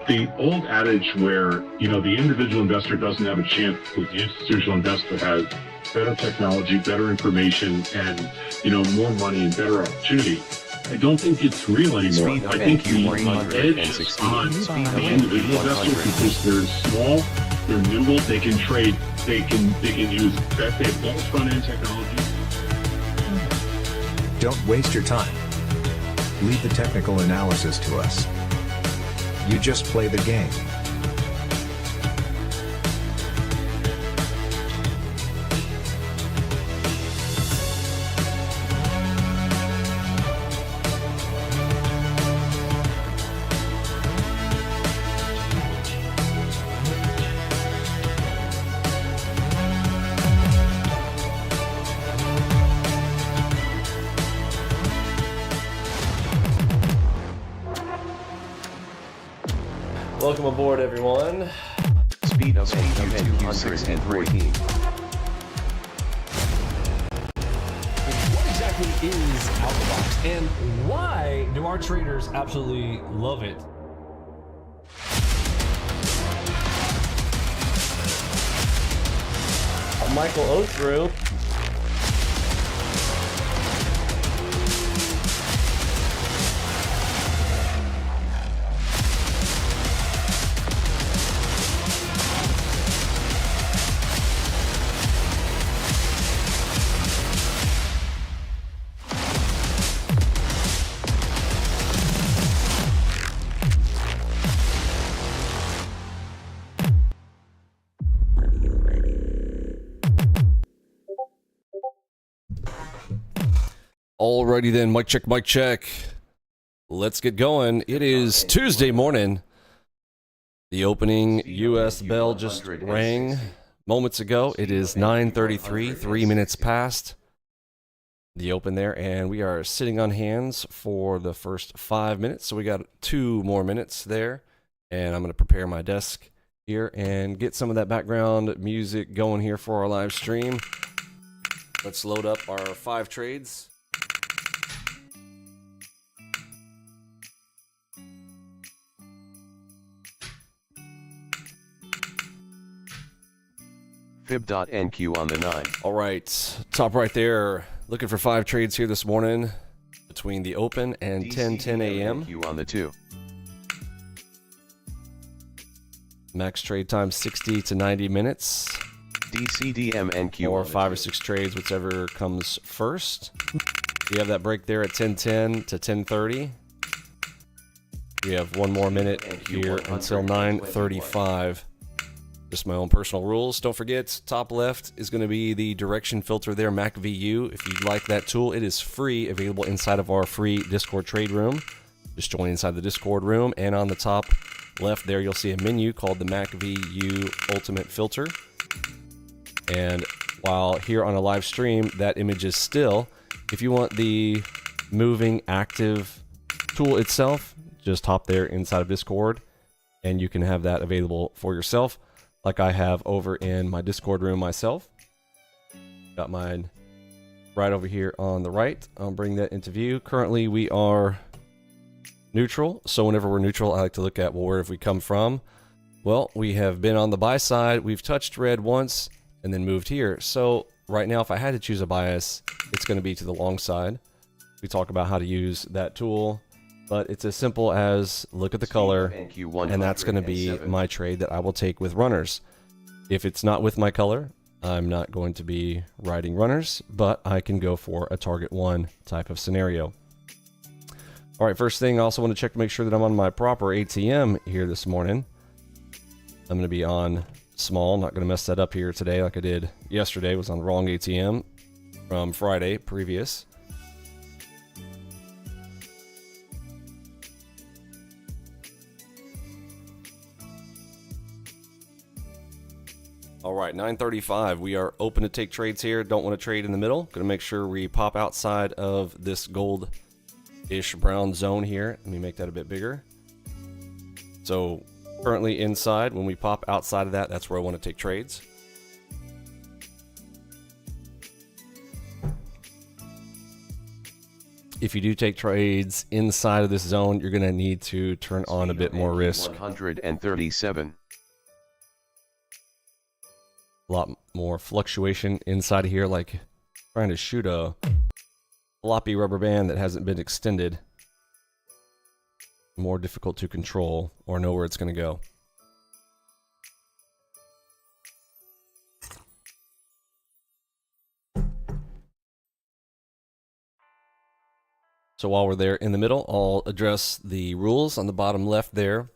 the old adage where, the individual investor doesn't have a chance because the institutional investor has better technology, better information, and, more money and better opportunity. I don't think it's real anymore. I think the edge is on the individual investor because they're small, they're nimble, they can trade, they can use best, they have best front-end technology. Don't waste your time. Leave the technical analysis to us. You just play the game. Welcome aboard, everyone. Speed of NQ214. What exactly is AlgoBox, and why do our traders absolutely love it? I'm Michael Othrew. Alrighty then, mic check, mic check. Let's get going. It is Tuesday morning. The opening U.S. bell just rang moments ago. It is 9:33, 3 minutes past the open there, and we are sitting on hands for the first 5 minutes. So we got 2 more minutes there, and I'm going to prepare my desk here and get some of that background music going here for our live stream. Let's load up our 5 trades. Fib.NQ on the 9. All right, top right there. Looking for 5 trades here this morning between the open and 10:10 a.m. NQ on the 2. Max trade time 60 to 90 minutes. DCDM NQ Or on the 5 or 2. 6 trades, whichever comes first. We have that break there at 10:10 to 10:30. We have 1 more minute here until 9:35. Just my own personal rules. Don't forget, top left is going to be the direction filter there, MacVU. If you'd like that tool, it is free, available inside of our free Discord trade room. Just join inside the Discord room, and on the top left there, you'll see a menu called the MacVU Ultimate Filter. And while here on a live stream, that image is still. If you want the moving active tool itself, just hop there inside of Discord, and you can have that available for yourself, like I have over in my Discord room myself. Got mine right over here on the right. I'll bring that into view. Currently, we are neutral, so whenever we're neutral, I like to look at, well, where have we come from? Well, we have been on the buy side. We've touched red once and then moved here. So right now, if I had to choose a bias, it's going to be to the long side. We talk about how to use that tool, but it's as simple as look at the color, and that's going to be my trade that I will take with runners. If it's not with my color, I'm not going to be riding runners, but I can go for a target 1 type of scenario. All right, first thing, I also want to check to make sure that I'm on my proper ATM here this morning. I'm going to be on small, not going to mess that up here today like I did yesterday. Was on the wrong ATM from Friday previous. All right, 9:35. We are open to take trades here. Don't want to trade in the middle. Going to make sure we pop outside of this gold-ish brown zone here. Let me make that a bit bigger. So currently inside. When we pop outside of that, that's where I want to take trades. if you do take trades inside of this zone, you're going to need to turn on a bit more risk. 137. A lot more fluctuation inside of here, like trying to shoot a floppy rubber band that hasn't been extended. More difficult to control or know where it's going to go. So while we're there in the middle, I'll address the rules on the bottom left there.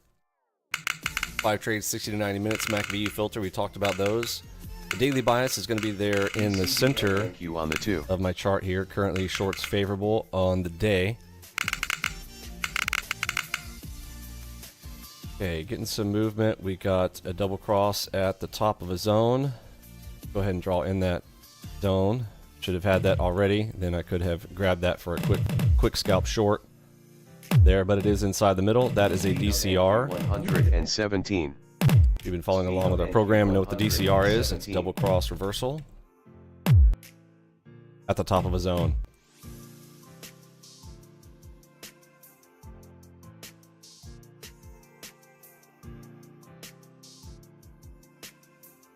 5 trades, 60 to 90 minutes, MACD filter, we talked about those. The daily bias is going to be there in the center on the 2. of my chart here. Currently shorts favorable on the day. Okay, getting some movement. We got a double cross at the top of a zone. Go ahead and draw in that zone. Should have had that already. Then I could have grabbed that for a quick scalp short there, but it is inside the middle. That is a DCR. 117. If you've been following along with our program and know what the DCR is, it's double cross reversal at the top of a zone.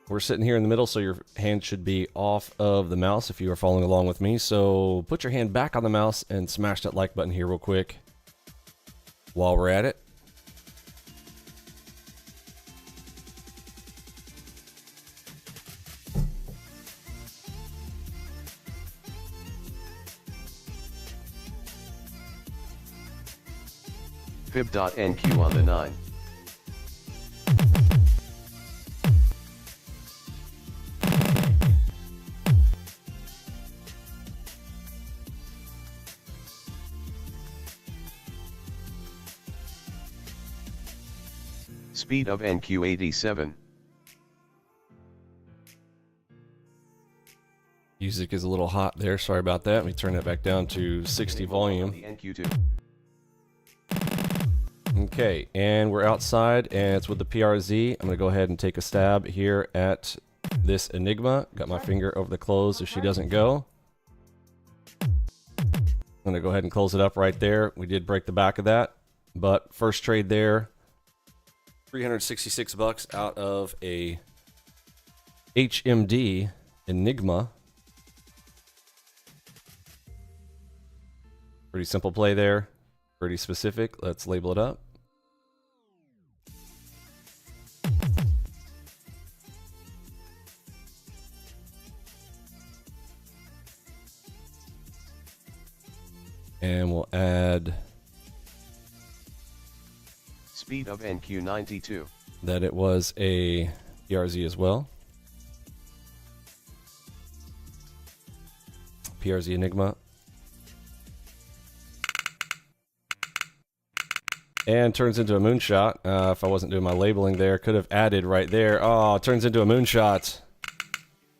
We're sitting here in the middle, so your hand should be off of the mouse if you are following along with me. So put your hand back on the mouse and smash that like button here real quick while we're at it. Fib.NQ on the 9. Speed of NQ 87. Music is a little hot there. Sorry about that. Let me turn that back down to 60 volume. NQ2. Okay, and we're outside, and it's with the PRZ. I'm going to go ahead and take a stab here at this Enigma. Got my finger over the close if she doesn't go. I'm going to go ahead and close it up right there. We did break the back of that, but first trade there, 366 bucks out of a HMD Enigma. Pretty simple play there. Pretty specific. Let's label it up. And we'll add Speed of NQ 92. that it was a PRZ as well. PRZ Enigma. And turns into a moonshot. If I wasn't doing my labeling there, could have added right there. Oh, it turns into a moonshot.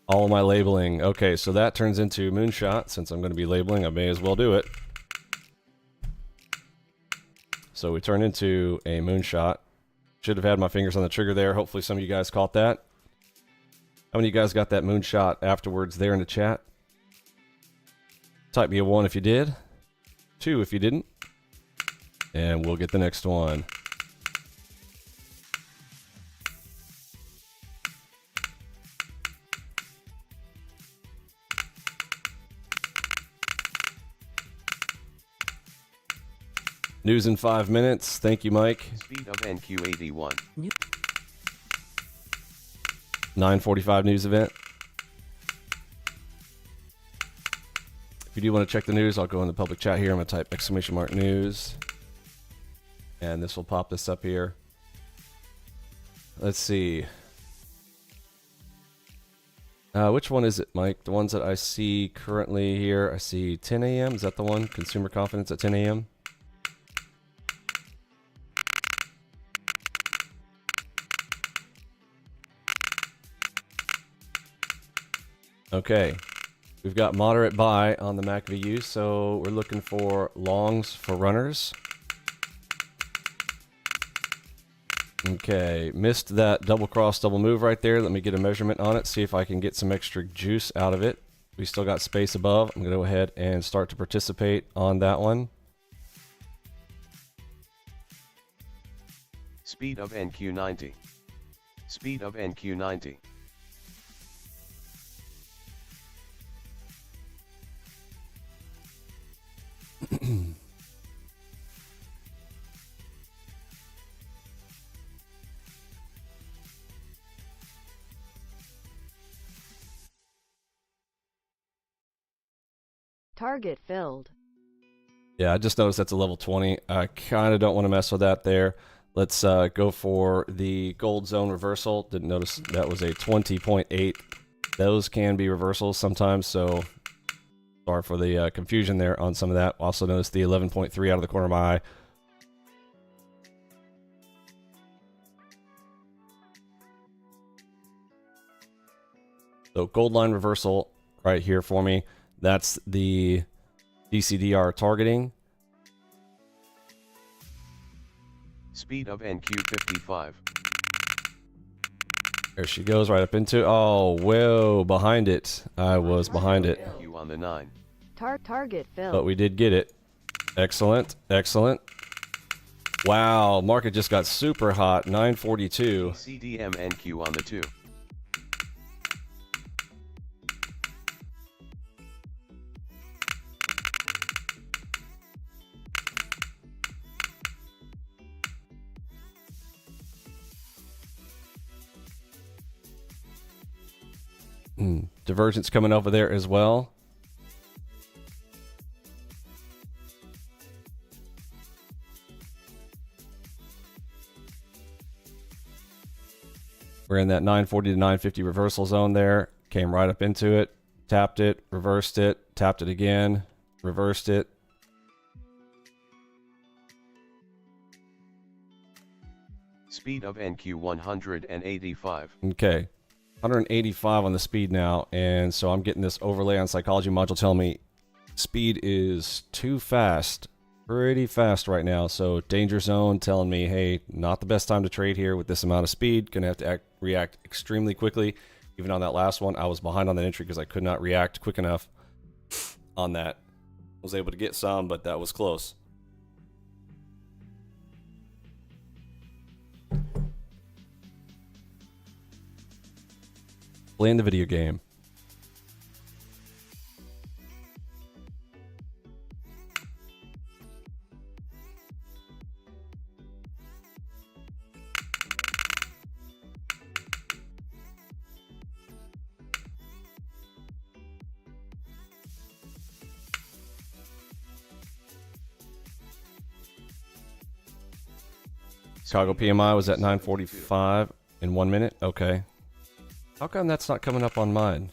All my labeling. Okay, so that turns into moonshot. Since I'm going to be labeling, I may as well do it. So we turn into a moonshot. Should have had my fingers on the trigger there. Hopefully some of you guys caught that. How many of you guys got that moonshot afterwards there in the chat? Type me a 1 if you did. 2 if you didn't. And we'll get the next one. News in 5 minutes. Thank you, Mike. Speed of NQ 81. 9:45 news event. If you do want to check the news, I'll go in the public chat here. I'm going to type !news. And this will pop this up here. Let's see. Which one is it, Mike? The ones that I see currently here. I see 10 a.m. Is that the one? Consumer confidence at 10 a.m. Okay. We've got moderate buy on the MACVU, so we're looking for longs for runners. Okay, missed that double cross, double move right there. Let me get a measurement on it, see if I can get some extra juice out of it. We still got space above. I'm going to go ahead and start to participate on that one. Speed of NQ90. Speed of NQ90. Target filled. Yeah, I just noticed that's a level 20. I kind of don't want to mess with that there. Let's go for the gold zone reversal. Didn't notice that was a 20.8. Those can be reversals sometimes, so sorry for the confusion there on some of that. Also noticed the 11.3 out of the corner of my eye. So gold line reversal right here for me. That's the DCDR targeting. Speed of NQ55. There she goes right up into. Oh, whoa, behind it. I was behind it. NQ on the 9. Target filled. But we did get it. Excellent, excellent. Wow, market just got super hot. 942. CDM NQ on the 2. Divergence coming over there as well. We're in that 940 to 950 reversal zone there. Came right up into it, tapped it, reversed it, tapped it again, reversed it. Speed of NQ 185. Okay. 185 on the speed now, and so I'm getting this overlay on psychology module telling me speed is too fast, pretty fast right now. So danger zone telling me, hey, not the best time to trade here with this amount of speed. Gonna have to react extremely quickly. Even on that last one, I was behind on that entry because I could not react quick enough on that. Was able to get some, but that was close. Playing the video game. Chicago PMI was at 945 in 1 minute. Okay. How come that's not coming up on mine?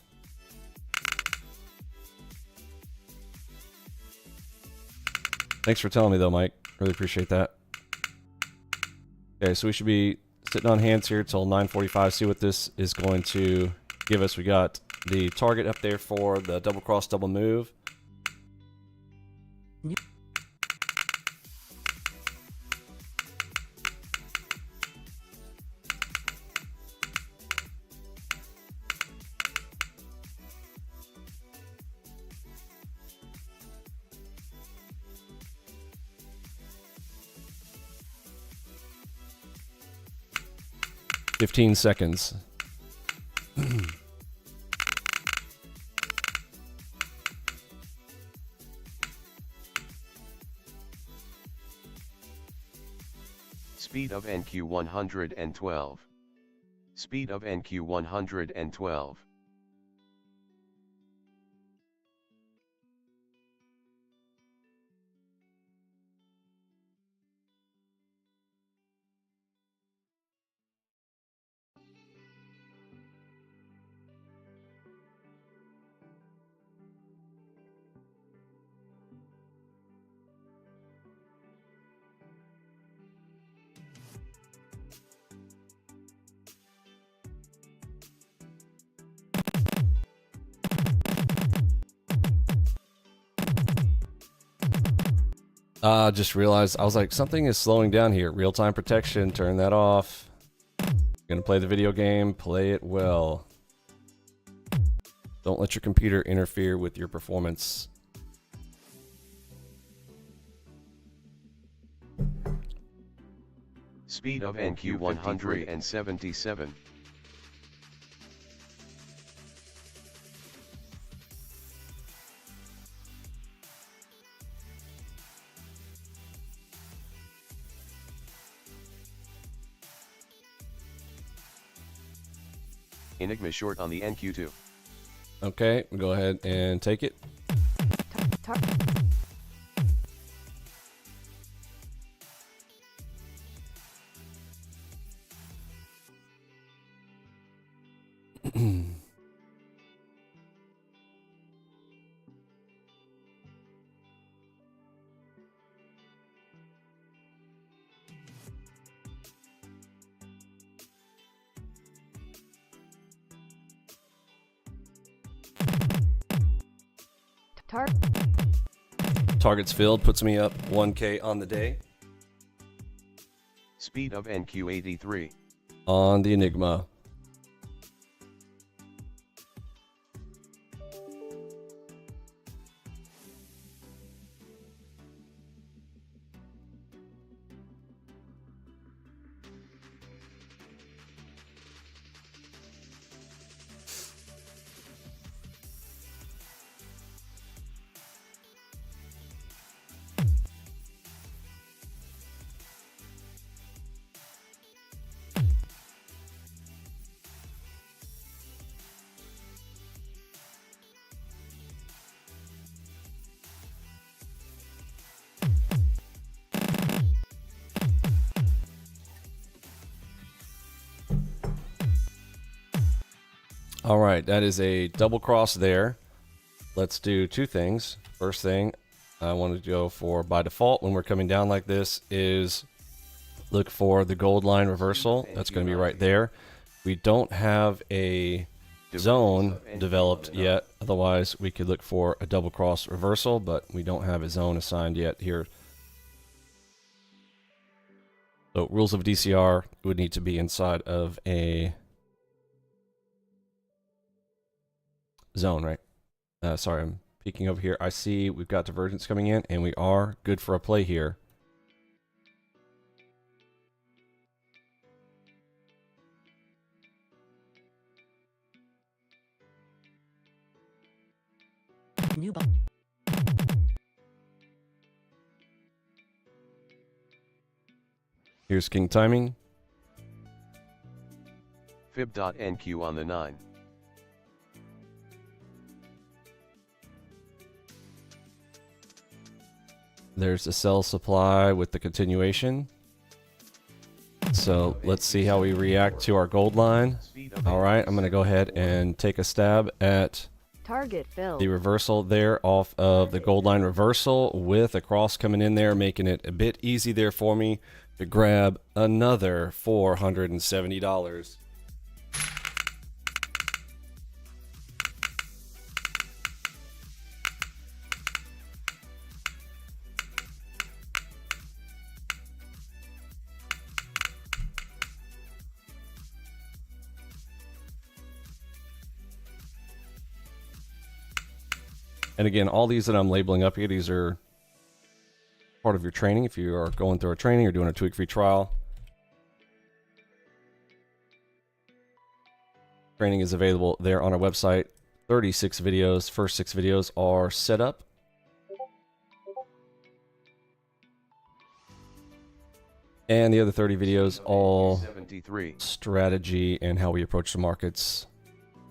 Thanks for telling me though, Mike. Really appreciate that. Okay, so we should be sitting on hands here till 9:45. See what this is going to give us. We got the target up there for the double cross, double move. $15 seconds. Speed of NQ 112. Speed of NQ 112. Just realized, I was like, something is slowing down here. Real-time protection, turn that off. Gonna play the video game, play it well. Don't let your computer interfere with your performance. Speed of NQ 177. Enigma short on the NQ2. Okay, go ahead and take it. Tar- tar- Targets filled puts me up 1K on the day Speed of NQ 83. on the Enigma. All right, that is a double cross there. Let's do two things. First thing I want to go for by default when we're coming down like this is look for the gold line reversal. That's going to be right there. We don't have a zone developed yet. Otherwise, we could look for a double cross reversal, but we don't have a zone assigned yet here. So rules of DCR would need to be inside of a zone, right? Sorry, I'm peeking over here. I see we've got divergence coming in, and we are good for a play here. Here's king timing. Fib.NQ on the 9. There's the sell supply with the continuation. So let's see how we react to our gold line. All right, I'm going to go ahead and take a stab at target filled. the reversal there off of the gold line reversal with a cross coming in there, making it a bit easy there for me to grab another $470. And again, all these that I'm labeling up here, these are part of your training. If you are going through a training or doing a 2-week free trial, training is available there on our website. 36 videos. First 6 videos are set up. And the other 30 videos, all 73. strategy and how we approach the markets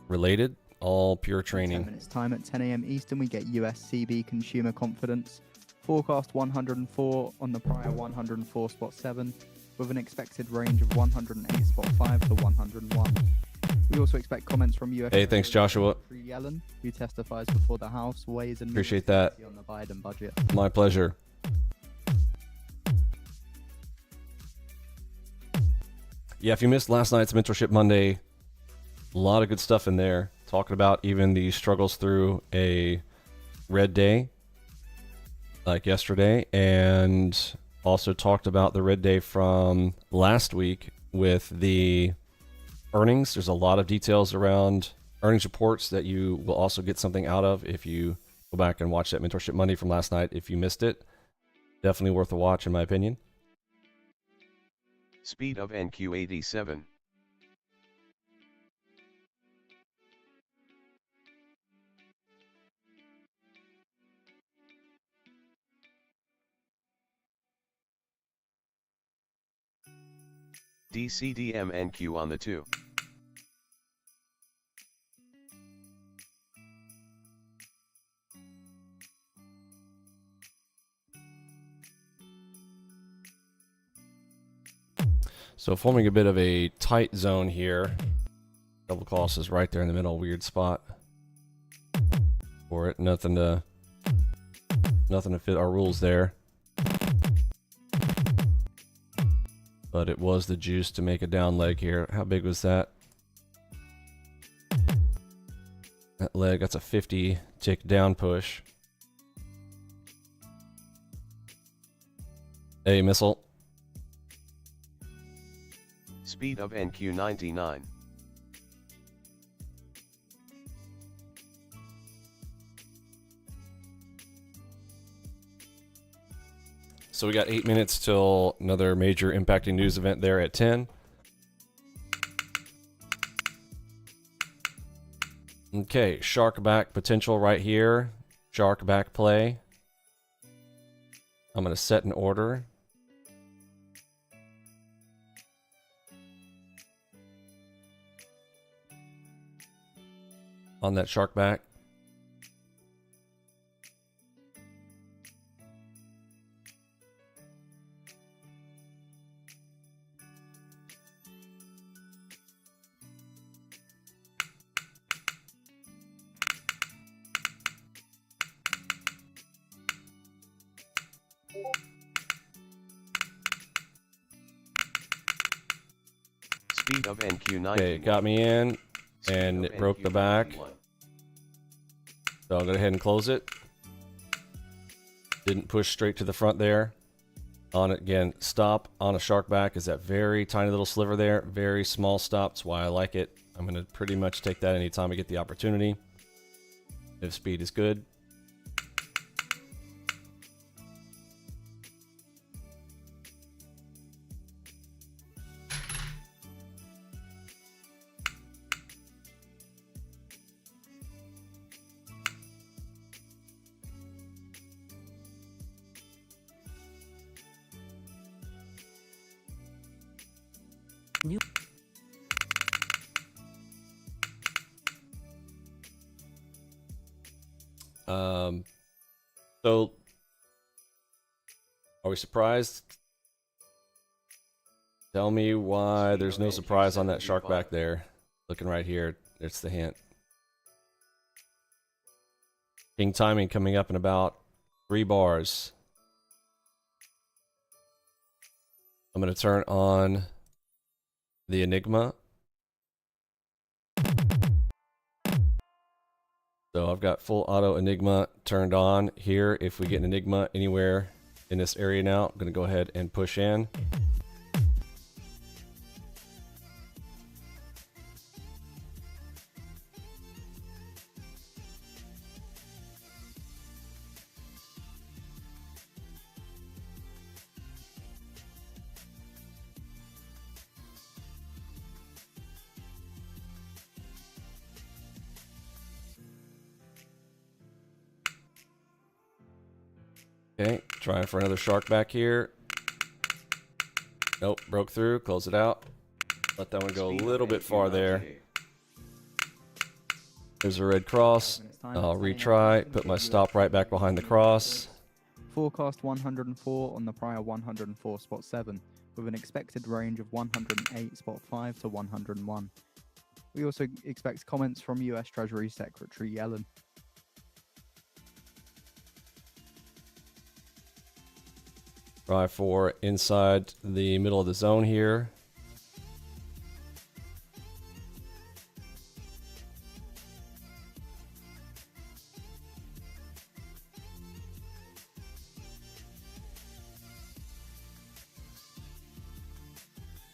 related. All pure 10 training. minutes time at 10 a.m. Eastern, we get USCB consumer confidence. Forecast 104 on the prior 104 spot 7, with an expected range of 108 spot 5 to 101. We also expect comments from US. Hey, thanks, Joshua. Yellen, who testifies before the House Ways and Appreciate Means that. on the Biden budget. My pleasure. Yeah, if you missed last night's Mentorship Monday, a lot of good stuff in there. Talking about even the struggles through a red day like yesterday, and also talked about the red day from last week with the earnings. There's a lot of details around earnings reports that you will also get something out of if you go back and watch that Mentorship Monday from last night. If you missed it, definitely worth a watch in my opinion. Speed of NQ87. DCDM NQ on the 2. So forming a bit of a tight zone here. Double cross is right there in the middle, weird spot for it. Nothing to fit our rules there. But it was the juice to make a down leg here. How big was that? That leg, that's a 50 tick down push. Hey, missile. Speed of NQ99. So we got 8 minutes till another major impacting news event there at 10. Okay, shark back potential right here. Shark back play. I'm going to set an order. On that shark back. Speed of NQ91. Okay, it got me in and it broke the back. So I'll go ahead and close it. Didn't push straight to the front there. On it again, stop on a shark back is that very tiny little sliver there. Very small stop. That's why I like it. I'm going to pretty much take that anytime I get the opportunity. If speed is good. So are we surprised? Tell me why there's no surprise on that shark back there. Looking right here, it's the hint. King timing coming up in about 3 bars. I'm going to turn on the Enigma. So I've got full auto Enigma turned on here. If we get an Enigma anywhere in this area now, I'm going to go ahead and push in. Okay, trying for another shark back here. Nope, broke through. Close it out. Let that one go a little bit far there. There's a red cross. I'll retry. Put my stop right back behind the cross. Forecast 104 on the prior 104 spot 7, with an expected range of 108 spot 5 to 101. We also expect comments from US Treasury Secretary Yellen. Try for inside the middle of the zone here.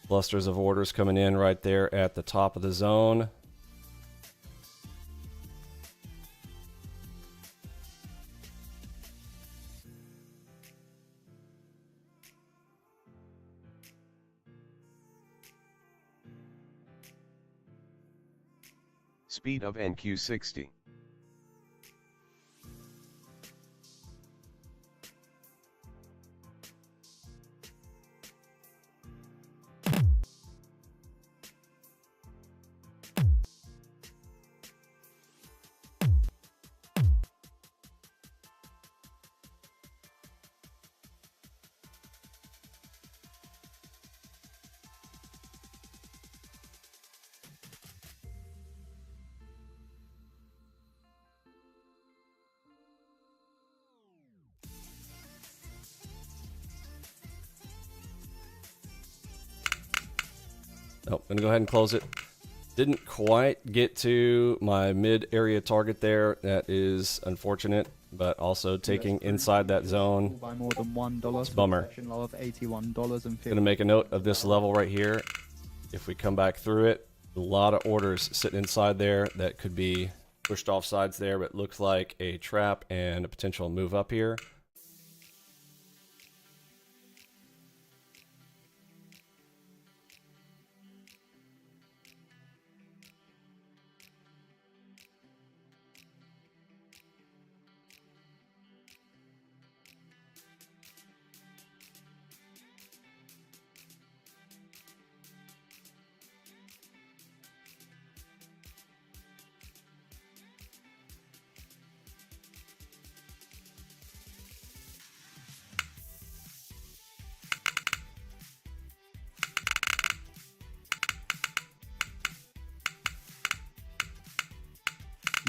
Clusters of orders coming in right there at the top of the zone. Speed of NQ60. Oh, I'm gonna go ahead and close it. Didn't quite get to my mid area target there. That is unfortunate, but also taking inside that zone. By more than $1. It's a bummer. Section low of $81.50. Gonna make a note of this level right here. If we come back through it, a lot of orders sitting inside there that could be pushed off sides there, but looks like a trap and a potential move up here.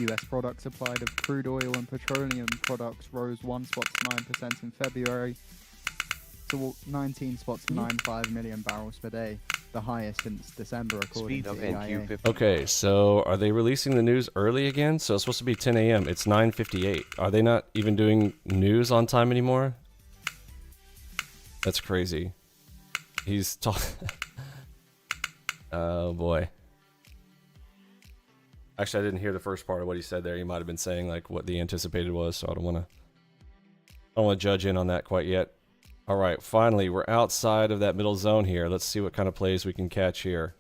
US product supply of crude oil and petroleum products rose 1.9% in February to 19.95 million barrels per day, the highest since December according Speed of to EIA. NQ50. Okay, so are they releasing the news early again? So it's supposed to be 10 a.m. It's 9:58. Are they not even doing news on time anymore? That's crazy. He's talking. Oh boy. Actually, I didn't hear the first part of what he said there. He might have been saying like what the anticipated was, so I don't want to judge in on that quite yet. All right, finally, we're outside of that middle zone here. Let's see what kind of plays we can catch here.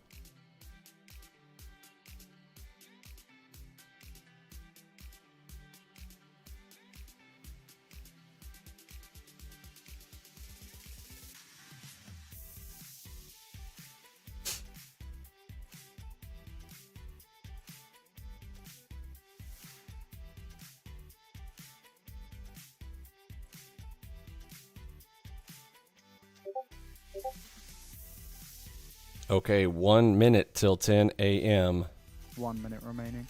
Okay, 1 minute till 10 a.m. 1 minute remaining.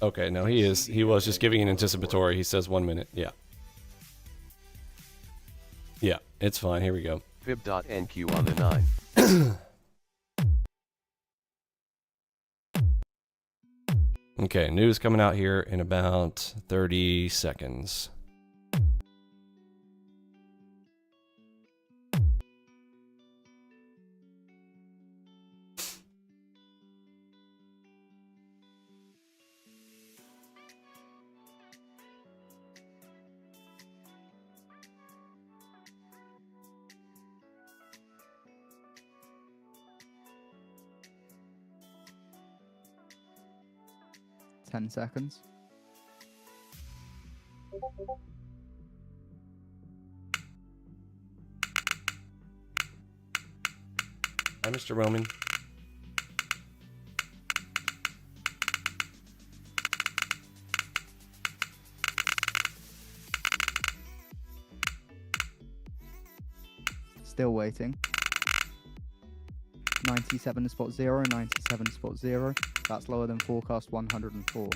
Okay, no, he was just giving an anticipatory. He says 1 minute. Yeah. Yeah, it's fine. Here we go. Fib.NQ on the 9. Okay, news coming out here in about 30 seconds. Ten seconds. Hi, Mr. Roman. Still waiting. 97.0, 97.0. That's lower than forecast 104.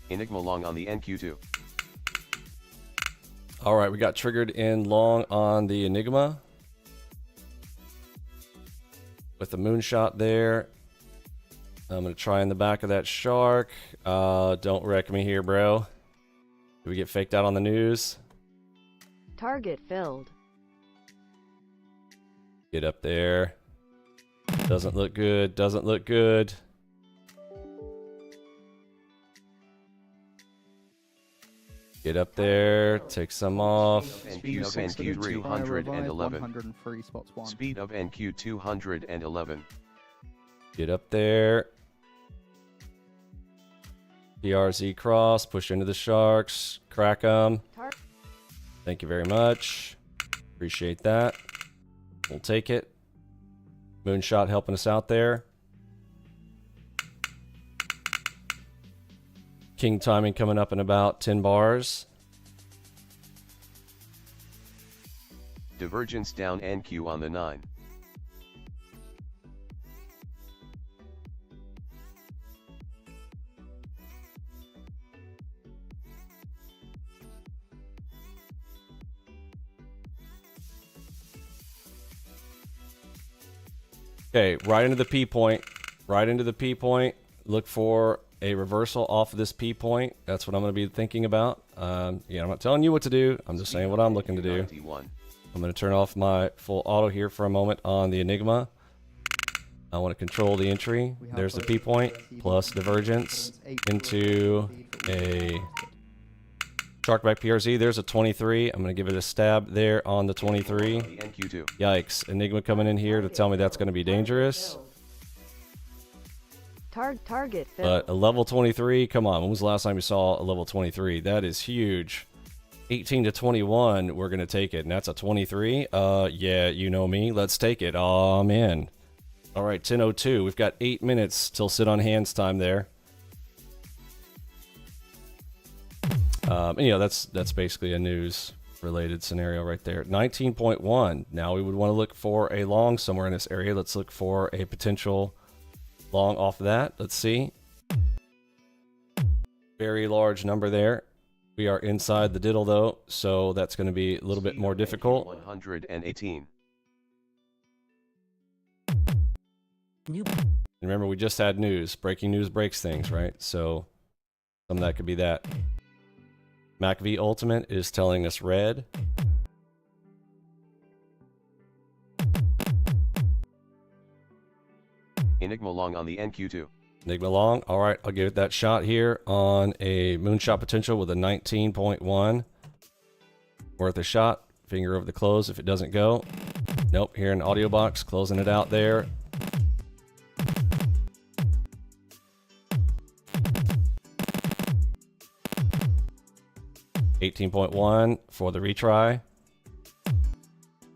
Enigma long on the NQ2. All right, we got triggered in long on the Enigma with the moonshot there. I'm going to try in the back of that shark. Don't wreck me here, bro. Did we get faked out on the news? Target filled. Get up there. Doesn't look good. Doesn't look good. Get up there, take some off. NQ NQ Prior 211. 103 spots 1. Speed of NQ 211. Get up there. PRZ cross, push into the sharks, crack them. Thank you very much. Appreciate that. We'll take it. Moonshot helping us out there. King timing coming up in about 10 bars. Divergence down NQ on the 9. Okay, right into the P point. Right into the P point. Look for a reversal off of this P point. That's what I'm going to be thinking about. Yeah, I'm not telling you what to do. I'm just saying what I'm looking to do. 91. I'm going to turn off my full auto here for a moment on the Enigma. I want to control the entry. There's the P point plus divergence into a Sharkback PRZ. There's a 23. I'm going to give it a stab there on the 23. The NQ2. Yikes. Enigma coming in here to tell me that's going to be dangerous. Target But filled. a level 23, come on. When was the last time you saw a level 23? That is huge. 18 to 21, we're going to take it. And that's a 23. Yeah, you know me. Let's take it. Oh, man. All right, 10:02. We've got 8 minutes till sit on hands time there. And, you know, that's basically a news related scenario right there. 19.1. Now we would want to look for a long somewhere in this area. Let's look for a potential long off of that. Let's see. Very large number there. We are inside the diddle though, so that's going to be a little bit more difficult. 118. Remember, we just had news. Breaking news breaks things, right? So some of that could be that. MACV Ultimate is telling us red. Enigma long on the NQ2. Enigma long. All right, I'll give it that shot here on a moonshot potential with a 19.1. Worth a shot. Finger over the close if it doesn't go. Nope, here in audio box, closing it out there. $18.1 for the retry.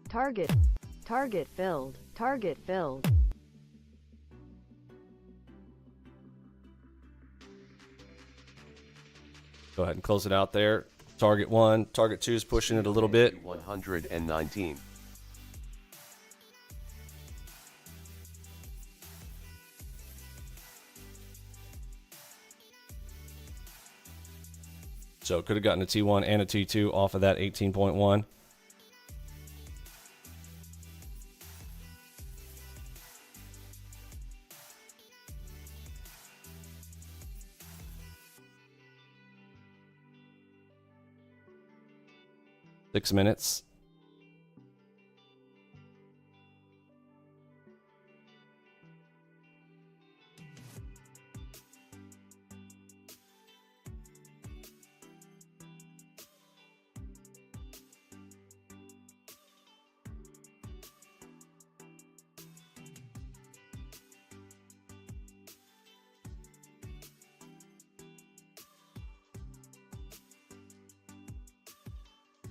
Target filled. Target filled. Go ahead and close it out there. Target 1. Target 2 is pushing it a little bit. 119. So could have gotten a T1 and a T2 off of that 18.1. Six minutes.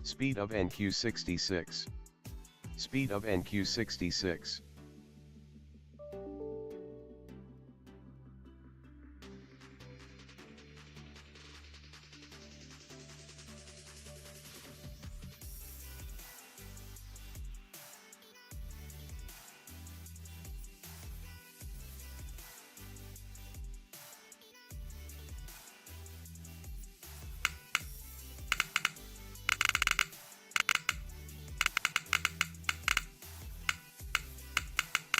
Speed of NQ66. Speed of NQ66.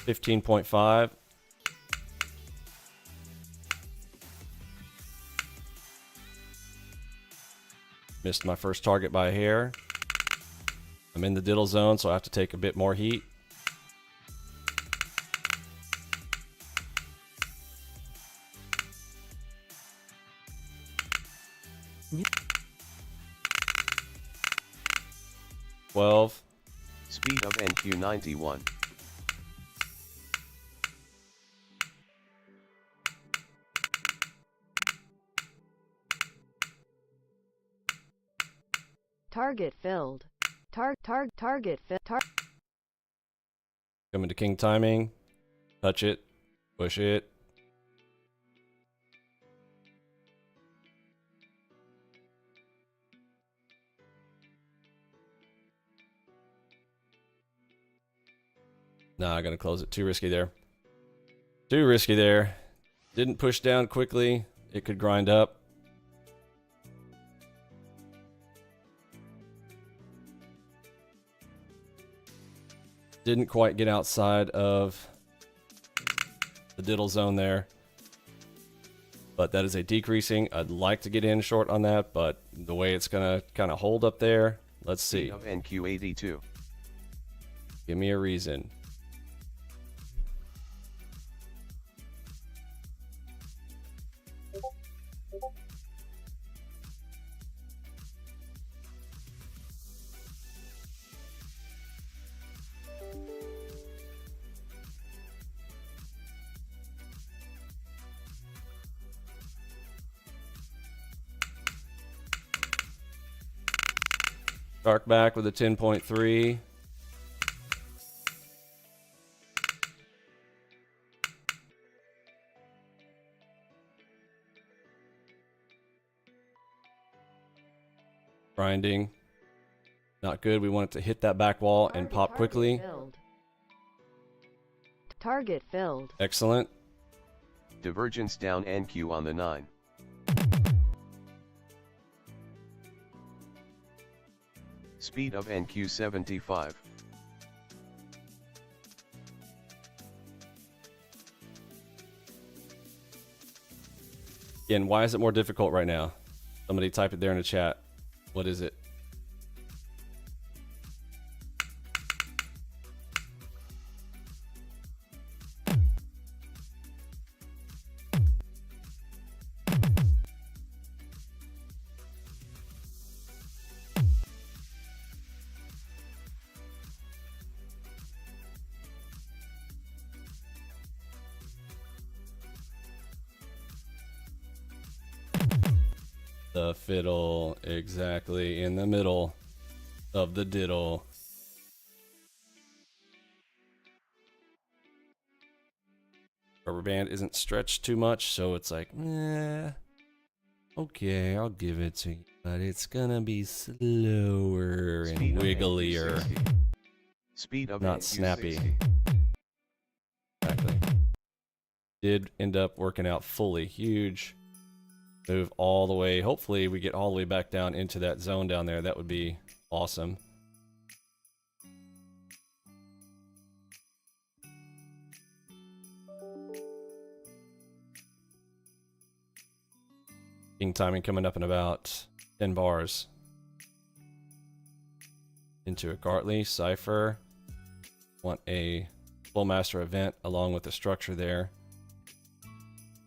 $15.5. Missed my first target by a hair. I'm in the diddle zone, so I have to take a bit more heat. 12. Speed of NQ91. Target filled. Target filled. Coming to king timing. Touch it. Push it. Nah, I gotta close it. Too risky there. Too risky there. Didn't push down quickly. It could grind up. Didn't quite get outside of the diddle zone there. But that is a decreasing. I'd like to get in short on that, but the way it's gonna kind of hold up there, let's see. Speed of NQ82. Give me a reason. Dark back with a 10.3. Grinding. Not good. We want it to hit that back wall and pop quickly. Target filled. Excellent. Divergence down NQ on the 9. Speed of NQ75. Again, why is it more difficult right now? Somebody type it there in the chat. What is it? The fiddle, exactly in the middle of the diddle. Rubber band isn't stretched too much, so it's like, okay, I'll give it to you, but it's gonna be slower and Speed of wigglier, NQ60. Speed of not NQ60. snappy. Exactly. Did end up working out fully. Huge move all the way. Hopefully we get all the way back down into that zone down there. That would be awesome. King timing coming up in about 10 bars. Into a Gartley, Cypher. Want a Flowmaster event along with the structure there.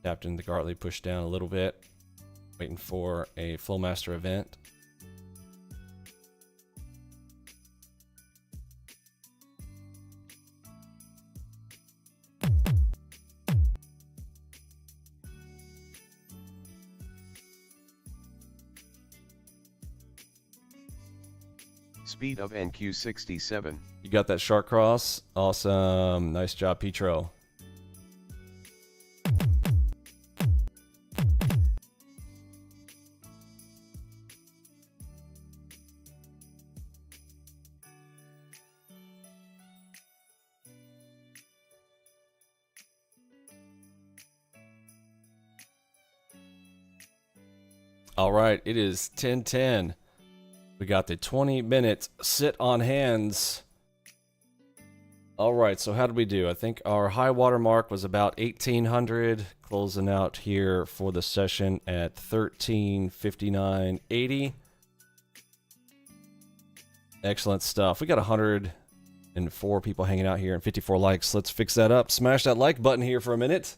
Tapped in the Gartley, pushed down a little bit. Waiting for a Flowmaster event. Speed of NQ67. You got that shark cross? Awesome. Nice job, Petro. All right, it is 10:10. We got the 20-minute sit on hands. All right, so how did we do? I think our high water mark was about 1800, closing out here for the session at 1359.80. Excellent stuff. We got 104 people hanging out here and 54 likes. Let's fix that up. Smash that like button here for a minute,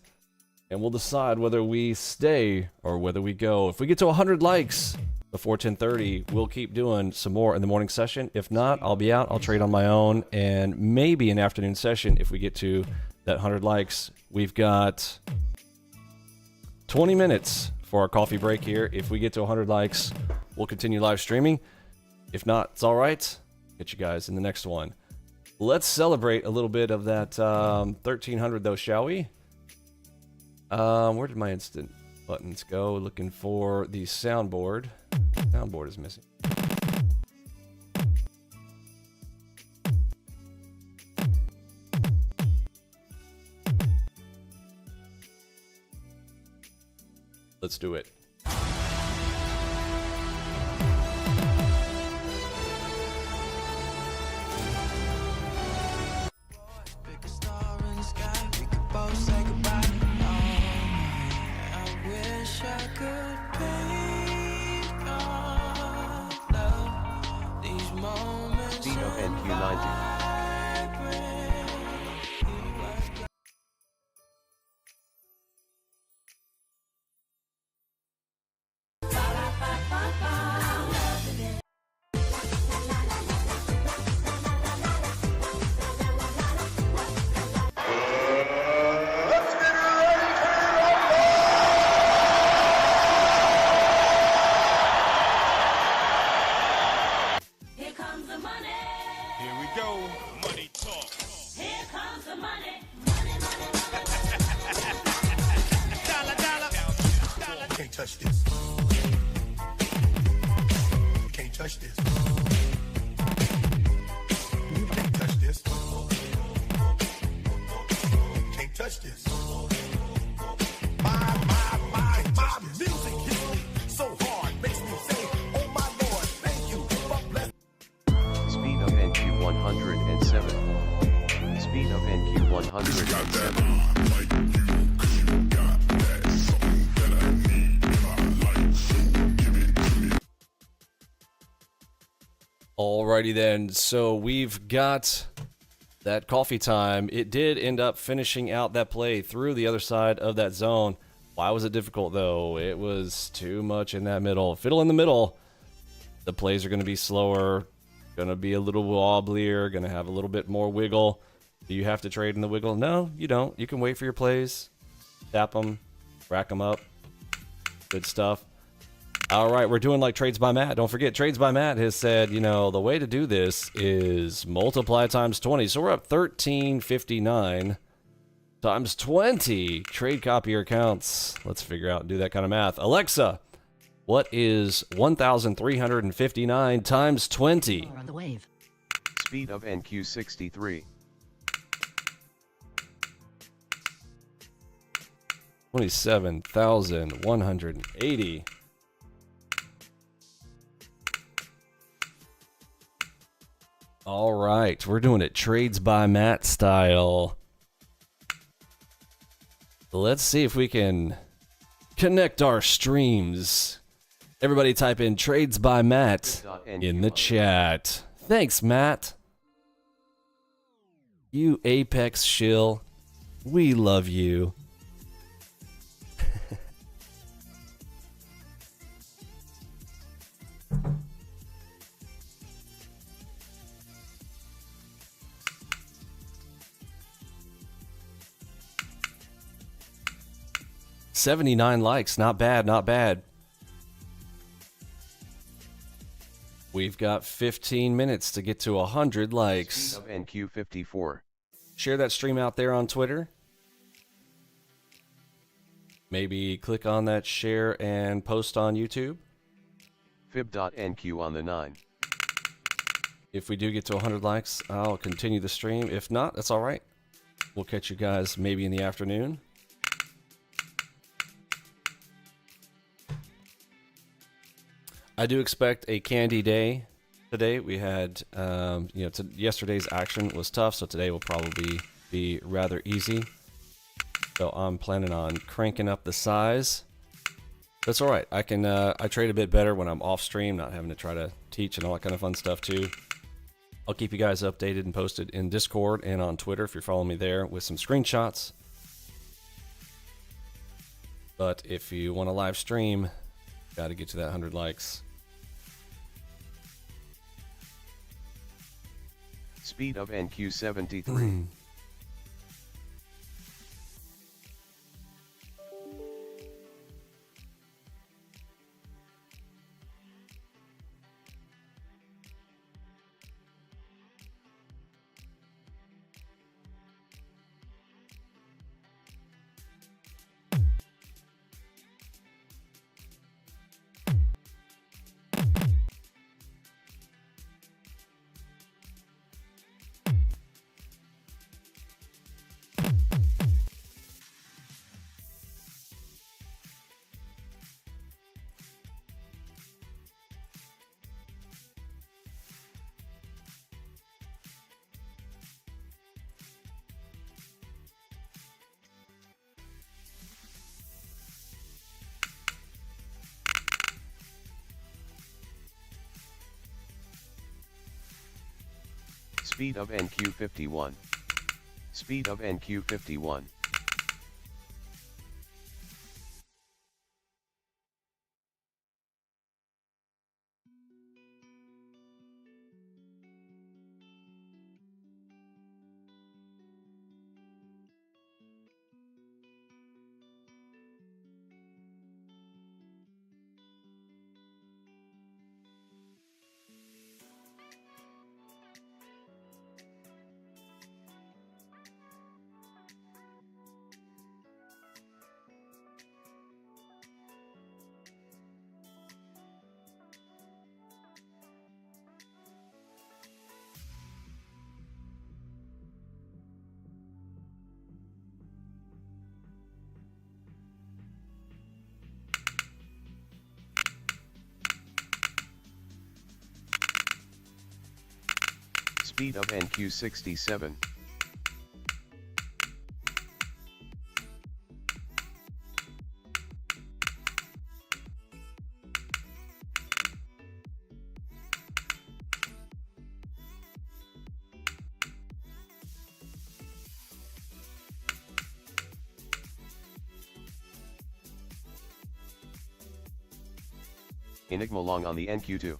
and we'll decide whether we stay or whether we go. If we get to 100 likes, before 10:30, we'll keep doing some more in the morning session. If not, I'll be out. I'll trade on my own, and maybe an afternoon session if we get to that 100 likes. We've got 20 minutes for our coffee break here. If we get to 100 likes, we'll continue live streaming. If not, it's all right. Get you guys in the next one. Let's celebrate a little bit of that 1300 though, shall we? Where did my instant buttons go? Looking for the soundboard. Soundboard is missing. Let's do it. Speed of NQ90. Touch this. You can't touch this. You can't touch this. Can't touch this. My music hits me so hard, makes me say, oh my Lord, thank you. Speed of NQ107. Speed of NQ107. Alrighty then, so we've got that coffee time. It did end up finishing out that play through the other side of that zone. Why was it difficult though? It was too much in that middle. Fiddle in the middle. The plays are going to be slower, going to be a little wobblier, going to have a little bit more wiggle. Do you have to trade in the wiggle? No, you don't. You can wait for your plays, tap them, rack them up. Good stuff. All right, we're doing like Trades by Matt. Don't forget, Trades by Matt has said, you know, the way to do this is multiply times 20. So we're up 1359 times 20. Trade copier counts. Let's figure out and do that kind of math. Alexa, what is 1,359 times 20? On the wave. Speed of NQ63. 27,180. All right, we're doing it Trades by Matt style. Let's see if we can connect our streams. Everybody type in Trades by Matt in the chat. Thanks, Matt. You Apex shill. We love you. $79 likes, not bad, not bad. We've got 15 minutes to get to 100 likes. Speed of NQ54. Share that stream out there on Twitter. Maybe click on that share and post on YouTube. Fib.NQ on the 9. If we do get to 100 likes, I'll continue the stream. If not, that's all right. We'll catch you guys maybe in the afternoon. I do expect a candy day today. We had, yesterday's action was tough, so today will probably be rather easy. So I'm planning on cranking up the size. That's all right. I trade a bit better when I'm off stream, not having to try to teach and all that kind of fun stuff too. I'll keep you guys updated and posted in Discord and on Twitter if you're following me there with some screenshots. But if you want to live stream, got to get to that 100 likes. Speed of NQ73. Speed of NQ51. Speed of NQ51. Speed of NQ67. Enigma long on the NQ2.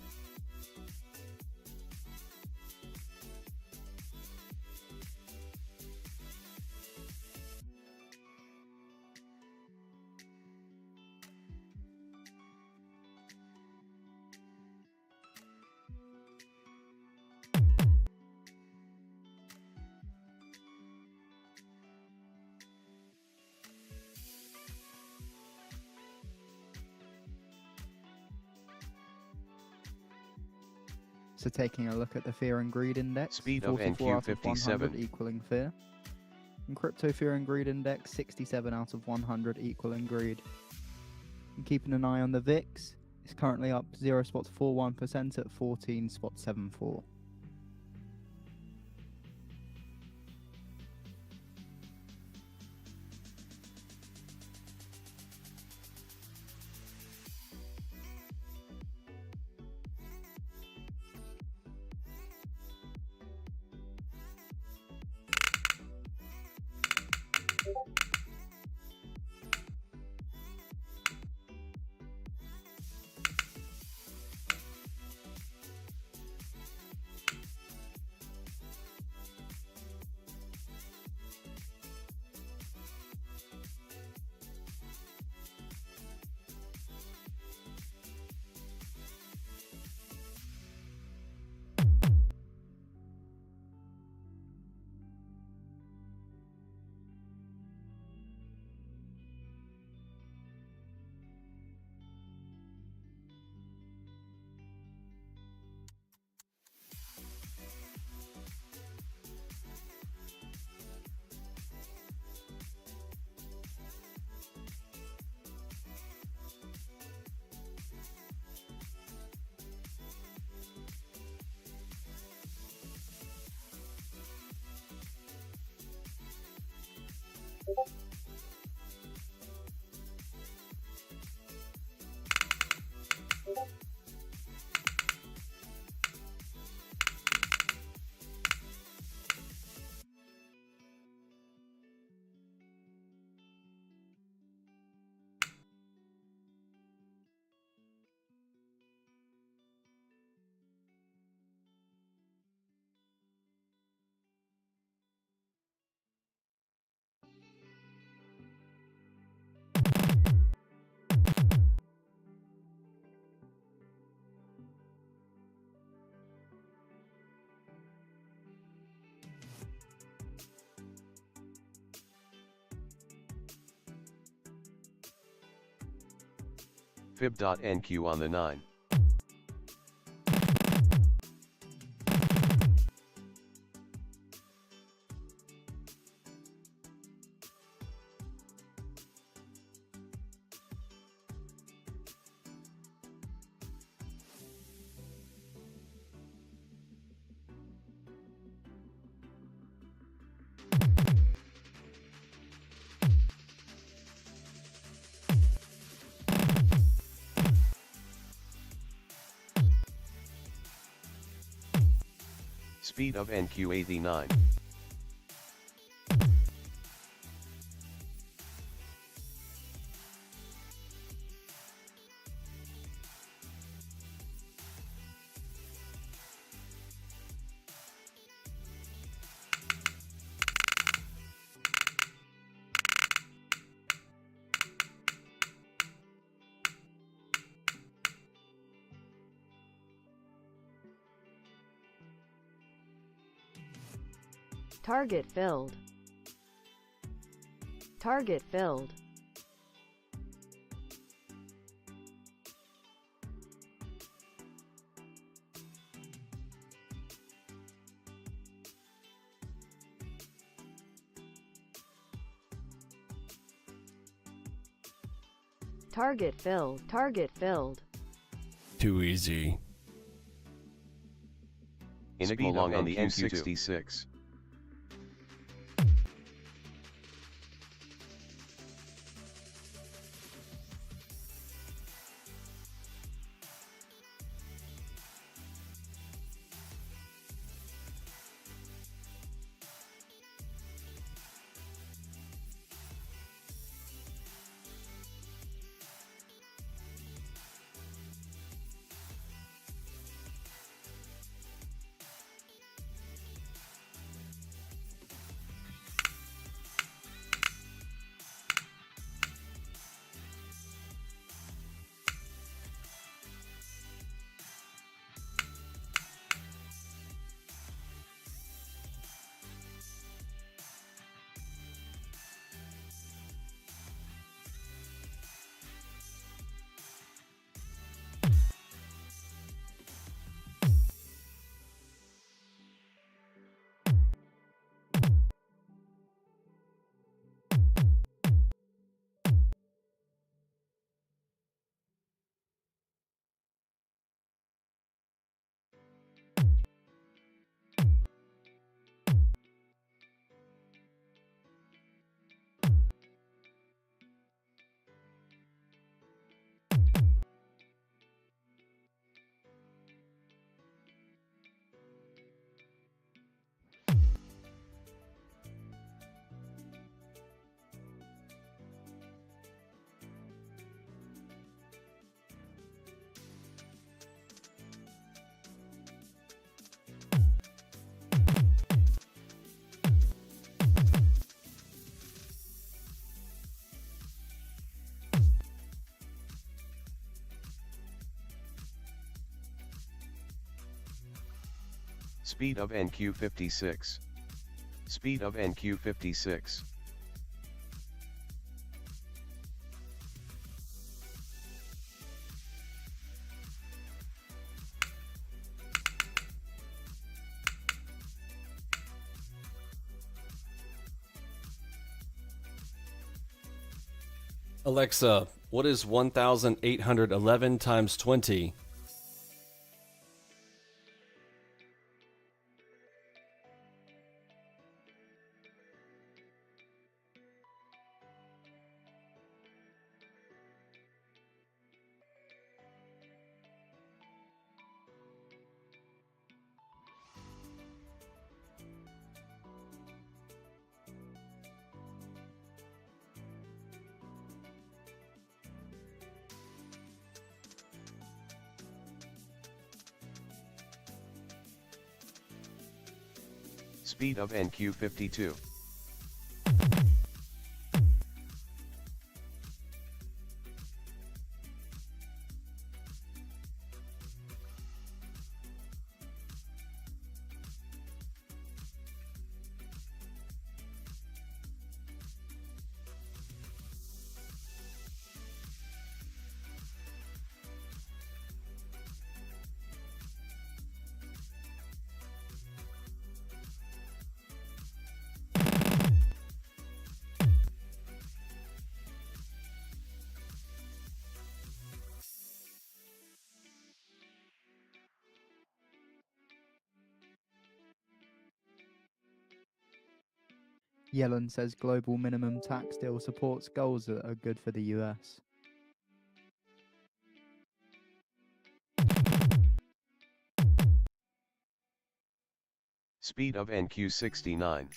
So taking a look at the fear and greed index, Speed of 44 out of 100 NQ57. equaling fear. And crypto fear and greed index, 67 out of 100 equaling greed. And keeping an eye on the VIX, it's currently up 0.41% at 14.74. fib.NQ on the 9. Speed of NQ 89. Target filled. Target filled. Target filled. Target filled. Too easy. Enigma long on the NQ66. Speed of NQ56. Speed of NQ56. Alexa, what is 1,811 times 20? Speed of NQ52. Yellen says global minimum tax deal supports goals that are good for the US. Speed of NQ69.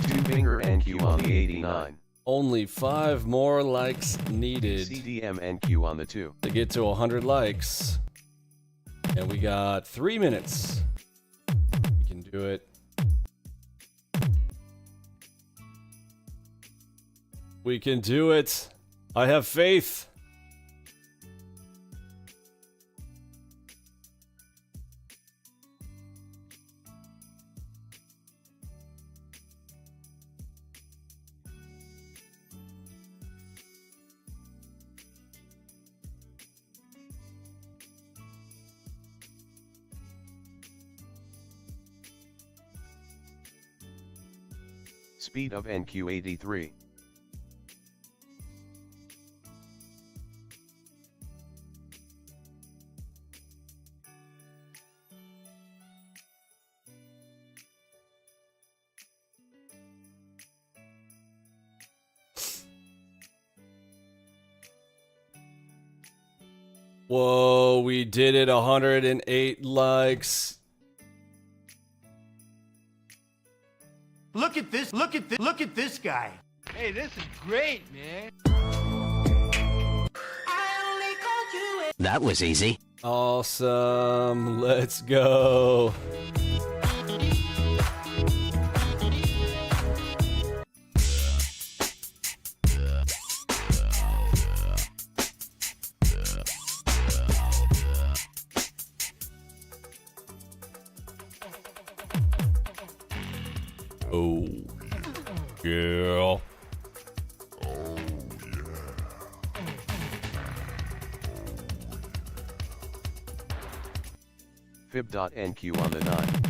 Two-finger NQ on the 89. Only 5 more likes needed CDM NQ on the 2. to get to 100 likes. And we got 3 minutes. We can do it. We can do it. I have faith. Speed of NQ83. Whoa, we did it. 108 likes. Look at this, look at this guy. Hey, this is great, man. That was easy. Awesome. Let's go. Oh, yeah. Fib.NQ on the 9.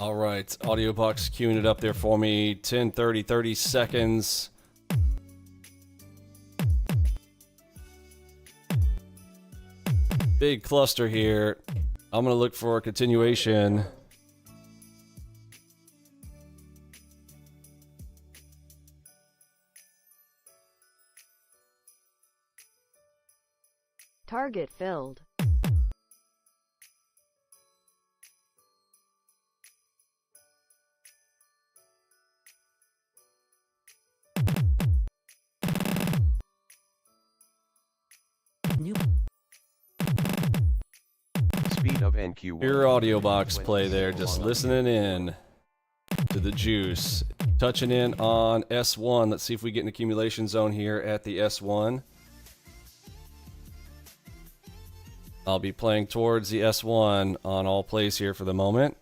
All right, AudioBox queuing it up there for me. 10, 30 seconds. Big cluster here. I'm going to look for a continuation. Target filled. Speed of NQ1. Your AudioBox play there, just listening in to the juice. Touching in on S1. Let's see if we get an accumulation zone here at the S1. I'll be playing towards the S1 on all plays here for the moment.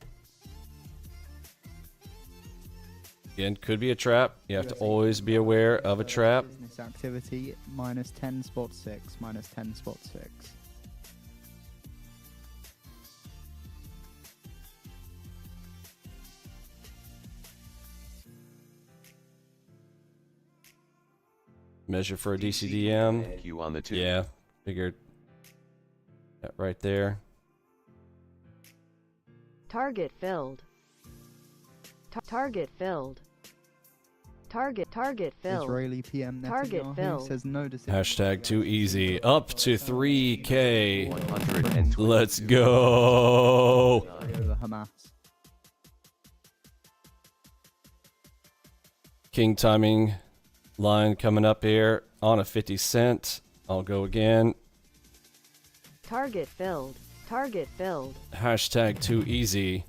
Again, could be a trap. You have to always be aware of a trap. Business activity minus 10 spot 6, minus 10 spot 6. Measure for a DCDM. NQ on the 2. Yeah, figured that right there. Target filled. Target filled. Target filled. Israeli PM Target Netanyahu filled. says no decision. Hashtag too easy. Up to 3K. 122. Let's go. Over Hamas. King timing line coming up here on a 50 cent. I'll go again. Target filled. Target filled. Hashtag too easy.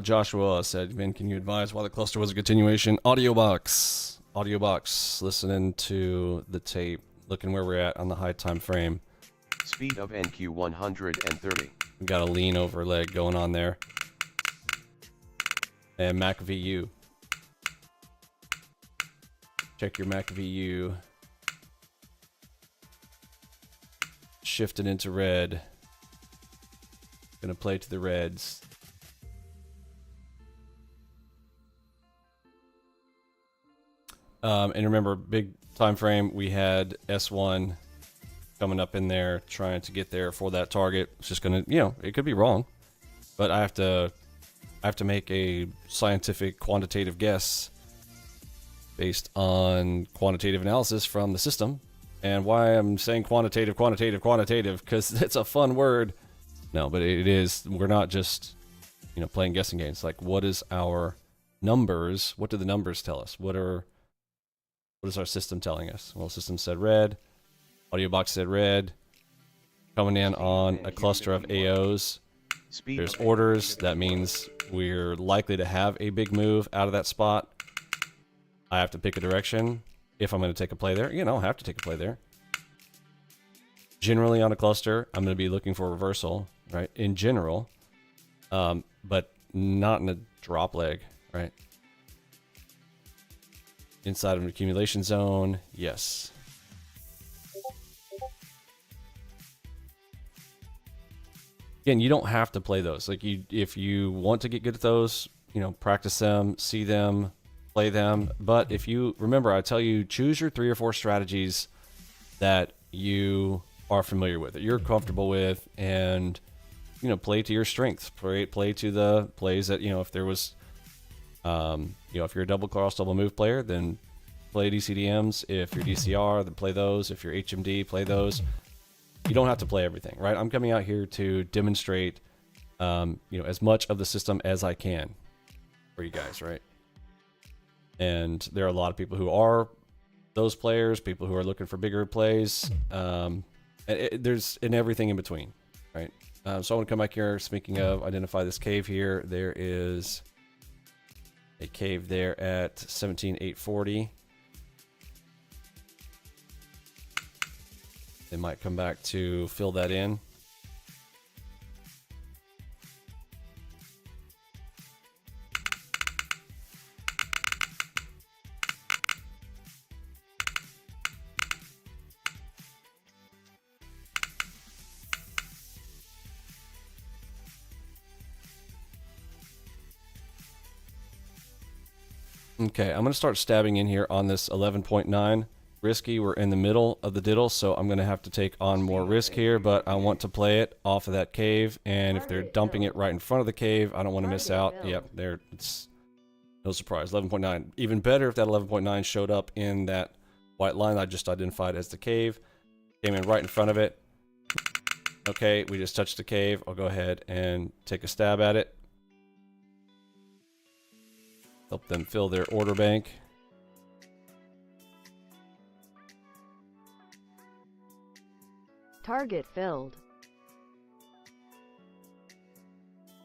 Joshua said, Vin, can you advise why the cluster was a continuation? AudioBox. AudioBox. Listening to the tape. Looking where we're at on the high time frame. Speed of NQ 130. We got a lean over leg going on there. And MACVU. Check your MACVU. Shifting into red. Gonna play to the reds. And remember, big time frame, we had S1 coming up in there, trying to get there for that target. It's just gonna, it could be wrong, but I have to make a scientific quantitative guess based on quantitative analysis from the system. And why I'm saying quantitative, because it's a fun word. No, but it is. We're not just, playing guessing games. Like, what is our numbers? What do the numbers tell us? What is our system telling us? Well, system said red. AudioBox said red. Coming in on a cluster of AOs. There's orders. That means we're likely to have a big move out of that spot. I have to pick a direction. If I'm going to take a play there, I have to take a play there. Generally on a cluster, I'm going to be looking for a reversal, right? In general, but not in a drop leg, right? Inside of an accumulation zone, yes. Again, you don't have to play those. Like, if you want to get good at those, practice them, see them, play them. But if you remember, I tell you, choose your 3 or 4 strategies that you are familiar with, that you're comfortable with, and play to your strengths. Play to the plays that if there was, if you're a double cross, double move player, then play DCDMs. If you're DCR, then play those. If you're HMD, play those. You don't have to play everything, right? I'm coming out here to demonstrate, as much of the system as I can for you guys, right? And there are a lot of people who are those players, people who are looking for bigger plays. There's everything in between, right? So I want to come back here. Speaking of, identify this cave here. There is a cave there at 17,840. They might come back to fill that in. Okay, I'm going to start stabbing in here on this 11.9. Risky, we're in the middle of the diddle, so I'm going to have to take on more risk here, but I want to play it off of that cave, and if they're dumping it right in front of the cave, I don't want to miss out. Yep, there, it's no surprise. 11.9. Even better if that 11.9 showed up in that white line I just identified as the cave. Came in right in front of it. Okay, we just touched the cave. I'll go ahead and take a stab at it. Help them fill their order bank. Target filled.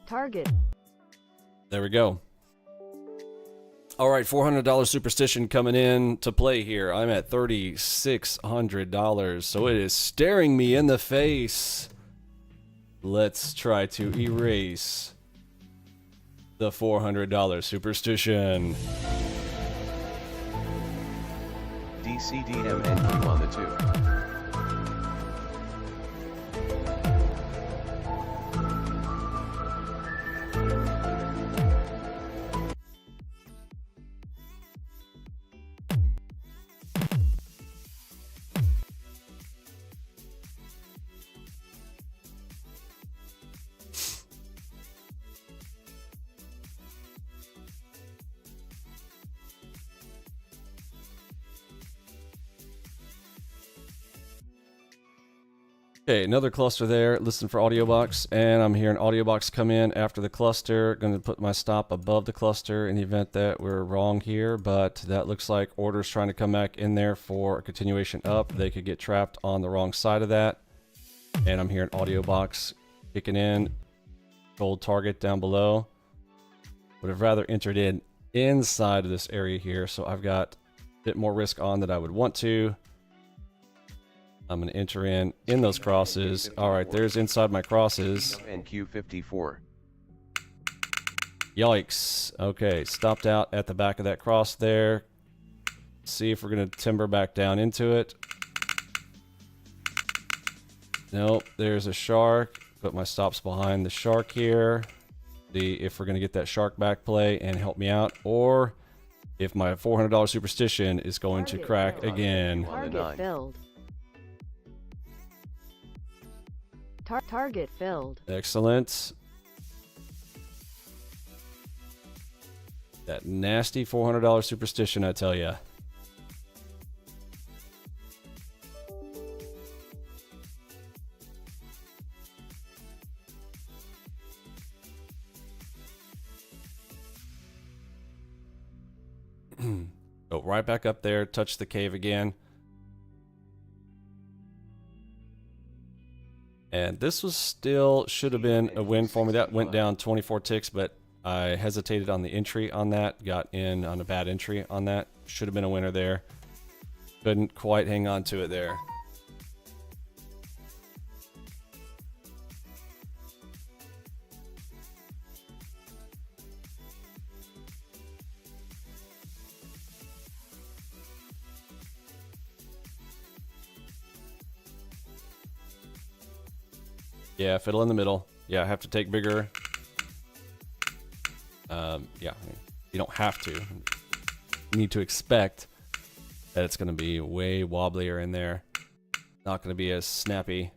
Target. There we go. All right, $400 superstition coming in to play here. I'm at $3,600, so it is staring me in the face. Let's try to erase the $400 superstition. DCDMNQ on the 2. Okay, another cluster there. Listen for AudioBox, and I'm hearing AudioBox come in after the cluster. Going to put my stop above the cluster in the event that we're wrong here, but that looks like orders trying to come back in there for a continuation up. They could get trapped on the wrong side of that. And I'm hearing AudioBox kicking in. Gold target down below. Would have rather entered in inside of this area here, so I've got a bit more risk on that I would want to. I'm going to enter in those crosses. All right, there's inside my crosses. NQ54. Yikes. Okay, stopped out at the back of that cross there. See if we're going to timber back down into it. Nope, there's a shark. Put my stops behind the shark here. See if we're going to get that shark back play and help me out, or if my $400 superstition is going to crack again. Target filled. Target filled. Excellent. That nasty $400 superstition, I tell ya. Go right back up there, touch the cave again. And this was still, should have been a win for me. That went down 24 ticks, but I hesitated on the entry on that. Got in on a bad entry on that. Should have been a winner there. Couldn't quite hang on to it there. Yeah, fiddle in the middle. Yeah, I have to take bigger. Yeah, you don't have to. You need to expect that it's going to be way wobblier in there. Not going to be as snappy.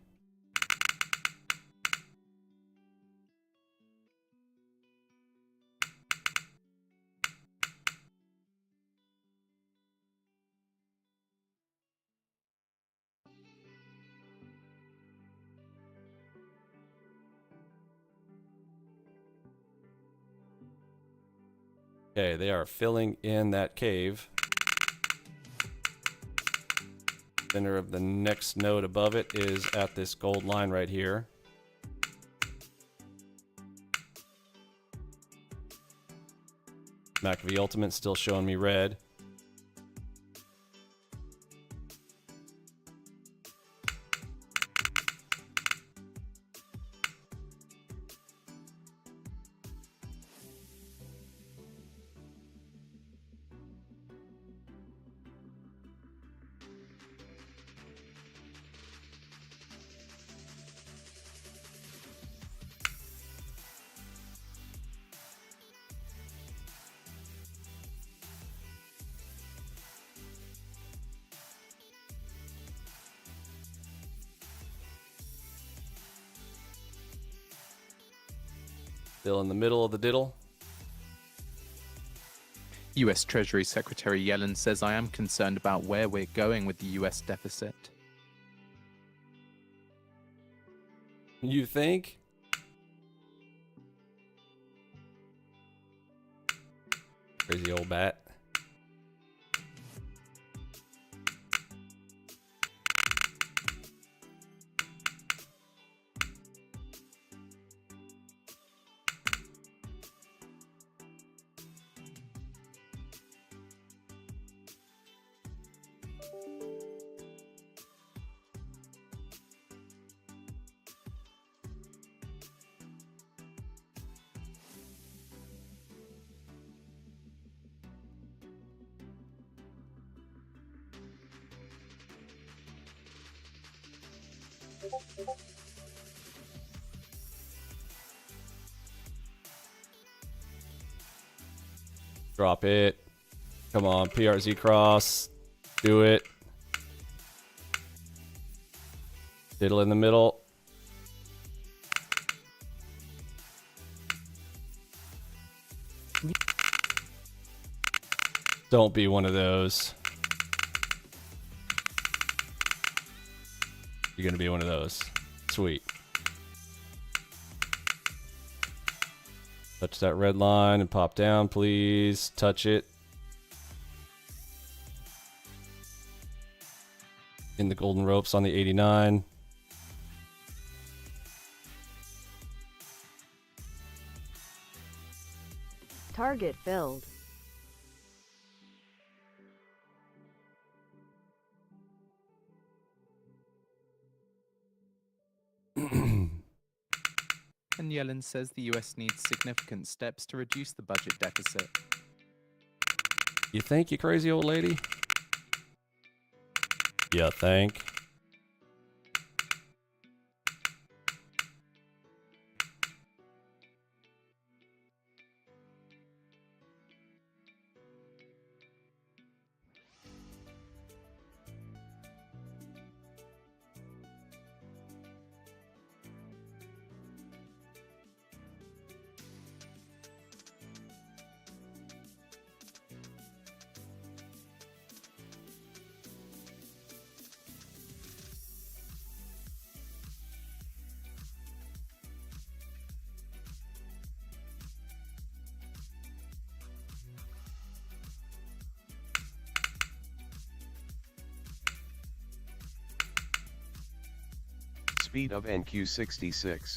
Okay, they are filling in that cave. Center of the next node above it is at this gold line right here. McAfee Ultimate still showing me red. Still in the middle of the diddle. US Treasury Secretary Yellen says, I am concerned about where we're going with the US deficit. You think? Crazy old bat. Drop it. Come on, PRZ cross. Do it. Diddle in the middle. Don't be one of those. You're gonna be one of those. Sweet. Touch that red line and pop down, please. Touch it. In the golden ropes on the 89. Target filled. And Yellen says the US needs significant steps to reduce the budget deficit. You think, you crazy old lady? You think? Speed of NQ66.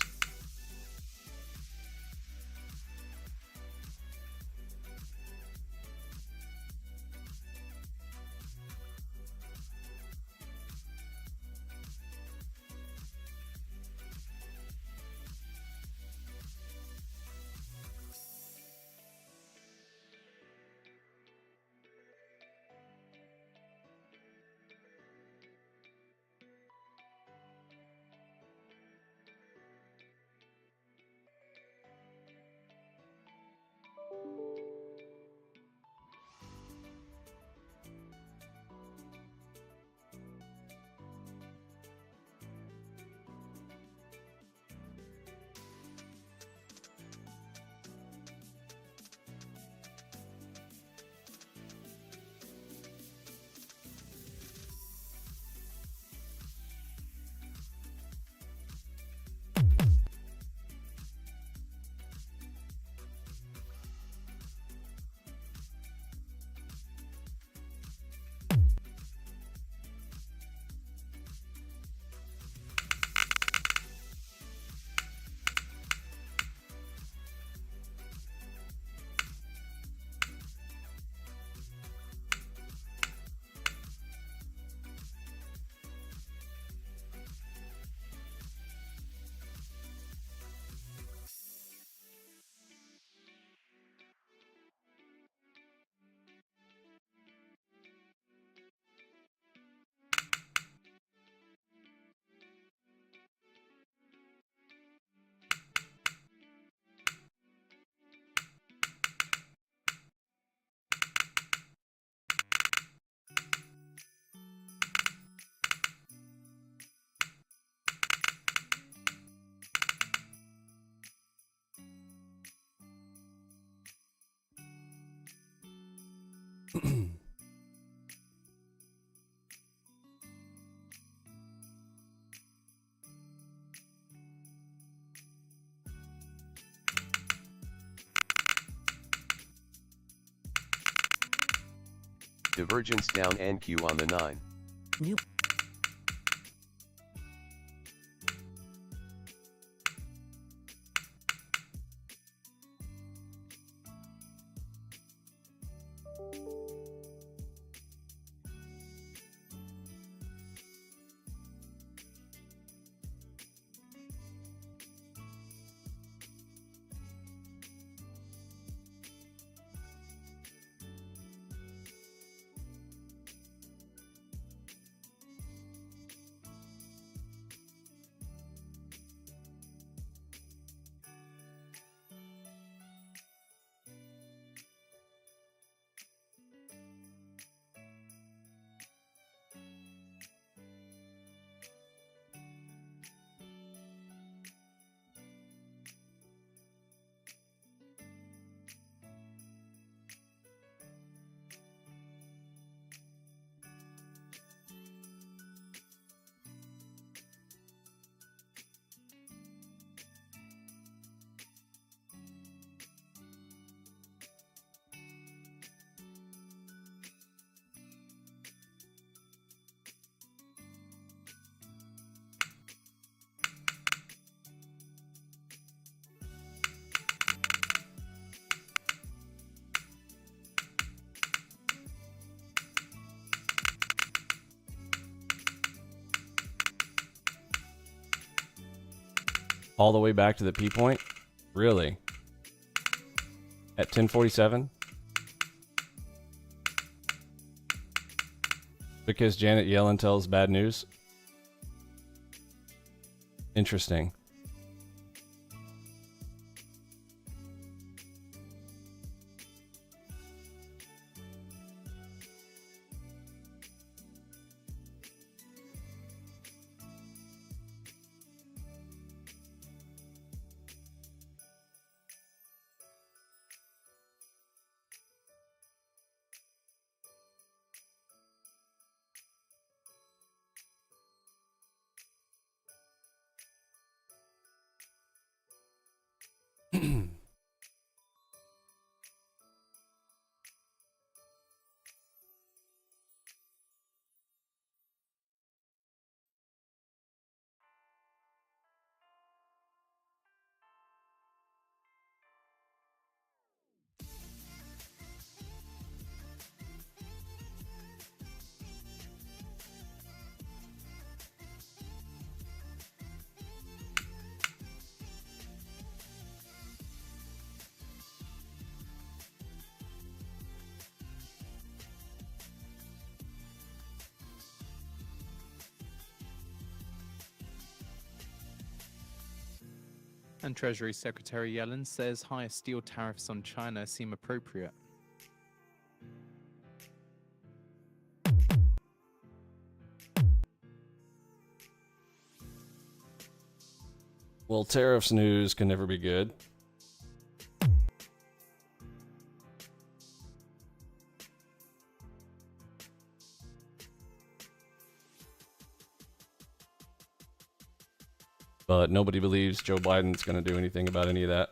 Divergence down NQ on the 9. New. All the way back to the P point? Really? At 1047? Because Janet Yellen tells bad news? Interesting. And Treasury Secretary Yellen says higher steel tariffs on China seem appropriate. Well, tariffs news can never be good. But nobody believes Joe Biden's going to do anything about any of that.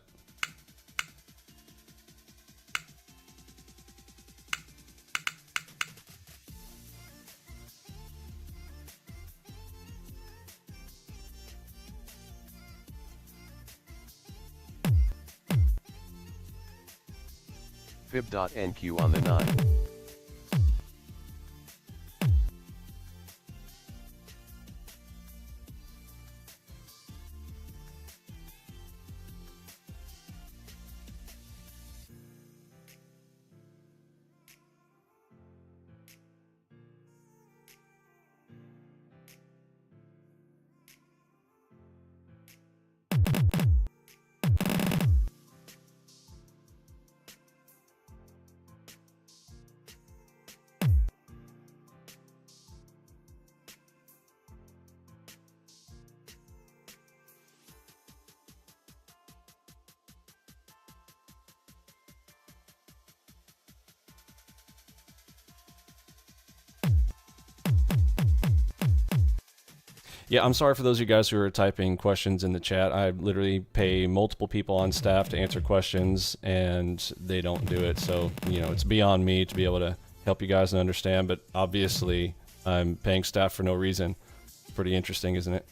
Fib.NQ on the 9. Yeah, I'm sorry for those of you guys who are typing questions in the chat. I literally pay multiple people on staff to answer questions, and they don't do it. So, you know, it's beyond me to be able to help you guys and understand, but obviously I'm paying staff for no reason. Pretty interesting, isn't it?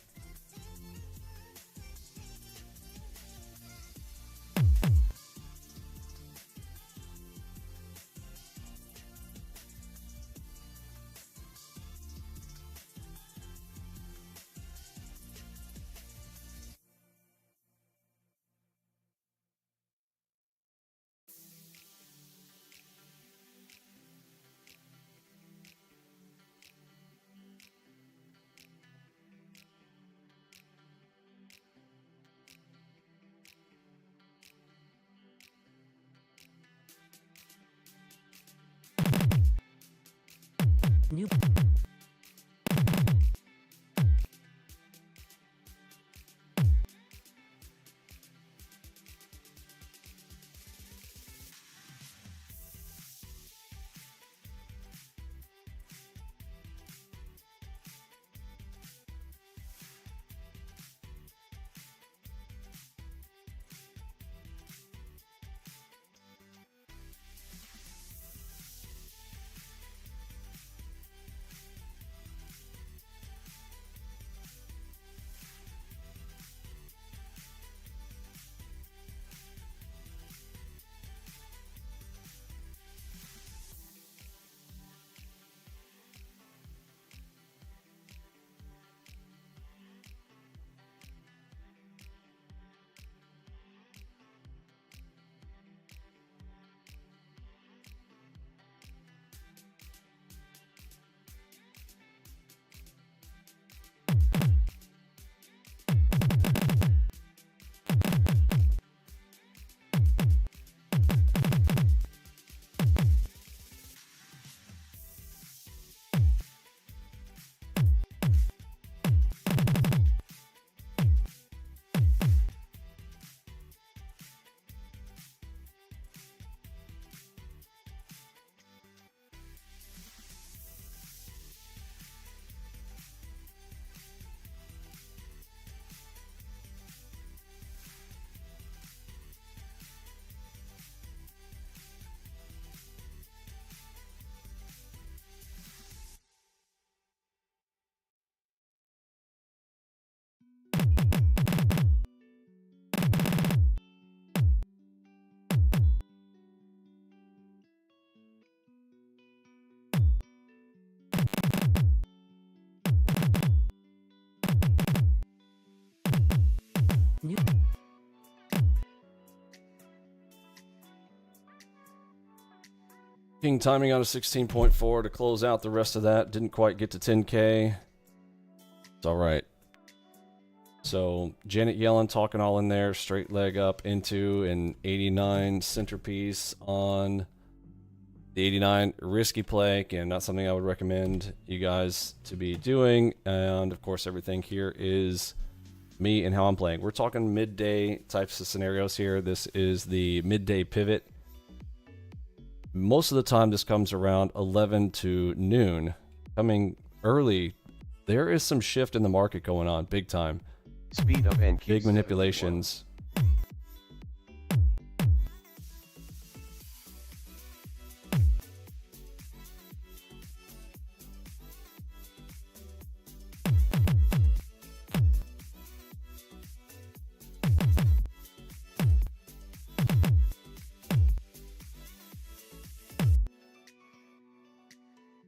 King timing on a 16.4 to close out the rest of that. Didn't quite get to 10K. It's all right. So Janet Yellen talking all in there. Straight leg up into an 89 centerpiece on the 89. Risky play. Again, not something I would recommend you guys to be doing. And of course, everything here is me and how I'm playing. We're talking midday types of scenarios here. This is the midday pivot. Most of the time this comes around 11 to noon. Coming early, there is some shift in the market going on, big time. Speed of NQ Big manipulations.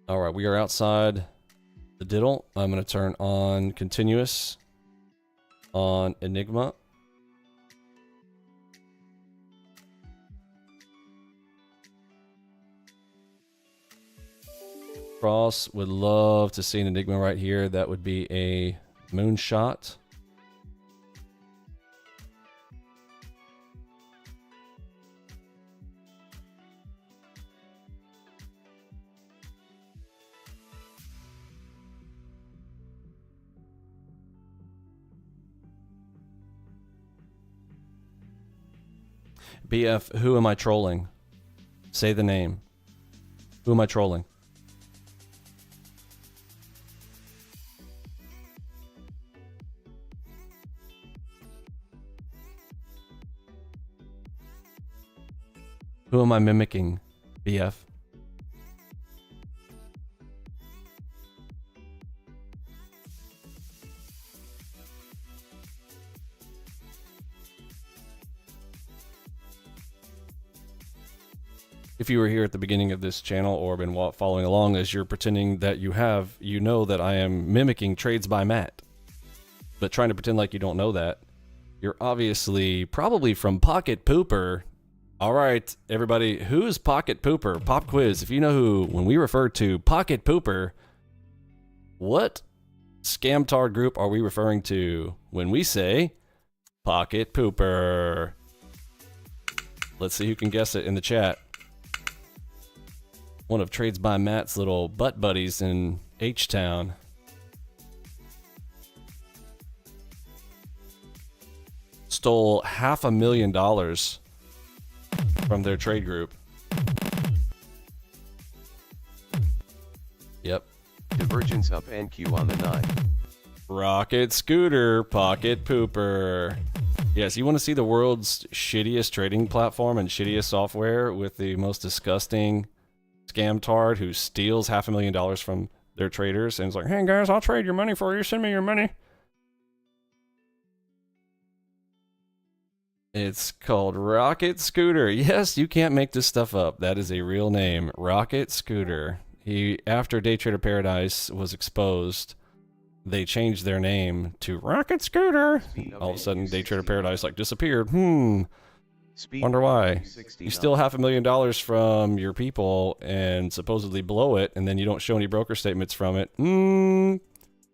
All right, we are outside the diddle. I'm going to turn on continuous on Enigma. Cross would love to see an Enigma right here. That would be a moonshot. BF, who am I trolling? Say the name. Who am I trolling? Who am I mimicking, BF? If you were here at the beginning of this channel or been following along as you're pretending that you have, you know that I am mimicking Trades by Matt. But trying to pretend like you don't know that, you're obviously probably from Pocket Pooper. All right, everybody, who's Pocket Pooper? Pop quiz. If you know who, when we refer to Pocket Pooper, what scamtard group are we referring to when we say Pocket Pooper? Let's see who can guess it in the chat. One of Trades by Matt's little butt buddies in H-Town. Stole $500,000 from their trade group. Yep. Divergence up NQ on the 9. Rocket Scooter, Pocket Pooper. Yes, you want to see the world's shittiest trading platform and shittiest software with the most disgusting scamtard who steals $500,000 from their traders and is like, hey guys, I'll trade your money for you. Send me your money. It's called Rocket Scooter. Yes, you can't make this stuff up. That is a real name. Rocket Scooter. After Day Trader Paradise was exposed, they changed their name to Rocket Scooter. All of a sudden, Day Trader Paradise disappeared. Wonder why. You steal $500,000 from your people and supposedly blow it, and then you don't show any broker statements from it. Can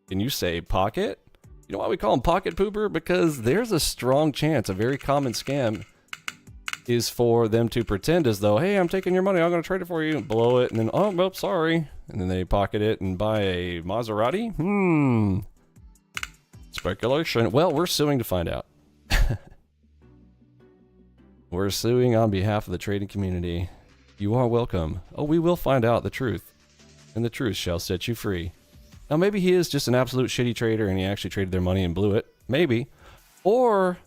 you say pocket? You know why we call them Pocket Pooper? Because there's a strong chance, a very common scam is for them to pretend as though, hey, I'm taking your money, I'm going to trade it for you, and blow it, and then, oh, well, sorry. And then they pocket it and buy a Maserati? Speculation. Well, we're suing to find out. We're suing on behalf of the trading community. You are welcome. Oh, we will find out the truth, and the truth shall set you free. Now, maybe he is just an absolute shitty trader and he actually traded their money and blew it. Maybe. Or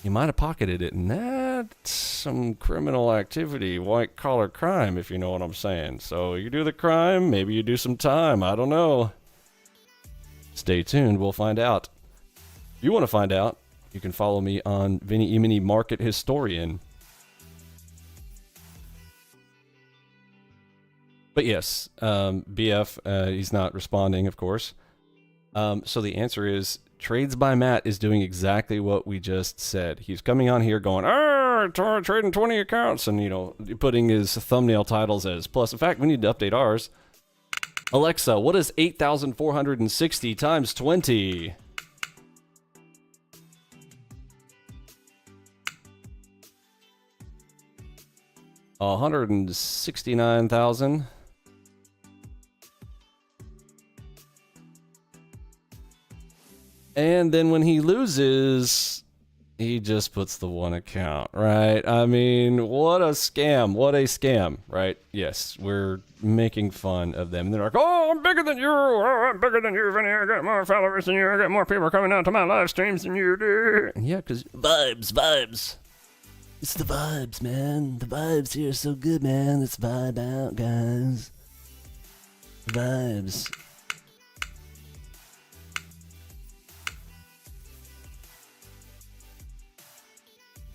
he might have pocketed it, and that's some criminal activity, white-collar crime, if you know what I'm saying. So you do the crime, maybe you do some time. I don't know. Stay tuned. We'll find out. If you want to find out, you can follow me on Vinny Emini Market Historian. But yes, BF, he's not responding, of course. So the answer is, Trades by Matt is doing exactly what we just said. He's coming on here going, trading 20 accounts, and, you know, putting his thumbnail titles as plus. In fact, we need to update ours. Alexa, what is 8,460 times 20? $169,000. And then when he loses, he just puts the one account, right? I mean, what a scam. What a scam, right? Yes, we're making fun of them. They're like, oh, I'm bigger than you. Oh, I'm bigger than you, Vinny. I got more followers than you. I got more people coming out to my live streams than you do. Yeah, because vibes. It's the vibes, man. The vibes here are so good, man. Let's vibe out, guys. Vibes.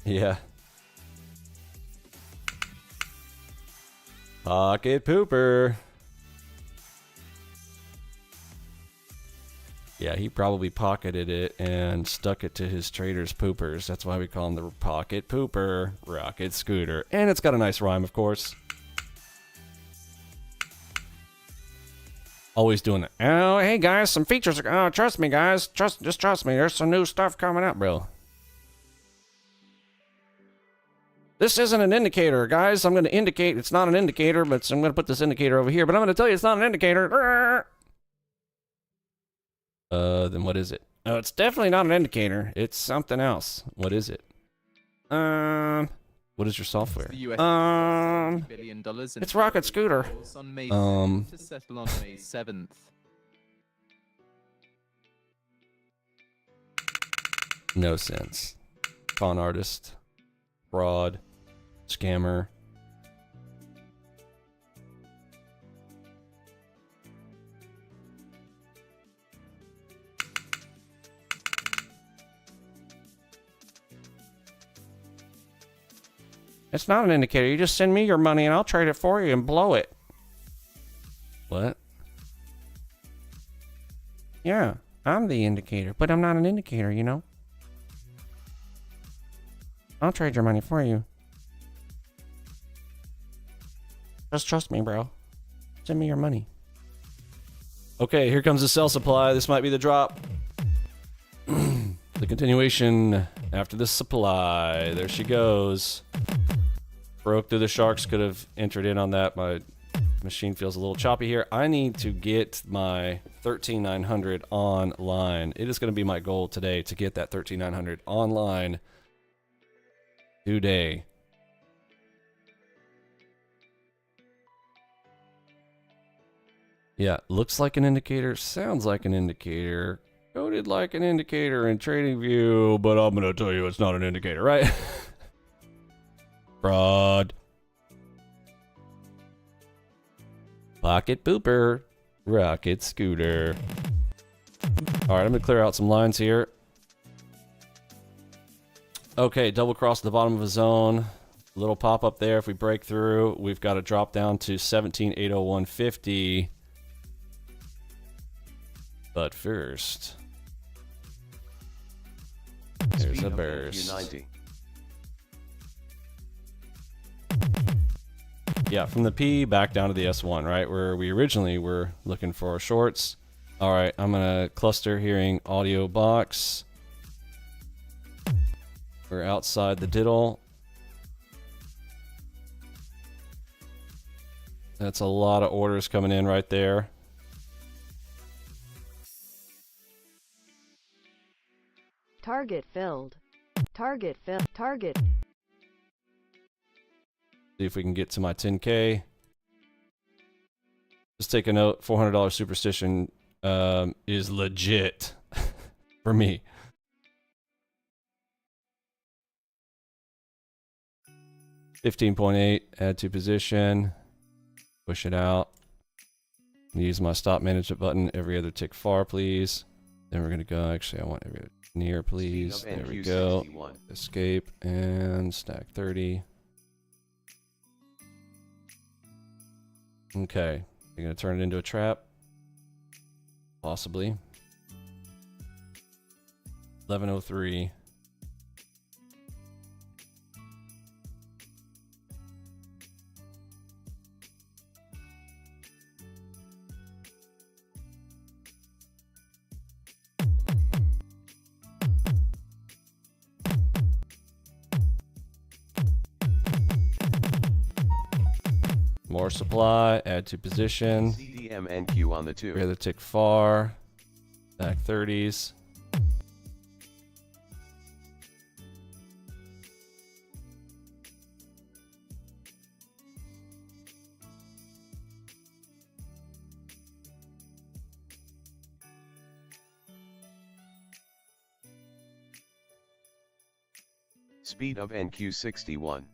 Yeah. Pocket pooper. Yeah, he probably pocketed it and stuck it to his trader's poopers. That's why we call him the pocket pooper rocket scooter. And it's got a nice rhyme, of course. Always doing it. Oh, hey guys, some features. Oh, trust me, guys. Just trust me. There's some new stuff coming up, bro. This isn't an indicator, guys. I'm going to indicate it's not an indicator, but I'm going to put this indicator over here. But I'm going to tell you it's not an indicator. Then what is it? Oh, it's definitely not an indicator. It's something else. What is it? What is your software? $1 billion it's Rocket Scooter. On May to settle on May 7th. No sense. Con artist. Fraud. Scammer. It's not an indicator. You just send me your money and I'll trade it for you and blow it. What? Yeah, I'm the indicator, but I'm not an indicator, you know? I'll trade your money for you. Just trust me, bro. Send me your money. Okay, here comes the sell supply. This might be the drop. The continuation after the supply. There she goes. Broke through the sharks. Could have entered in on that. My machine feels a little choppy here. I need to get my 13,900 online. It is going to be my goal today to get that 13,900 online today. Yeah, looks like an indicator, sounds like an indicator, coded like an indicator in TradingView, but I'm gonna tell you it's not an indicator, right? Fraud. Pocket pooper. Rocket scooter. Alright, I'm gonna clear out some lines here. Okay, double cross the bottom of a zone. Little pop up there. If we break through, we've got to drop down to 17,801.50. But first, there's a burst. Yeah, from the P back down to the S1, right? Where we originally were looking for shorts. All right, I'm gonna cluster hearing audio box. We're outside the diddle. That's a lot of orders coming in right there. Target filled. Target filled. Target. See if we can get to my 10K. Just take a note, $400 superstition is legit for me. $15.8, add to position, push it out. Use my stop management button, every other tick far, please. Then we're gonna go, actually I want every other near, please. There we go. Escape and stack 30. Okay, you're gonna turn it into a trap? Possibly. 1103. More supply, add to position. CDMNQ on the 2. Clear the tick far. Back 30s. Speed of NQ61.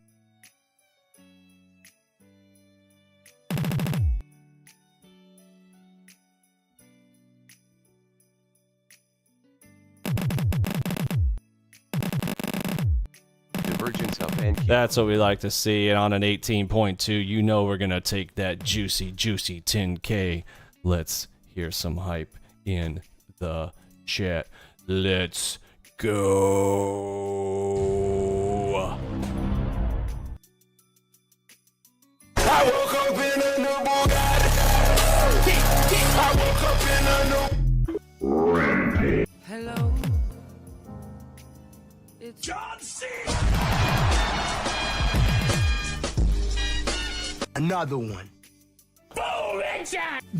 Divergence of NQ. That's what we like to see. And on an 18.2, you know we're going to take that juicy 10K. Let's hear some hype in the chat. Let's go. I woke up in a new Bugatti. I woke up in a new Rampage. Hello. It's John C. Another one.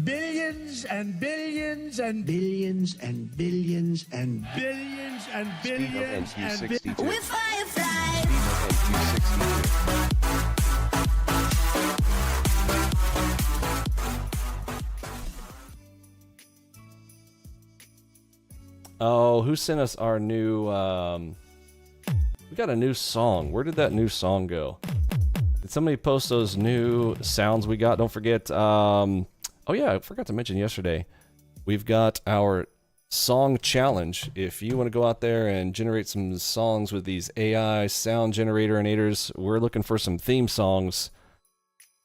Billions and billions and billions and billions and billions and Speed of billions and NQ62. with Firefly. NQ62. Oh, who sent us our new, we got a new song. Where did that new song go? Did somebody post those new sounds we got? Don't forget, oh yeah, I forgot to mention yesterday. We've got our song challenge. If you want to go out there and generate some songs with these AI sound generators, we're looking for some theme songs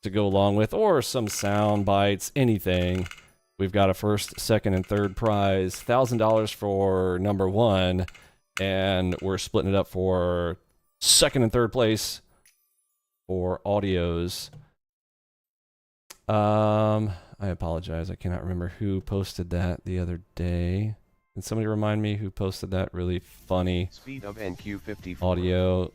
to go along with, or some sound bites, anything. We've got a first, second, and third prize, $1,000 for number 1, and we're splitting it up for second and third place for audios. I apologize, I cannot remember who posted that the other day. Can somebody remind me who posted that really funny Speed of NQ54. audio?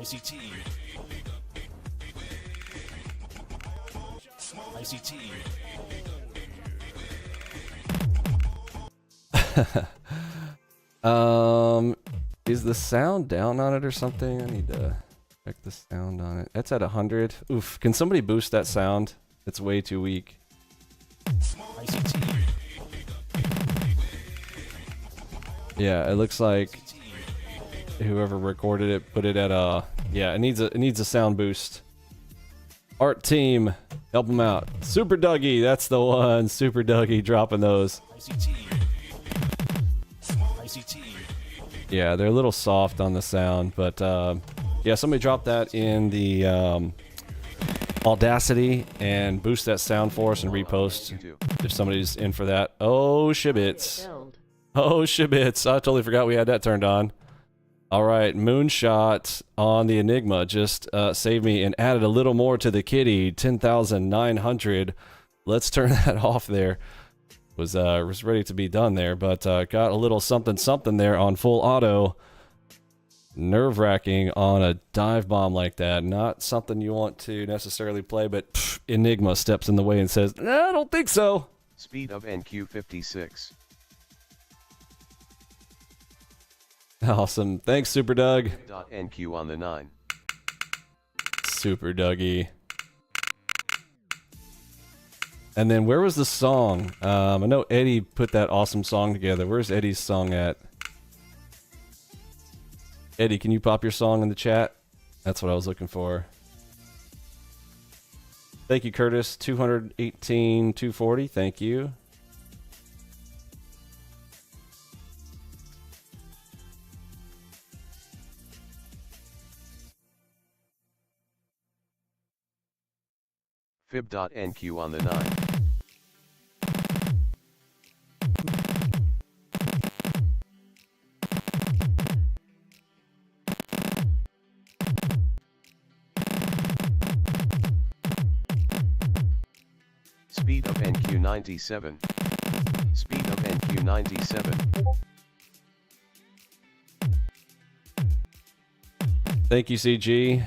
ICT. ICT. Is the sound down on it or something? I need to check the sound on it. It's at 100. Oof. Can somebody boost that sound? It's way too weak. ICT. Yeah, it looks like whoever recorded it put it at a, yeah, it needs a sound boost. Art team, help them out. Super Dougie, that's the one. Super Dougie dropping those. ICT. ICT. Yeah, they're a little soft on the sound, but yeah, somebody drop that in the Audacity and boost that sound for us and repost if somebody's in for that. Oh, shibits. Oh, shibits. I totally forgot we had that turned on. All right, Moonshot on the Enigma just saved me and added a little more to the kitty, 10,900. Let's turn that off there. Was ready to be done there, but got a little something there on full auto. Nerve-wracking on a dive bomb like that. Not something you want to necessarily play, but pff, Enigma steps in the way and says, nah, I don't think so. Speed of NQ56. Awesome. Thanks, Super Doug. NQ on the 9. Super Dougie. And then where was the song? I know Eddie put that awesome song together. Where's Eddie's song at? Eddie, can you pop your song in the chat? That's what I was looking for. Thank you, Curtis. 218, 240. Thank you. fib.NQ on the 9. Speed of NQ 97. Speed of NQ 97. Thank you, CG.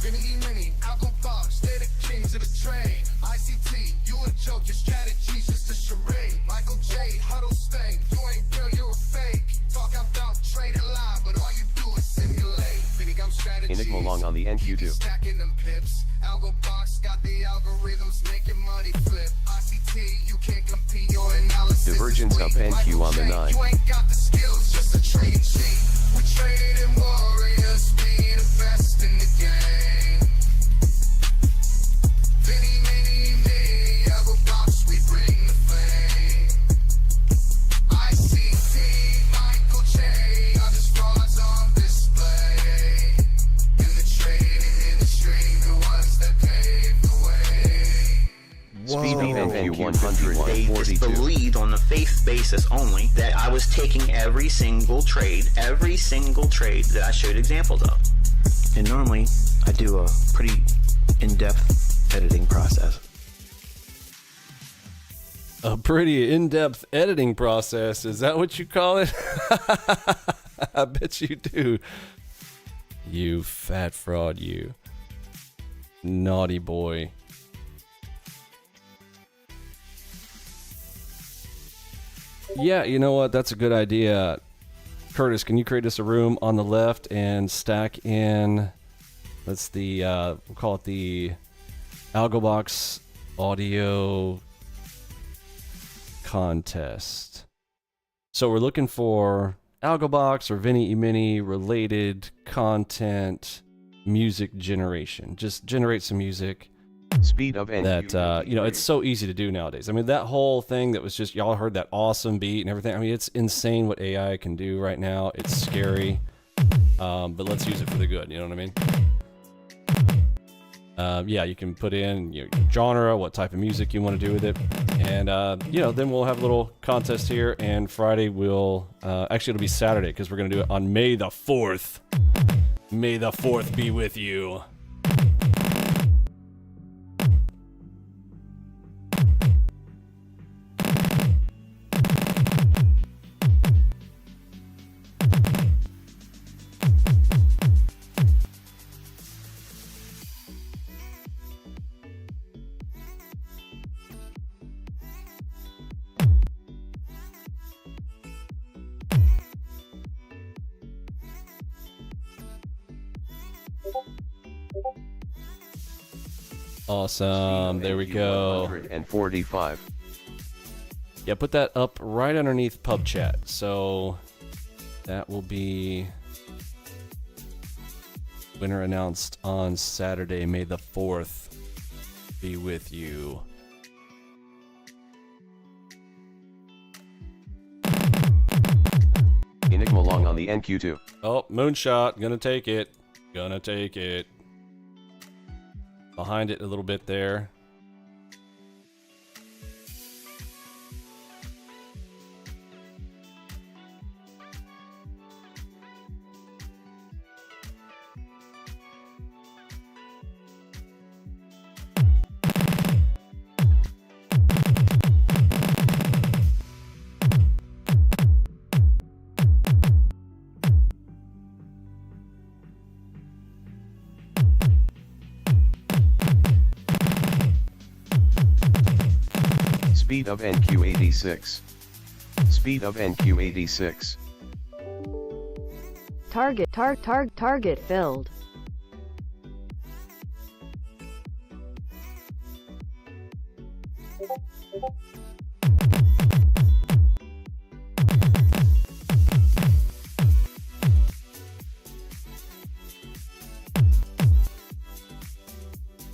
Vinny Emini AlgoBox, they're the kings of the trade. ICT, you a joke, your strategy's just a charade. Michael J, huddle stay, you ain't real, you're a fake. Talk about trading live, but all you do is simulate. Vinny Gum strategies, Enigma long on the NQ2. stacking them pips. AlgoBox got the algorithms making money flip. ICT, you can't compete, your analysis is Divergence weak. up NQ on the Michael J, 9. you ain't got the skills, just a trading cheat. We trading warriors, be the best in the game. Vinny, mini, AlgoBox, we bring the fame. ICT, Michael J, are just frauds on display. In the trading industry, the ones that pave the way. Speed of NQ They 142. believed on the faith basis only that I was taking every single trade that I showed examples of. And normally, I do a pretty in-depth editing process. A pretty in-depth editing process. Is that what you call it? I bet you do. You fat fraud, you. Naughty boy. Yeah, you know what? That's a good idea. Curtis, can you create us a room on the left and stack in, that's the, we'll call it the AlgoBox audio contest. So we're looking for AlgoBox or Vinny Emini related content, music generation. Just generate some music. Speed of NQ. That you know, it's so easy to do nowadays. I mean, that whole thing that was just, y'all heard that awesome beat and everything. I mean, it's insane what AI can do right now. It's scary, but let's use it for the good. You know what I mean? Yeah, you can put in your genre, what type of music you want to do with it, and you know, then we'll have a little contest here. And Friday we'll actually, it'll be Saturday because we're gonna do it on May the 4th. May the 4th be with you. Awesome. There we go. 145. Yeah, put that up right underneath pub chat. So that will be winner announced on Saturday, May the 4th. Be with you. Enigma long on the NQ2. Oh, moonshot. Gonna take it. Gonna take it. Behind it a little bit there. Speed of NQ86. Speed of NQ86. Target filled. Target filled.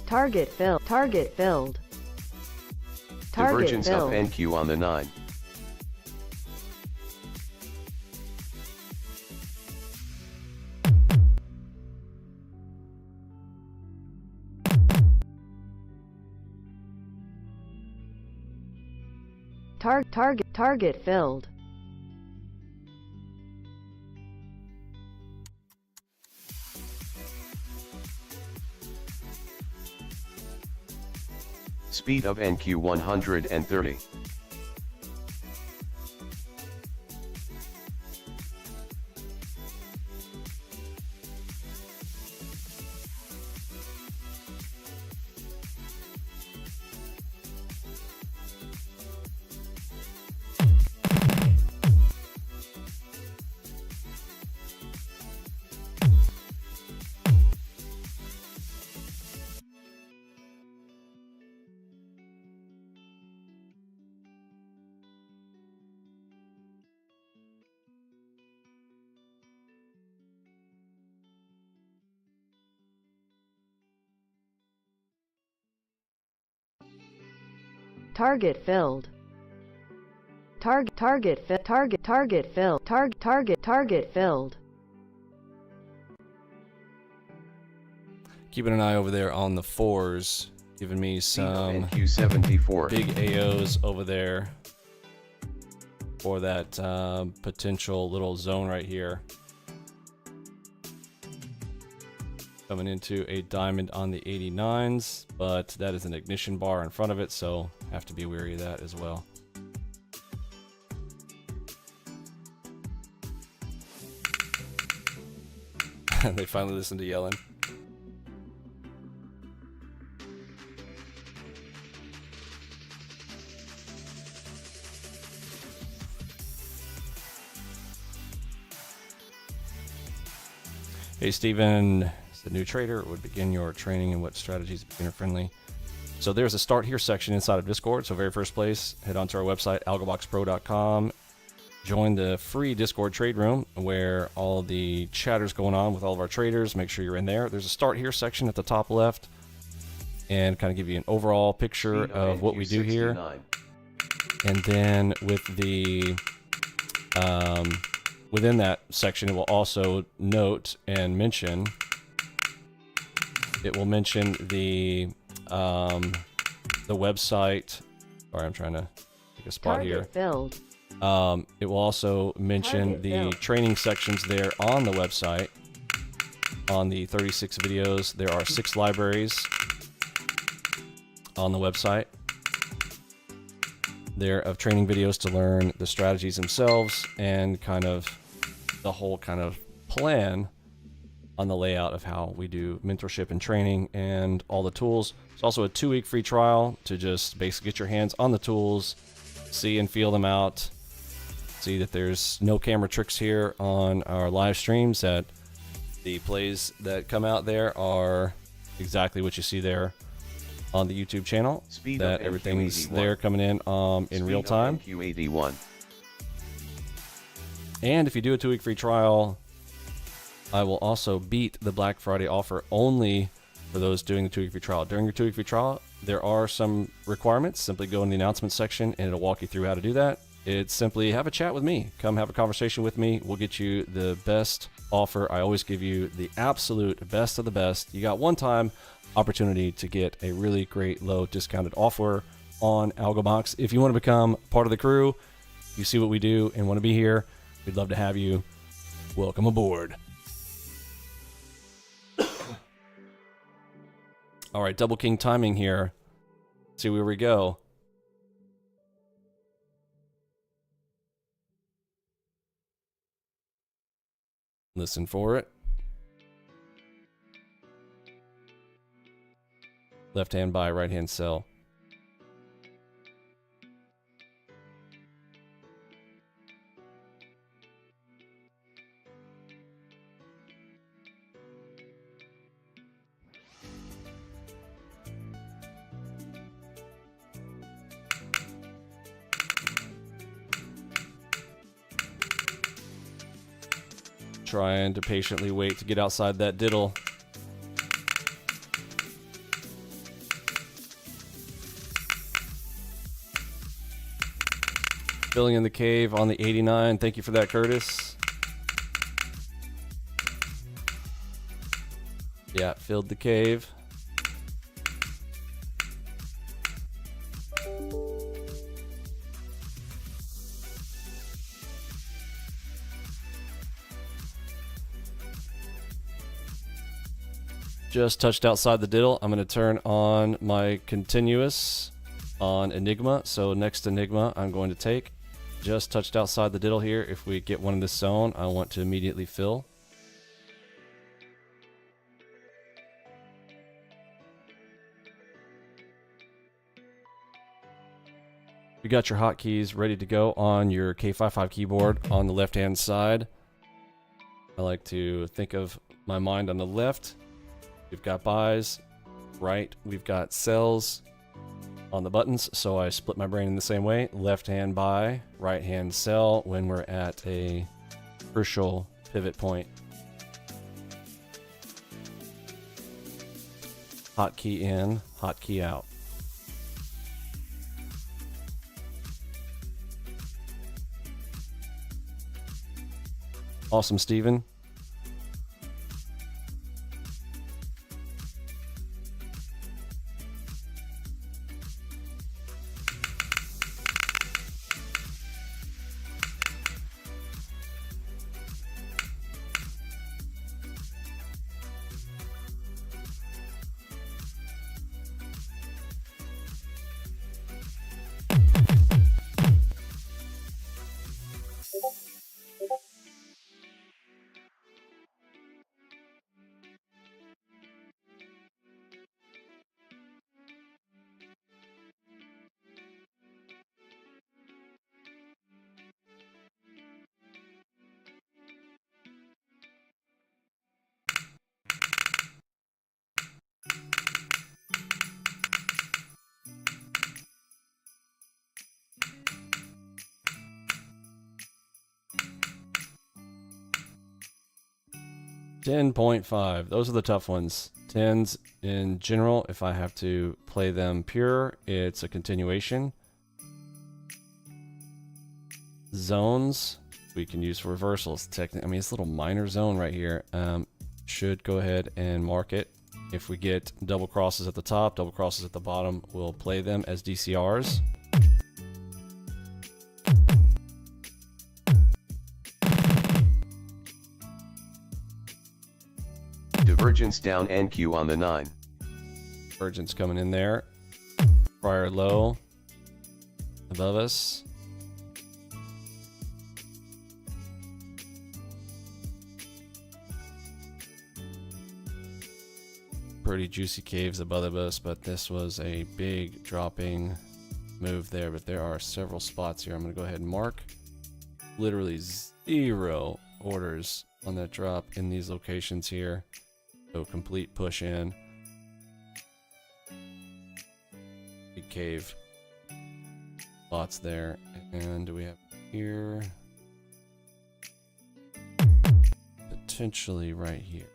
Target filled. Divergence up filled. NQ on the 9. Target filled. Speed of NQ 130. Target filled. Target filled. Keeping an eye over there on the fours, giving me some NQ 74. big AOs over there for that potential little zone right here. Coming into a diamond on the 89s, but that is an ignition bar in front of it, so have to be wary of that as well. They finally listened to yelling. Hey Steven, as the new trader, would begin your training and what strategies are beginner friendly. So there's a start here section inside of Discord. So very first place, head onto our website, algoboxpro.com. Join the free Discord trade room where all the chatter's going on with all of our traders. Make sure you're in there. There's a start here section at the top left and kind of give you an overall picture of what we do here. And then with the within that section, it will also note and mention. It will mention the website. Or I'm trying to take a spot here. Filled. It will also mention the training sections there on the website. On the 36 videos, there are 6 libraries on the website. There of training videos to learn the strategies themselves and kind of the whole kind of plan on the layout of how we do mentorship and training and all the tools. It's also a 2-week free trial to just basically get your hands on the tools, see and feel them out. See that there's no camera tricks here on our live streams, that the plays that come out there are exactly what you see there on the YouTube channel. Speed that everything's there coming in real time. NQ81. And if you do a 2-week free trial, I will also beat the Black Friday offer only for those doing the 2-week free trial. During your 2-week free trial, there are some requirements. Simply go in the announcement section and it'll walk you through how to do that. It's simply have a chat with me. Come have a conversation with me. We'll get you the best offer. I always give you the absolute best of the best. You got one-time opportunity to get a really great low discounted offer on AlgoBox. If you want to become part of the crew, you see what we do and want to be here, we'd love to have you. Welcome aboard. All right, double king timing here. Let's see where we go. Listen for it. Left hand buy, right hand sell. Trying to patiently wait to get outside that diddle. Filling in the cave on the 89. Thank you for that, Curtis. Yeah, filled the cave. Just touched outside the diddle. I'm going to turn on my continuous on Enigma. So next Enigma I'm going to take. Just touched outside the diddle here. If we get one in this zone, I want to immediately fill. You got your hotkeys ready to go on your K55 keyboard on the left-hand side. I like to think of my mind on the left. We've got buys. Right, we've got sells on the buttons, so I split my brain in the same way. Left hand buy, right hand sell when we're at a crucial pivot point. Hotkey in, hotkey out. Awesome, Steven. $10.5. Those are the tough ones. 10s in general, if I have to play them pure, it's a continuation. Zones, we can use for reversals. I mean, it's a little minor zone right here. Should go ahead and mark it. If we get double crosses at the top, double crosses at the bottom, we'll play them as DCRs. Divergence down NQ on the 9. Divergence coming in there. Prior low above us. Pretty juicy caves above us, but this was a big dropping move there. But there are several spots here I'm going to go ahead and mark. Literally 0 orders on that drop in these locations here. So complete push in. Big cave spots there. And do we have here? Potentially right here.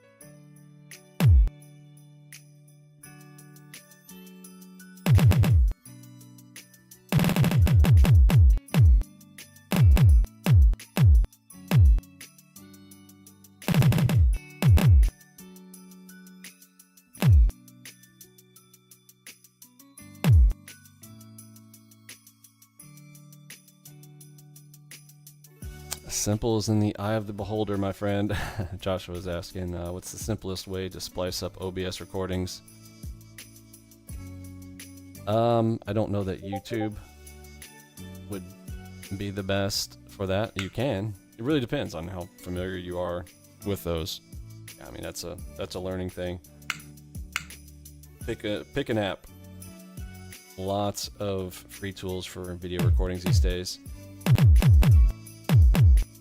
Simple is in the eye of the beholder, my friend. Joshua was asking, what's the simplest way to splice up OBS recordings? I don't know that YouTube would be the best for that. You can. It really depends on how familiar you are with those. I mean, that's a learning thing. Pick an app. Lots of free tools for video recordings these days.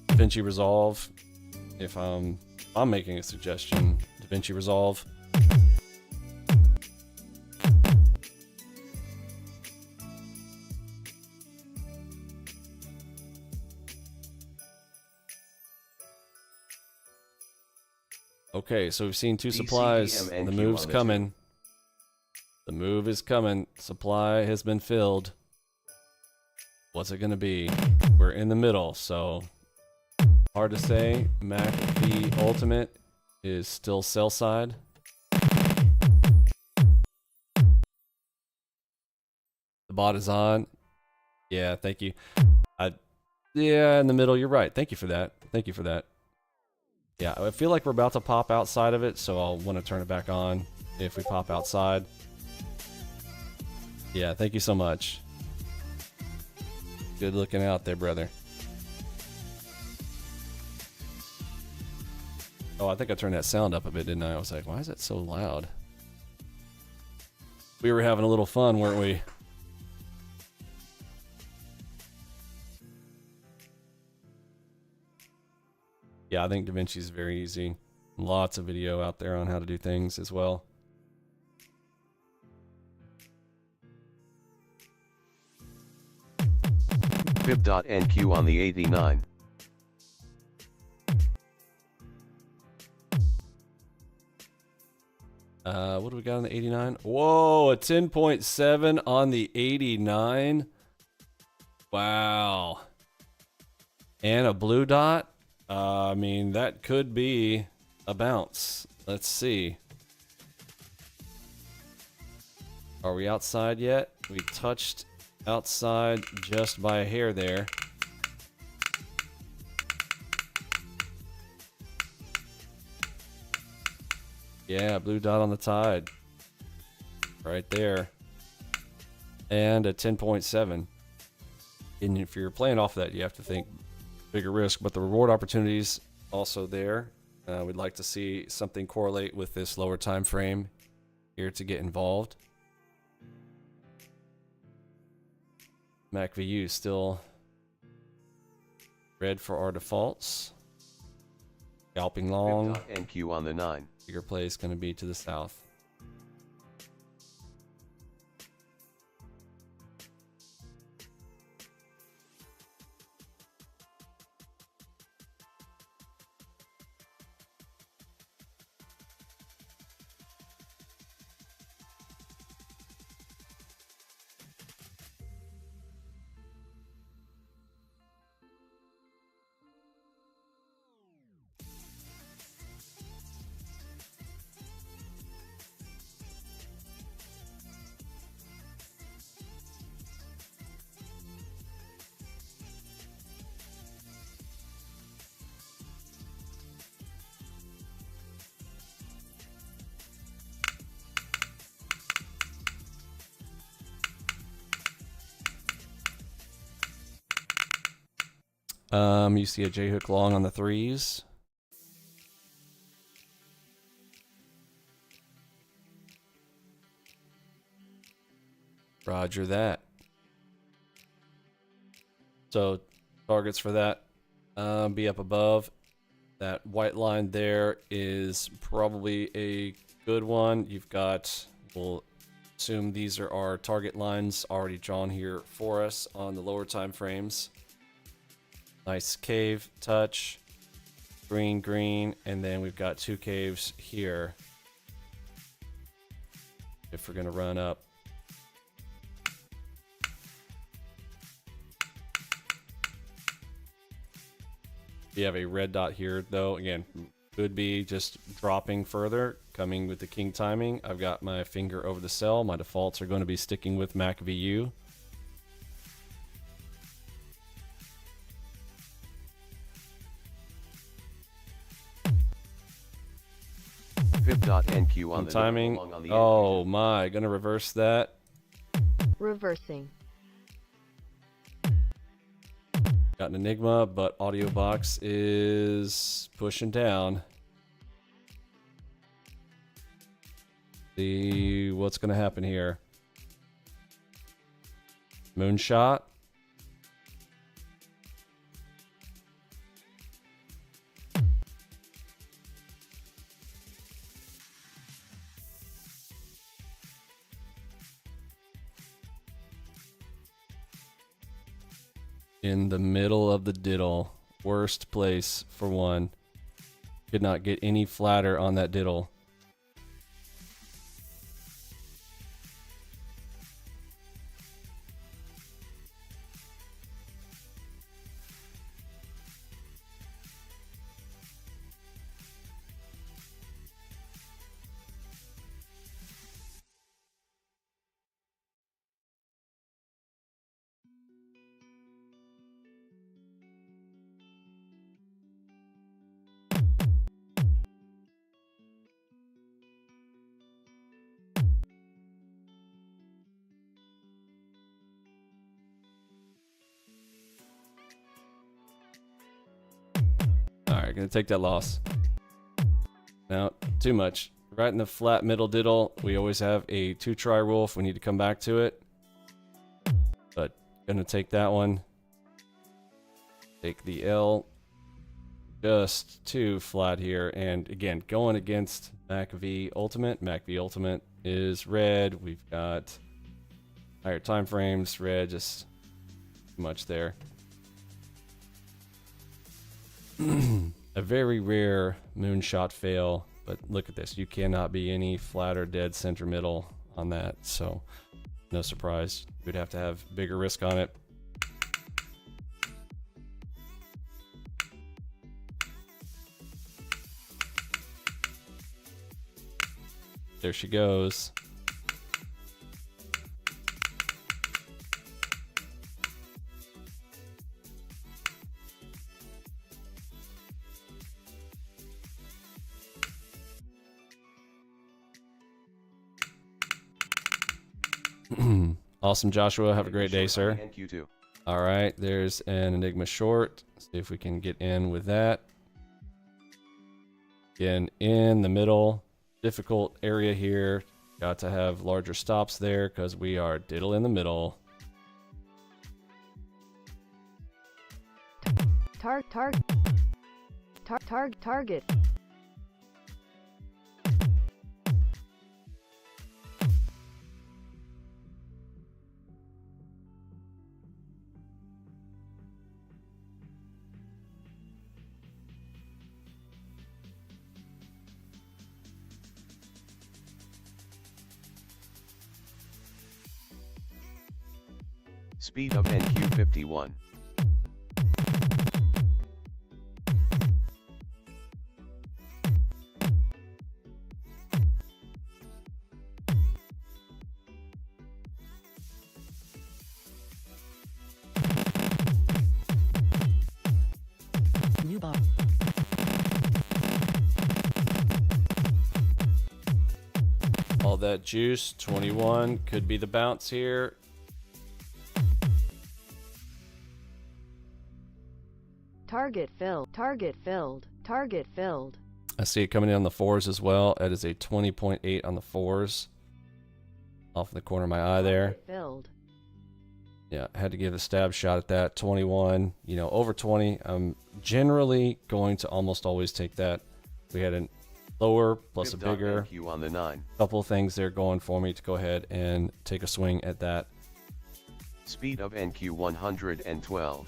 DaVinci Resolve, if I'm making a suggestion, DaVinci Resolve. Okay, so we've seen 2 supplies. The move's coming. The move is coming. Supply has been filled. What's it going to be? We're in the middle, so hard to say. MACD Ultimate is still sell side. The bot is on. Yeah, thank you. Yeah, in the middle. You're right. Thank you for that. Thank you for that. Yeah, I feel like we're about to pop outside of it, so I'll want to turn it back on if we pop outside. Yeah, thank you so much. Good looking out there, brother. Oh, I think I turned that sound up a bit, didn't I? I was like, why is that so loud? We were having a little fun, weren't we? Yeah, I think DaVinci is very easy. Lots of video out there on how to do things as well. Fib.NQ on the 89. What do we got on the 89? Whoa, a 10.7 on the 89. Wow. And a blue dot. I mean, that could be a bounce. Let's see. Are we outside yet? We touched outside just by a hair there. Yeah, blue dot on the tide. Right there. And a 10.7. And if you're playing off that, you have to think bigger risk, but the reward opportunities also there. We'd like to see something correlate with this lower time frame here to get involved. MACVU still red for our defaults. Scalping long. NQ on the 9. Bigger play is going to be to the south. You see a J-hook long on the 3s. Roger that. So targets for that be up above. That white line there is probably a good one. You've got, we'll assume these are our target lines already drawn here for us on the lower time frames. Nice cave touch, green, green, and then we've got 2 caves here. If we're gonna run up. We have a red dot here, though. Again, could be just dropping further, coming with the king timing. I've got my finger over the sell. My defaults are going to be sticking with MACVU. Fib.NQ on the timing. On the Oh my, gonna reverse that. Reversing. Got an Enigma, but audio box is pushing down. See what's gonna happen here. Moonshot. In the middle of the diddle. Worst place for one. Could not get any flatter on that diddle. right, gonna take that loss. Now, too much. Right in the flat middle diddle. We always have a 2-try rule if we need to come back to it. But gonna take that one. Take the L. Just too flat here. And again, going against MACV Ultimate. MACV Ultimate is red. We've got higher time frames. Red, just too much there. A very rare moonshot fail. But look at this. You cannot be any flat or dead center middle on that. So no surprise. We'd have to have bigger risk on it. There she goes. Awesome, Joshua. Have a great day, sir. NQ2. All right, there's an Enigma short. See if we can get in with that. Again, in the middle. Difficult area here. Got to have larger stops there because we are diddle in the middle. Target. Speed of NQ51. New bar. All that juice. 21 could be the bounce here. Target filled. Target filled. Target filled. I see it coming in on the 4s as well. That is a 20.8 on the 4s. Off in the corner of my eye there. Target filled. Yeah, I had to give a stab shot at that. 21, you know, over 20. I'm generally going to almost always take that. We had a lower plus a bigger. NQ on the 9. Couple of things there going for me to go ahead and take a swing at that. Speed of NQ 112.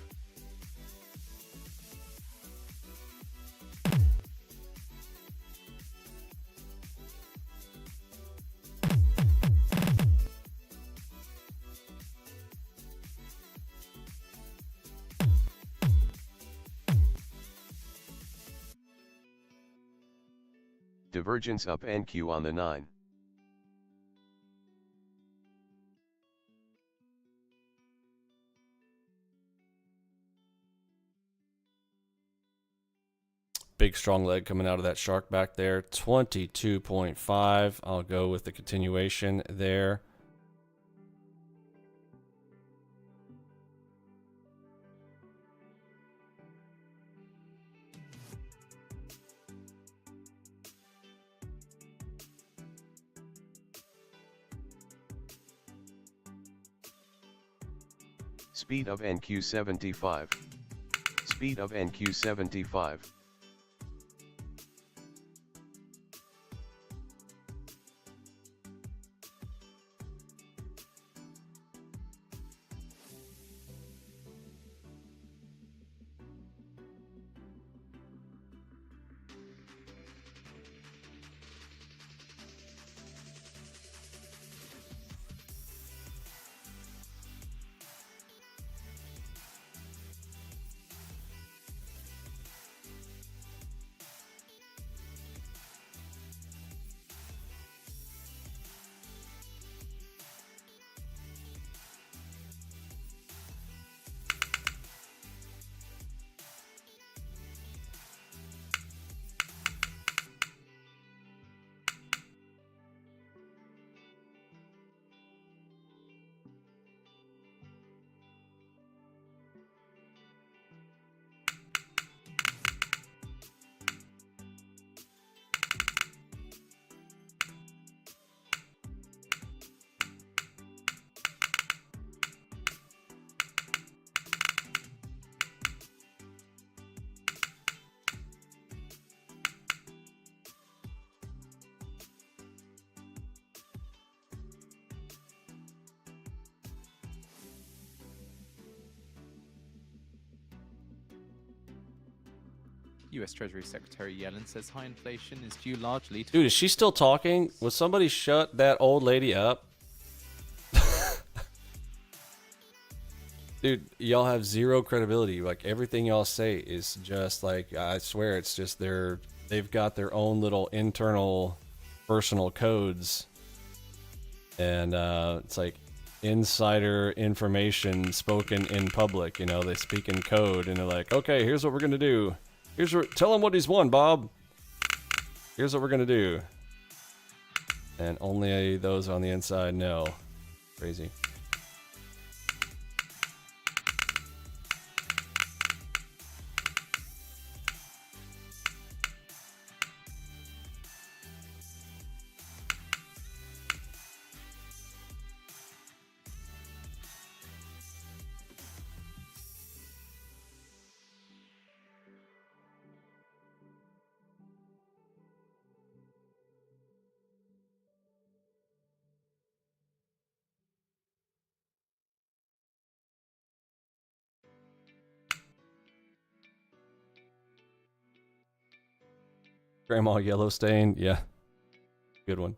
Divergence up NQ on the 9. Big strong leg coming out of that shark back there. 22.5. I'll go with the continuation there. Speed of NQ 75. Speed of NQ 75. US Treasury Secretary Yellen says high inflation is due largely to... Dude, is she still talking? Would somebody shut that old lady up? Dude, y'all have zero credibility. Like, everything y'all say is just like, I swear, it's just they've got their own little internal personal codes. And it's like insider information spoken in public. You know, they speak in code and they're like, okay, here's what we're going to do. Tell him what he's won, Bob. Here's what we're going to do. And only those on the inside know. Crazy. Grandma Yellowstain, yeah. Good one.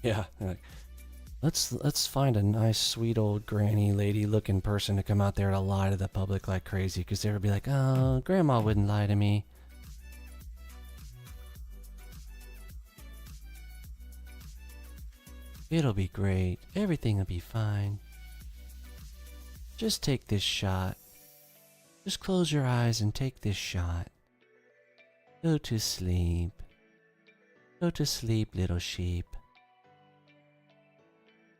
Yeah, like, let's find a nice, sweet old granny lady looking person to come out there to lie to the public like crazy, because they would be like, oh, grandma wouldn't lie to me. It'll be great. Everything will be fine. Just take this shot. Just close your eyes and take this shot. Go to sleep. Go to sleep, little sheep.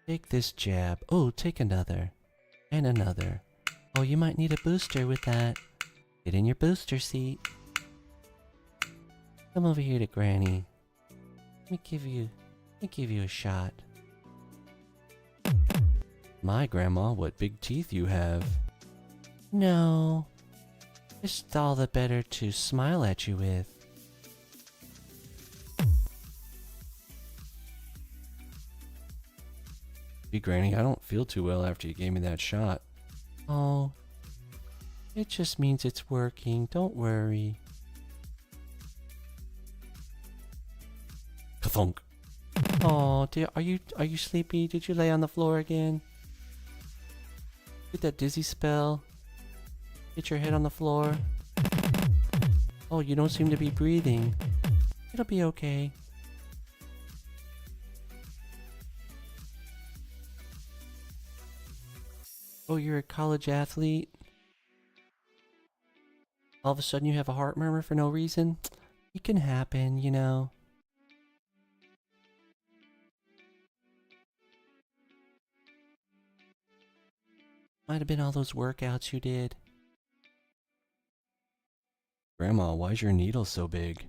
Take this jab. Oh, take another. And another. Oh, you might need a booster with that. Get in your booster seat. Come over here to Granny. Let me give you a shot. My grandma, what big teeth you have. No. Just all the better to smile at you with. Granny, I don't feel too well after you gave me that shot. Oh, it just means it's working. Don't worry. Kathunk. Oh, dear, are you sleepy? Did you lay on the floor again? Get that dizzy spell. Get your head on the floor. Oh, you don't seem to be breathing. It'll be okay. Oh, you're a college athlete? All of a sudden you have a heart murmur for no reason? It can happen, you know. Might have been all those workouts you did. Grandma, why's your needle so big?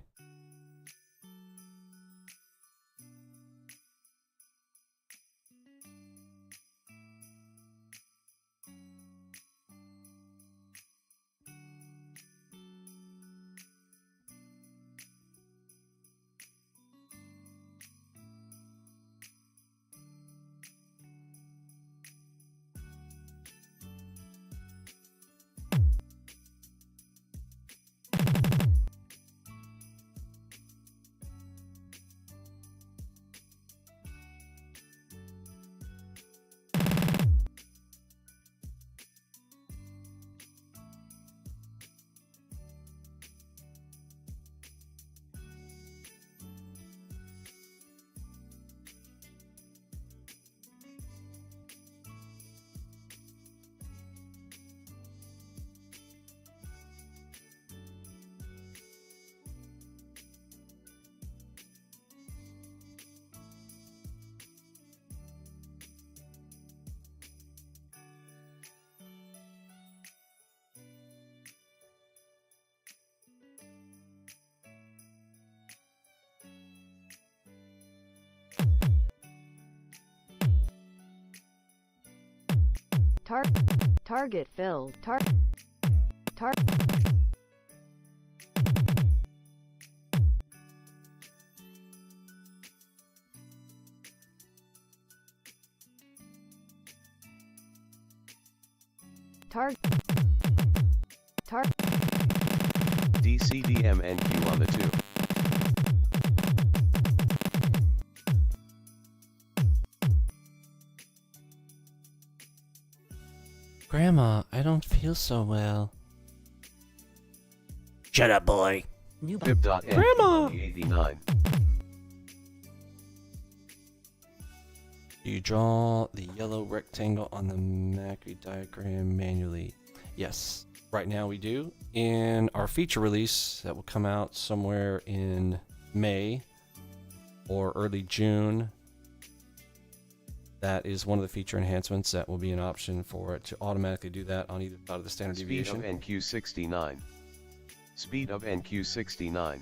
Target filled. DCDM NQ on the 2. Grandma, I don't feel so well. Shut up, boy. New buy. VIP.N Grandma! 89. Do you draw the yellow rectangle on the macro diagram manually? Yes, right now we do. In our feature release that will come out somewhere in May or early June, that is one of the feature enhancements that will be an option for it to automatically do that on either side of the standard Speed deviation. of NQ69. Speed of NQ69.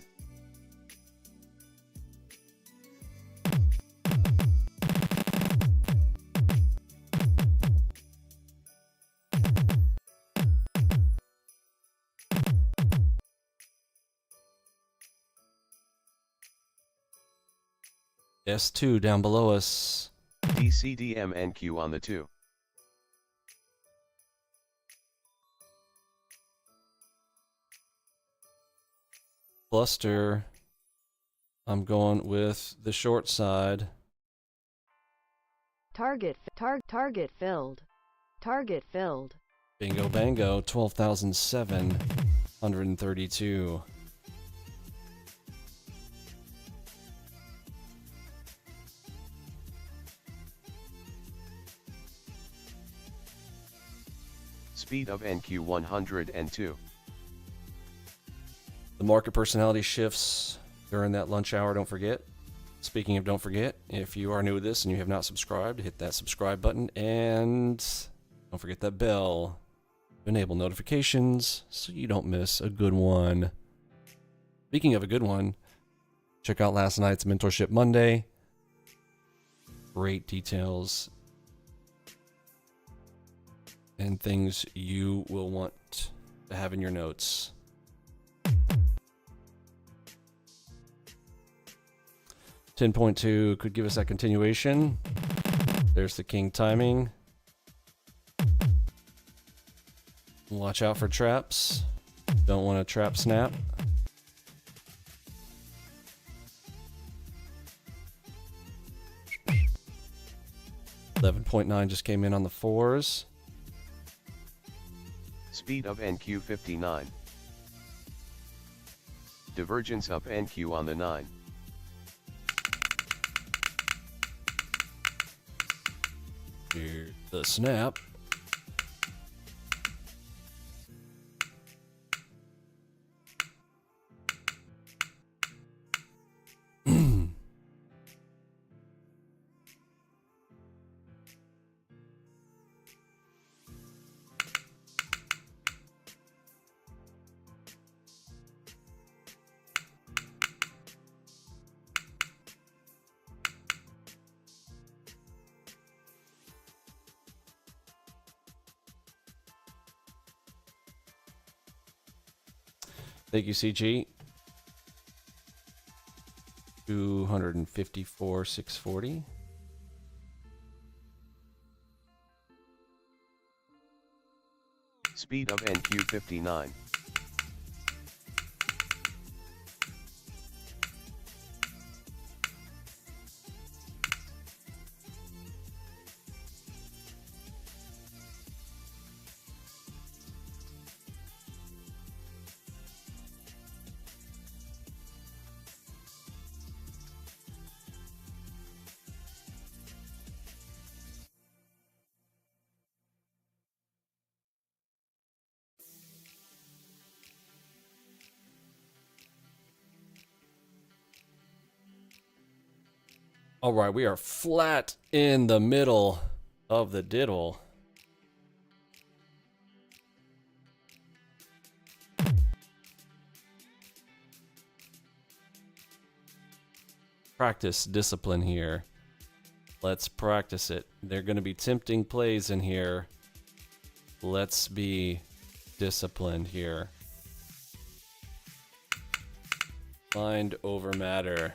S2 down below us. DCDM NQ on the 2. Bluster. I'm going with the short side. Target filled. Target filled. Bingo bango, 12,732. Speed of NQ 102. The market personality shifts during that lunch hour, don't forget. Speaking of don't forget, if you are new to this and you have not subscribed, hit that subscribe button and don't forget that bell to enable notifications so you don't miss a good one. Speaking of a good one, check out last night's Mentorship Monday. Great details and things you will want to have in your notes. $10.2 could give us that continuation. There's the king timing. Watch out for traps. Don't want to trap snap. $11.9 just came in on the 4s. Speed of NQ 59. Divergence up NQ on the 9. Here's the snap. Thank you, CG. 254,640. Speed of NQ 59. All right, we are flat in the middle of the diddle. Practice discipline here. Let's practice it. There are going to be tempting plays in here let's be disciplined here. Mind over matter.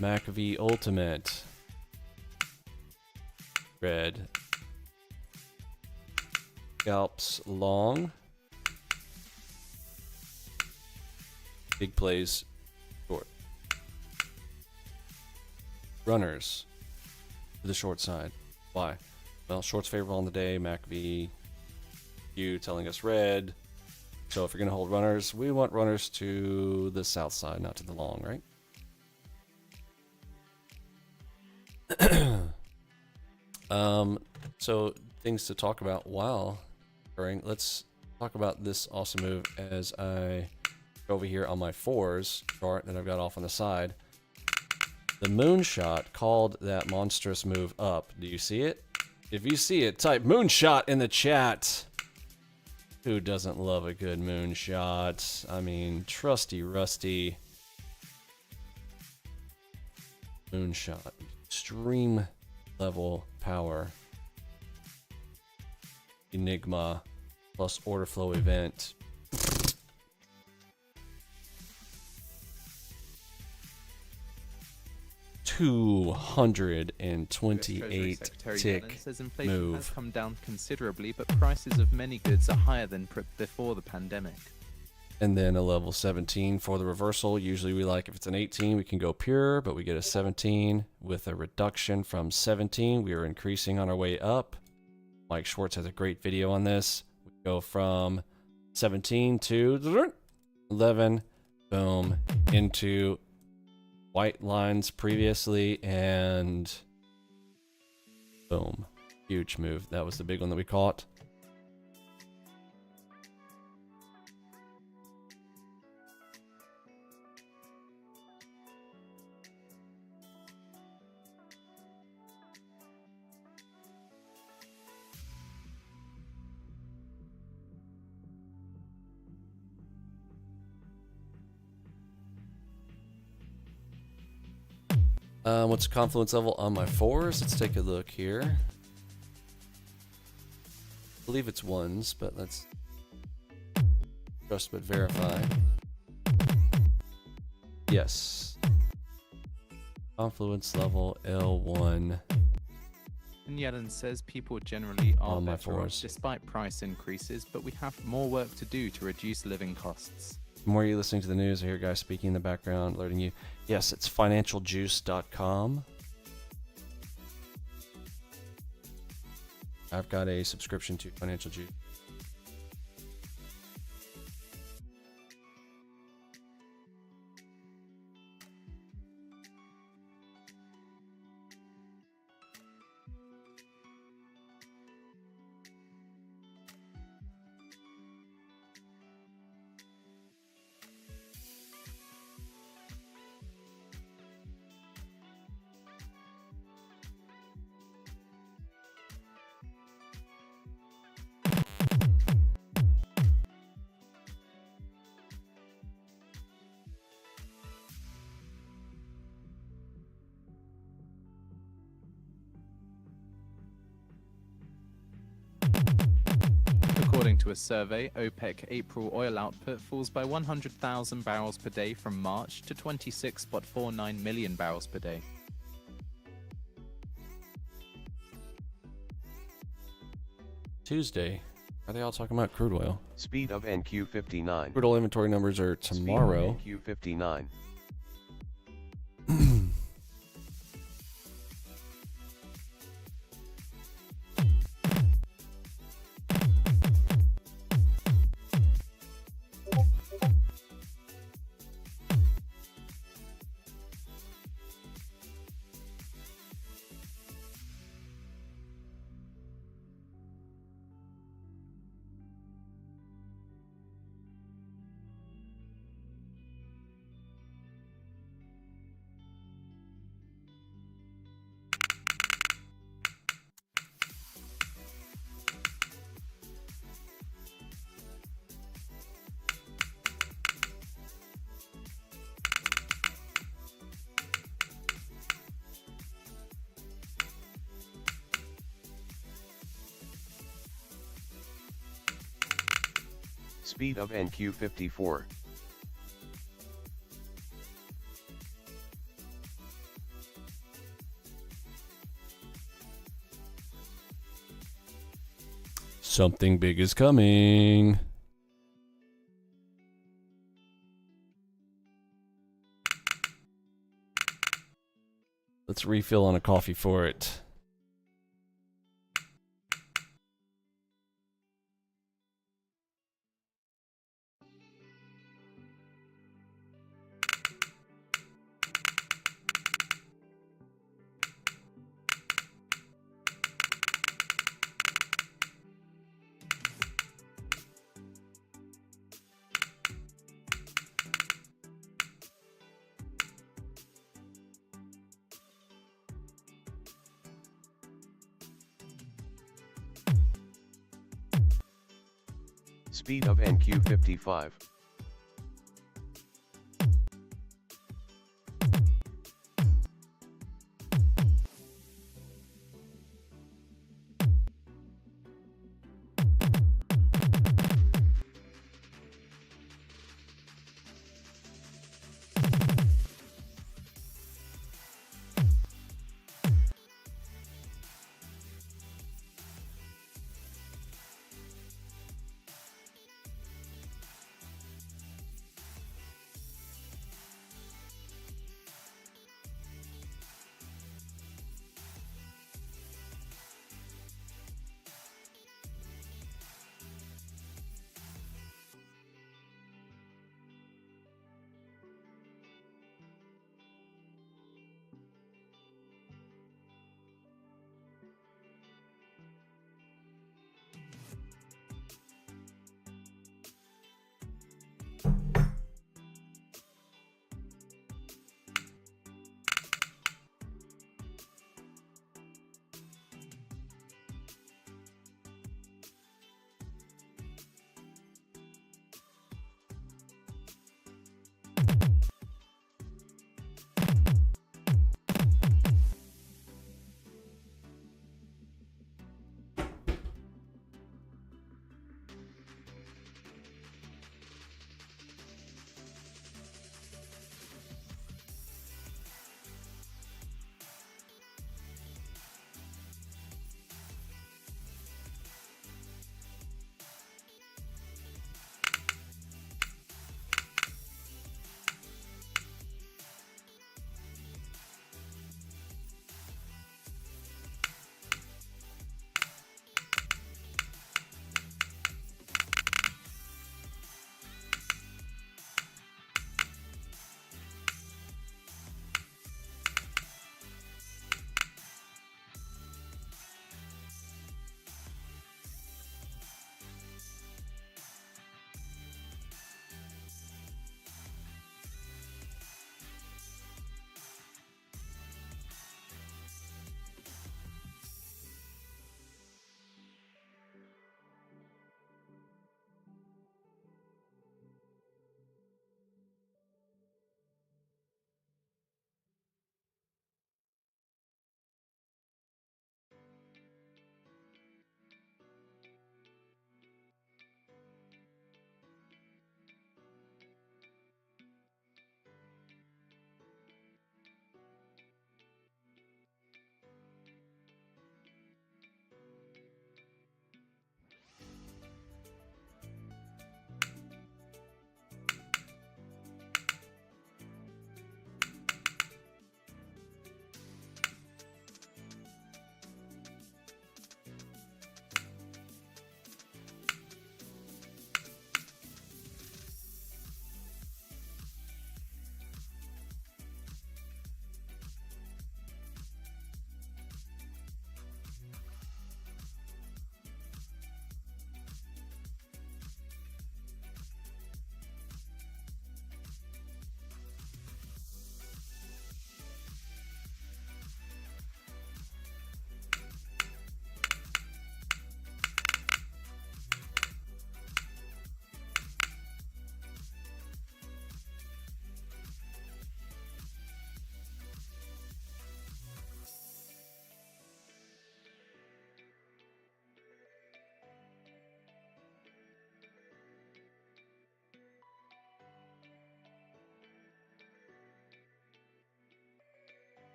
MACV Ultimate. Red. Scalps long. Big plays short. Runners to the short side. Why? Well, short's favorable on the day. MACV Q telling us red. So if you're going to hold runners, we want runners to the south side, not to the long, right? So things to talk about while occurring. Let's talk about this awesome move as I go over here on my fours chart that I've got off on the side. The moonshot called that monstrous move up. Do you see it? If you see it, type moonshot in the chat. Who doesn't love a good moonshot? I mean, trusty rusty moonshot. Extreme level power. Enigma plus order flow event. $228 tick says inflation move. has come down considerably, but prices of many goods are higher than before the pandemic. And then a level 17 for the reversal. Usually we like, if it's an 18, we can go pure, but we get a 17 with a reduction from 17. We are increasing on our way up. Mike Schwartz has a great video on this. We go from 17 to 11, boom, into white lines previously, and boom. Huge move. That was the big one that we caught. What's the confluence level on my fours? Let's take a look here. I believe it's ones, but let's trust but verify. Yes. Confluence level L1. And Yellen says people generally are On my better off fours. despite price increases, but we have more work to do to reduce living costs. The more you're listening to the news, I hear guys speaking in the background, alerting you. Yes, it's financialjuice.com. I've got a subscription to Financial Juice. According to a survey, OPEC April oil output falls by 100,000 barrels per day from March to 26.49 million barrels per day. Tuesday. Are they all talking about crude oil? Speed of NQ59. Crude oil inventory numbers are tomorrow. Speed of NQ59. Speed of NQ54. Something big is coming. Let's refill on a coffee for it. Speed of NQ55.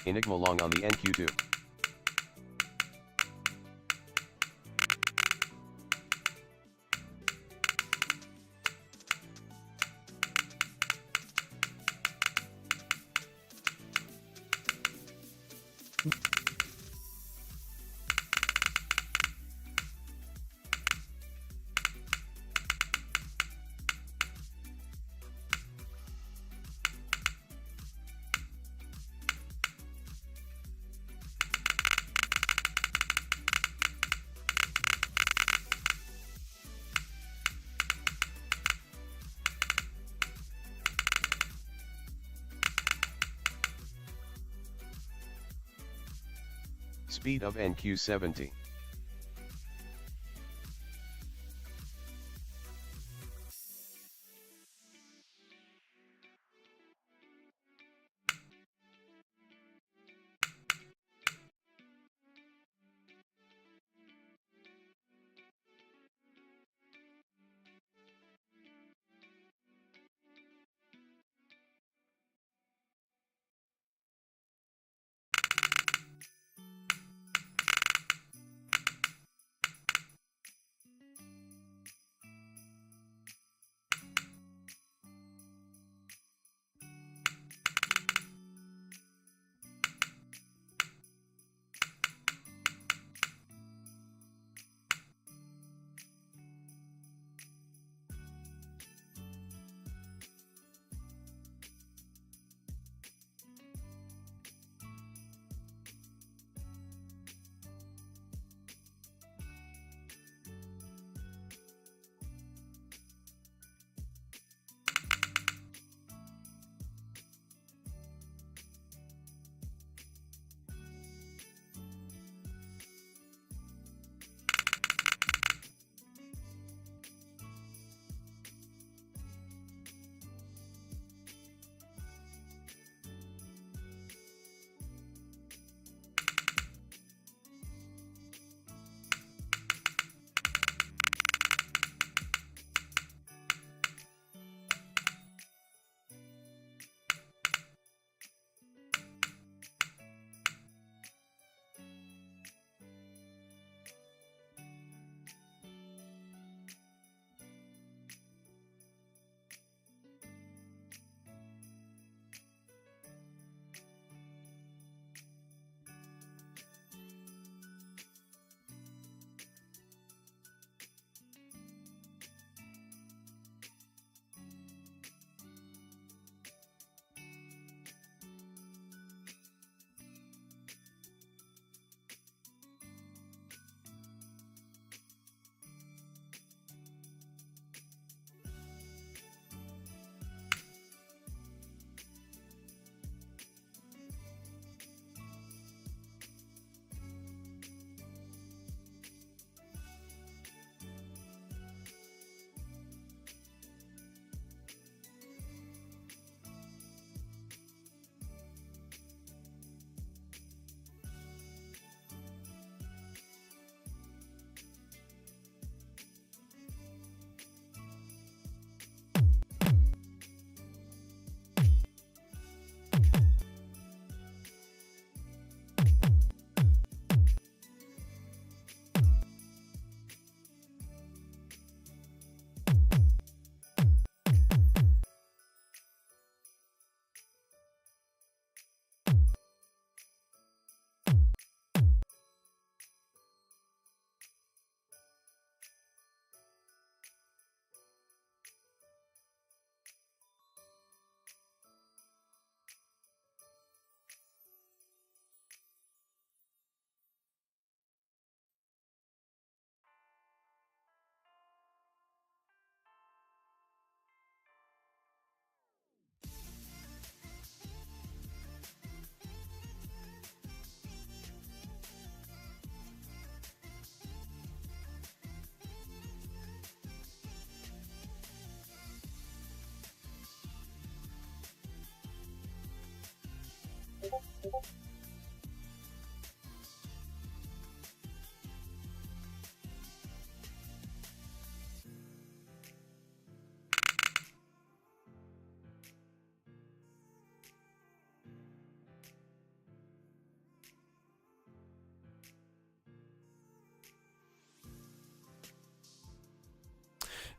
Enigma long on the NQ2. Speed of NQ70.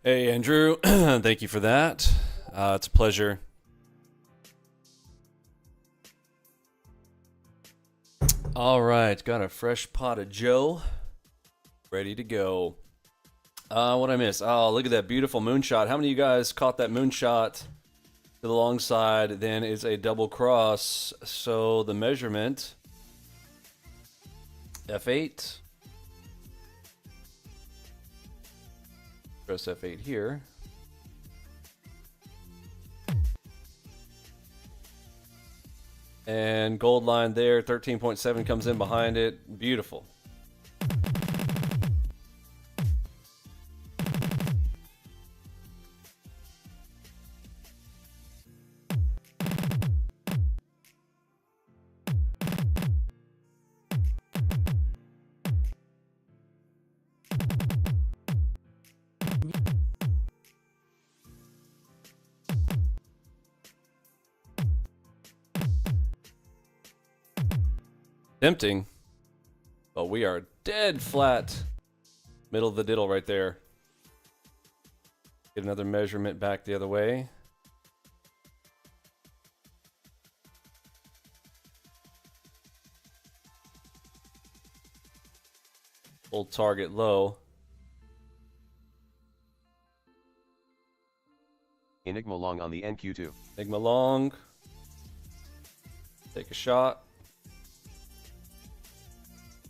Hey, Andrew. Thank you for that. It's a pleasure. All right, got a fresh pot of Joe ready to go. What I missed? Oh, look at that beautiful moonshot. How many of you guys caught that moonshot to the long side? Then is a double cross. So the measurement, F8. Press F8 here. And gold line there, 13.7 comes in behind it. Beautiful. Tempting, but we are dead flat. Middle of the diddle right there. Get another measurement back the other way. Hold target low. Enigma long on the NQ2. Enigma long. Take a shot.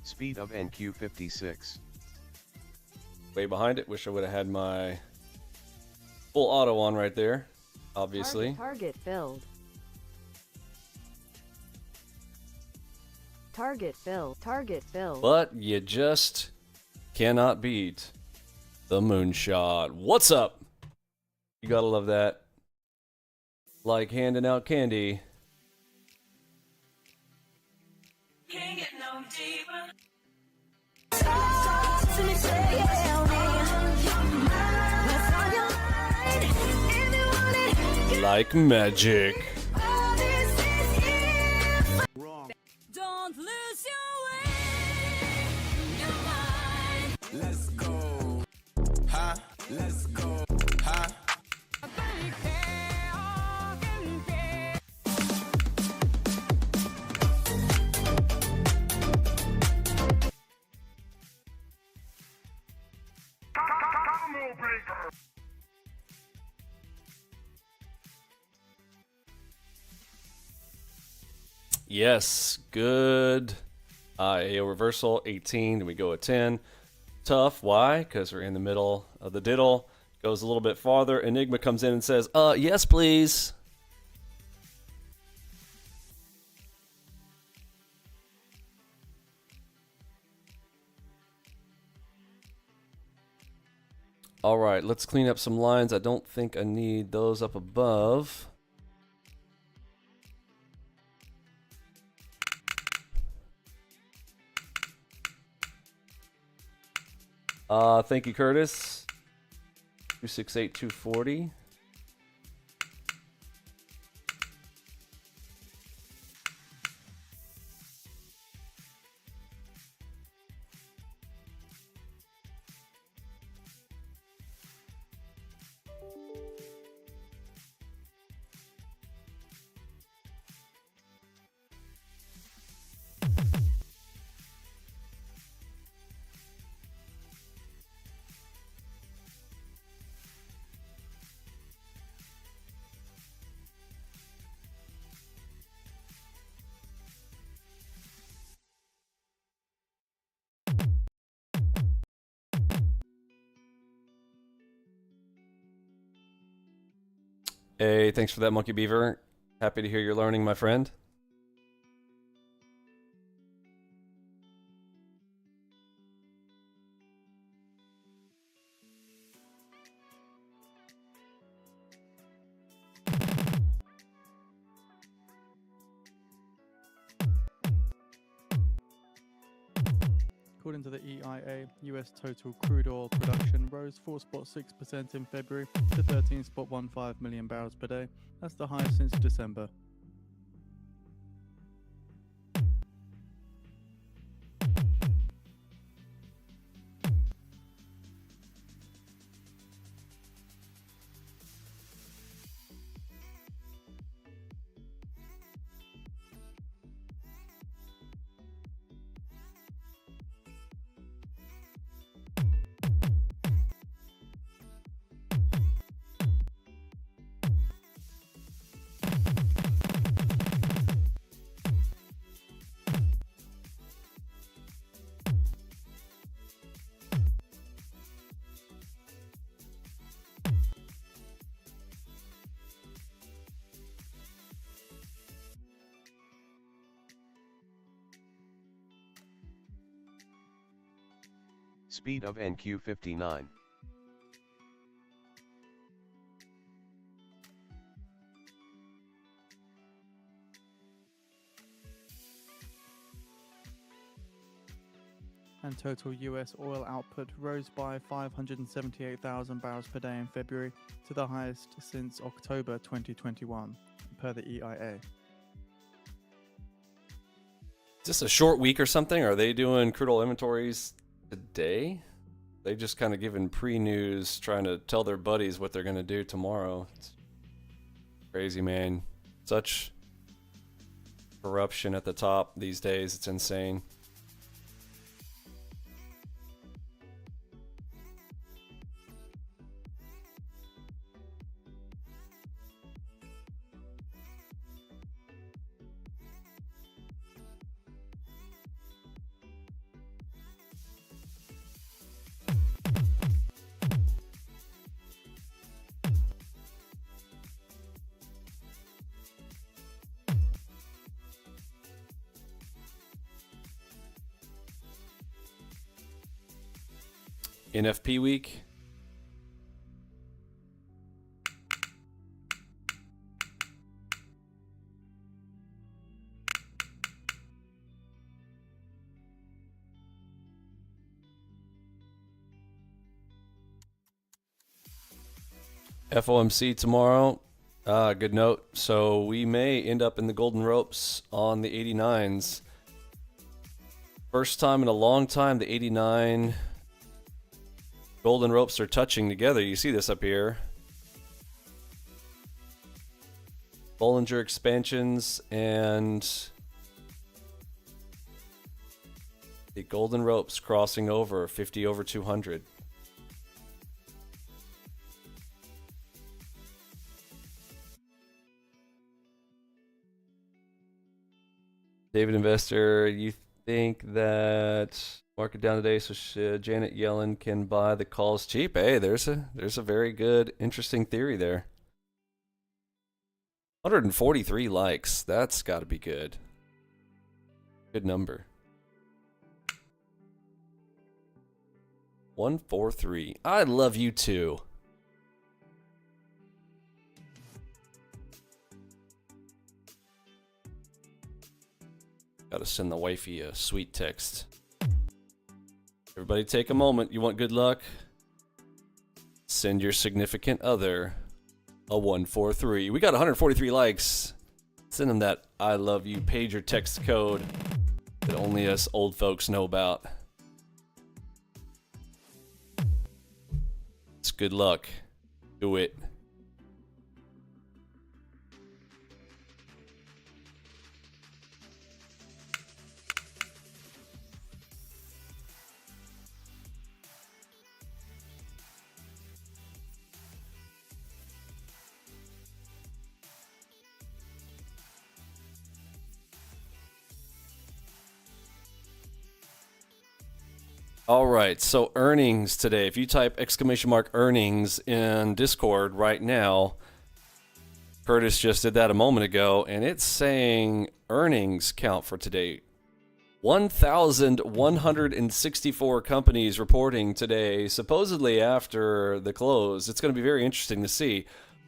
Speed of NQ56. Way behind it. Wish I would have had my full auto on right there. Obviously. Target filled. Target filled. Target filled. But you just cannot beat the moonshot. What's up? You gotta love that. Like handing out candy. Can't get no deeper. Like magic. Don't lose your way. Your mind. Let's go. Ha, let's go. Ha. Yes, good. AO reversal, 18, then we go at 10. Tough, why? Because we're in the middle of the diddle. Goes a little bit farther. Enigma comes in and says, yes, please. All right, let's clean up some lines. I don't think I need those up above. Thank you, Curtis. 268-240. Hey, thanks for that, Monkey Beaver. Happy to hear you're learning, my friend. According to the EIA, US total crude oil production rose 4.6% in February to 13.15 million barrels per day. That's the highest since December. Speed of NQ59. And total US oil output rose by 578,000 barrels per day in February to the highest since October 2021, per the EIA. Is this a short week or something? Are they doing crude oil inventories today? They just kind of giving pre-news, trying to tell their buddies what they're going to do tomorrow. It's crazy, man. Such corruption at the top these days. It's insane. NFP week. FOMC tomorrow. Good note. So we may end up in the golden ropes on the 89s. First time in a long time the 89 golden ropes are touching together. You see this up here. Bollinger expansions and the golden ropes crossing over 50 over 200. David Investor, you think that market down today so Janet Yellen can buy the calls cheap? Hey, there's a very good, interesting theory there. 143 likes. That's got to be good. Good number. 143. I love you too. Gotta send the wifey a sweet text. Everybody take a moment. You want good luck? Send your significant other a 143. We got 143 likes. Send them that I love you pager text code that only us old folks know about. It's good luck. Do it. All right, so earnings today. If you type !earnings in Discord right now, Curtis just did that a moment ago, and it's saying earnings count for today. 1,164 companies reporting today, supposedly after the close. It's going to be very interesting to see.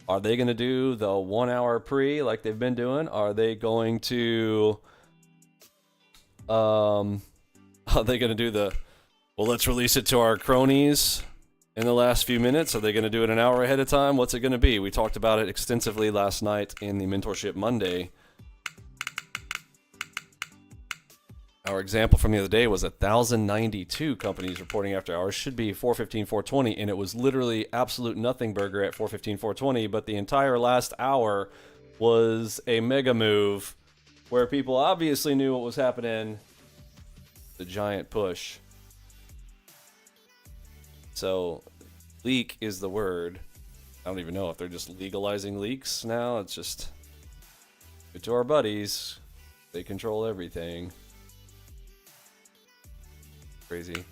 Are they going to do the 1 hour pre like they've been doing? Are they going to... are they going to do the... Well, let's release it to our cronies in the last few minutes. Are they going to do it an hour ahead of time? What's it going to be? We talked about it extensively last night in the Mentorship Monday. Our example from the other day was 1,092 companies reporting after hours. Should be 415, 420, and it was literally absolute nothing burger at 415, 420, but the entire last hour was a mega move where people obviously knew what was happening. The giant push. So, leak is the word. I don't even know if they're just legalizing leaks now. It's just good to our buddies. They control everything. Crazy.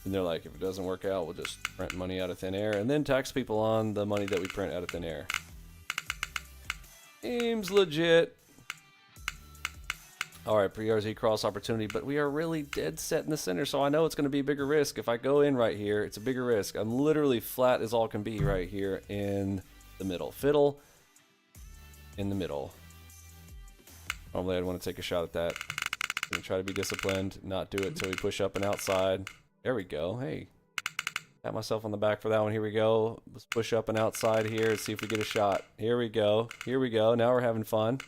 And they're like, if it doesn't work out, we'll just print money out of thin air and then tax people on the money that we print out of thin air. Seems legit. All right, pre-RZ cross opportunity, but we are really dead set in the center, so I know it's going to be a bigger risk. If I go in right here, it's a bigger risk. I'm literally flat as all can be right here in the middle. Fiddle in the middle. Normally, I'd want to take a shot at that. I'm going to try to be disciplined, not do it until we push up and outside. There we go. Hey, pat myself on the back for that one. Here we go. Let's push up and outside here and see if we get a shot. Here we go. Here we go. Now we're having fun.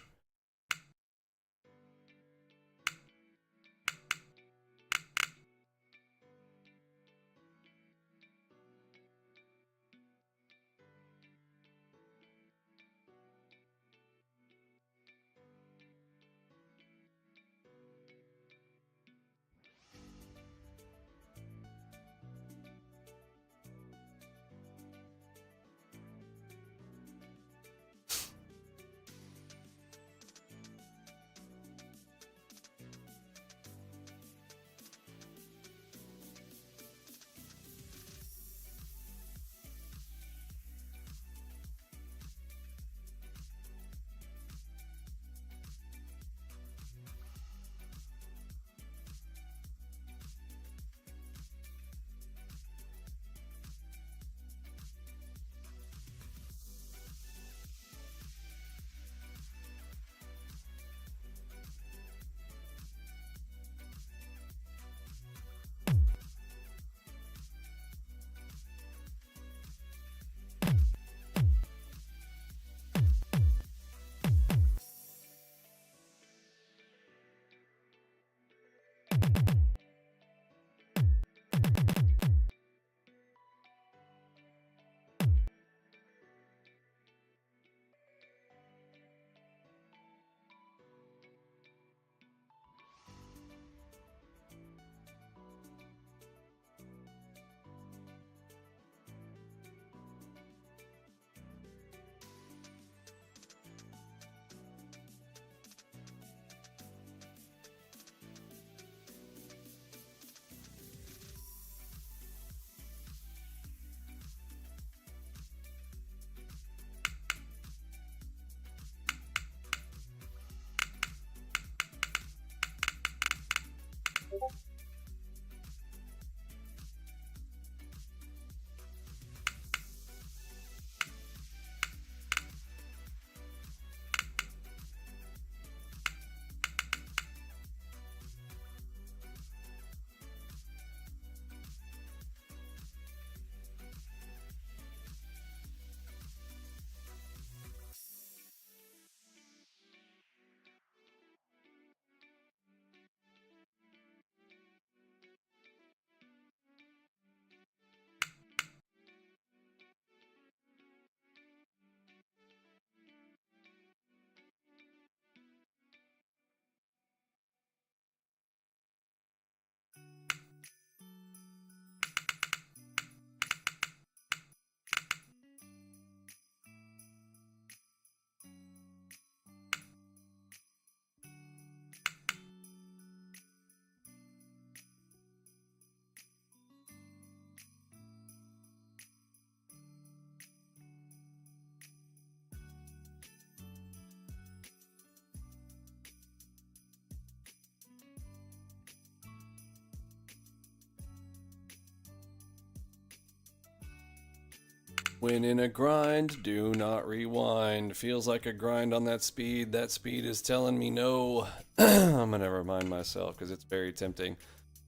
When in a grind, do not rewind. Feels like a grind on that speed. That speed is telling me no. I'm going to remind myself because it's very tempting.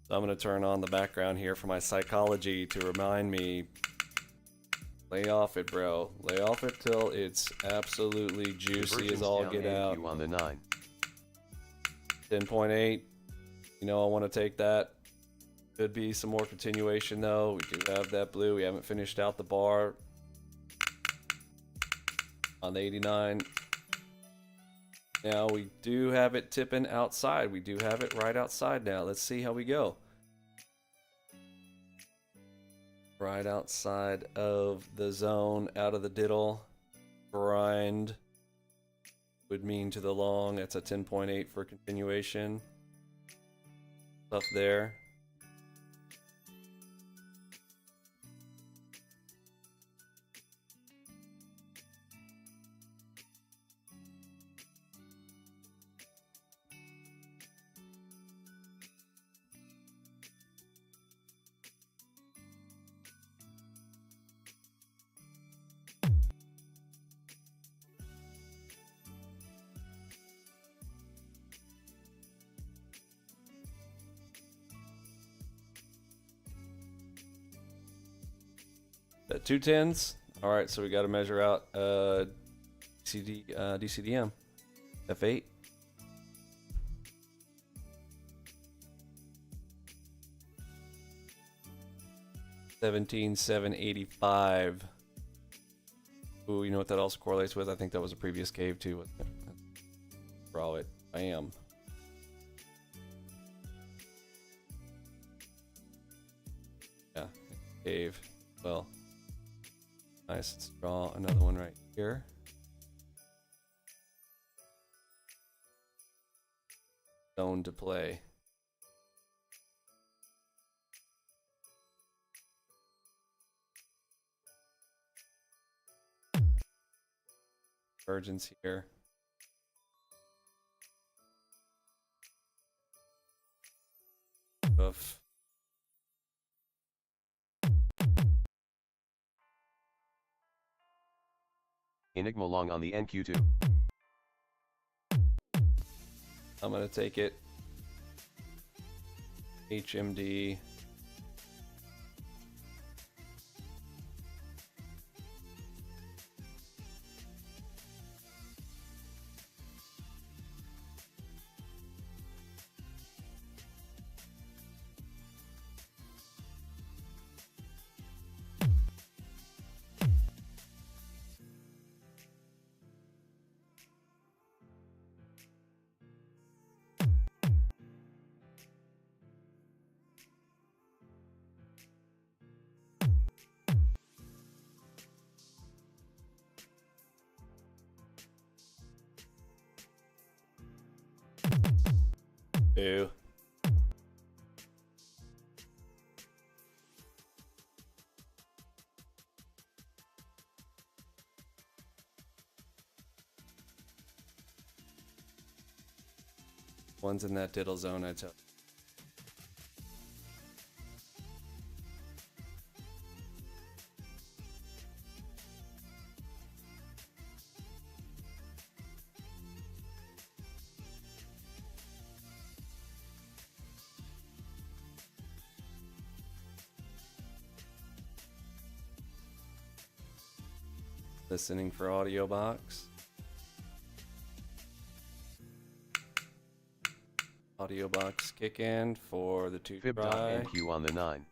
So I'm going to turn on the background here for my psychology to remind me. Lay off it, bro. Lay off it till it's absolutely juicy as all get out. On the 9. 10.8. You know, I want to take that. Could be some more continuation though. We do have that blue. We haven't finished out the bar. On the 89. Now we do have it tipping outside. We do have it right outside now. Let's see how we go. Right outside of the zone, out of the diddle. Grind would mean to the long. That's a 10.8 for continuation. Up there. Two tens. All right, so we got to measure out DCDM. F8. $17,785. Ooh, you know what that also correlates with? I think that was a previous cave too. Draw it. Bam. Yeah, cave. Well, nice. Let's draw another one right here. Zone to play. Convergence here. Oof. Enigma long on the NQ2. I'm gonna take it. HMD. Ew. One's in that diddle zone, I tell. Listening for audio box. Audio box kick in for the two try. Fib.NQ on the 9.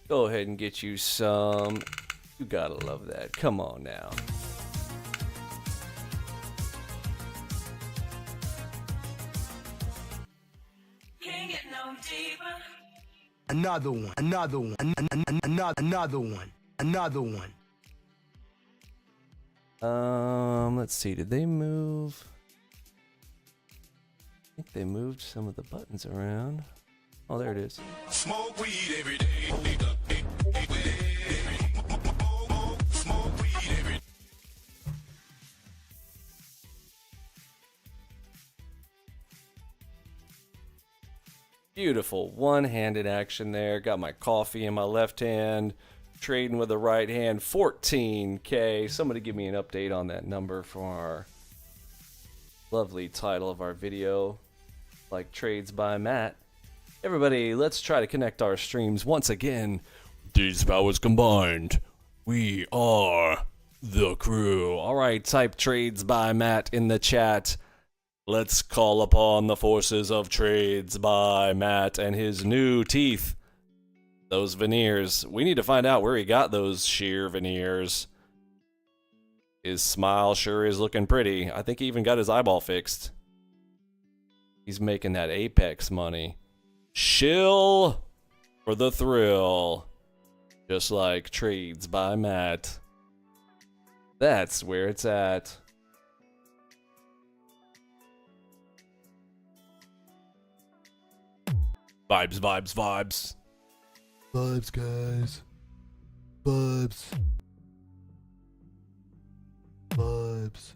Go ahead and get you some. You gotta love that. Come on now. no deeper. Another one, another one, another one, another one. Let's see. Did they move? I think they moved some of the buttons around. Oh, there it is. Smoke weed every day. Beautiful one-handed action there. Got my coffee in my left hand, trading with the right hand. 14K. Somebody give me an update on that number for our lovely title of our video, like Trades by Matt. Everybody, let's try to connect our streams once again. These powers combined, we are the crew. All right, type Trades by Matt in the chat. Let's call upon the forces of Trades by Matt and his new teeth. Those veneers. We need to find out where he got those sheer veneers. His smile sure is looking pretty. I think he even got his eyeball fixed. He's making that Apex money. Shill for the thrill. Just like Trades by Matt. That's where it's at. Vibes, vibes, vibes. Vibes, guys. Vibes. Vibes.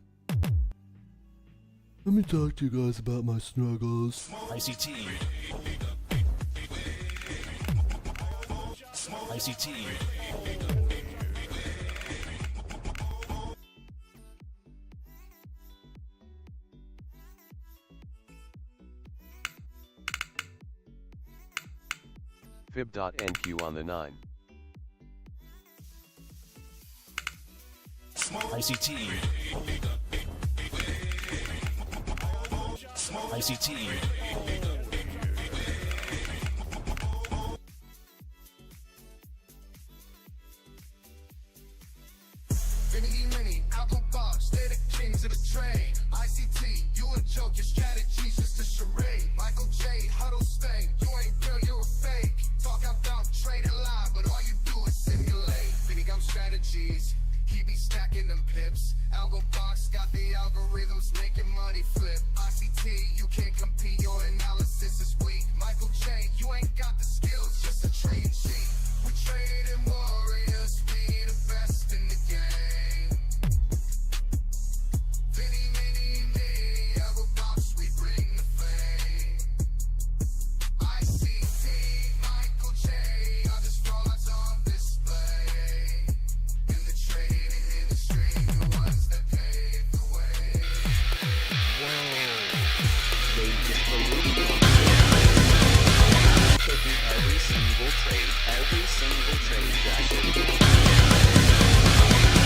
Let me talk to you guys about my struggles. ICT. ICT. Fib.NQ on the 9. ICT. ICT. Vinny Emini AlgoBox, they're the kings of the trade. ICT, you a joke, your strategy's just a charade. Michael J, huddle stay, you ain't real, you're a fake. Talk about trading live, but all you do is simulate. Vinny got strategies, he be stacking them pips. AlgoBox got the algorithms making money flip. ICT, you can't compete, your analysis is weak. Michael J, you ain't got the skills, just a trading sheet. We trading warriors, we the best in the game. Vinny, mini, me, AlgoBox, we bring the fame. ICT, Michael J, are just frauds on display. In the trading industry, the ones that pave the way. They just believe taking every single trade that I should.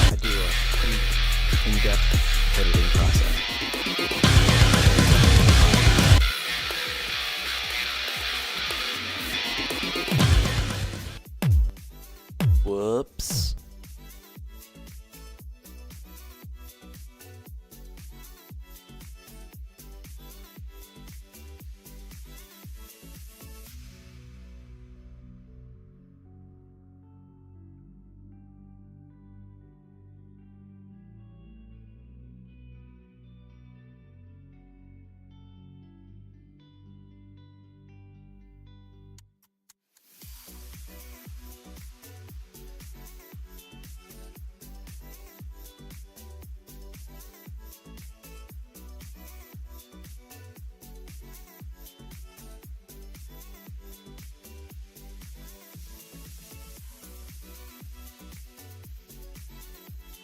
I do a pretty in-depth editing process. Whoops.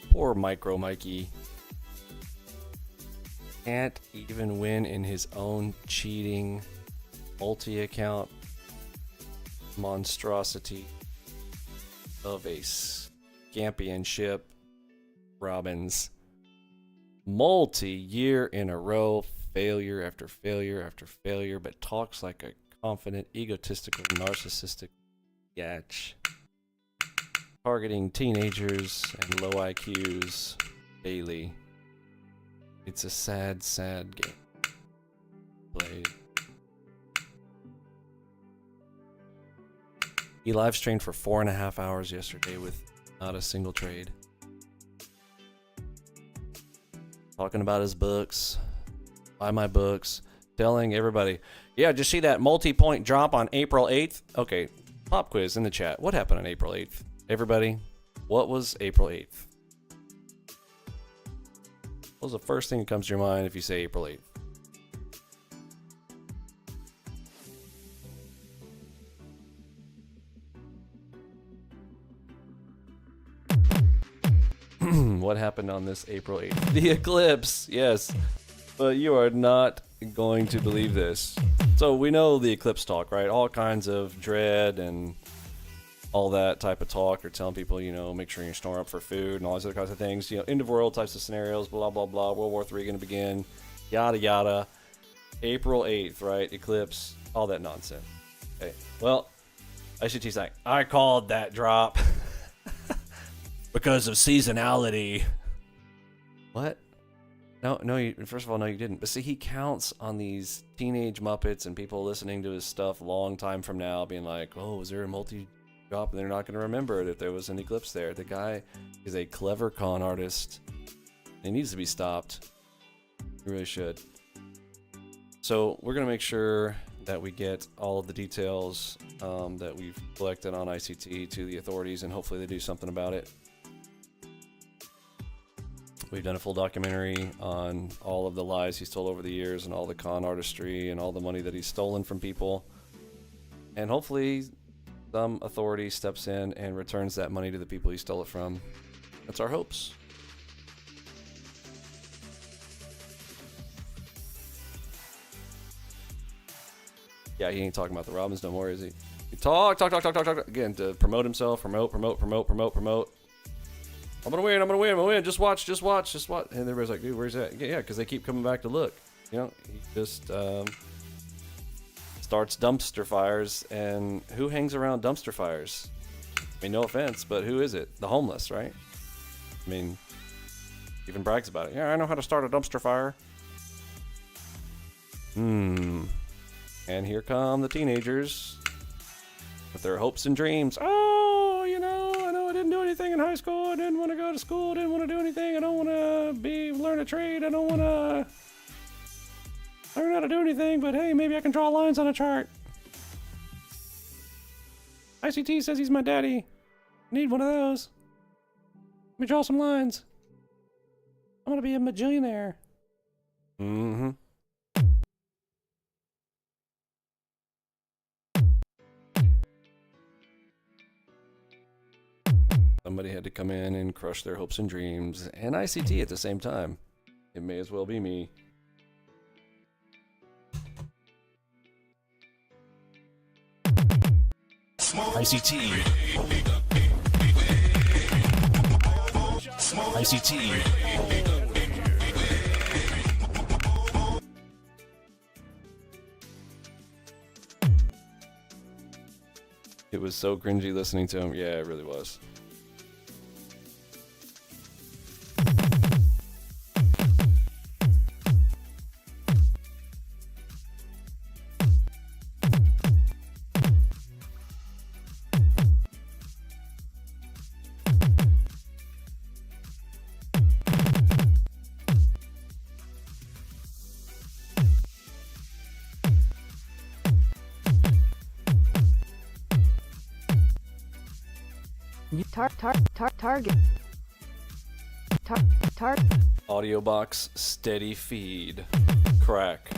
Poor Micro Mikey. Can't even win in his own cheating multi-account monstrosity of a championship. Robbins. Multi-year in a row, failure after failure after failure, but talks like a confident, egotistical, narcissistic yatch. Targeting teenagers and low IQs daily. It's a sad, sad game. Played. He live streamed for 4.5 hours yesterday with not a single trade. Talking about his books, buy my books, telling everybody, yeah, just see that multi-point drop on April 8th? Okay, pop quiz in the chat. What happened on April 8th? Everybody, what was April 8th? What was the first thing that comes to your mind if you say April 8th? What happened on this April 8th? The eclipse, yes. But you are not going to believe this. So we know the eclipse talk, right? All kinds of dread and all that type of talk. Or telling people, you know, make sure you store up for food and all these other kinds of things. You know, end of world types of scenarios, blah, blah, blah. World War III going to begin, yada, yada. April 8th, right? Eclipse, all that nonsense. Okay, well, ICT's like, I called that drop. Because of seasonality. What? No, you, first of all, no, you didn't. But see, he counts on these teenage Muppets and people listening to his stuff a long time from now being like, oh, was there a multi-drop? And they're not going to remember it if there was an eclipse there. The guy is a clever con artist. He needs to be stopped. He really should. So we're going to make sure that we get all of the details that we've collected on ICT to the authorities, and hopefully they do something about it. We've done a full documentary on all of the lies he's told over the years and all the con artistry and all the money that he's stolen from people. And hopefully some authority steps in and returns that money to the people he stole it from. That's our hopes. Yeah, he ain't talking about the Robins no more, is he? He talk again to promote himself, promote. I'm gonna win. Just watch. And everybody's like, dude, where's that? Yeah, because they keep coming back to look. You know, he just starts dumpster fires. And who hangs around dumpster fires? I mean, no offense, but who is it? The homeless, right? I mean, even brags about it. Yeah, I know how to start a dumpster fire. And here come the teenagers with their hopes and dreams. Oh, you know, I know I didn't do anything in high school. I didn't want to go to school. I didn't want to do anything. I don't want to learn a trade. I don't want to learn how to do anything. But hey, maybe I can draw lines on a chart. ICT says he's my daddy. Need one of those. Let me draw some lines. I'm going to be a majillionaire. Mm-hmm. Somebody had to come in and crush their hopes and dreams, and ICT at the same time. It may as well be me. ICT. It was so cringy listening to him. Yeah, it really was. Target. Audio box steady feed. Crack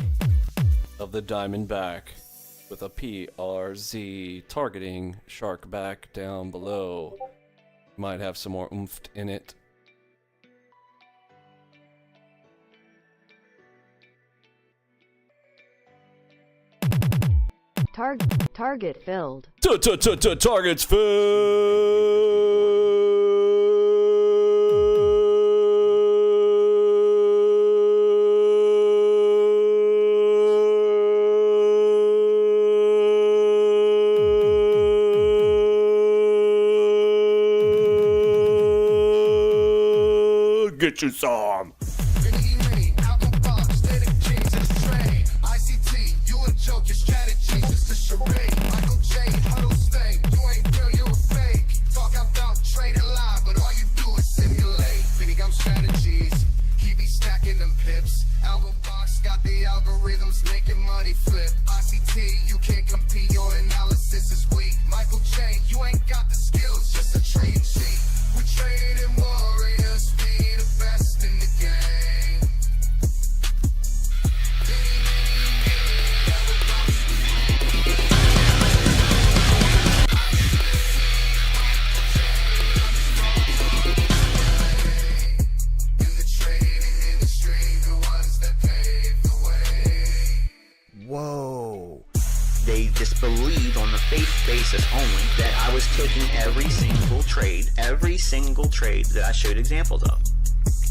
of the Diamondback with a PRZ targeting shark back down below. Might have some more oomph in it. Target filled. Targets filled. Get you some. Vinny Emini AlgoBox, they're the kings of the trade. ICT, you a joke, your strategy just a charade. Michael J, huddle stay, you ain't pips. AlgoBox got the algorithms making money flip. ICT, you can't compete, your analysis is weak. Michael J, you ain't got the skills, just a trading sheet. We're trading warriors, be the best in the game. Vinny Emini AlgoBox. In the trading industry, the ones that pave the way. Whoa. They disbelieved on the faith basis only that I was taking every single trade that I showed examples of.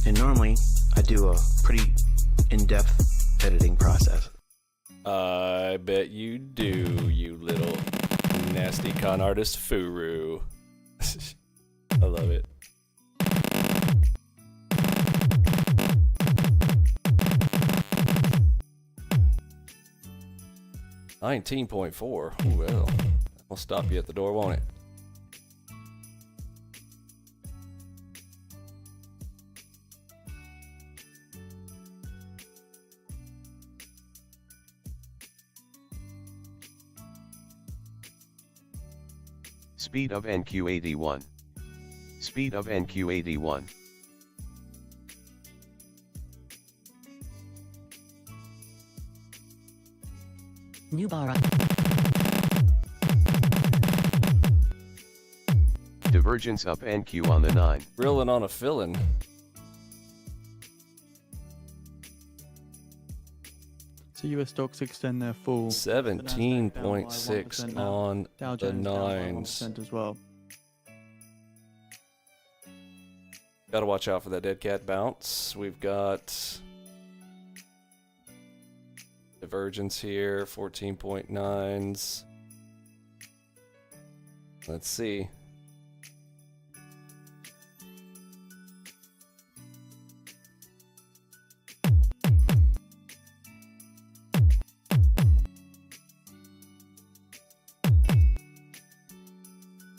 And normally, I do a pretty in-depth editing process. I bet you do, you little nasty con artist furu. I love it. $19.4. Well, I'll stop you at the door, won't it? Speed of NQ81. Speed of NQ81. New bar. Divergence up NQ on the 9. Reeling on a fillin'. So US stocks extend their fall. 17.6 on Dow the Jones down by 9s. 1% as well. Gotta watch out for that dead cat bounce. We've got divergence here, 14.9s. Let's see.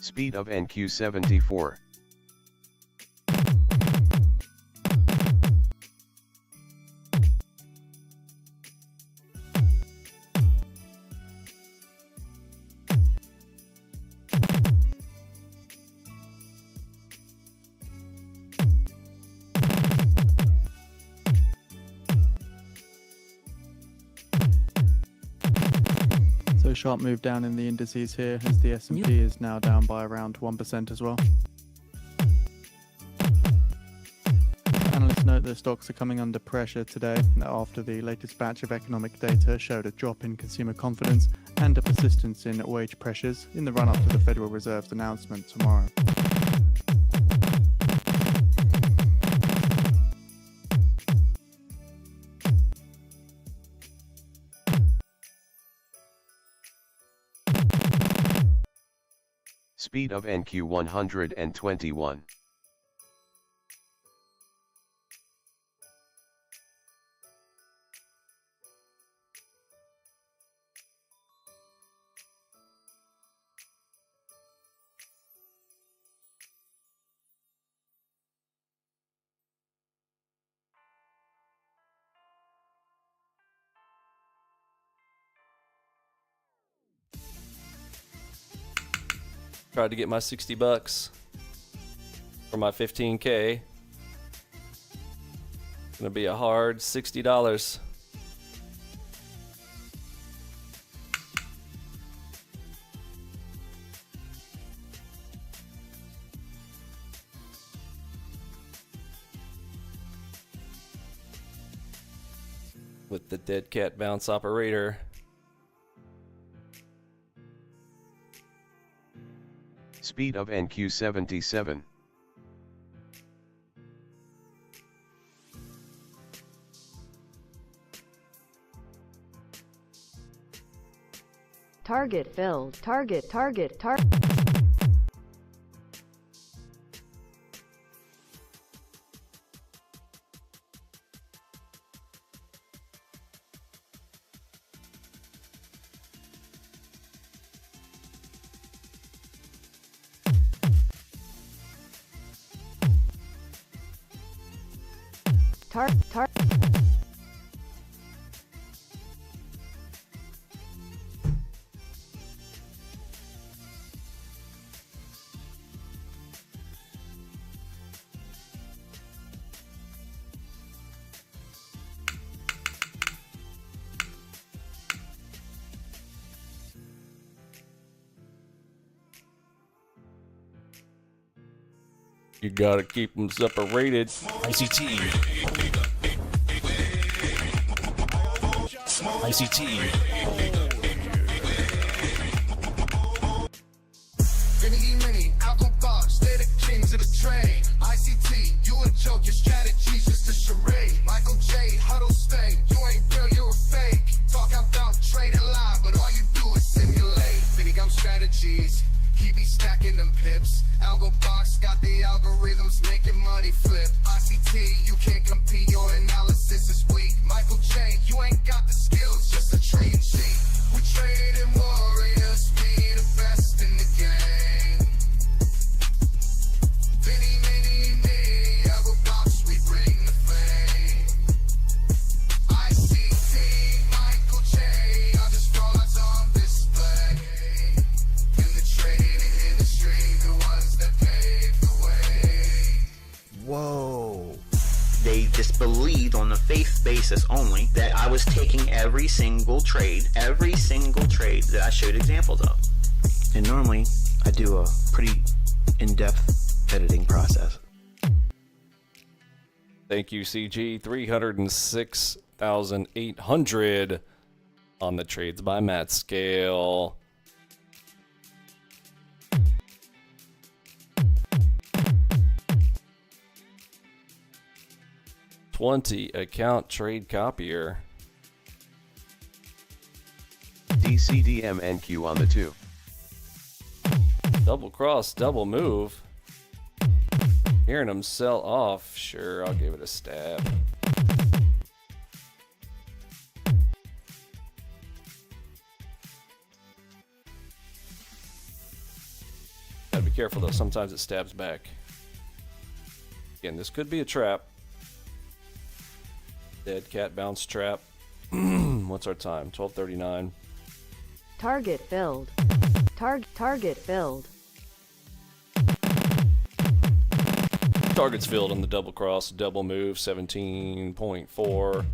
Speed of NQ74. So sharp move down in the indices here as the S&P is now down by around 1% as well. Analysts note that stocks are coming under pressure today after the latest batch of economic data showed a drop in consumer confidence and a persistence in wage pressures in the run-up to the Federal Reserve's announcement tomorrow. Speed of NQ121. Tried to get my $60 for my 15K. Gonna be a hard $60. With the dead cat bounce operator. Speed of NQ77. Target filled. Target. You gotta keep them separated. ICT. ICT. Vinny Emini AlgoBox, they're the kings of the trade. ICT, you a joke, your strategy's just a charade. Michael J, huddle stay, you ain't real, you're a fake. Talk about trade a lie, but all you do is simulate. Vinny got strategies, he be stacking them pips. AlgoBox got the algorithms making money flip. ICT, you can't compete, your analysis is weak. Michael J, you ain't got the skills, just a trading sheet. We trading warriors, be the best in the game. Vinny Emini AlgoBox, we bring the fame. ICT, Michael J, are just frauds on display. In the trading industry, the ones that pave the way. Whoa. They disbelieved on the faith basis only that I was taking every single trade that I showed examples of. And normally, I do a pretty in-depth editing process. Thank you, CG. 306,800 on the trades by Matt scale. Account trade copier. DCDMNQ on the 2. Double cross, double move. Hearing him sell off. Sure, I'll give it a stab. Gotta be careful though, sometimes it stabs back. Again, this could be a trap. Dead cat bounce trap. What's our time? 12:39. Target filled. Target filled. Targets filled on the double cross, double move, 17.4.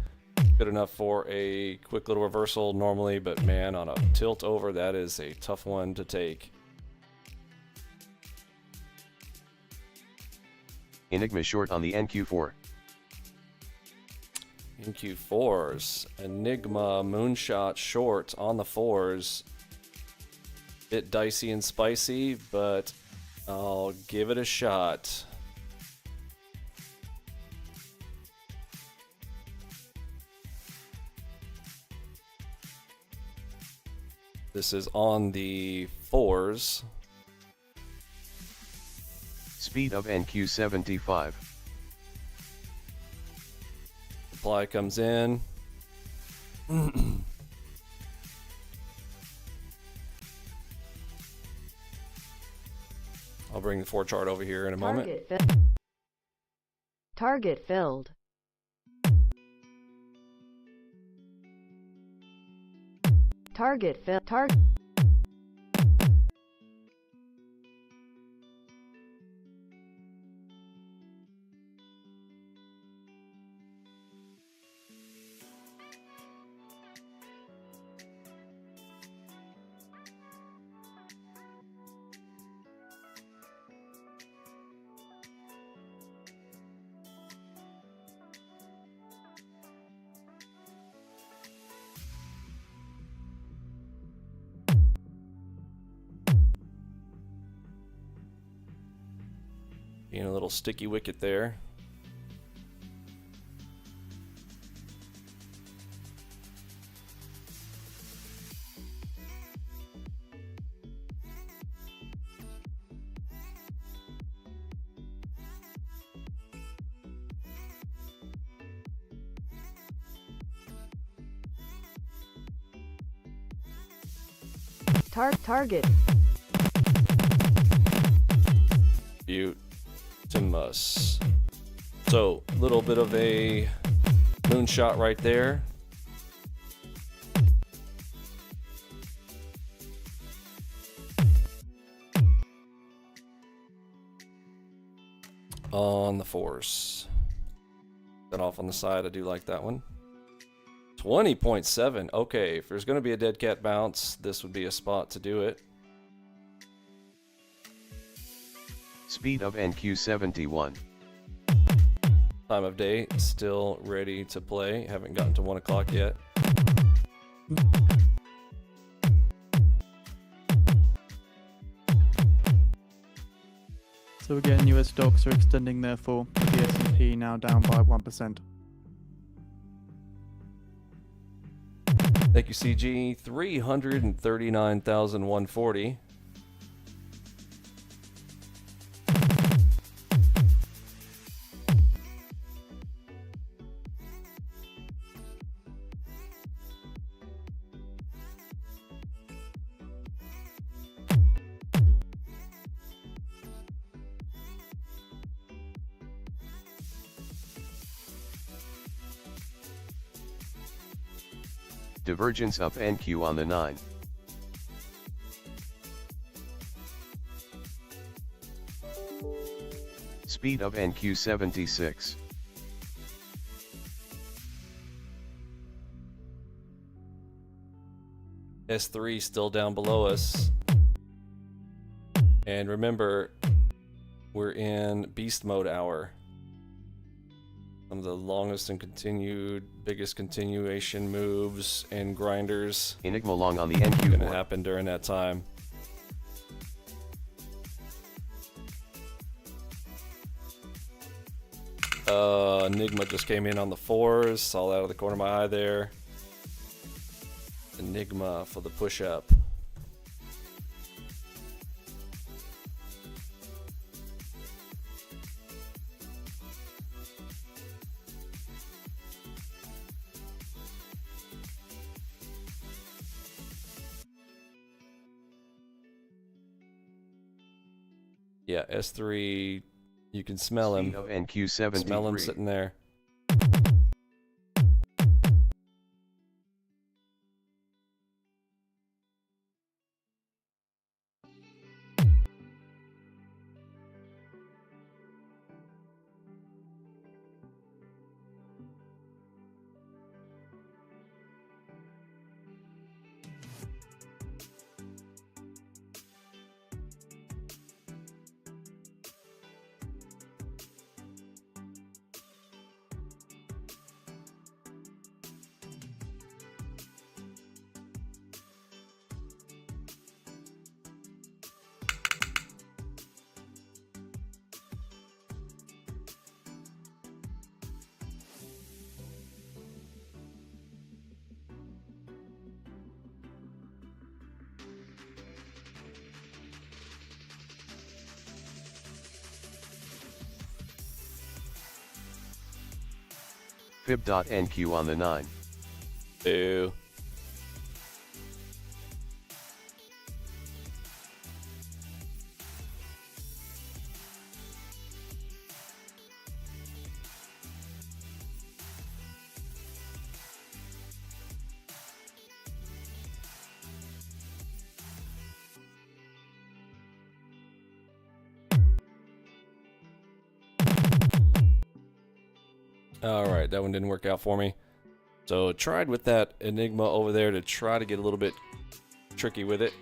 Good enough for a quick little reversal normally, but man, on a tilt over, that is a tough one to take. Enigma short on the NQ4. NQ4s. Enigma moonshot short on the 4s. Bit dicey and spicy, but I'll give it a shot. This is on the 4s. Speed of NQ75. Supply comes in. I'll bring the 4 chart over here in a moment. Target filled. Target filled. Being a little sticky wicket there. Target. Beautimus. So, a little bit of a moonshot right there. On the 4s. Then off on the side, I do like that one. 20.7. Okay, if there's going to be a dead cat bounce, this would be a spot to do it. Speed of NQ71. Time of day, still ready to play. Haven't gotten to 1 o'clock yet. So again, US stocks are extending their fall, with the S&P now down by 1%. Thank you, CG. 339,140. Divergence up NQ on the 9. Speed of NQ76. S3 still down below us. And remember, we're in beast mode hour. Some of the longest and biggest continuation moves and grinders. Enigma long on the NQ gonna happen during that time. Enigma just came in on the 4s. Saw that out of the corner of my eye there. Enigma for the push up. Yeah, S3, you can smell him. Speed of NQ73. Smell him sitting there. Fib.NQ on the 9. Boo. Alright, that one didn't work out for me. So tried with that Enigma over there to try to get a little bit tricky with it.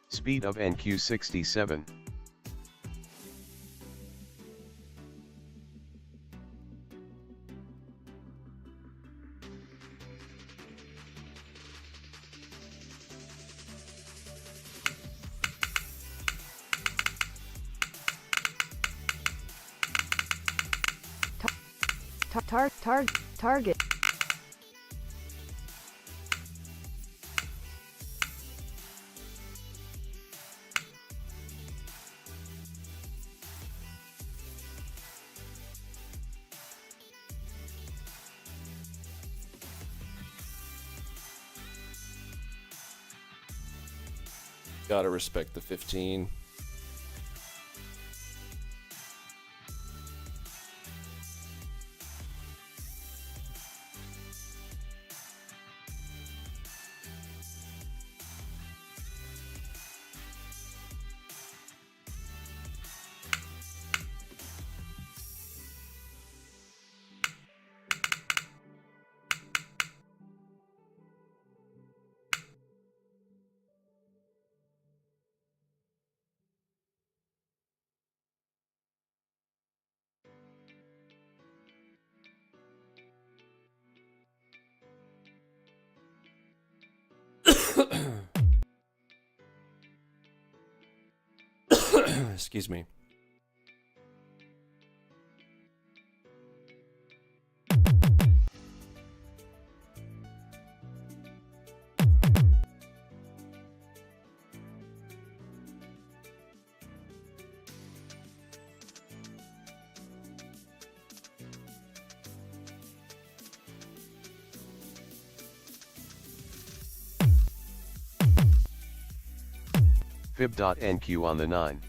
Speed of NQ67. Target. Gotta respect the 15. Excuse me. Fib.NQ on the 9.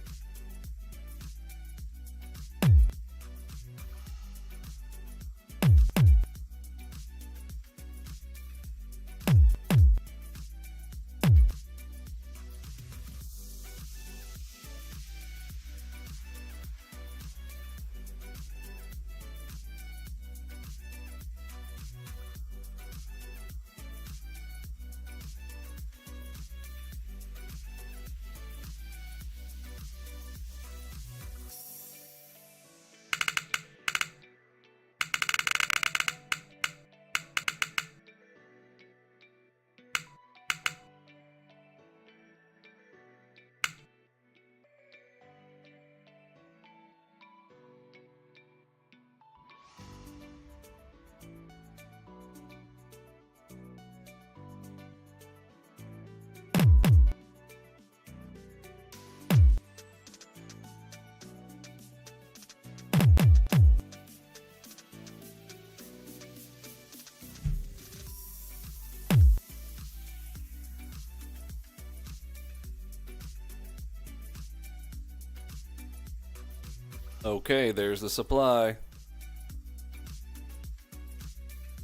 Okay, there's the supply.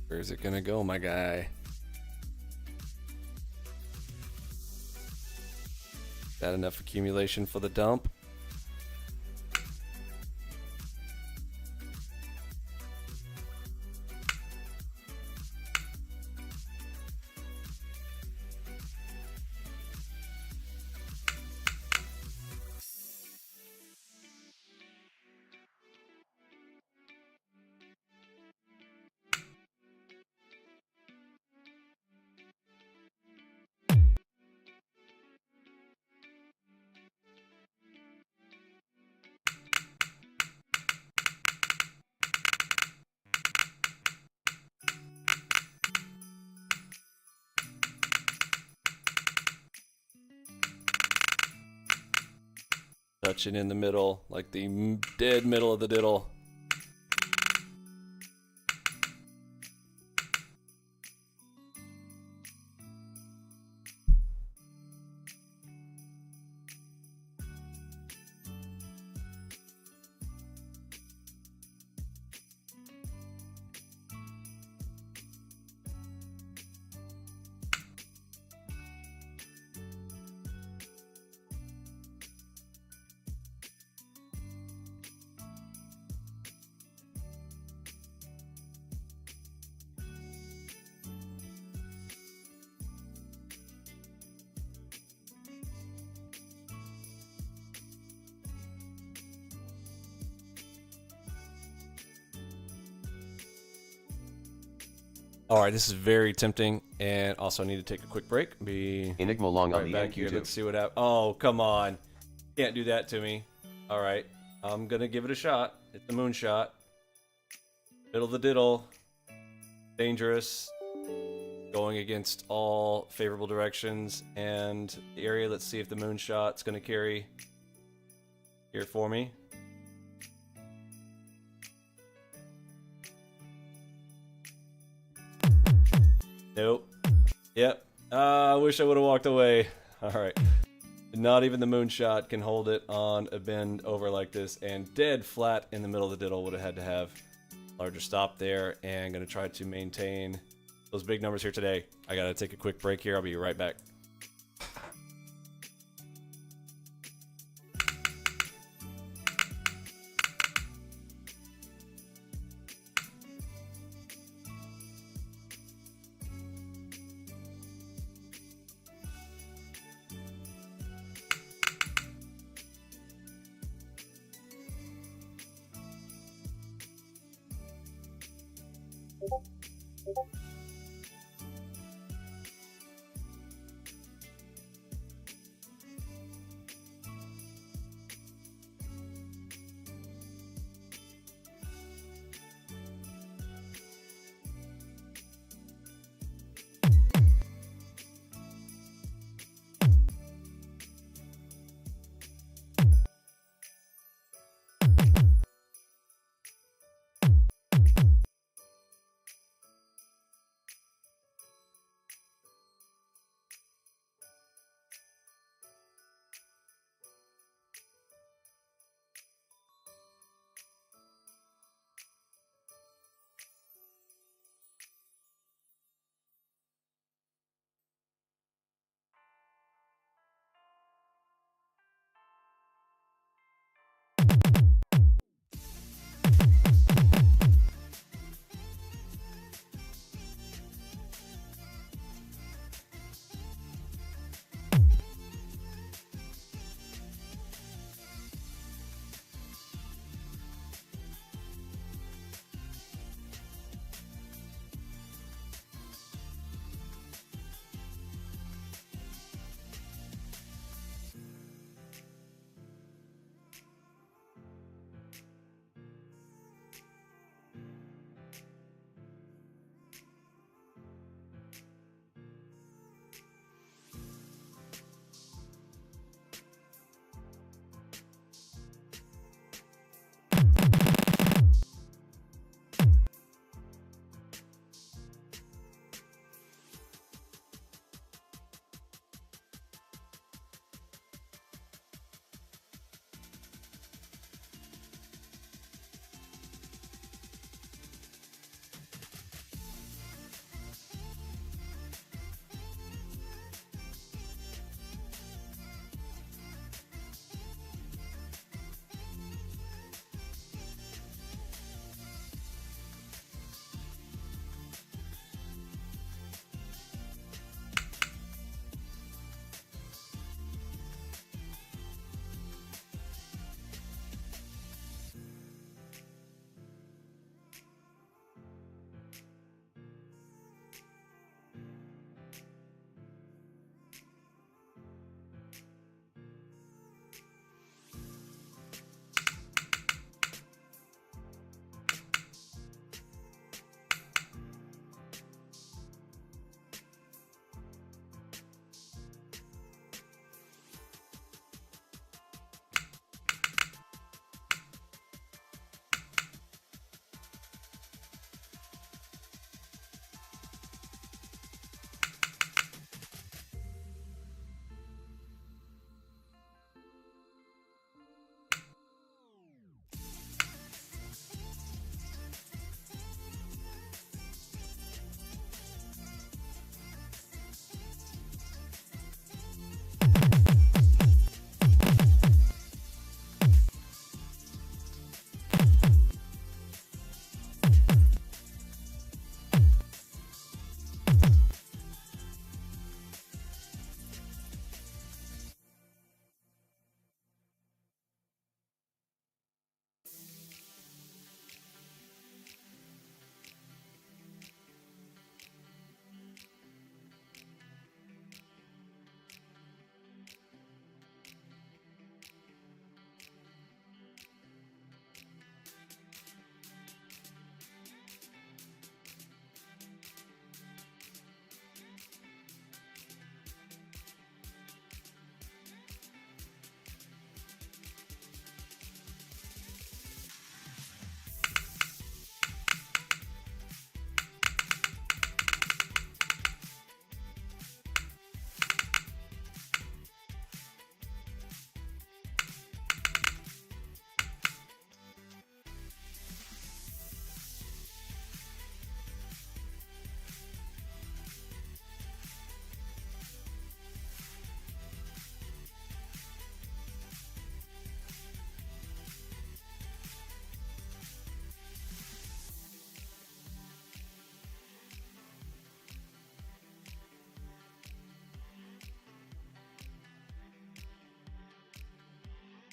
Where's it gonna go, my guy? Is that enough accumulation for the dump? Touching in the middle, like the dead middle of the diddle. All right, this is very tempting, and also I need to take a quick break. Be Enigma long right on the back here. NQ2. Let's see what happens. Oh, come on. Can't do that to me. All right, I'm going to give it a shot. Hit the moonshot. Middle of the diddle. Dangerous. Going against all favorable directions. And the area, let's see if the moonshot's going to carry here for me. Nope. Yep. I wish I would have walked away. All right. Not even the moonshot can hold it on a bend over like this, and dead flat in the middle of the diddle would have had to have a larger stop there, and going to try to maintain those big numbers here today. I got to take a quick break here. I'll be right back.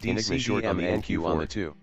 Enigma short on the NQ on the 2.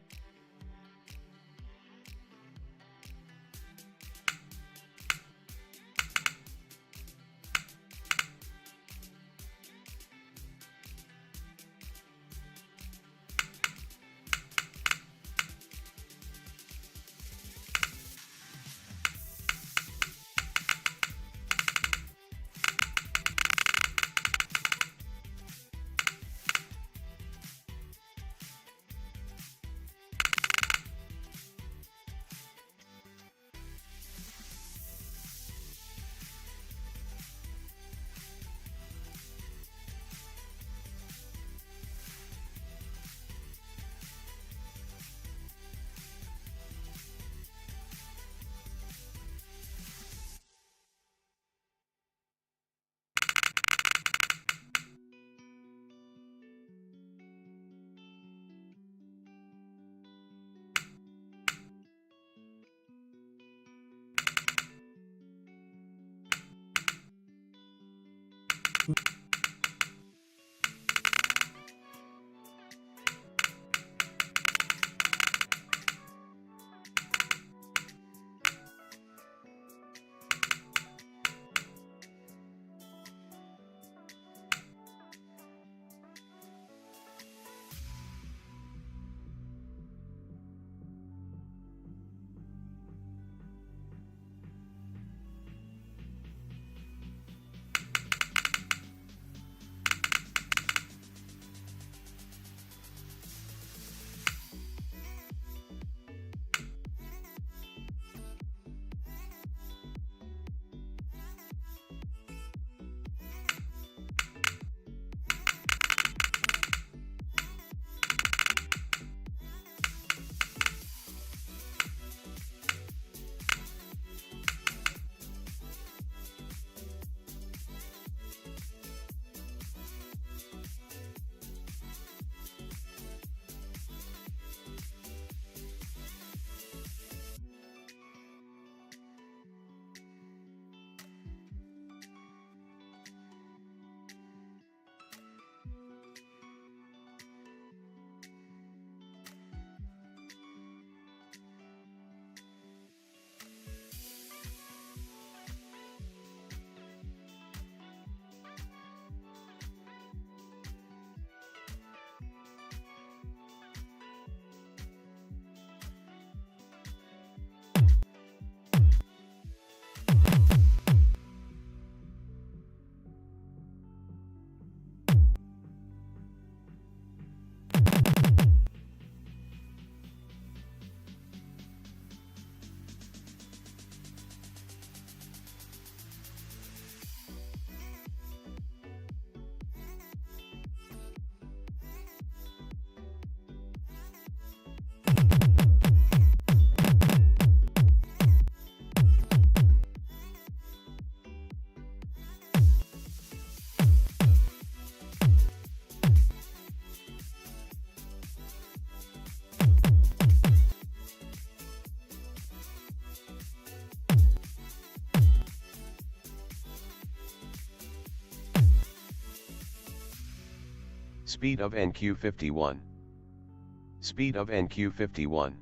Speed of NQ51. Speed of NQ51.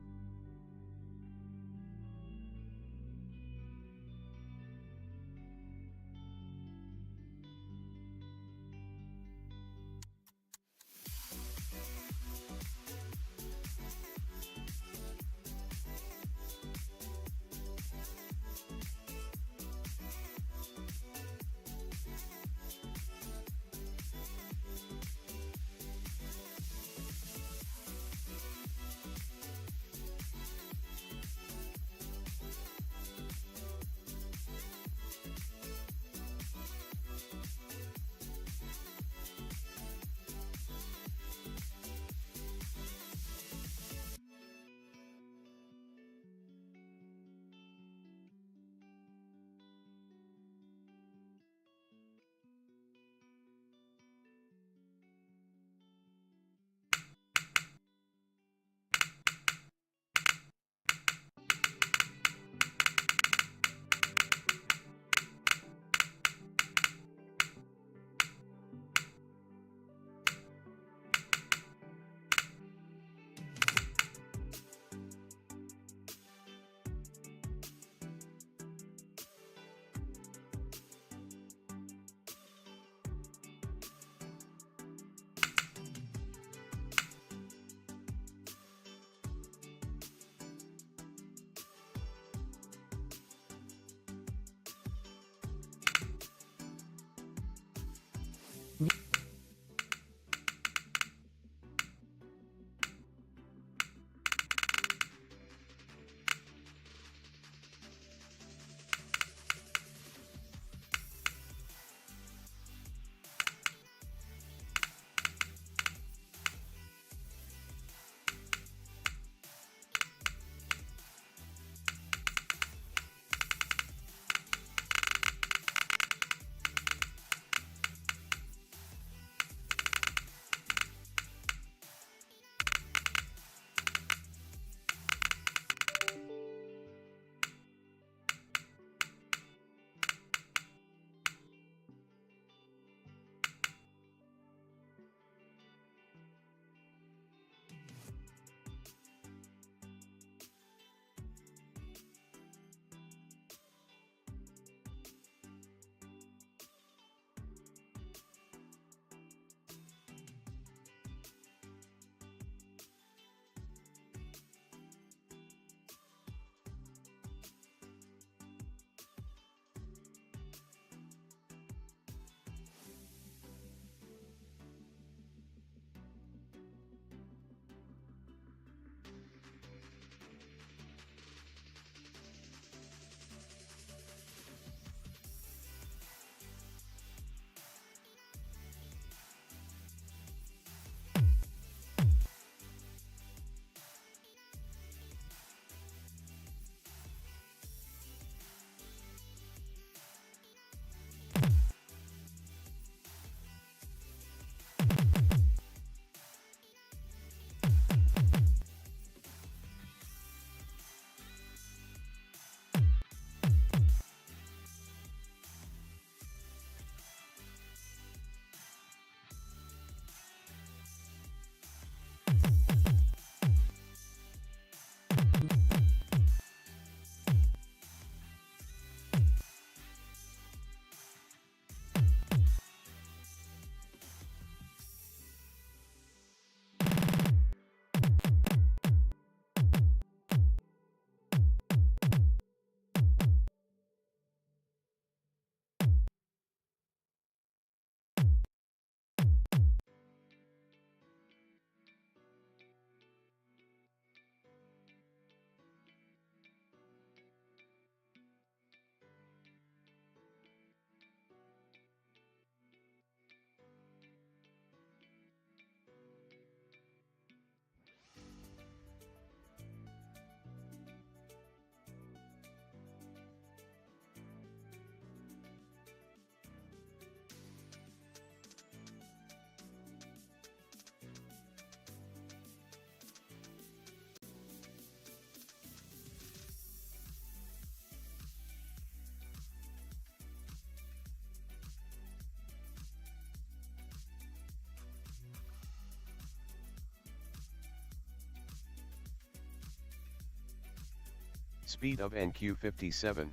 Speed of NQ57.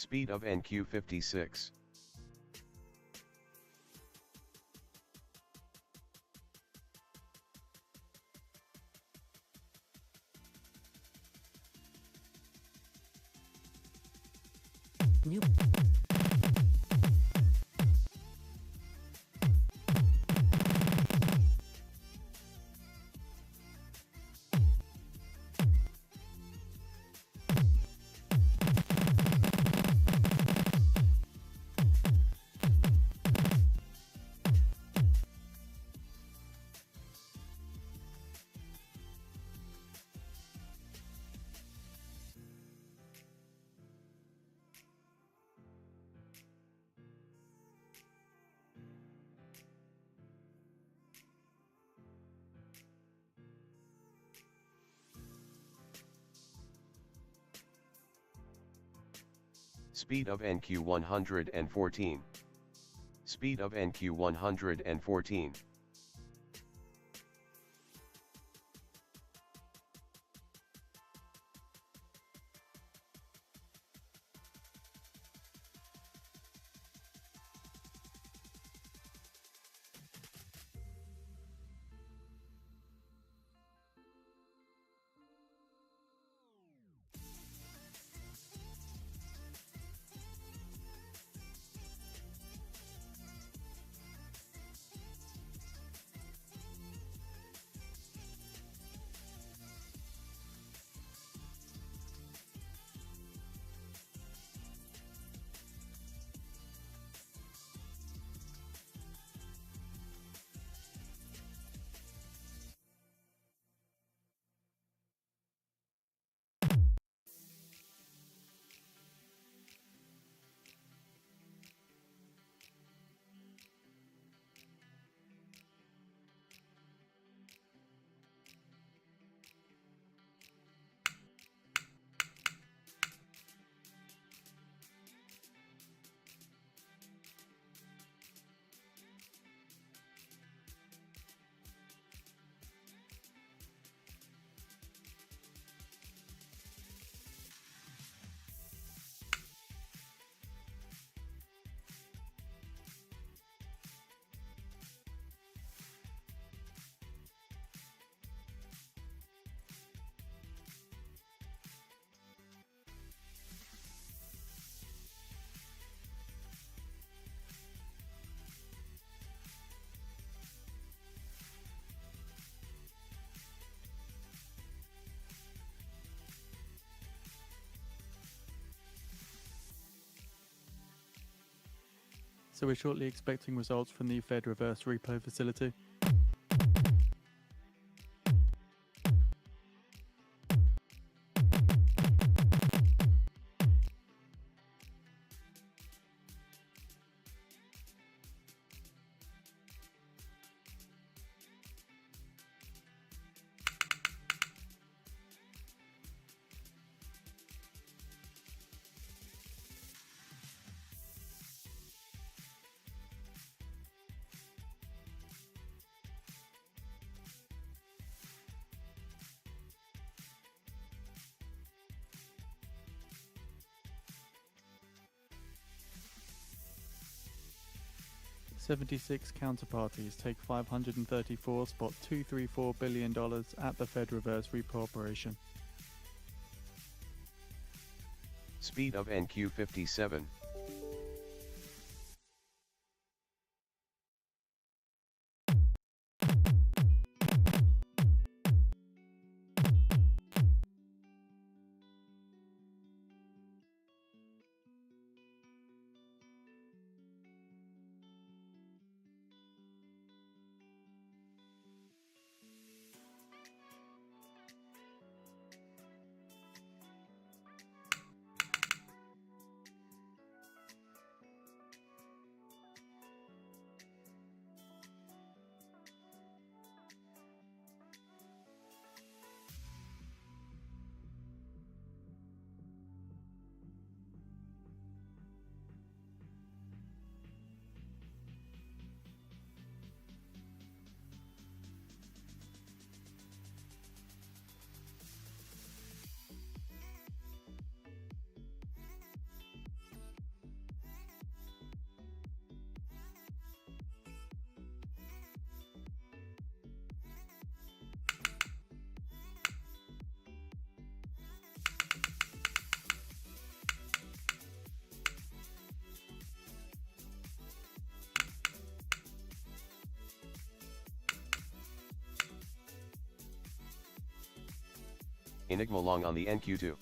Speed of NQ56. New. Speed of NQ114. Speed of NQ114. So we're shortly expecting results from the Fed reverse repo facility. $76 counterparties take $534.234 billion at the Fed reverse repo operation. Speed of NQ57. Enigma long on the NQ2.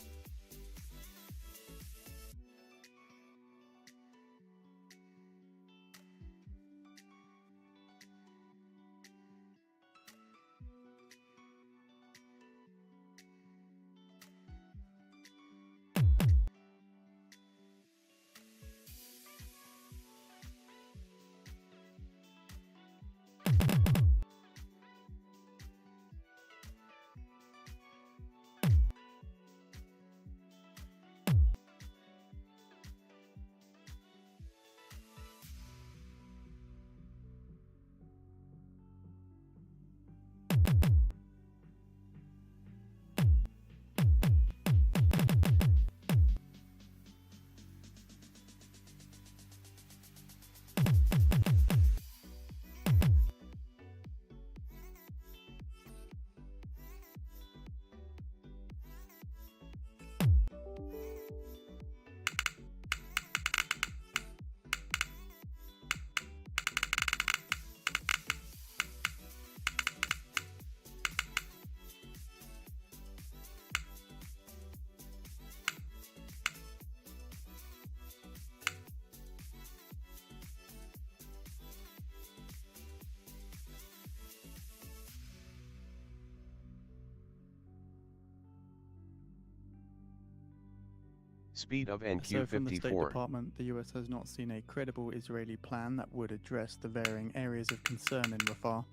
Speed of So from the State NQ54. Department, the US has not seen a credible Israeli plan that would address the varying areas of concern in Rafah.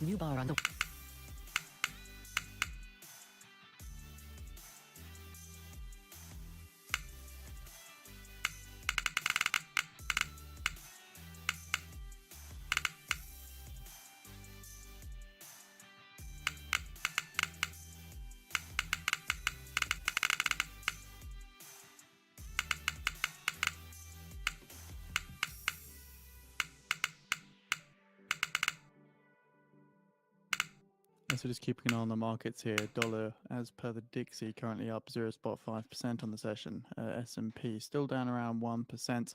New bar on the So just keeping an eye on the markets here. Dollar, as per the Dixie, currently up 0.5% on the session. S&P still down around 1%.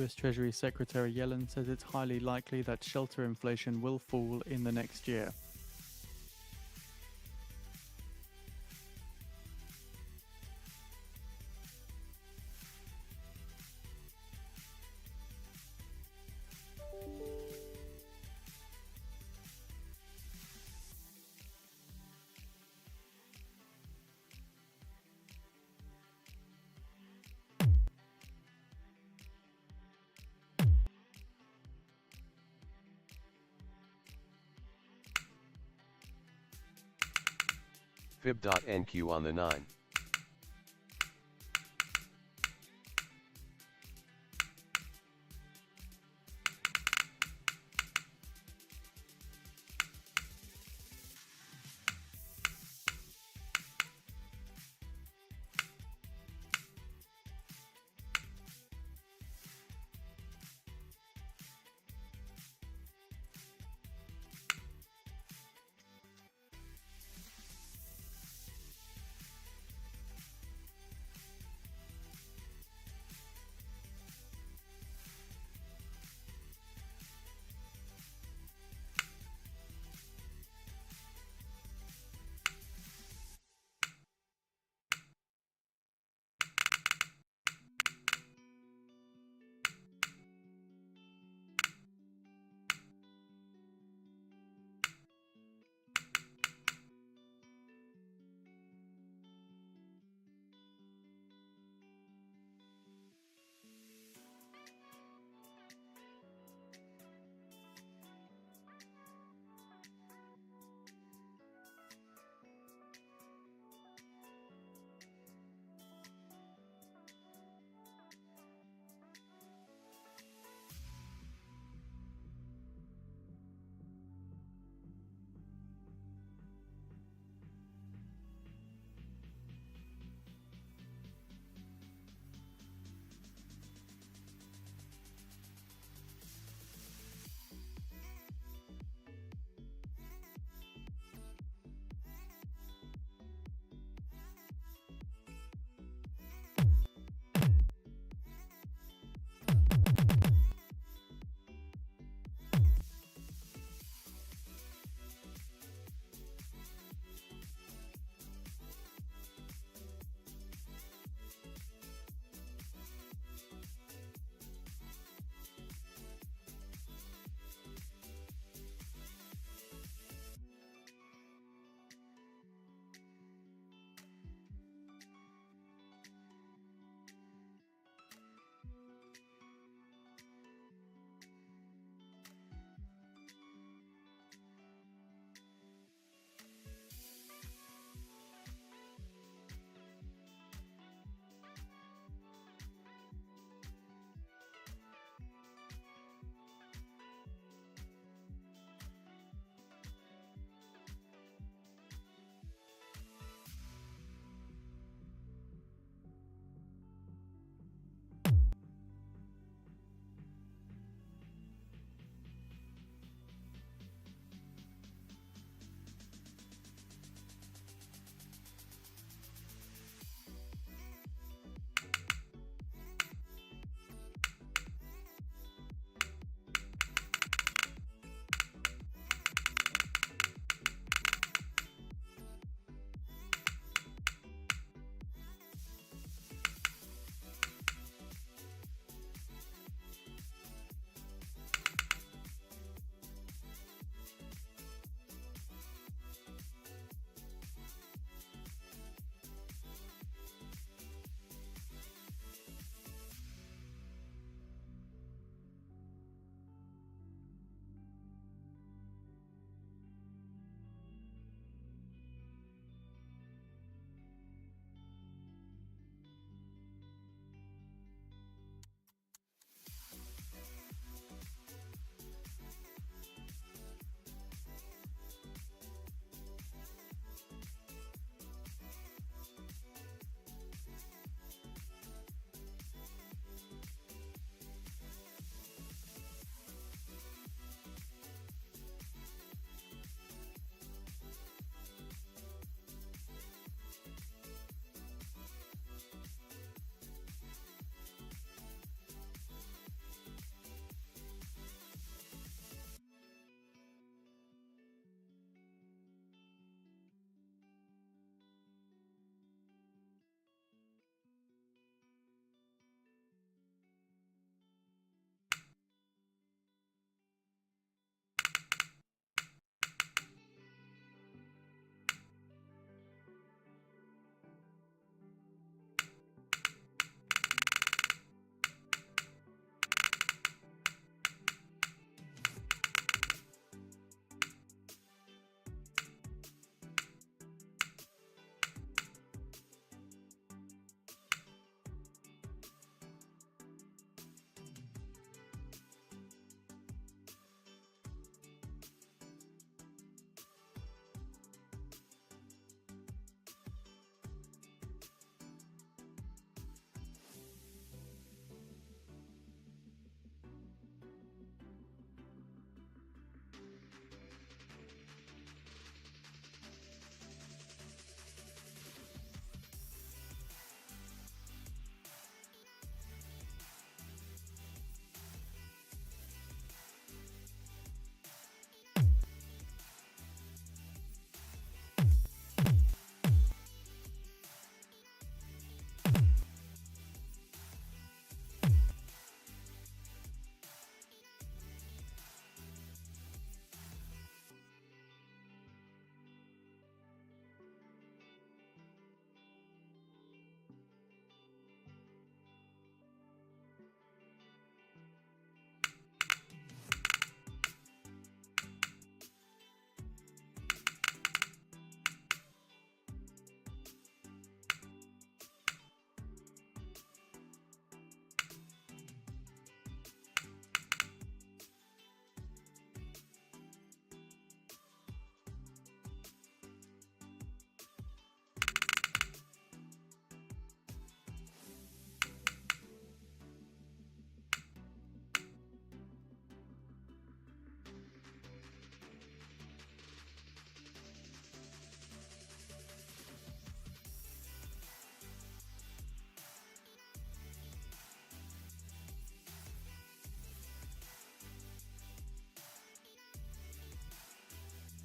US Treasury Secretary Yellen says it's highly likely that shelter inflation will fall in the next year. Fib.NQ on the 9.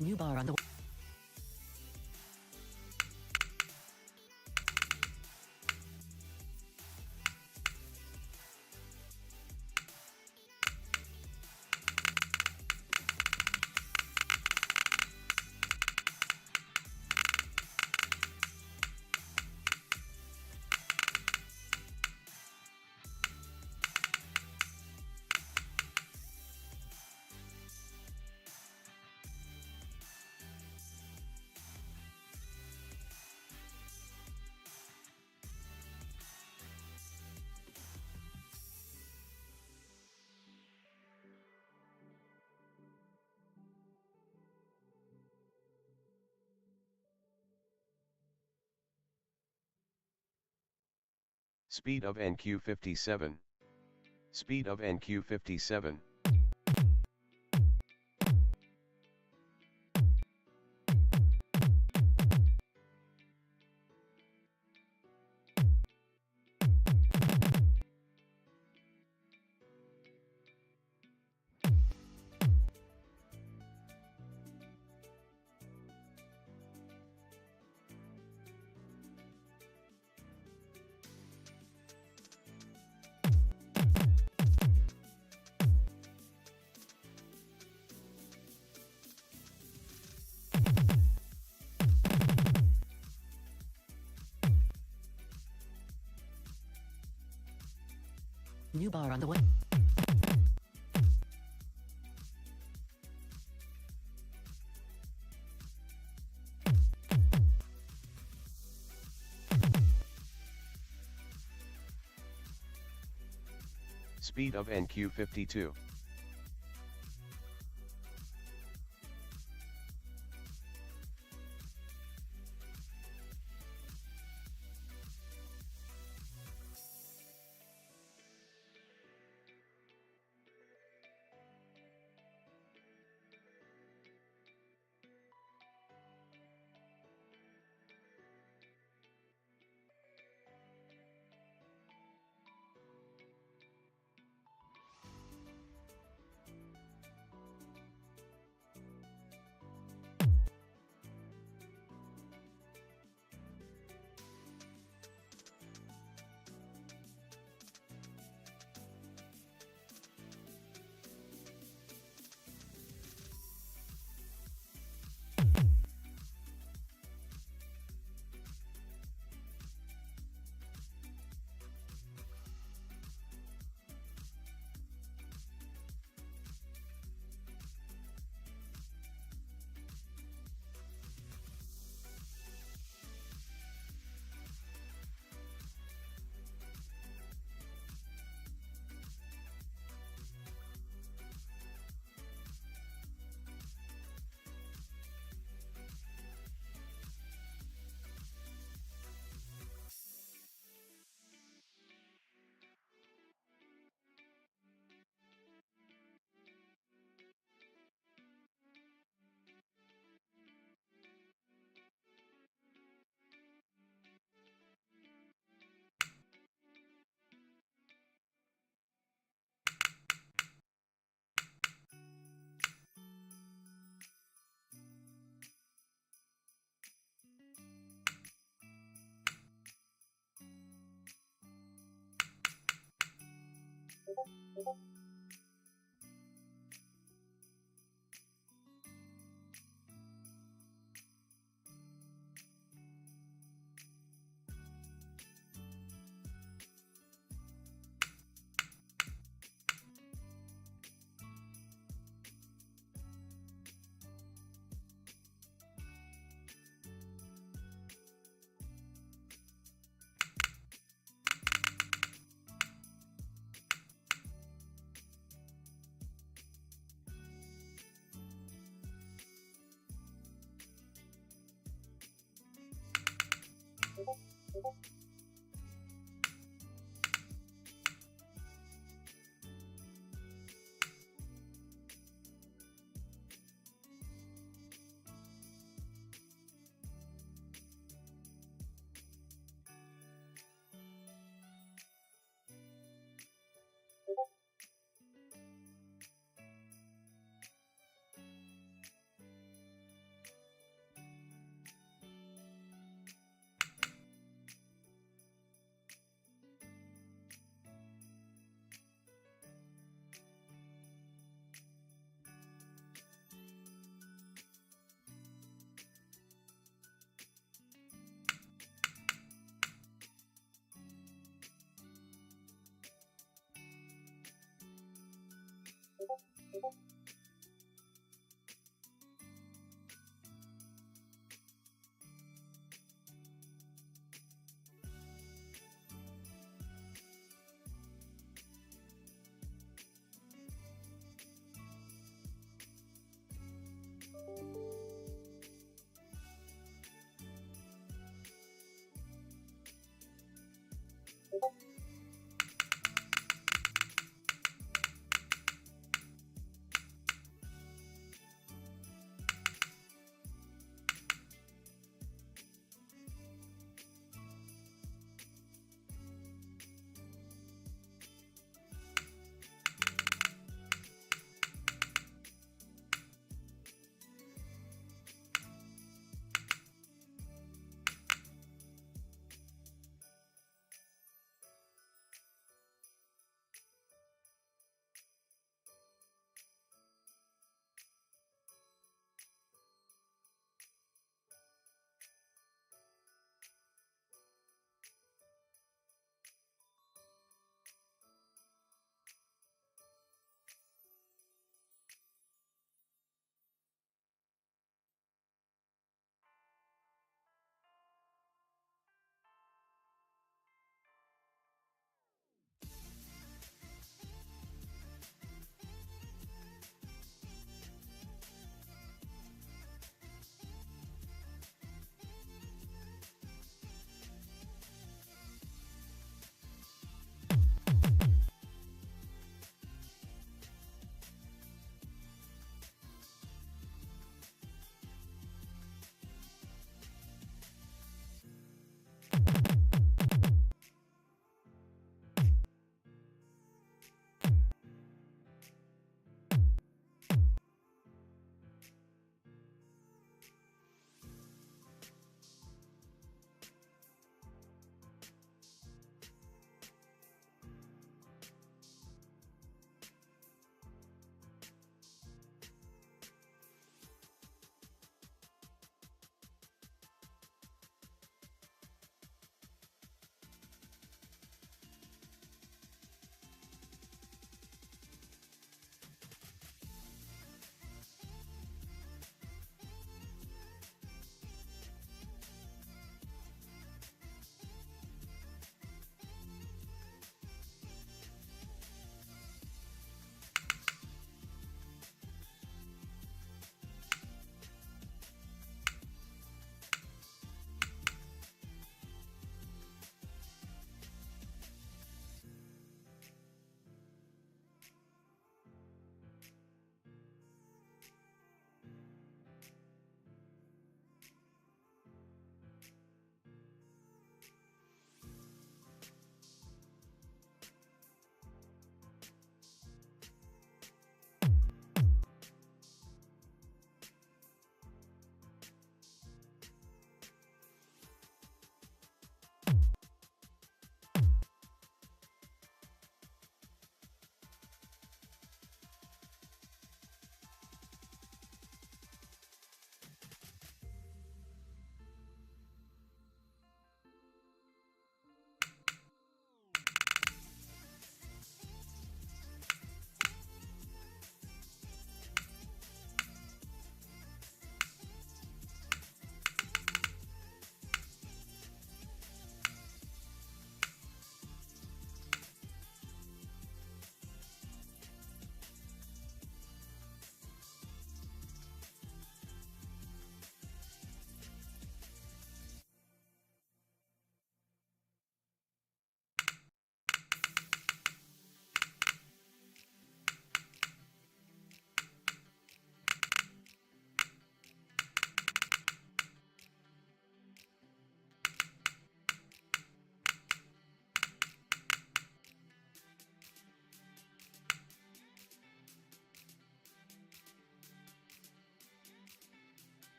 New bar on the Speed of NQ57. Speed of NQ57. new bar on the way. Speed of NQ52.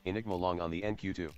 Enigma long on the NQ2.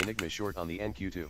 Enigma short on the NQ2.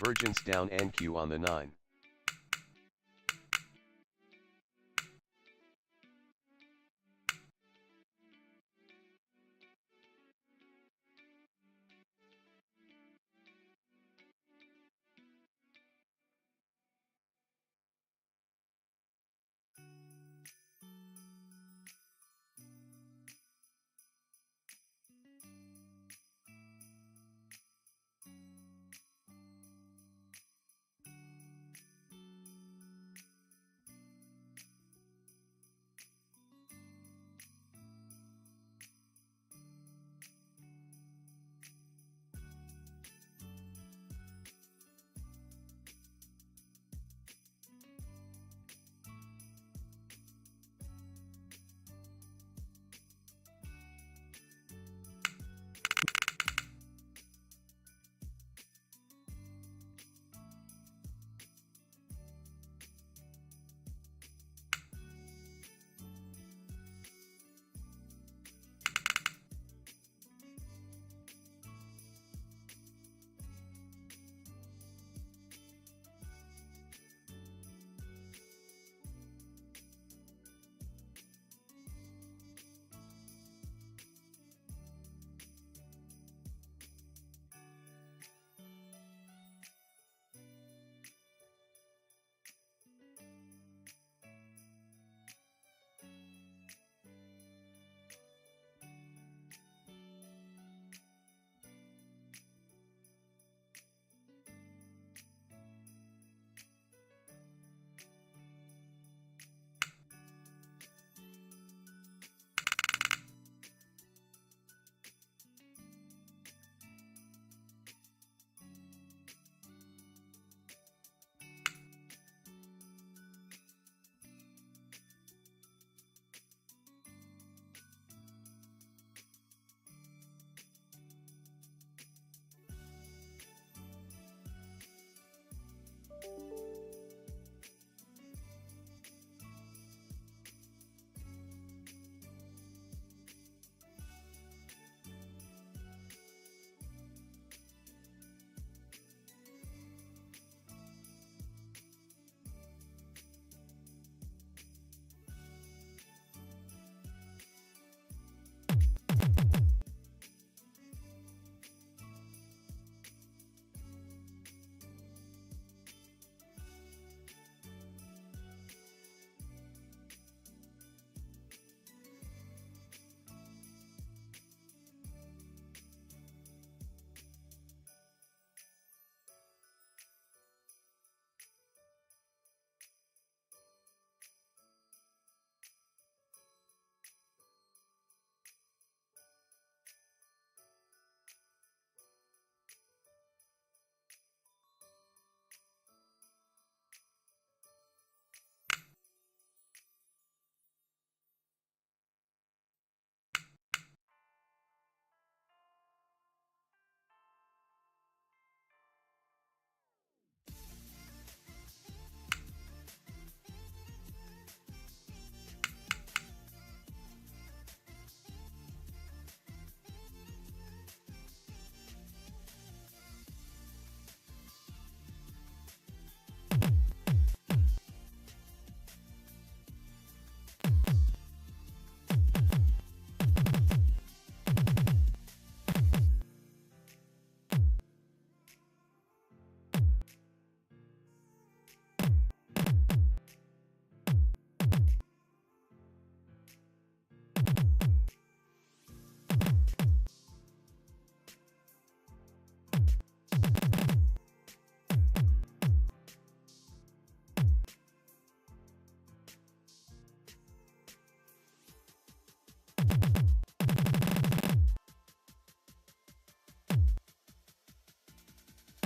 Divergence down NQ on the 9.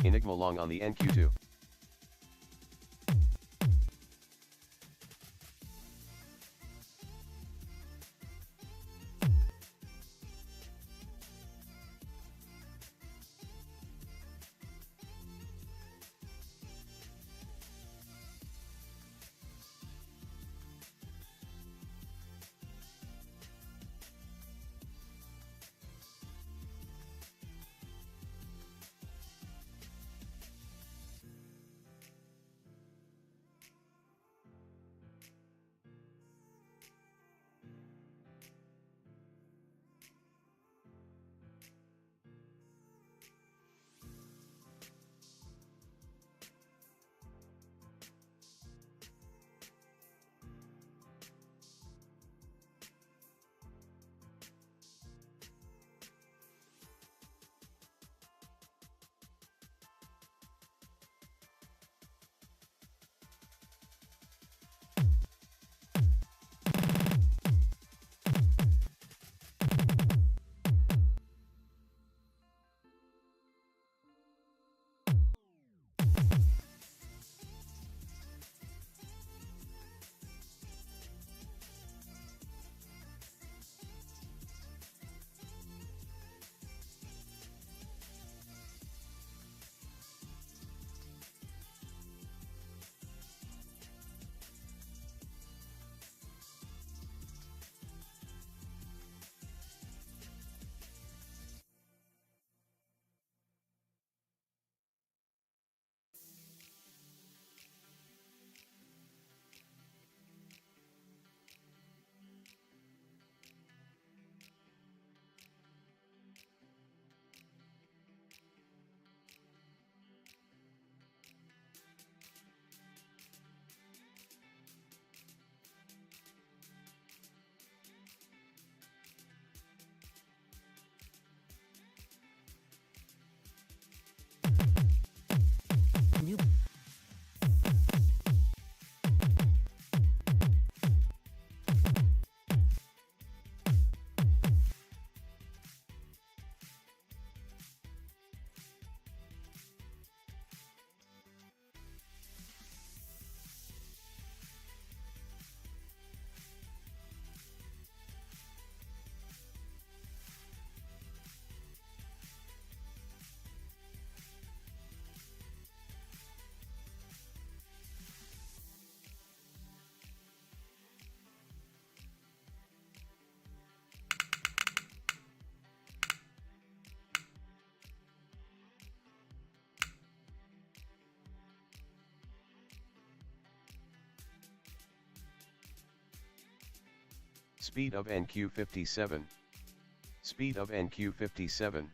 Enigma long on the NQ2. Speed of NQ57. Speed of NQ57.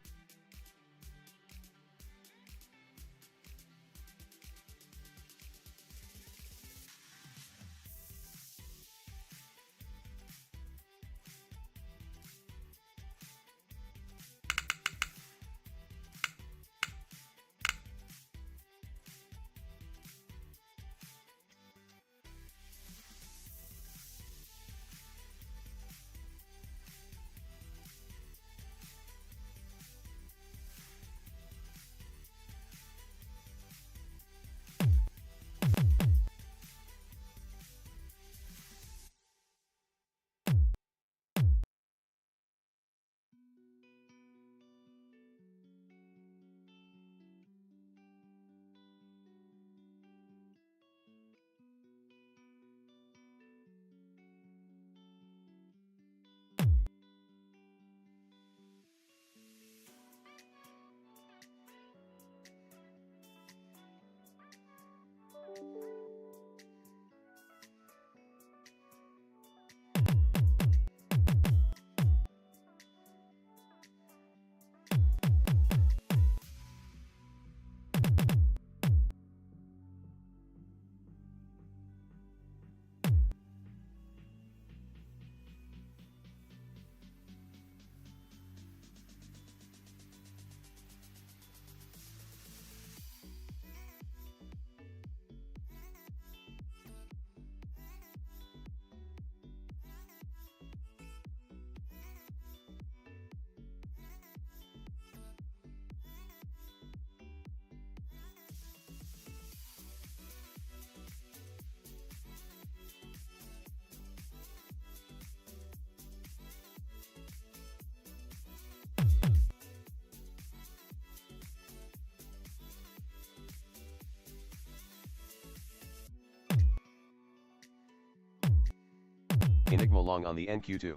Enigma long on the NQ2.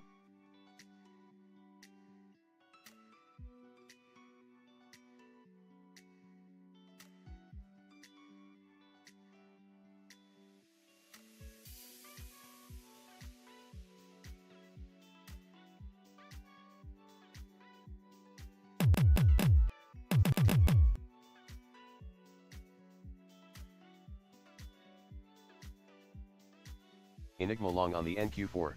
Enigma long on the NQ4.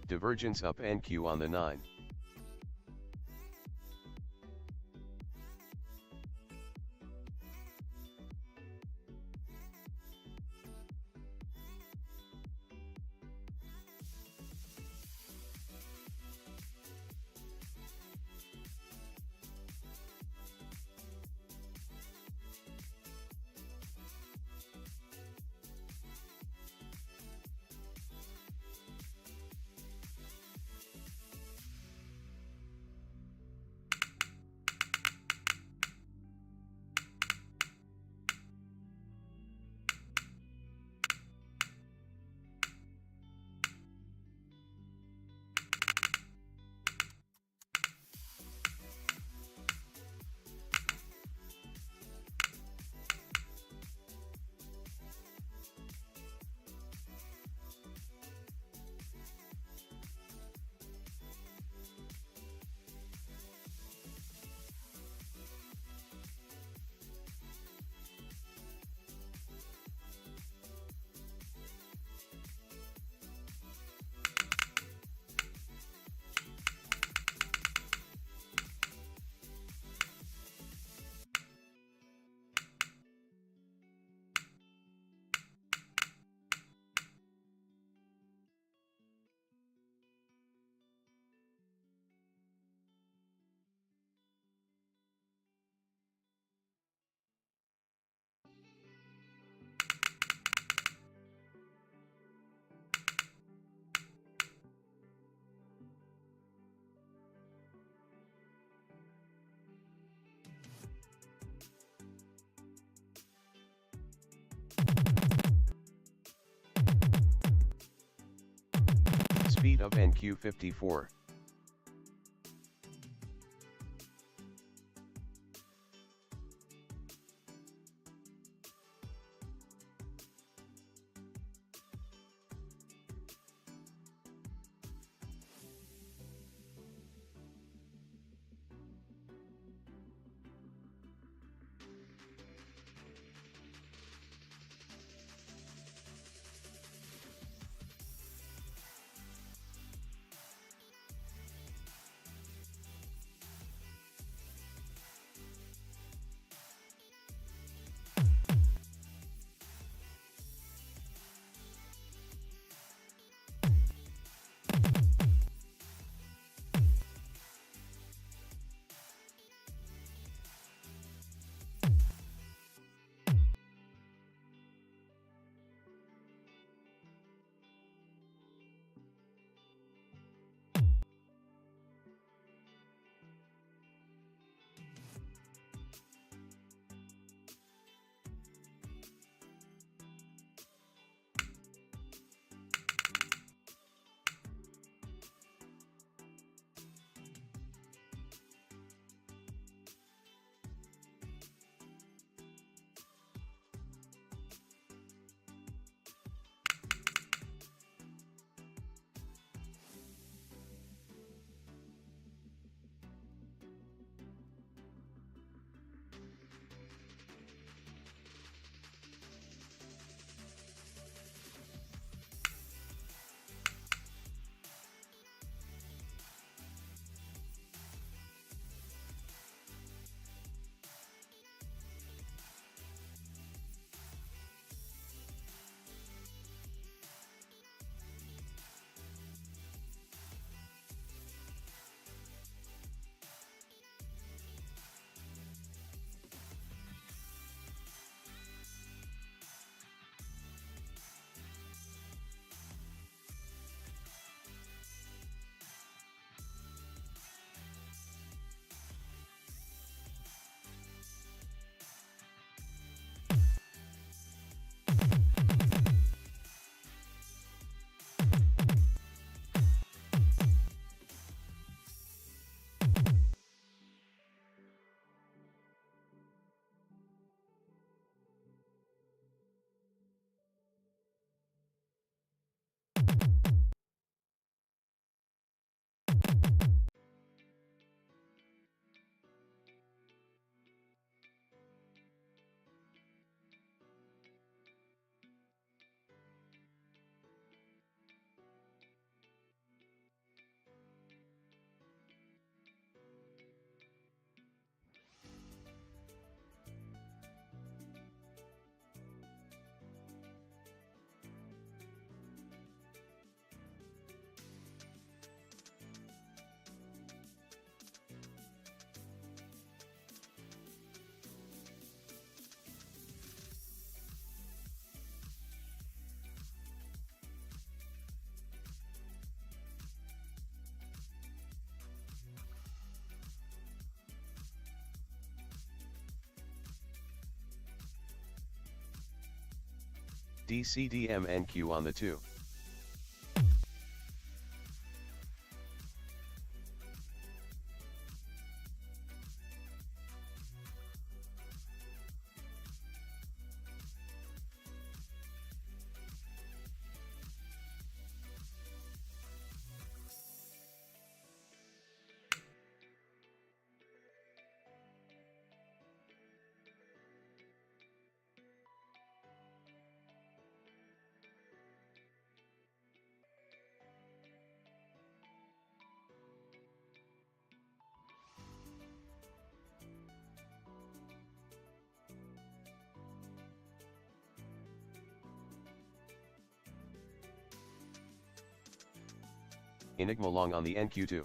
Divergence up NQ on the 9. of NQ54. DCDMNQ on the 2. Enigma long on the NQ2.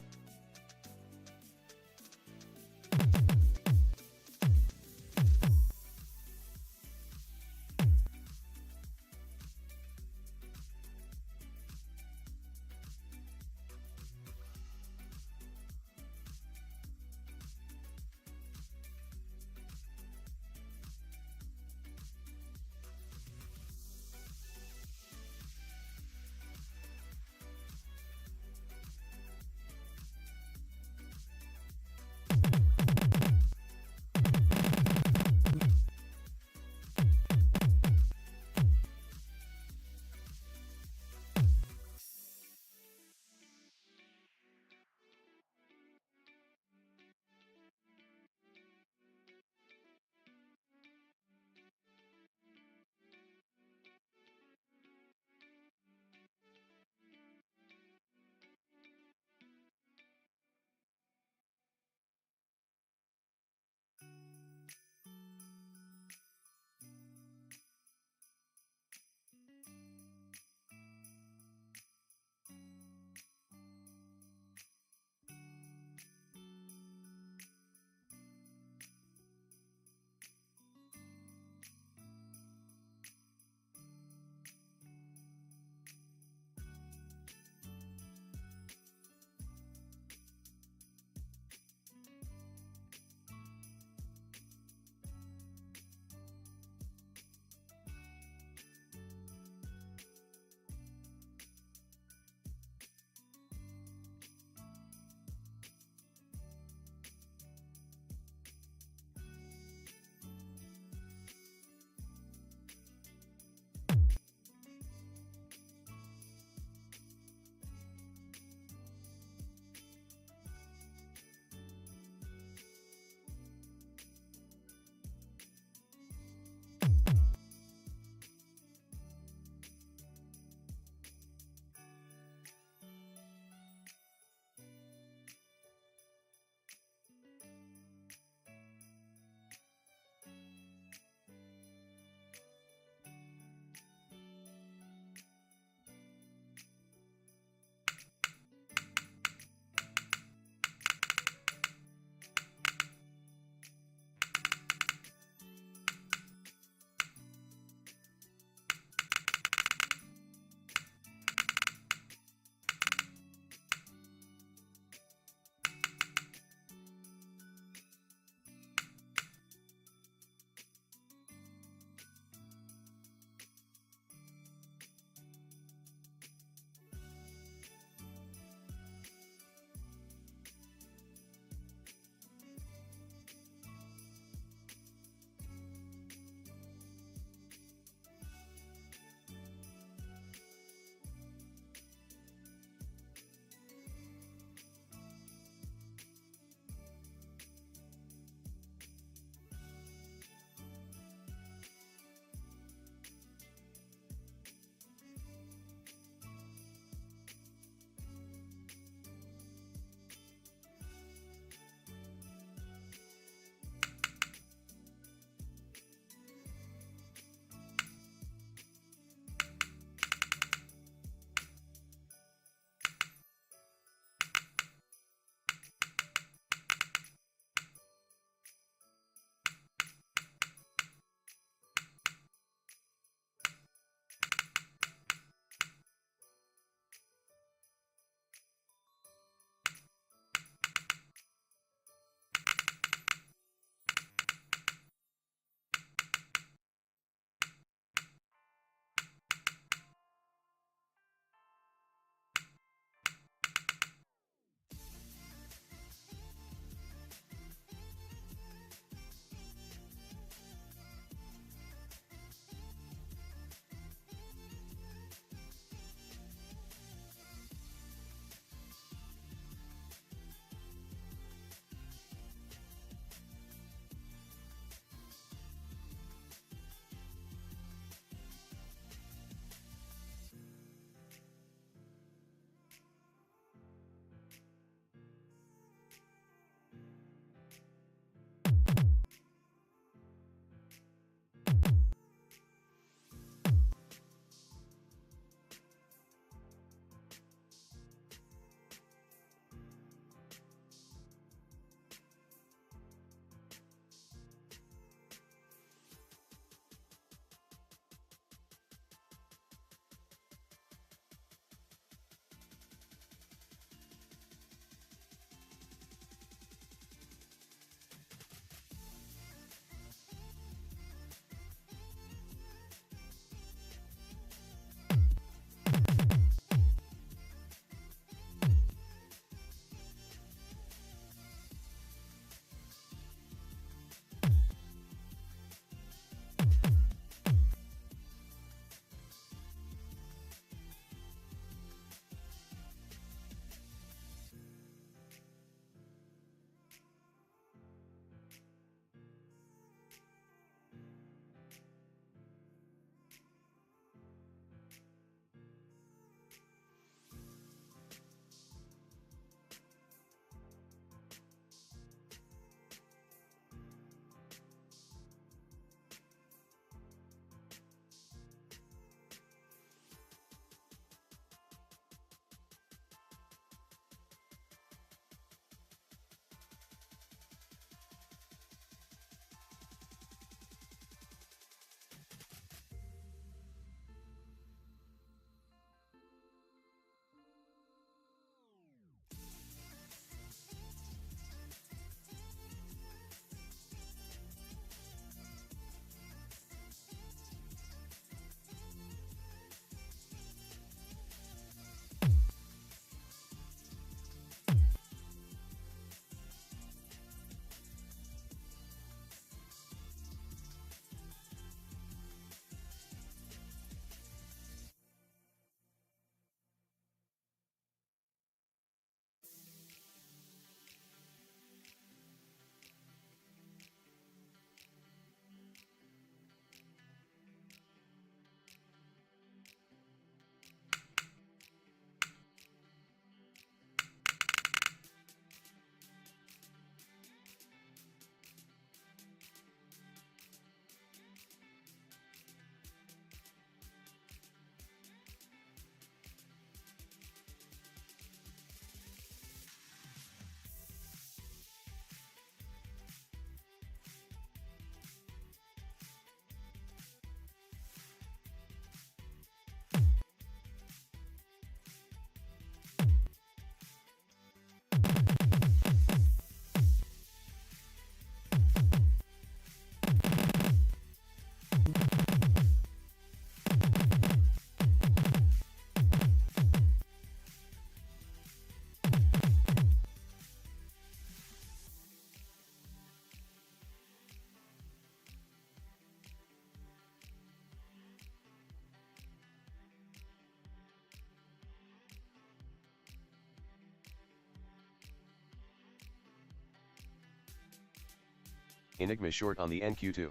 Enigma short on the NQ2.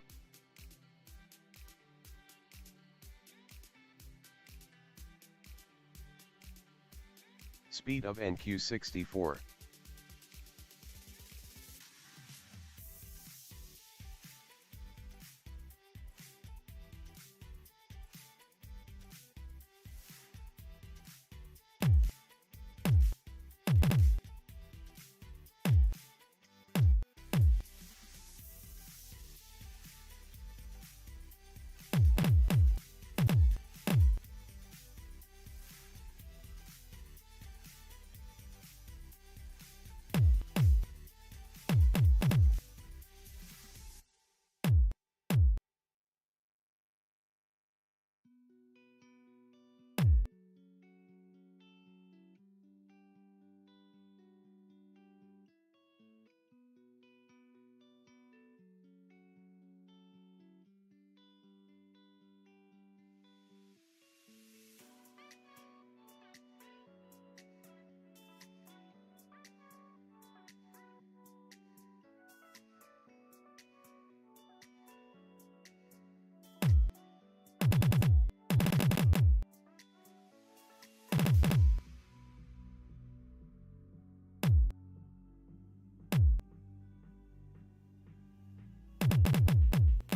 Speed of NQ64.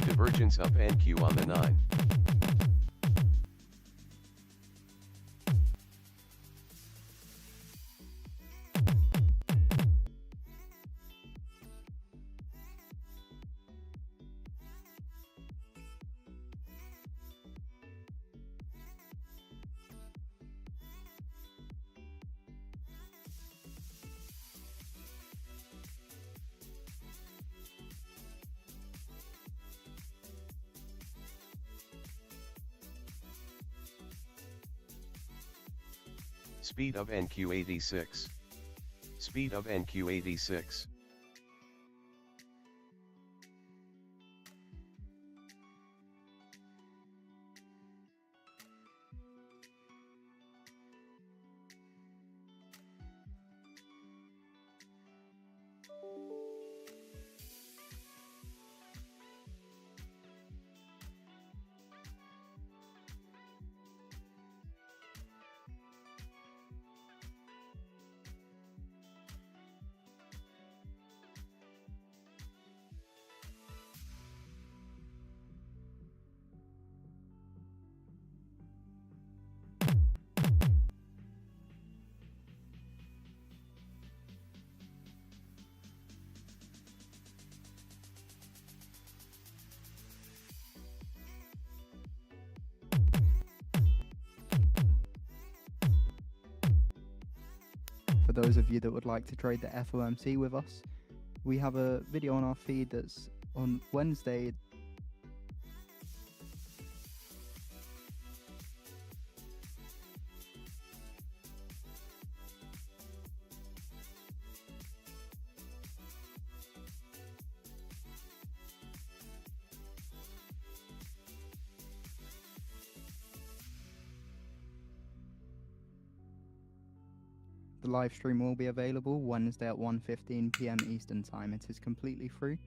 Divergence up NQ on the 9. Speed of NQ86. Speed of NQ86. For those of you that would like to trade the FOMC with us, we have a video on our feed that's on Wednesday. The live stream will be available Wednesday at 1:15 PM Eastern Time. It is completely free.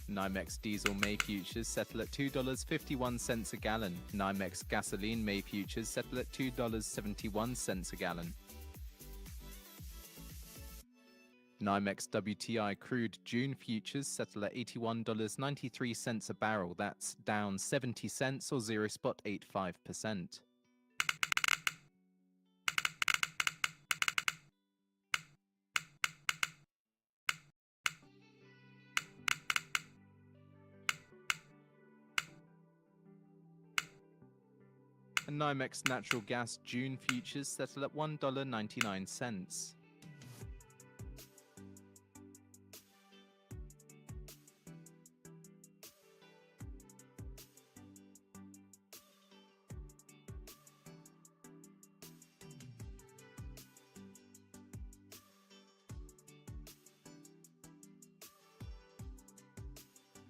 NYMEX diesel May futures settle at $2.51 a gallon. NYMEX gasoline May futures settle at $2.71 a gallon. NYMEX WTI crude June futures settle at $81.93 a barrel. That's down 70 cents or 0.85%. And NYMEX natural gas June futures settle at $1.99.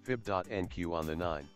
fib.NQ on the 9.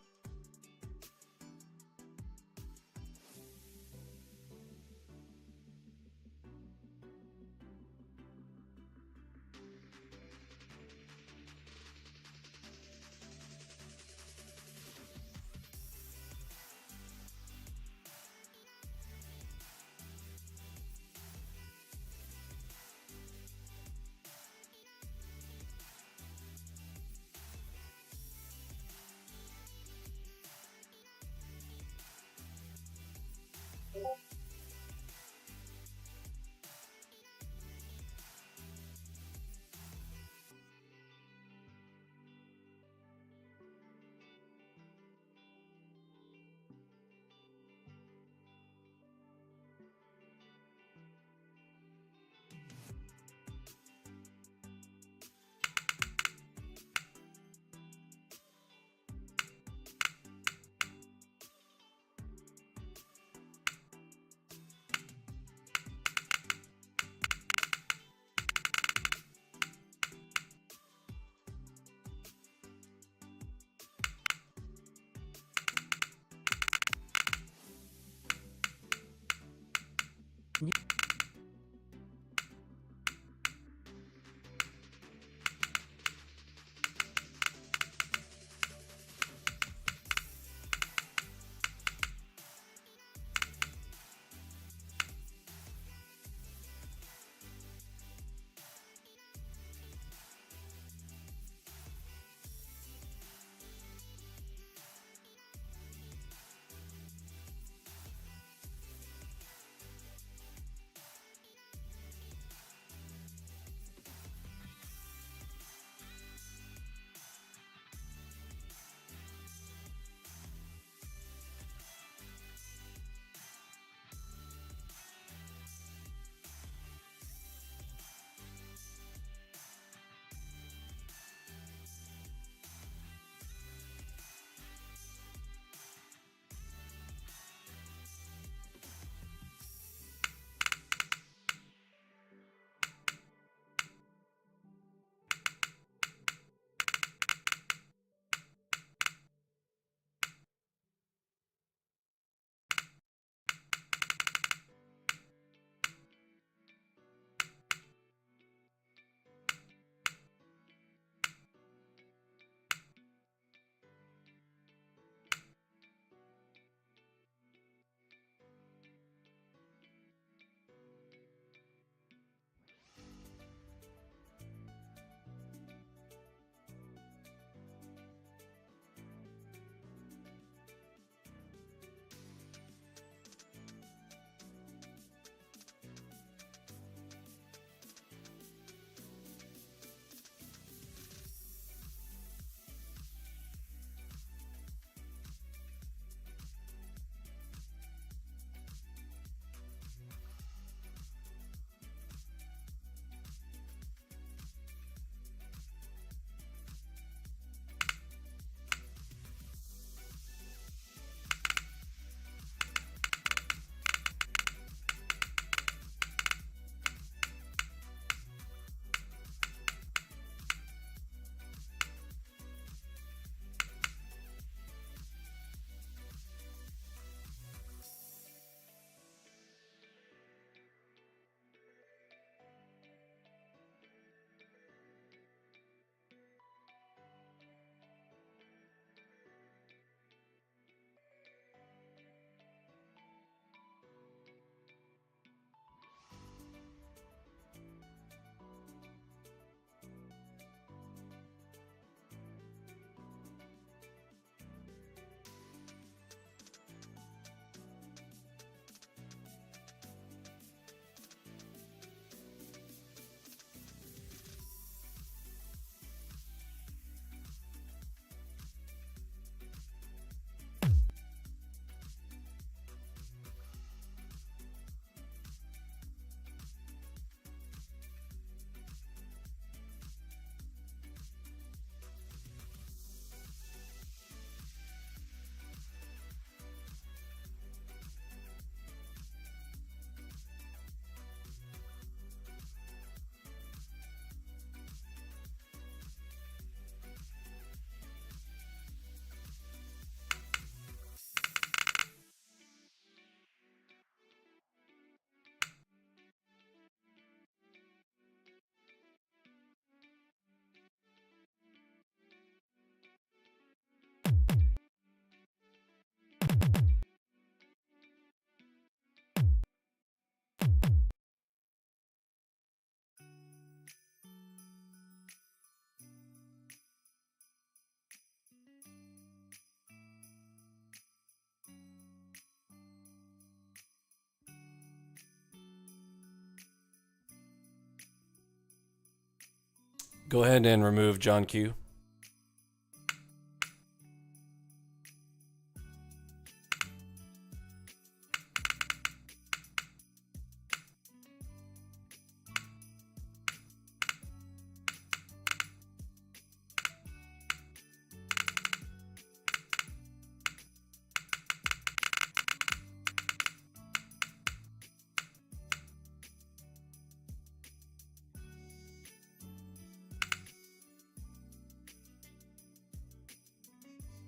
Go ahead and remove John Q.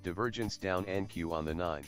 Divergence down NQ on the 9.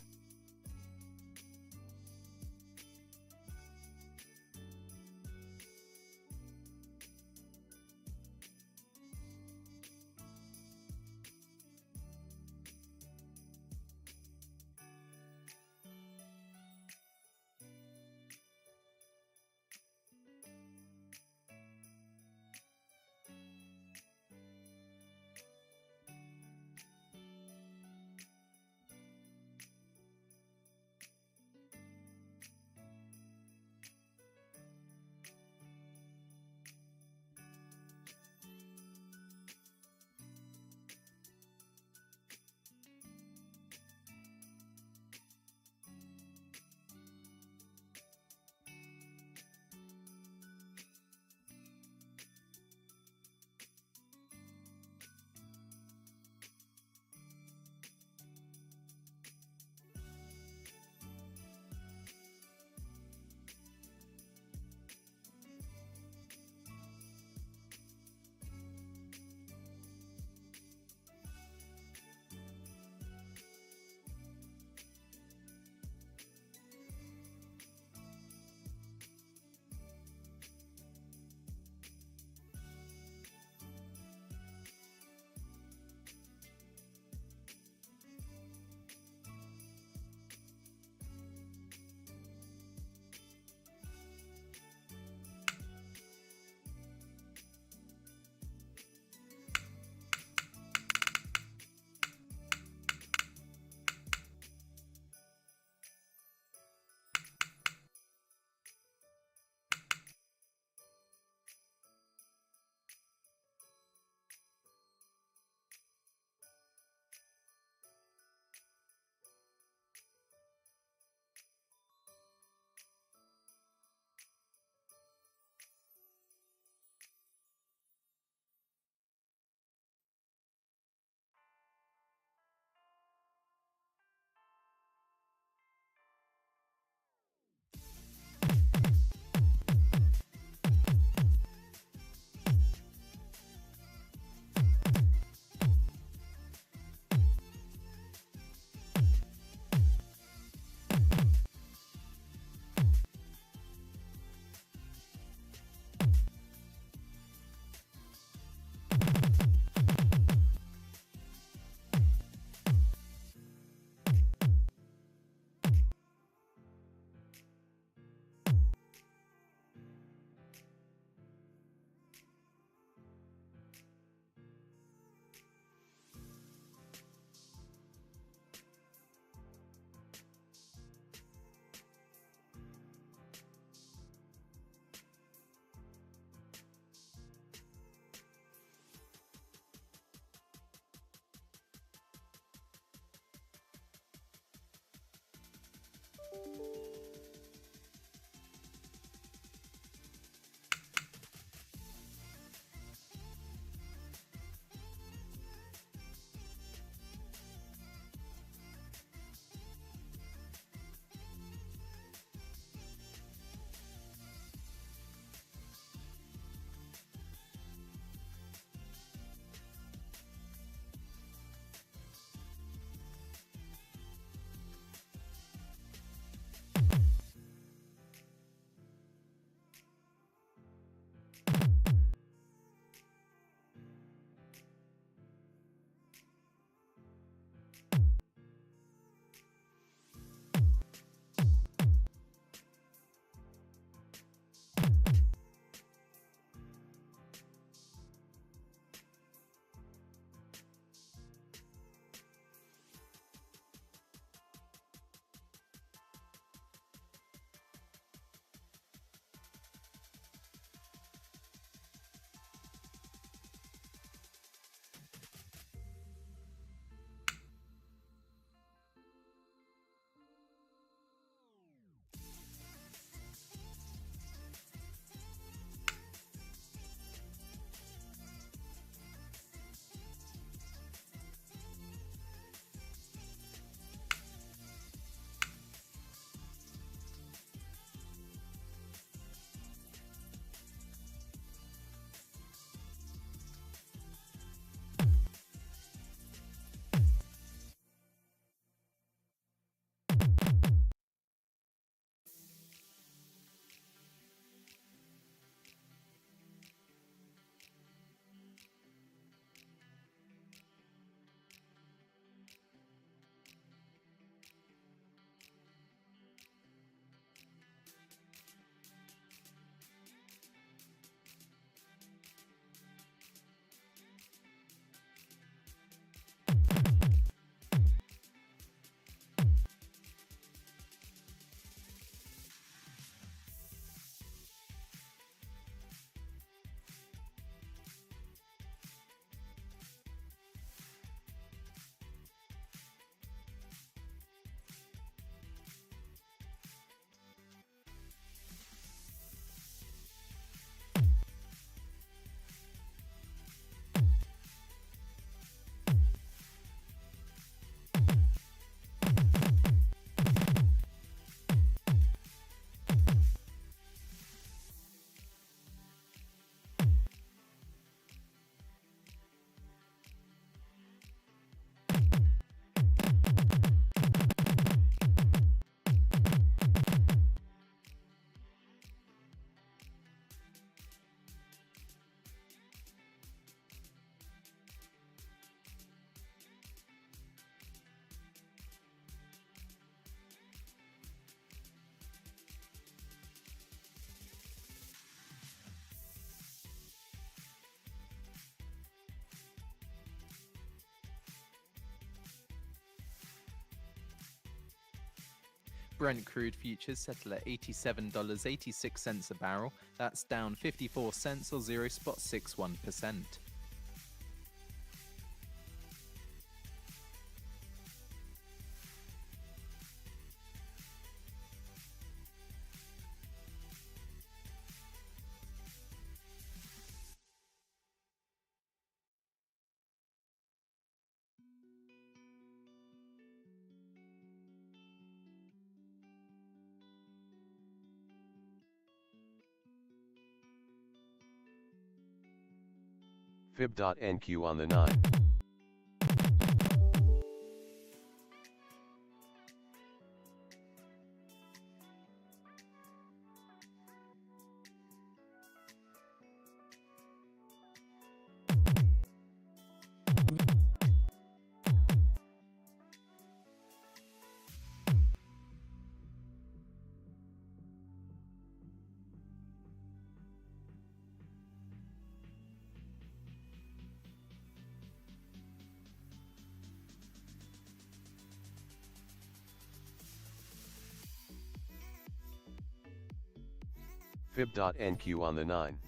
Brent crude futures settle at $87.86 a barrel. That's down 54 cents or 0.61%. Fib.NQ on the 9. Fib.NQ on the 9.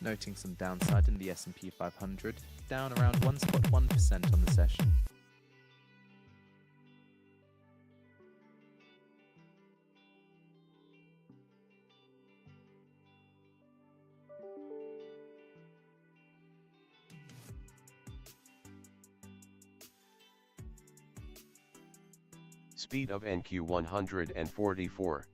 Noting some downside in the SP 500, down around 1.1% on the session. Speed of NQ 144.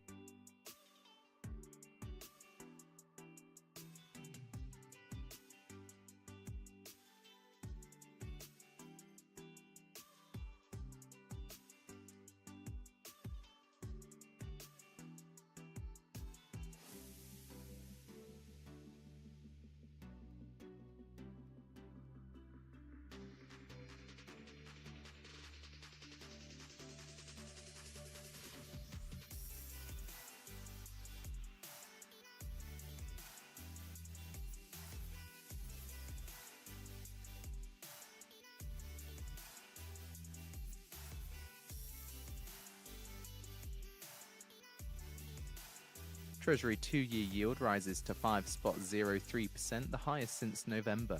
Treasury 2-year yield rises to 5.03%, the highest since November.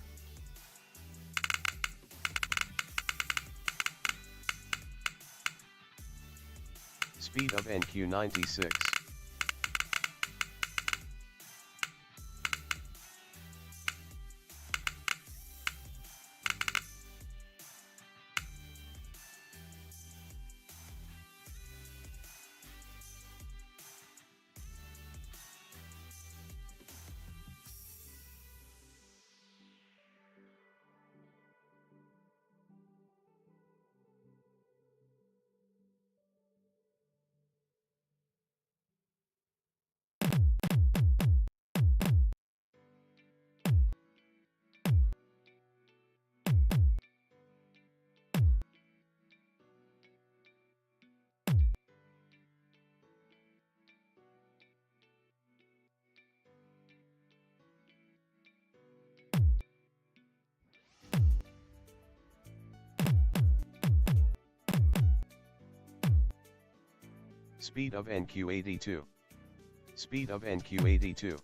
Speed of NQ 96. Speed of NQ 82. Speed of NQ 82.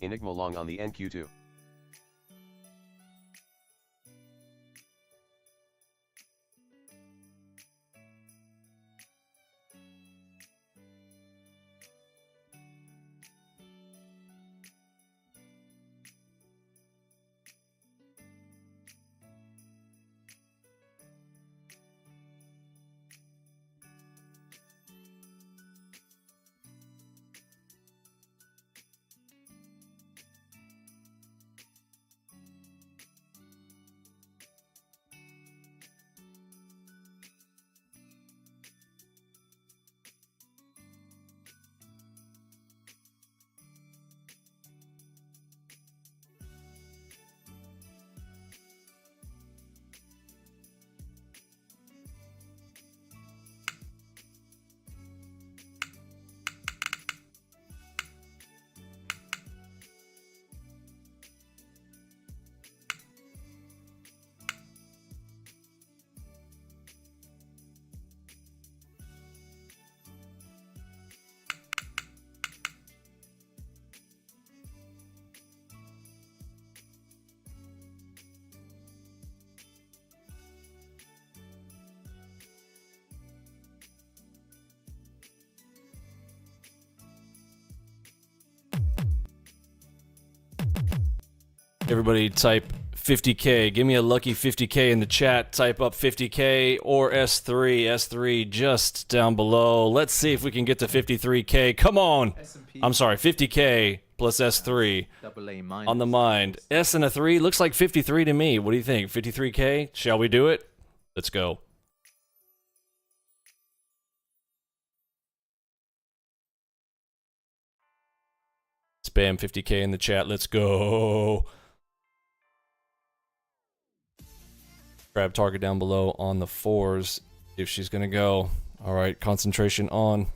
Enigma long on the NQ2. Everybody type 50K. Give me a lucky 50K in the chat. Type up 50K or S3. S3 just down below. Let's see if we can get to 53K. Come on. I'm sorry, 50K plus S3 AA- on the mind. S and a 3 looks like 53 to me. What do you think? 53K? Shall we do it? Let's go. Spam 50K in the chat. Let's go. Grab target down below on the 4s if she's going to go. All right, concentration on.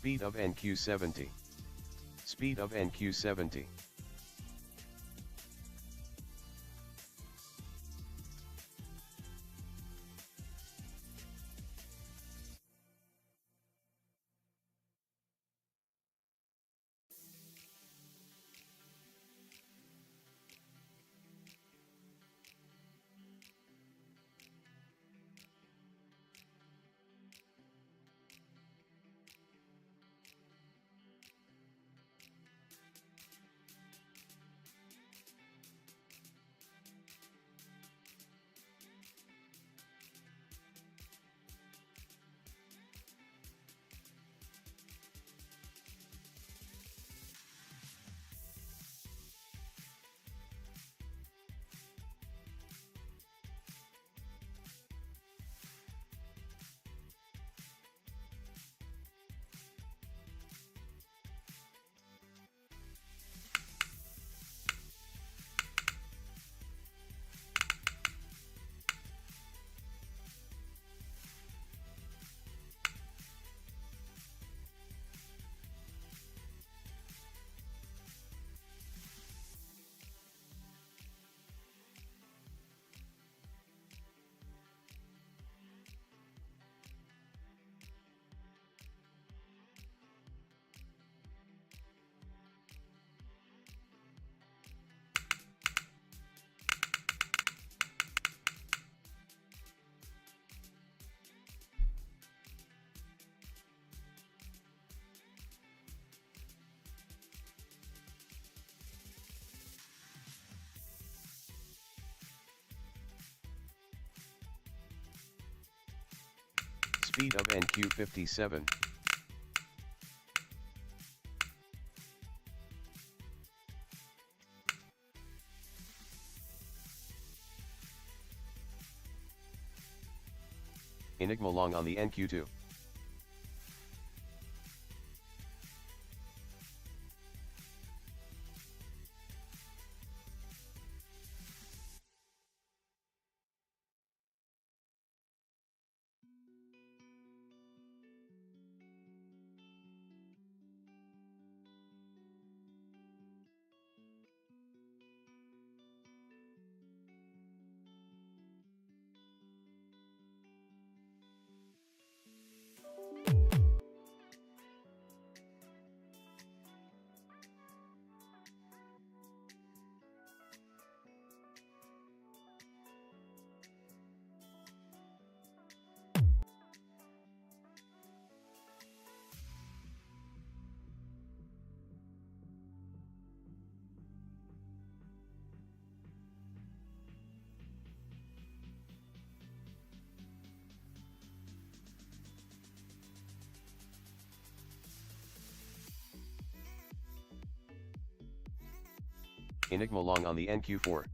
Speed of NQ70. Speed of NQ70. Speed of NQ57. Enigma long on the NQ2. Enigma long on the NQ4.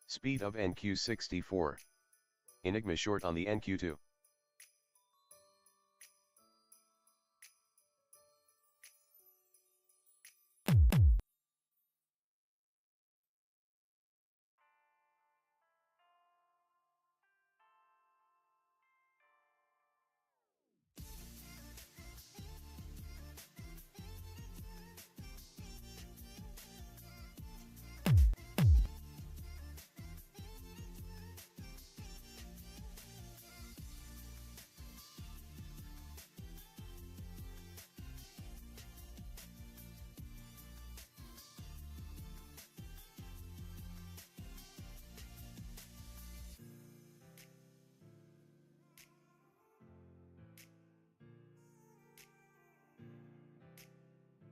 Speed of NQ64. Enigma short on the NQ2.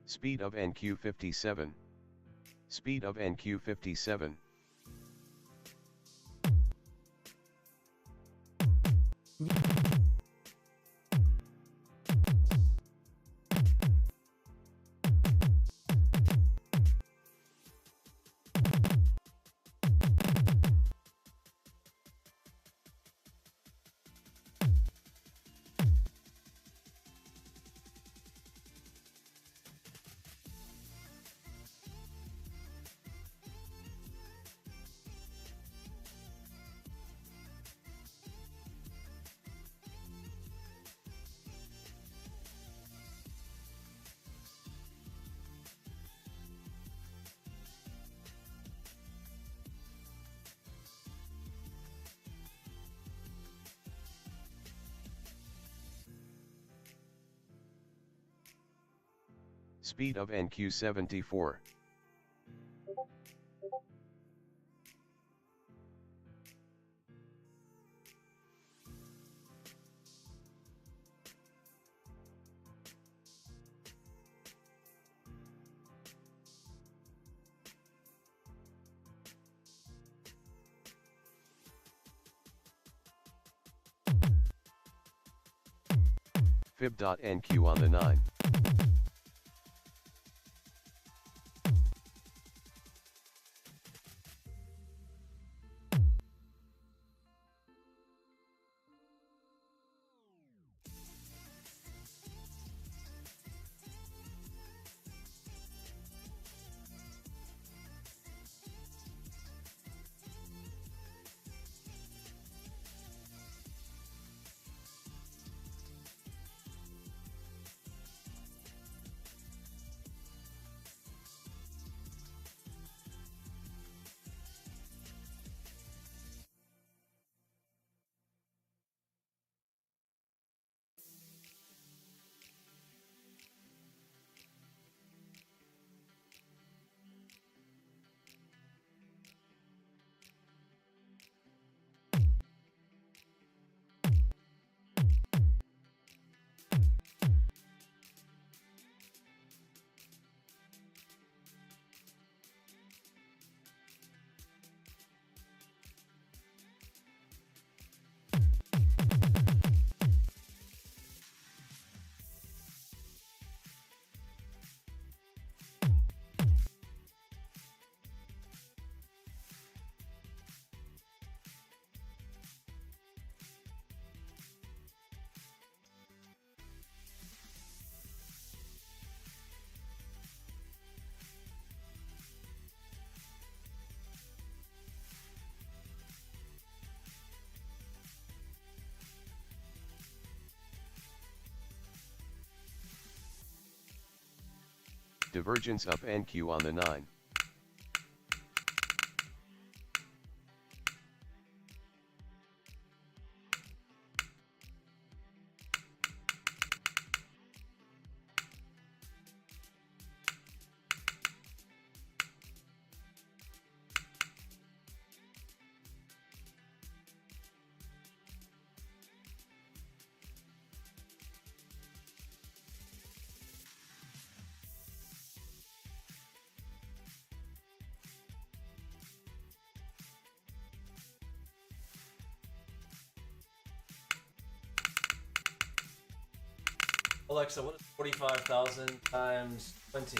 Speed of NQ57. Speed of NQ57. Speed of NQ74. Fib.NQ on the 9. Divergence up NQ on the 9. Alexa, what is 45,000 times 20?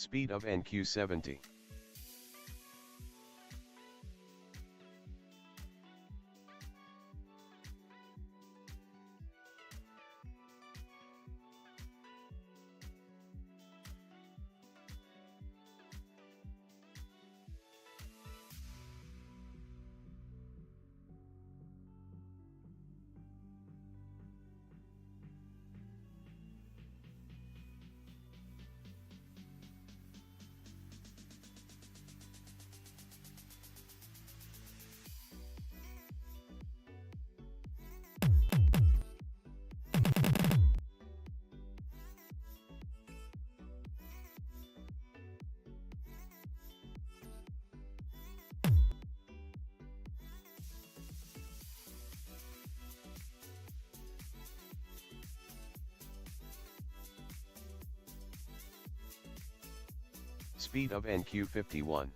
Speed of NQ70. Speed of NQ51.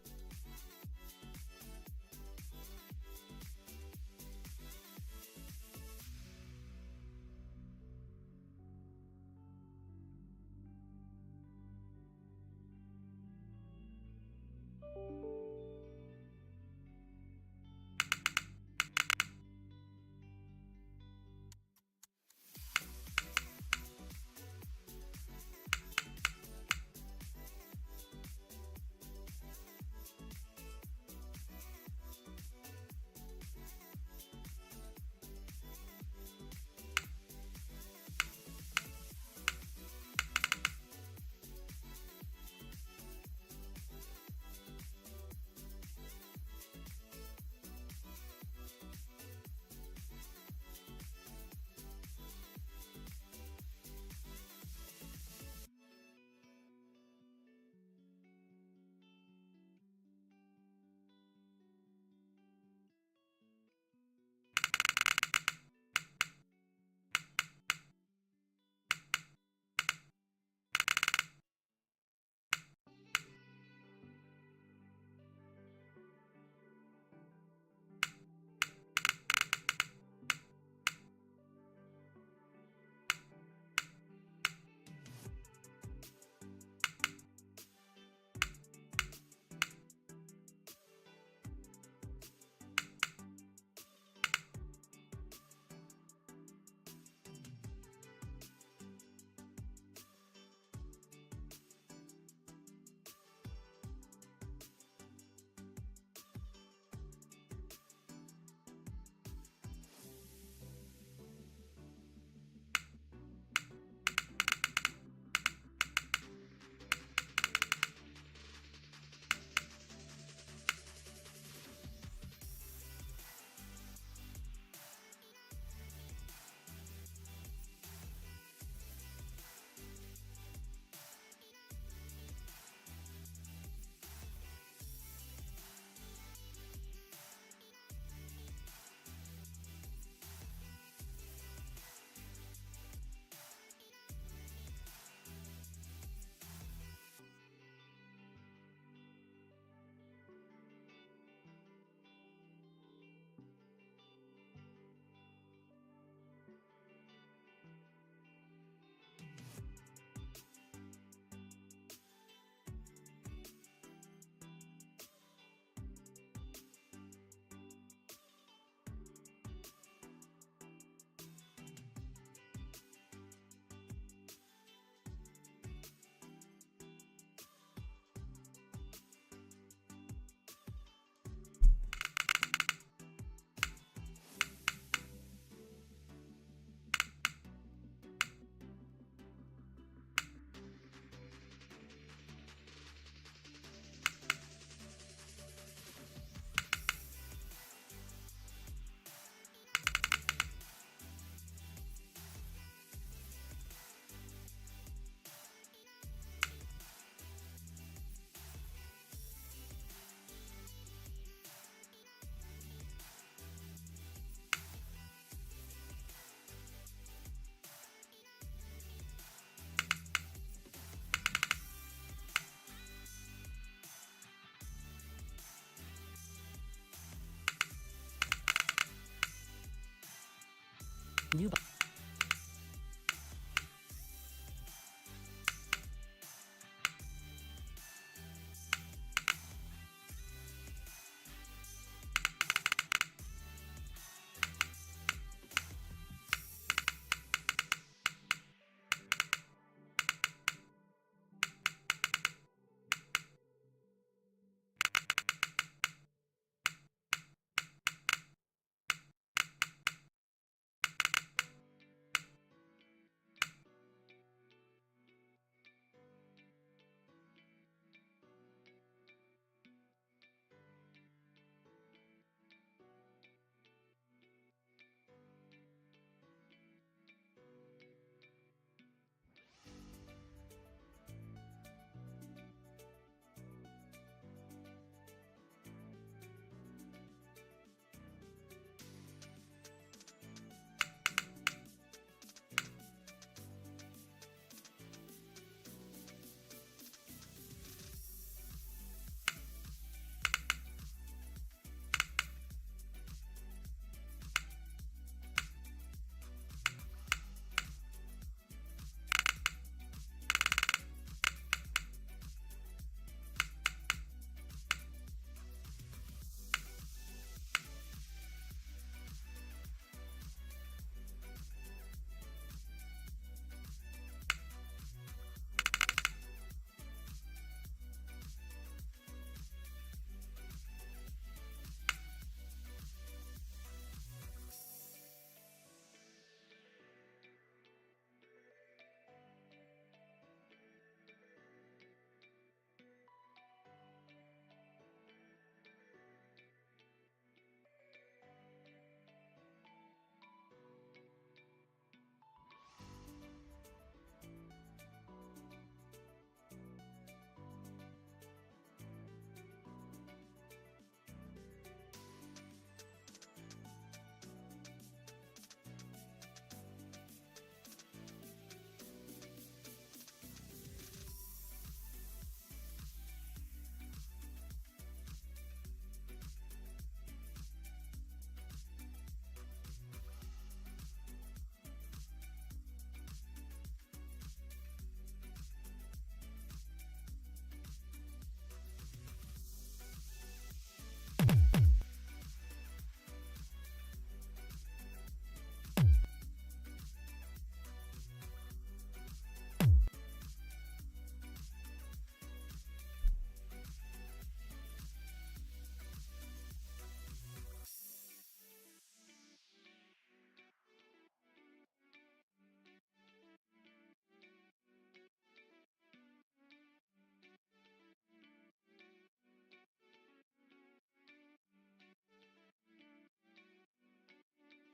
New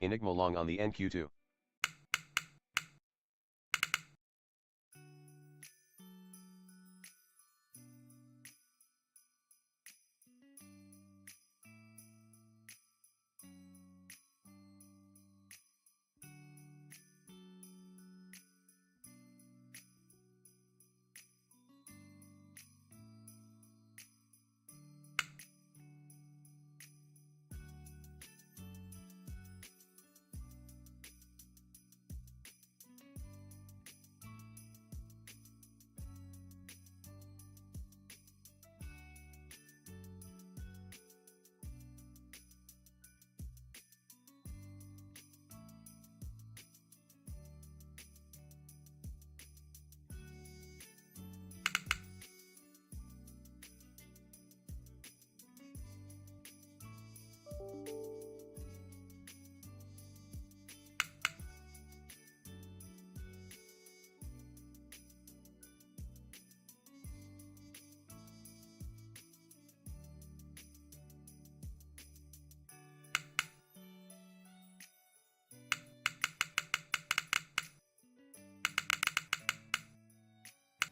Enigma long on the NQ2.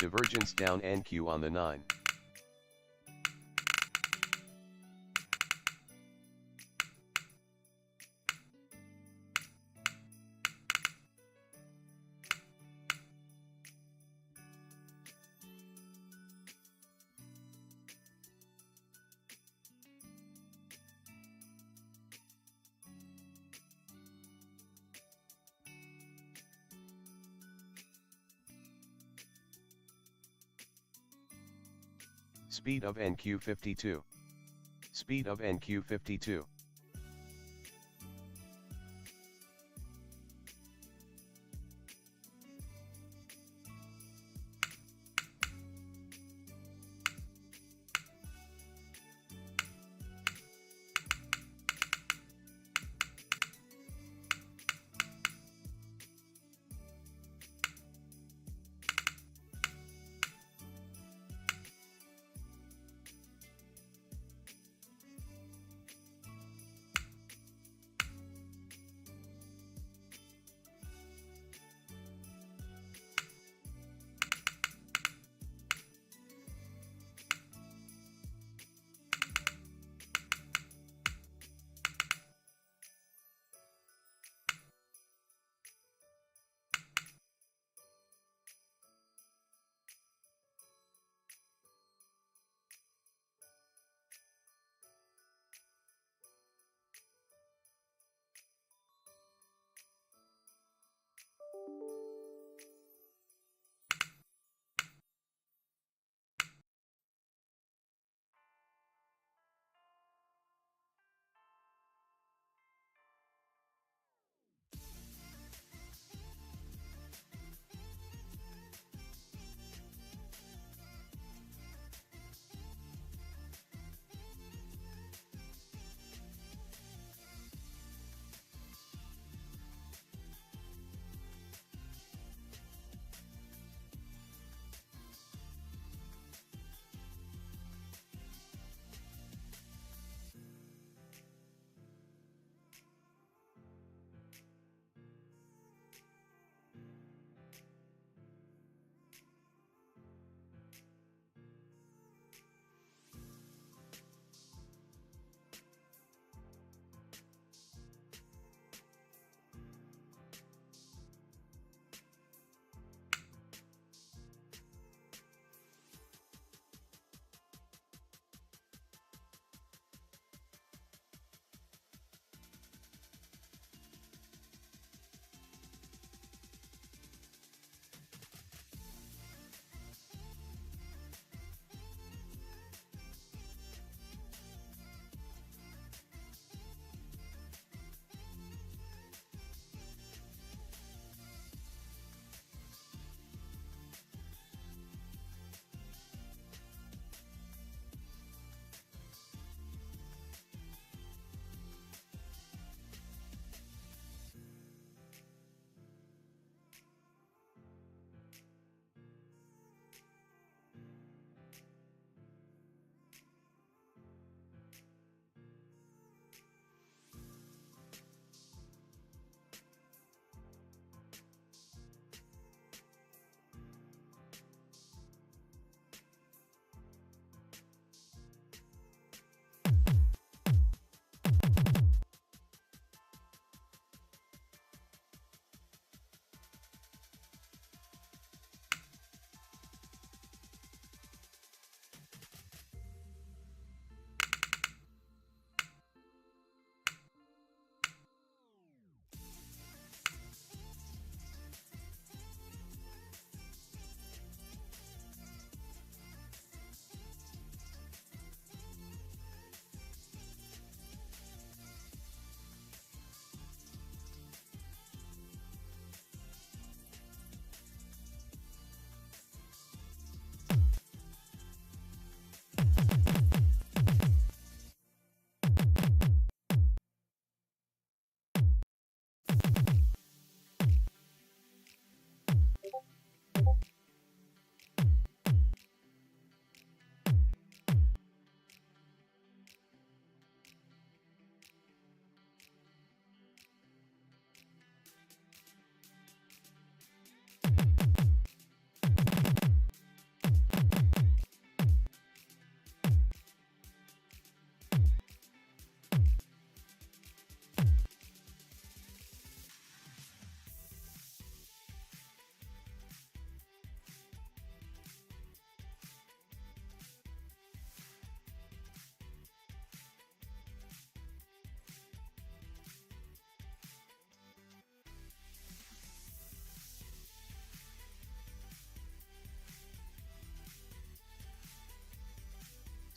Divergence down NQ on the 9. Speed of NQ52. Speed of NQ52.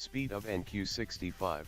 Speed of NQ65.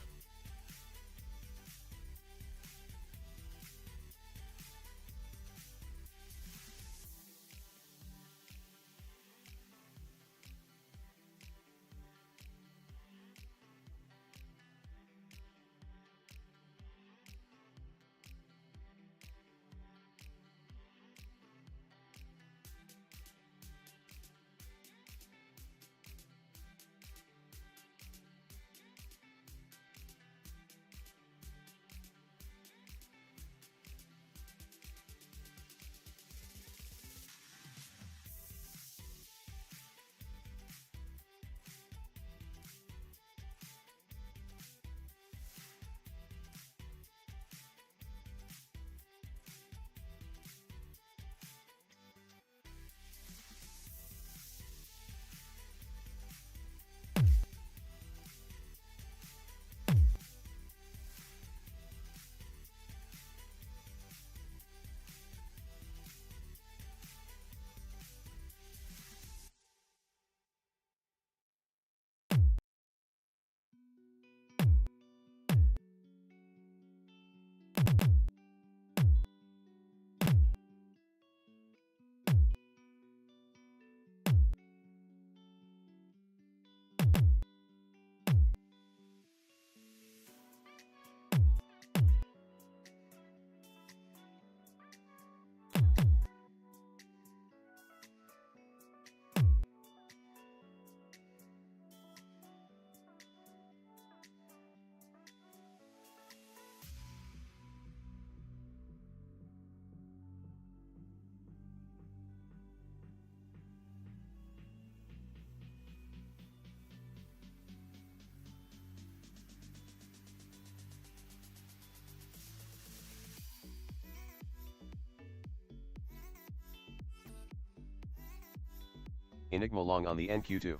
Enigma long on the NQ2.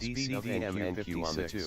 Speed of NQ on the 2.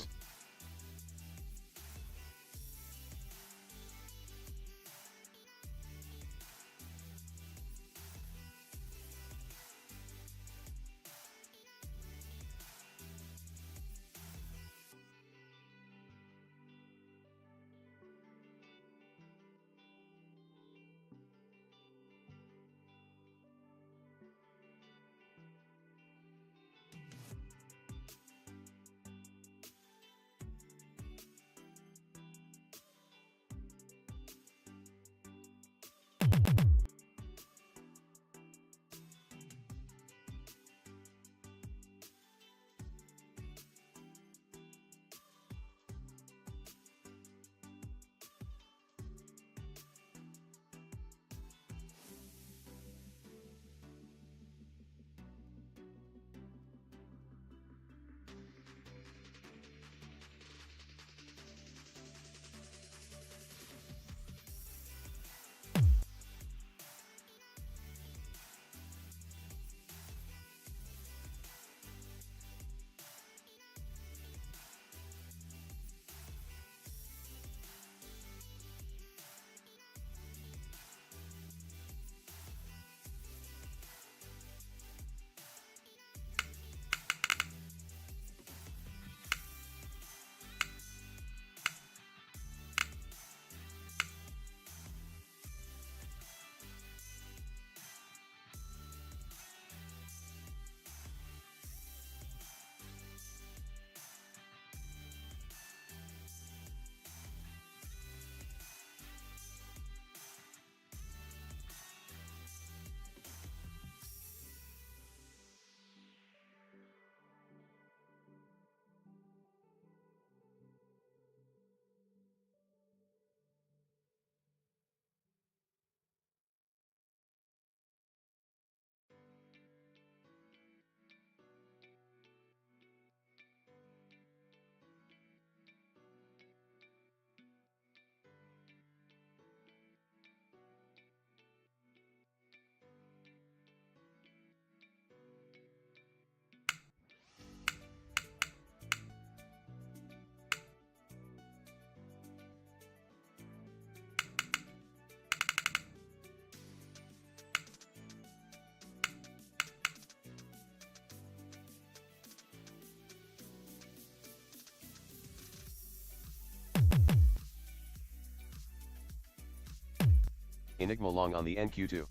Enigma long on the NQ2.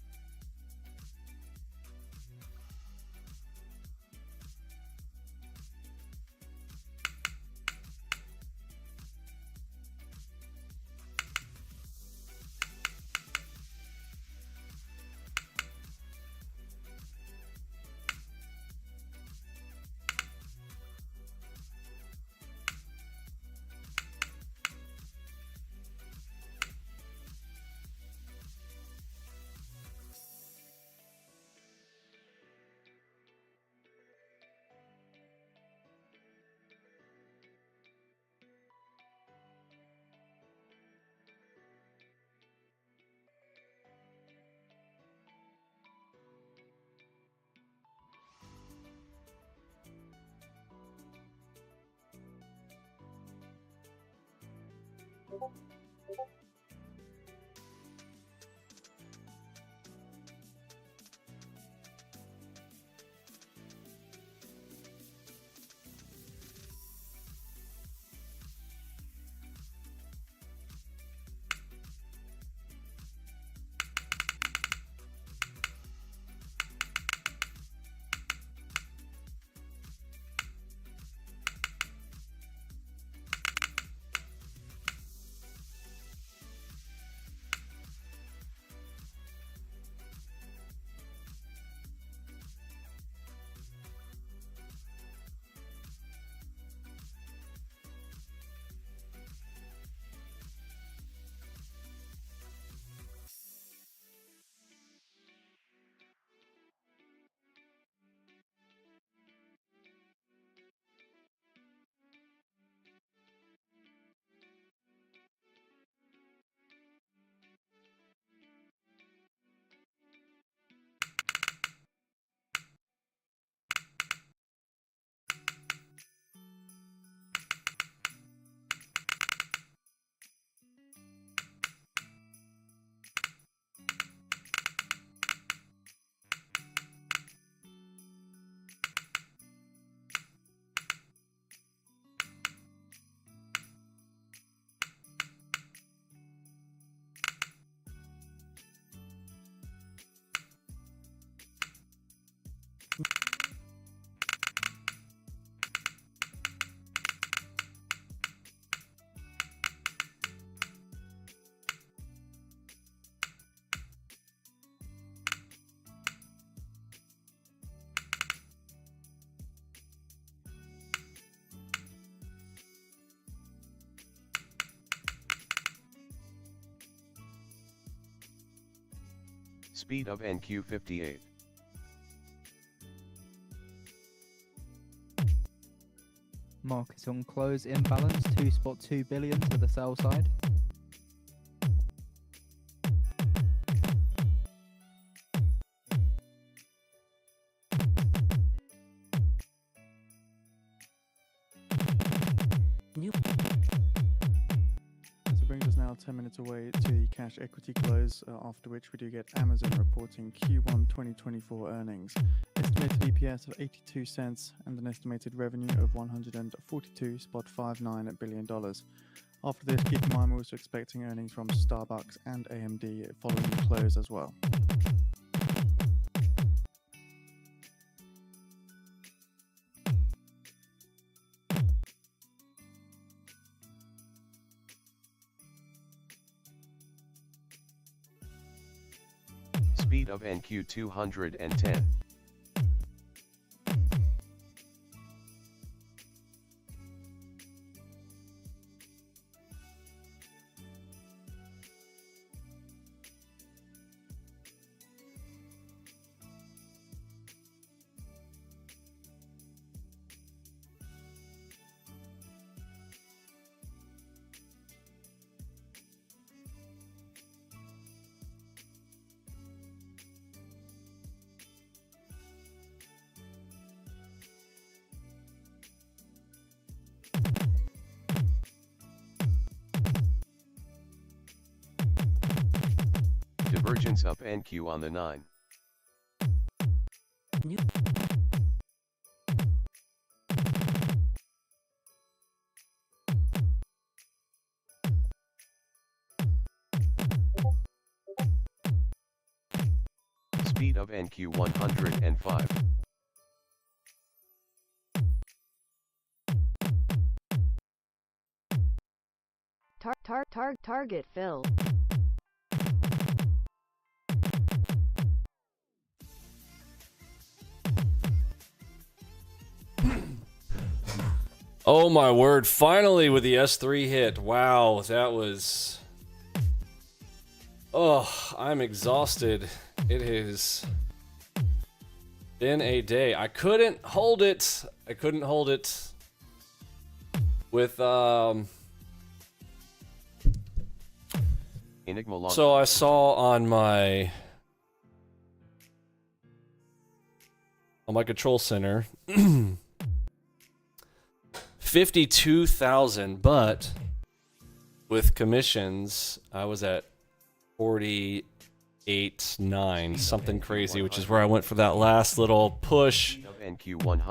Speed of NQ58. Market on close imbalance, 2.2 billion to the sell side. So brings us now 10 minutes away to the cash equity close, after which we do get Amazon reporting Q1 2024 earnings. Estimated EPS of 82 cents and an estimated revenue of $142.59 billion. After this, keep in mind we're also expecting earnings from Starbucks and AMD following the close as well. Speed of NQ210. Divergence up NQ on the 9. Speed of NQ 105. Target filled. Oh my word, finally with the S3 hit. Wow, that was... Oh, I'm exhausted. It has been a day. I couldn't hold it. I couldn't hold it with... Enigma So I saw on my control center 52,000, but with commissions I was at 48.9, something crazy, which is where I went for that last little push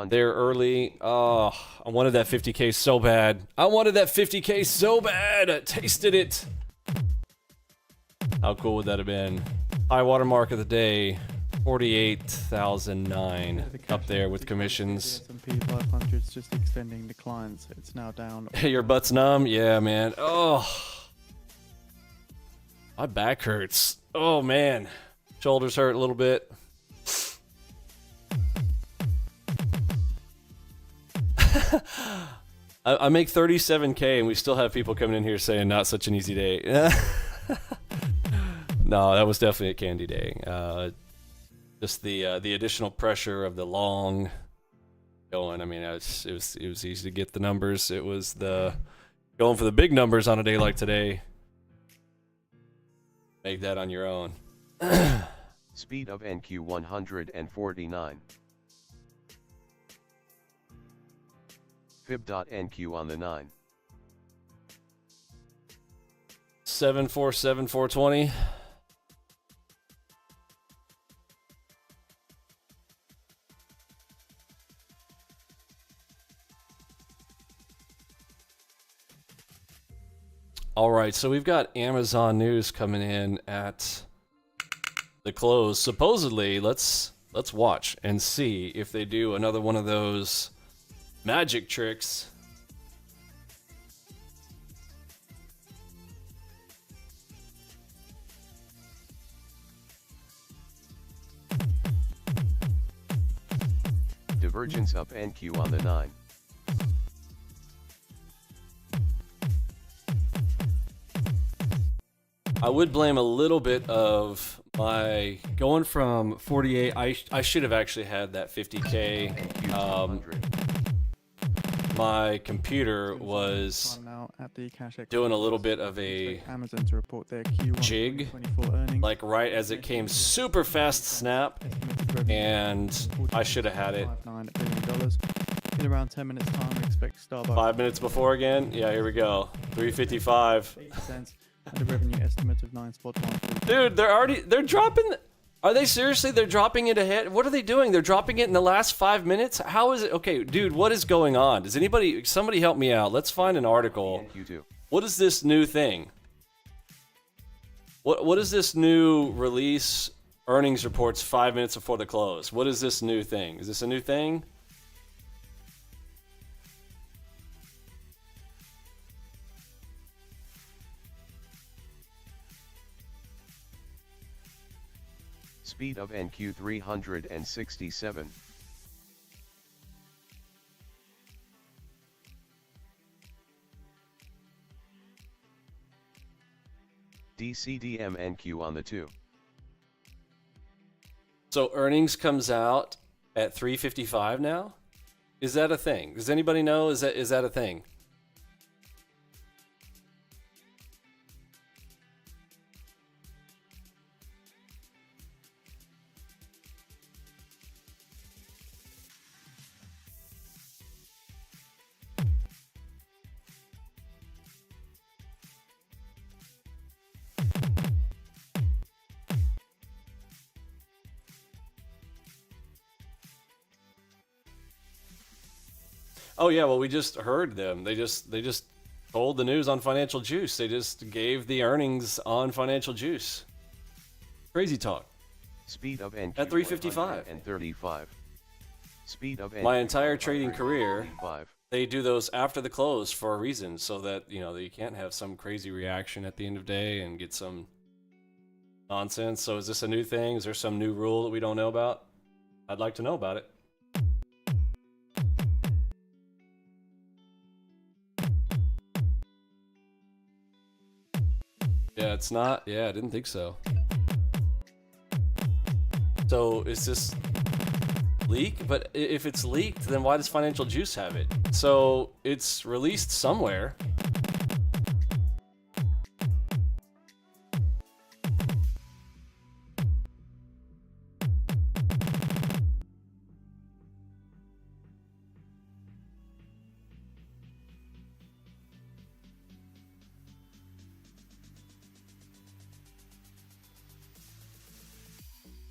there early. Oh, I wanted that 50k so bad. I wanted that 50k so bad. I tasted it. How cool would that have been? High water mark of the day, 48,009 up there with commissions. The S&P 500 is just extending declines. It's now down. Your butt's numb? Yeah, man. Oh, my back hurts. Oh, man. Shoulders hurt a little bit. I make 37k and we still have people coming in here saying not such an easy day. No, that was definitely a candy day. Just the additional pressure of the long going. I mean, it was easy to get the numbers. It was the going for the big numbers on a day like today. Make that on your own. Speed of NQ 149. Fib.NQ on the 9. 747420. All right, so we've got Amazon news coming in at the close. Supposedly, let's watch and see if they do another one of those magic tricks. Divergence up NQ on the 9. I would blame a little bit of My going from 48, I should have actually had that 50K. My computer was doing a little bit of a Amazon to report their Q1 jig, 2024 earnings. like right as it came super fast snap, and I should have had it. $5.9 billion. In around 10 minutes time, we expect Starbucks 5 minutes before again? Yeah, here we go. 355. 80% and a revenue estimate of 9.1. Dude, they're dropping. Are they seriously? They're dropping it ahead? What are they doing? They're dropping it in the last 5 minutes? How is it? Okay, dude, what is going on? Does somebody help me out? Let's find an article. What is this new thing? What is this new release earnings reports 5 minutes before the close? What is this new thing? Is this a new thing? Speed of NQ 367. DCDM NQ on the 2. So earnings comes out at 355 now? Is that a thing? Does anybody know? Is that a thing? Oh yeah, well we just heard them. They just told the news on Financial Juice. They just gave the earnings on Financial Juice. Crazy talk. Speed of NQ at 355 and 35. Speed of my entire trading career. They do those after the close for a reason, so that you can't have some crazy reaction at the end of the day and get some nonsense. So is this a new thing? Is there some new rule that we don't know about? I'd like to know about it. Yeah, it's not. Yeah, I didn't think so. So is this leak? But if it's leaked, then why does Financial Juice have it? So it's released somewhere.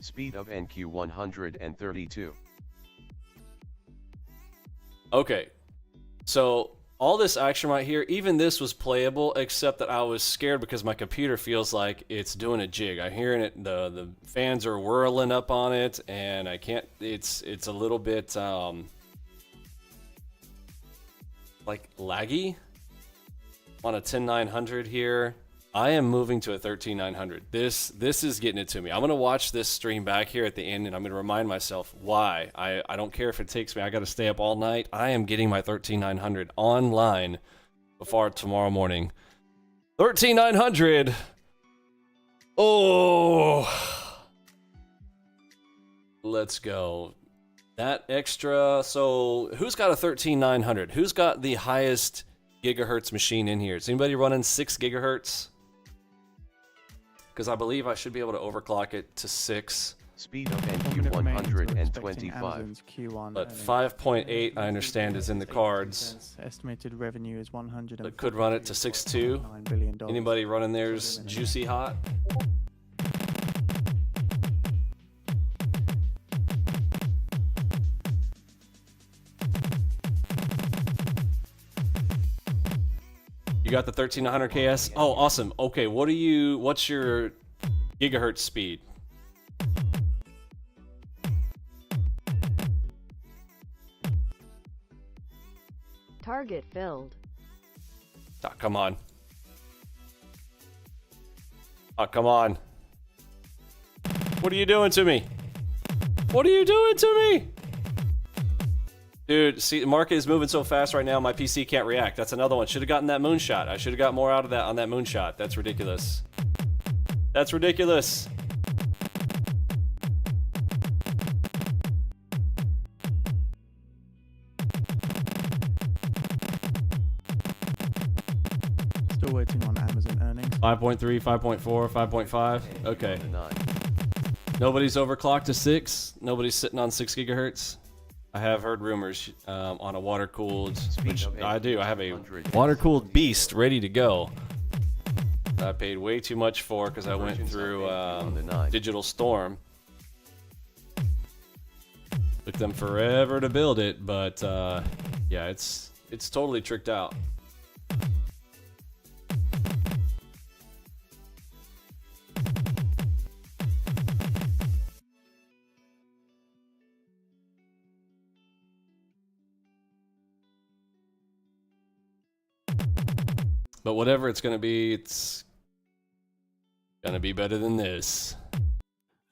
Speed of NQ 132. Okay, so all this action right here, even this was playable, except that I was scared because my computer feels like it's doing a jig. I'm hearing it, the fans are whirling up on it, and I can't. It's a little bit like laggy on a 10900 here. I am moving to a 13900. This is getting it to me. I'm gonna watch this stream back here at the end, and I'm gonna remind myself why. I don't care if it takes me. I got to stay up all night. I am getting my 13900 online before tomorrow morning. 13900. Oh, let's go. That extra. So who's got a 13900? Who's got the highest gigahertz machine in here? Is anybody running 6 gigahertz? Because I believe I should be able to overclock it to 6. Speed of NQ 125. But 5.8, I understand, is in the cards. Estimated revenue is 100. But could run it to 6.2. Anybody running theirs juicy hot? You got the 1300 KS? Oh, awesome. Okay, what's your gigahertz speed? Target filled. Oh, come on. Oh, come on. What are you doing to me? What are you doing to me? Dude, see, the market is moving so fast right now, my PC can't react. That's another one. Should have gotten that moonshot. I should have got more out of that on that moonshot. That's ridiculous. That's ridiculous. Still waiting on Amazon earnings. 5.3, 5.4, 5.5. Okay. Nobody's overclocked to 6. Nobody's sitting on 6 gigahertz. I have heard rumors on a water-cooled, which I do. I have a water-cooled beast ready to go. I paid way too much for because I went through Digital Storm. Took them forever to build it, but yeah, it's totally tricked out. But whatever it's going to be, it's going to be better than this.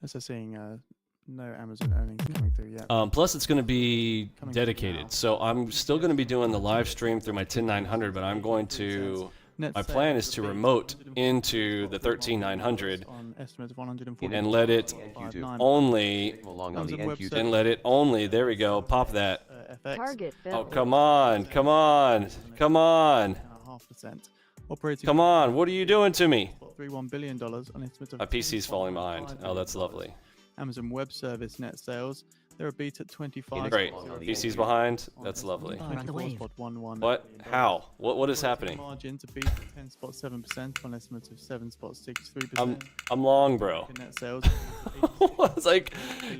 As I'm seeing, no Amazon earnings coming through yet. Plus, it's going to be dedicated. So I'm still going to be doing the live stream through my 10900, but I'm going to... My plan is to remote into the 13900 and let it only... And let it only... There we go. Pop that. Target Oh, filled. come on. Come on. Come on. 0.5%. Operating Come on. What are you doing to me? $31 billion on estimate of My PC's falling behind. Oh, that's lovely. Amazon Web Service net sales. They're a beat at 25. Great. PC's behind. That's lovely. 24.11. What? How? What is happening? Margin to beat at 10.7% on estimates of 7.63%. I'm long, bro. Net sales. It's like,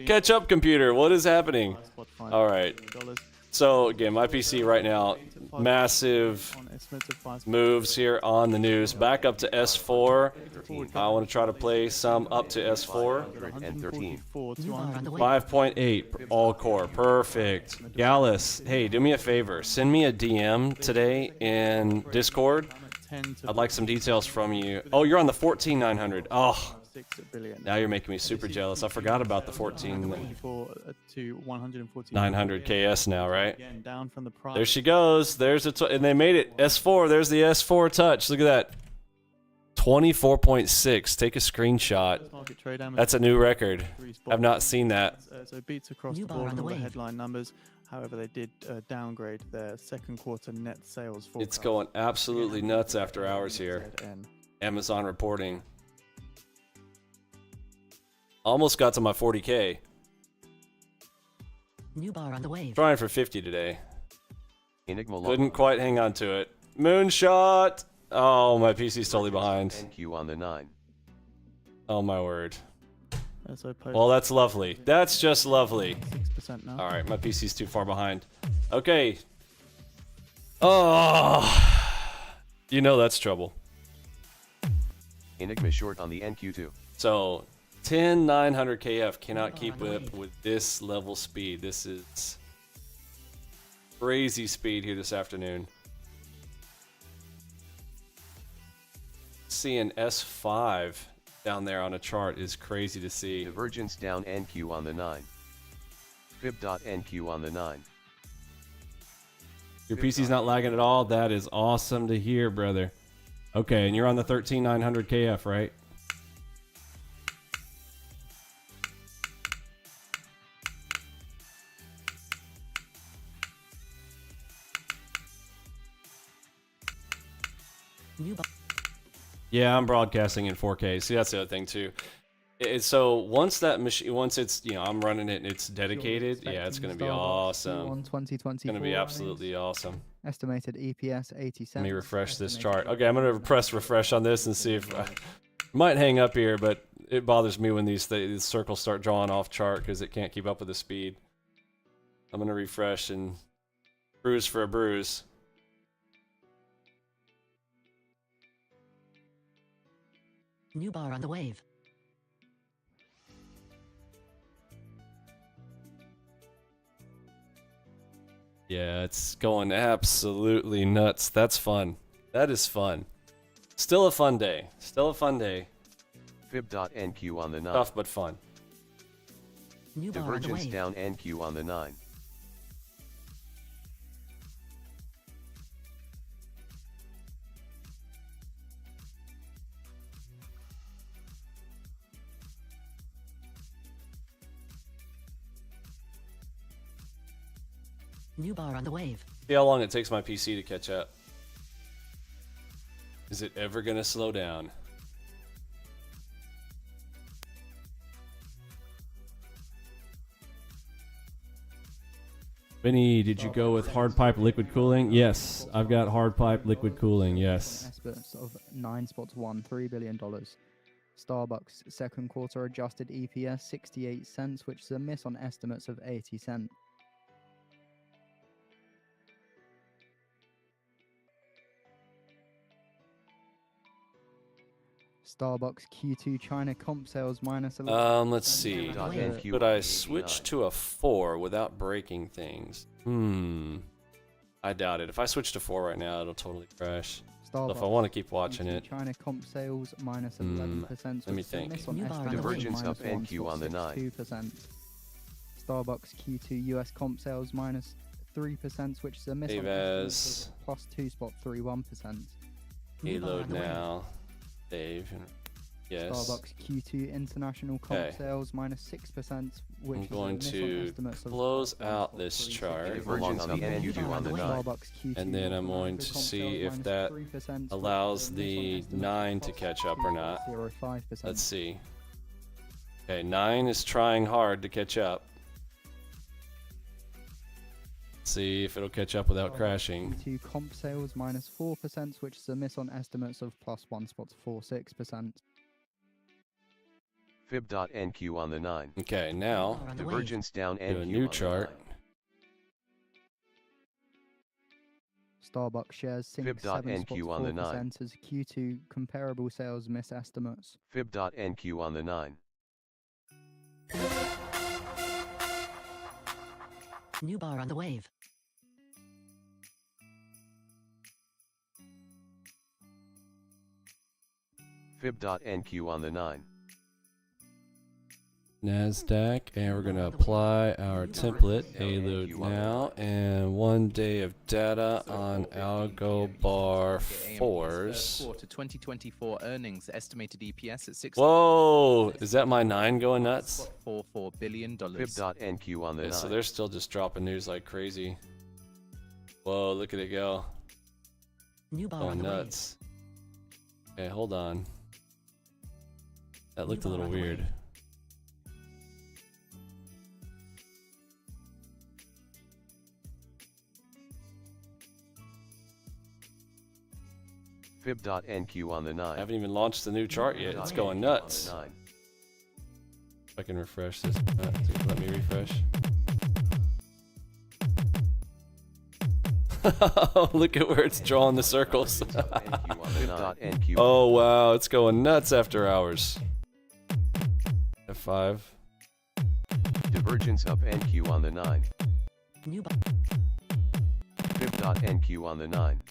catch up, computer. What is happening? All right. So again, my PC right now, massive moves here on the news. Back up to S4. I want to try to play some up to S4. 5.8 all core, perfect. Gallus, hey, do me a favor. Send me a DM today in Discord. I'd like some details from you. Oh, you're on the 14900. Oh. Now you're making me super jealous. I forgot about the 14900 KS now, right? There she goes. There's and they made it S4. There's the S4 touch. Look at that. 24.6. Take a screenshot. That's a new record. I've not seen that. So beats across the board on the headline numbers. However, they did downgrade their second quarter net sales forecast. It's going absolutely nuts after hours here. Amazon reporting. Almost got to my 40K. New bar on the wave. Trying for 50 today. Enigma Couldn't quite hang on to it. Moonshot! Oh, my PC's totally behind. NQ on the 9. Oh my word. Well, that's lovely. That's just lovely. 6% now. Alright, my PC's too far behind. Okay. Oh! You know that's trouble. Enigma short on the NQ2. So... 10900 KF cannot keep up with this level speed. This is crazy speed here this afternoon. Seeing S5 down there on a chart is crazy to see. Divergence down NQ on the 9. Fib.NQ on the 9. Your PC's not lagging at all. That is awesome to hear, brother. Okay, and you're on the 13900 KF, right? Yeah, I'm broadcasting in 4K. See, that's the other thing too. So once that machine, once it's, you know, I'm running it and it's dedicated, yeah, it's going to be awesome. It's going to be absolutely awesome. Estimated EPS 80 cents. Let me refresh this chart. Okay, I'm going to press refresh on this and see if I might hang up here, but it bothers me when these circles start drawing off chart because it can't keep up with the speed. I'm going to refresh and bruise for a bruise. New bar on the wave. Yeah, it's going absolutely nuts. That's fun. That is fun. Still a fun day. Still a fun day. Fib.NQ on the 9. Tough but fun. New bar on the Divergence wave. down NQ on the 9. New bar on the wave. See how long it takes my PC to catch up. Is it ever gonna slow down? Vinny, did you go with hard pipe liquid cooling? Yes, I've got hard pipe liquid cooling. Yes. Estimates of 9 spots won $3 billion. Starbucks second quarter adjusted EPS 68 cents, which is a miss on estimates of 80 cents. Starbucks Q2 China comp sales minus 11%. Let's see. Could I switch to a 4 without breaking things? I doubt it. If I switch to 4 right now, it'll totally crash. So if I want to keep watching it, China comp sales minus 11%. let me think. Divergence up NQ on the 9. 2%. Starbucks Q2 US comp sales minus 3%, which is a miss on estimates of plus 2.31%. Load now. Dave. Yes. Starbucks Q2 international comp sales minus 6%, which I'm is going a miss on to estimates of close out this chart. Divergence up NQ on the 9. Starbucks Q2 And then I'm going to comp see sales if minus that 3%, allows which is a the miss on 9 estimates to of catch up or not. 0.05%. Let's see. Okay, 9 is trying hard to catch up. Let's see if it'll catch up without crashing. Q2 comp sales minus 4%, which is a miss on estimates of plus 1.46%. Fib.NQ on the 9. Okay, now Divergence down do NQ a new on chart. Starbucks shares sink Fib.NQ on the 9. 7.4% as Q2 comparable sales miss estimates. Fib.NQ on the 9. New bar on the wave. Fib.NQ on the 9. Nasdaq, and we're going to apply our template, A-load now, and 1 day of data on ALGO bar 4s. Quarter 2024 earnings estimated EPS at 6. Whoa, is that my 9 going nuts? $4 billion. Fib.NQ on the 9. So they're still just dropping news like crazy. Whoa, look at it go. New bar Going on the nuts. Okay, hold on. That looked a little weird. Fib.NQ on the 9. I haven't even launched the new chart yet. It's going nuts. If I can refresh this. Let me refresh. Look at where it's drawing the circles. Oh wow, it's going nuts after hours. F5. Divergence up NQ on the 9. New bar. Fib.NQ on the 9.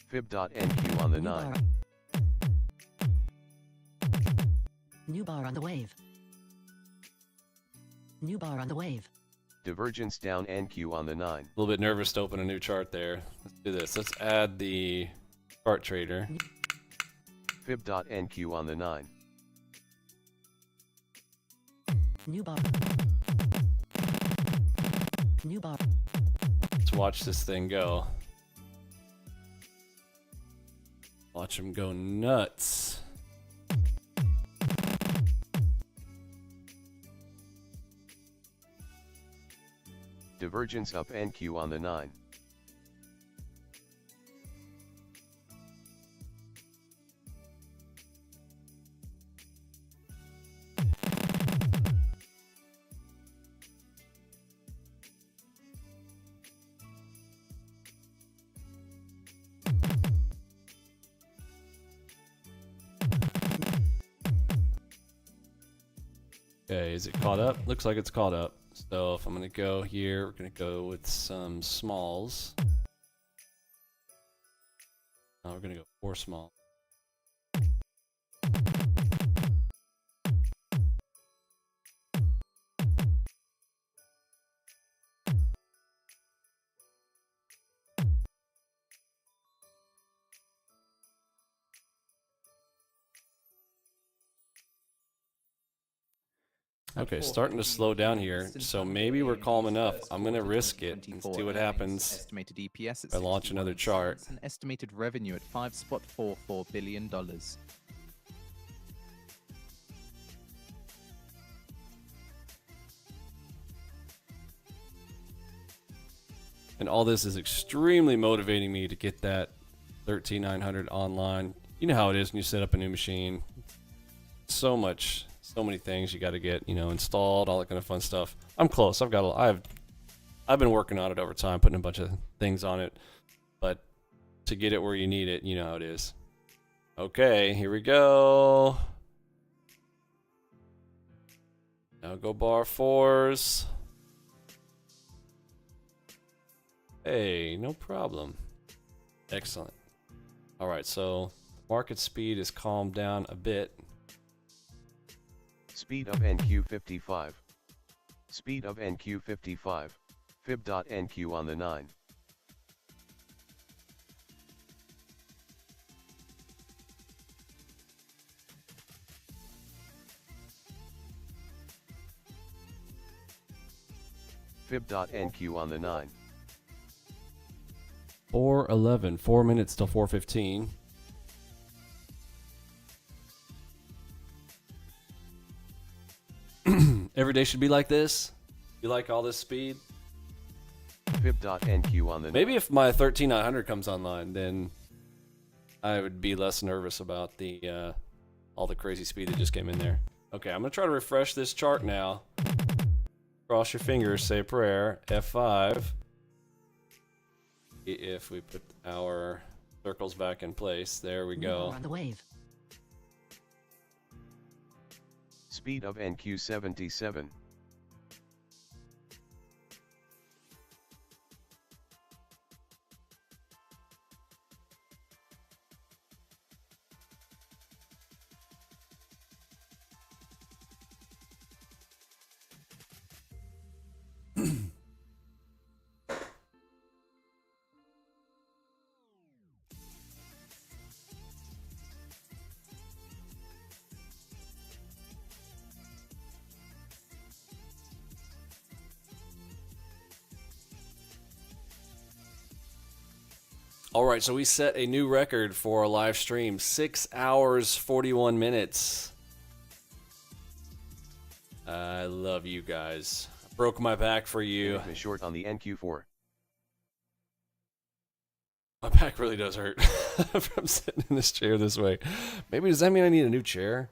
Fib.NQ on the 9. New bar on the wave. New bar on the wave. Divergence down NQ on the 9. A little bit nervous to open a new chart there. Let's do this. Let's add the chart trader. Fib.NQ on the 9. New bar. New bar. Let's watch this thing go. Watch him go nuts. Divergence up NQ on the 9. Okay, is it caught up? Looks like it's caught up. So if I'm going to go here, we're going to go with some smalls. Now we're going to go 4 small. Okay, starting to slow down here, so maybe we're calm enough. I'm going to risk it and see what happens Estimated EPS at if I launch another chart. An estimated revenue at $5.44 billion. And all this is extremely motivating me to get that 13900 online. You know how it is when you set up a new machine. So many things you got to get, installed, all that kind of fun stuff. I'm close. I've been working on it over time, putting a bunch of things on it. But to get it where you need it, you know how it is. Okay, here we go. Now go bar 4s. Hey, no problem. Excellent. All right, so market speed is calmed down a bit. Speed of NQ55. Speed of NQ55. Fib.NQ on the 9. Fib.NQ on the 9. 4:11, 4 minutes till 4:15. Every day should be like this. You like all this speed? Fib.NQ on the 9. Maybe if my 13900 comes online, then I would be less nervous about the all the crazy speed that just came in there. Okay, I'm gonna try to refresh this chart now. Cross your fingers, say a prayer. F5. If we put our circles back in place, there we go. On the wave. Speed of NQ77. All right, so we set a new record for a live stream. 6 hours, 41 minutes. I love you guys. I broke my back for you. Short on the NQ4. My back really does hurt from sitting in this chair this way. Maybe does that mean I need a new chair?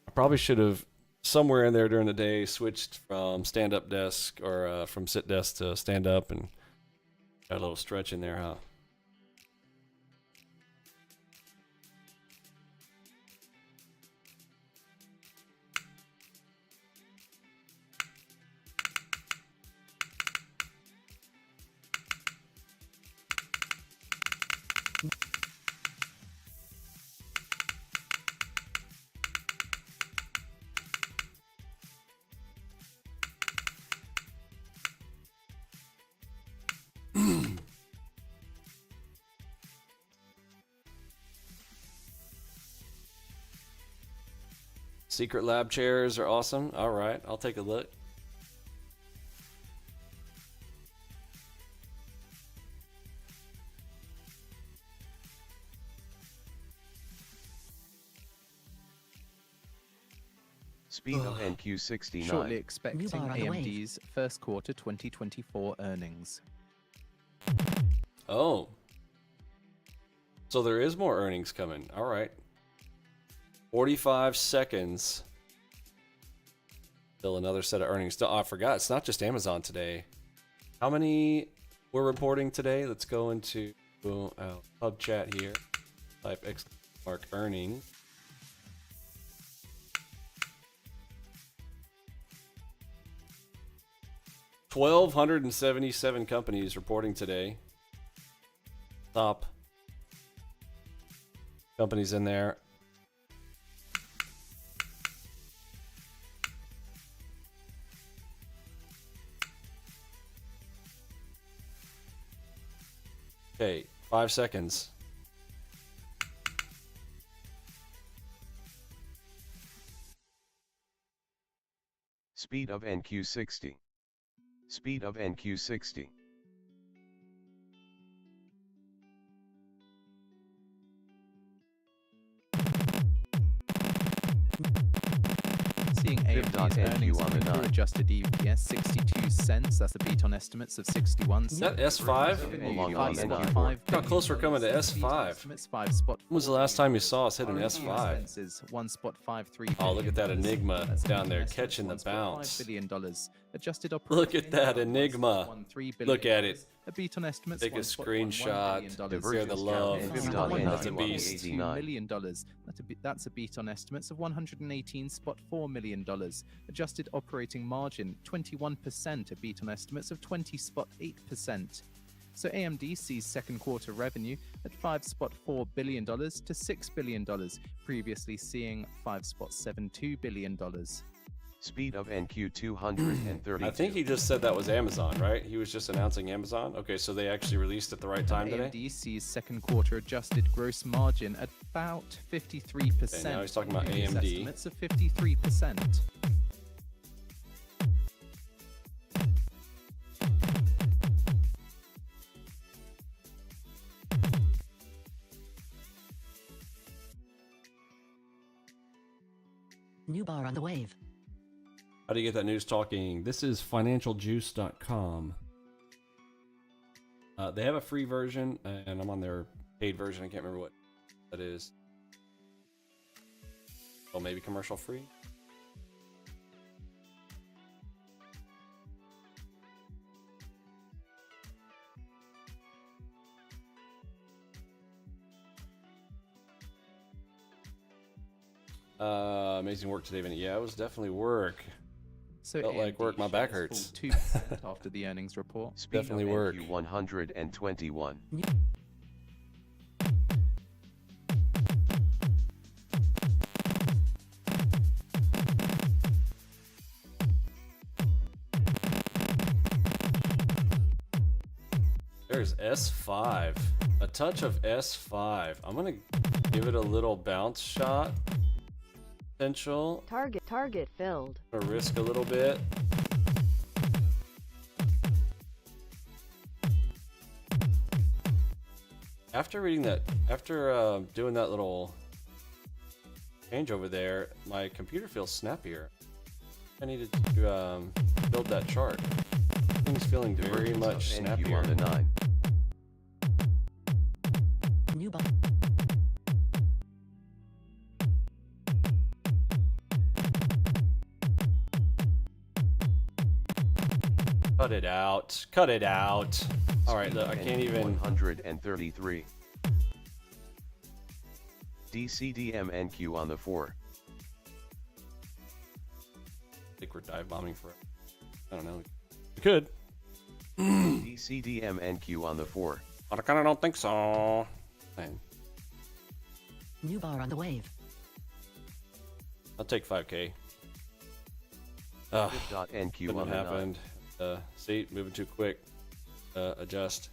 I probably should have, somewhere in there during the day, switched from stand-up desk or from sit desk to stand-up and got a little stretch in there, huh? Secret lab chairs are awesome. All right, I'll take a look. Speed of NQ69. Shortly expecting bar on the wave. AMD's first quarter 2024 earnings. Oh. So there is more earnings coming. All right. 45 seconds. Still another set of earnings. Oh, I forgot. It's not just Amazon today. How many we're reporting today? Let's go into pub chat here. Type !! earnings. $1,277 companies reporting today. Top companies in there. Okay, 5 seconds. Speed of NQ60. Speed of NQ60. Seeing AMD's earnings on the coming through, 9. adjusted EPS 62 cents. That's a beat on estimates of 61 Is cents. that S5? Along on the 9. Look how close we're coming to S5. When was the last time you saw us hit an S5? Expenses 1.53. Oh, look at that Enigma down there catching the bounce. $1.5 billion. Adjusted Look at that Enigma. Look at it. A beat on estimates. Take a screenshot. Share the love. That's a beast. $192 million. That's a beat on estimates of $118.4 million. Adjusted operating margin 21%, a beat on estimates of 20.8%. So AMD sees second quarter revenue at $5.4 billion to $6 billion, previously seeing $5.72 billion. Speed of NQ232. I think he just said that was Amazon, right? He was just announcing Amazon. Okay, so they actually released at the right time today. AMD sees second quarter adjusted gross margin at about 53%. Okay, now he's talking about previous AMD. Estimates of 53%. New bar on the wave. How do you get that news talking? This is financialjuice.com. They have a free version, and I'm on their paid version. I can't remember what that is. Oh, maybe commercial free? Amazing work today, Vinny. Yeah, it was definitely work. So felt like work. My back hurts. 2% after the earnings report. Speed Definitely of work. NQ121. There's S5. A touch of S5. I'm gonna give it a little bounce shot. Potential. Target filled. A risk a little bit. After reading that, after doing that little change over there, my computer feels snappier. I needed to build that chart. Things feeling very much snappier. On the 9. New bar. Cut it out. Cut it out. All right, look, I can't even. 133. DCDMNQ on the 4. I think we're dive bombing for it. I don't know. We could. DCDMNQ on the 4. But I kind of don't think so. Man, New bar on the wave. I'll take 5K. NQ Couldn't on have the 9. happened. See, moving too quick. Adjust.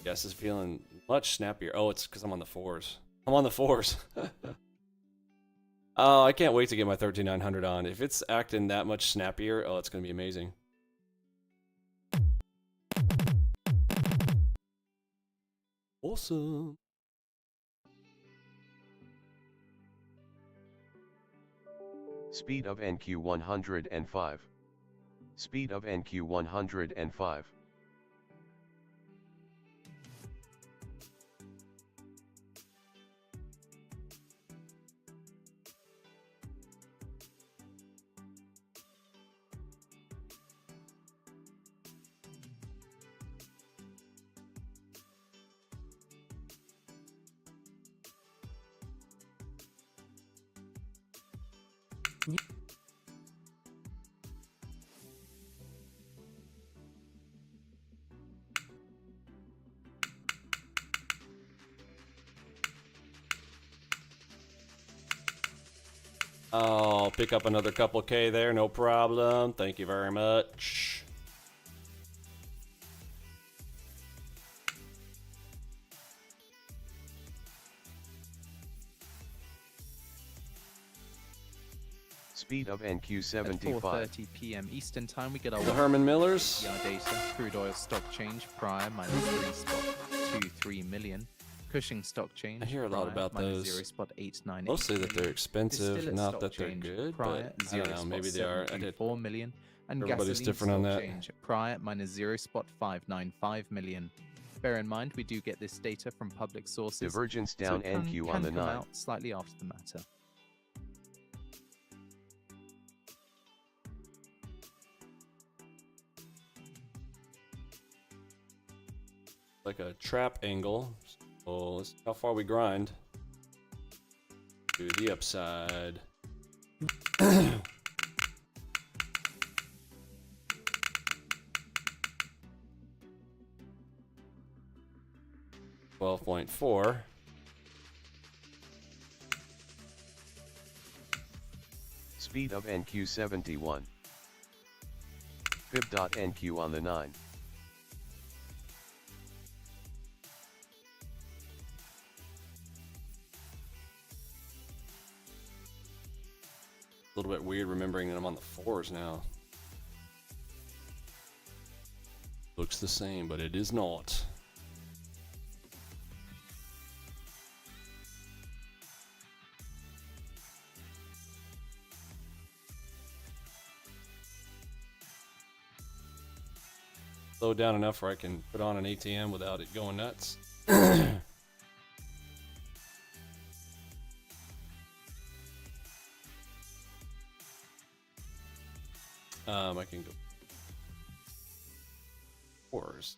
Yes, it's feeling much snappier. Oh, it's because I'm on the 4s. I'm on the 4s. Oh, I can't wait to get my 13900 on. If it's acting that much snappier, oh, it's going to be amazing. Awesome. Speed of NQ105. Speed of NQ105. I'll pick up another couple K there, no problem. Thank you very much. Speed of At NQ75. 4:30 p.m. Eastern Time, we get our The Herman Millers. ER data. Crude oil stock change prior -3.23 million. Cushing stock change. I hear a lot prior, about those. -0.898 Mostly that they're million. expensive, Distillate not stock that they're change good, prior, but I don't know, maybe they are. 0.724 million. And Everybody's gasoline different on stock that. change prior -0.595 million. Bear in mind, we do get this data from public sources. Divergence so down it can NQ on the come 9. out slightly after the matter. Like a trap angle. So let's see how far we grind to the upside. 12.4. Speed of NQ71. Fib.NQ on the 9. A little bit weird remembering that I'm on the 4s now. Looks the same, but it is not. Slow down enough where I can put on an ATM without it going nuts. I can go 4s.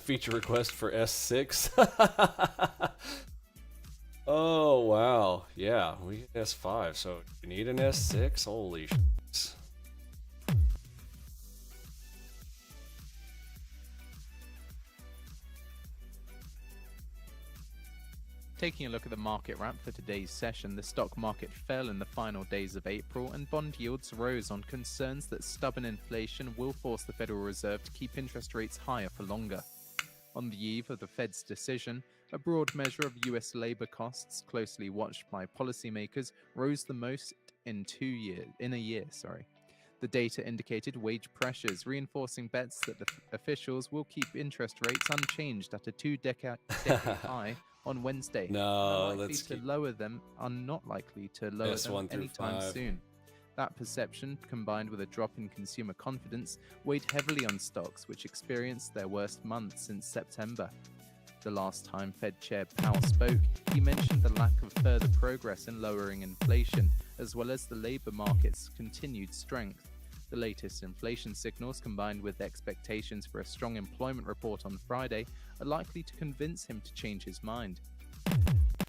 Feature request for S6. Oh wow, yeah, we get S5. So you need an S6. Holy shit. Taking a look at the market wrap for today's session, the stock market fell in the final days of April and bond yields rose on concerns that stubborn inflation will force the Federal Reserve to keep interest rates higher for longer. On the eve of the Fed's decision, a broad measure of US labor costs, closely watched by policymakers, rose the most in a year. The data indicated wage pressures, reinforcing bets that the officials will keep interest rates unchanged at a two-decade high on Wednesday. No, Are let's not likely to lower them S1 through anytime 5. soon. That perception, combined with a drop in consumer confidence, weighed heavily on stocks which experienced their worst month since September. The last time Fed Chair Powell spoke, he mentioned the lack of further progress in lowering inflation, as well as the labor market's continued strength. The latest inflation signals, combined with expectations for a strong employment report on Friday, are likely to convince him to change his mind.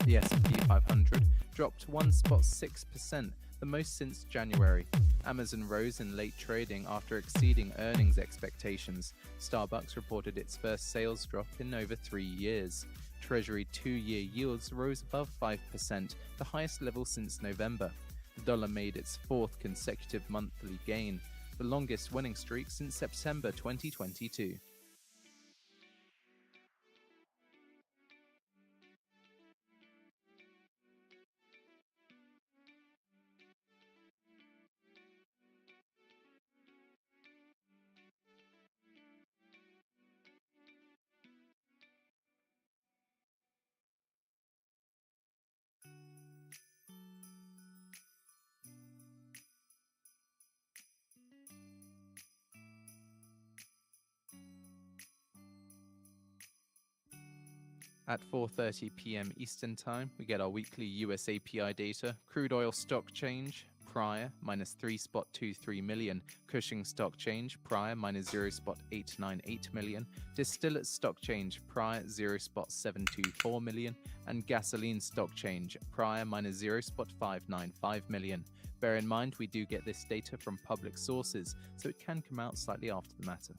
The SP500 dropped 1.6%, the most since January. Amazon rose in late trading after exceeding earnings expectations. Starbucks reported its first sales drop in over 3 years. Treasury 2-year yields rose above 5%, the highest level since November. The dollar made its fourth consecutive monthly gain, the longest winning streak since September 2022. At 4:30 p.m. Eastern Time, we get our weekly US API data. Crude oil stock change prior minus 3.23 million. Cushing stock change prior minus 0.898 million. Distillate stock change prior 0.724 million. And gasoline stock change prior minus 0.595 million. Bear in mind, we do get this data from public sources, so it can come out slightly after the matter.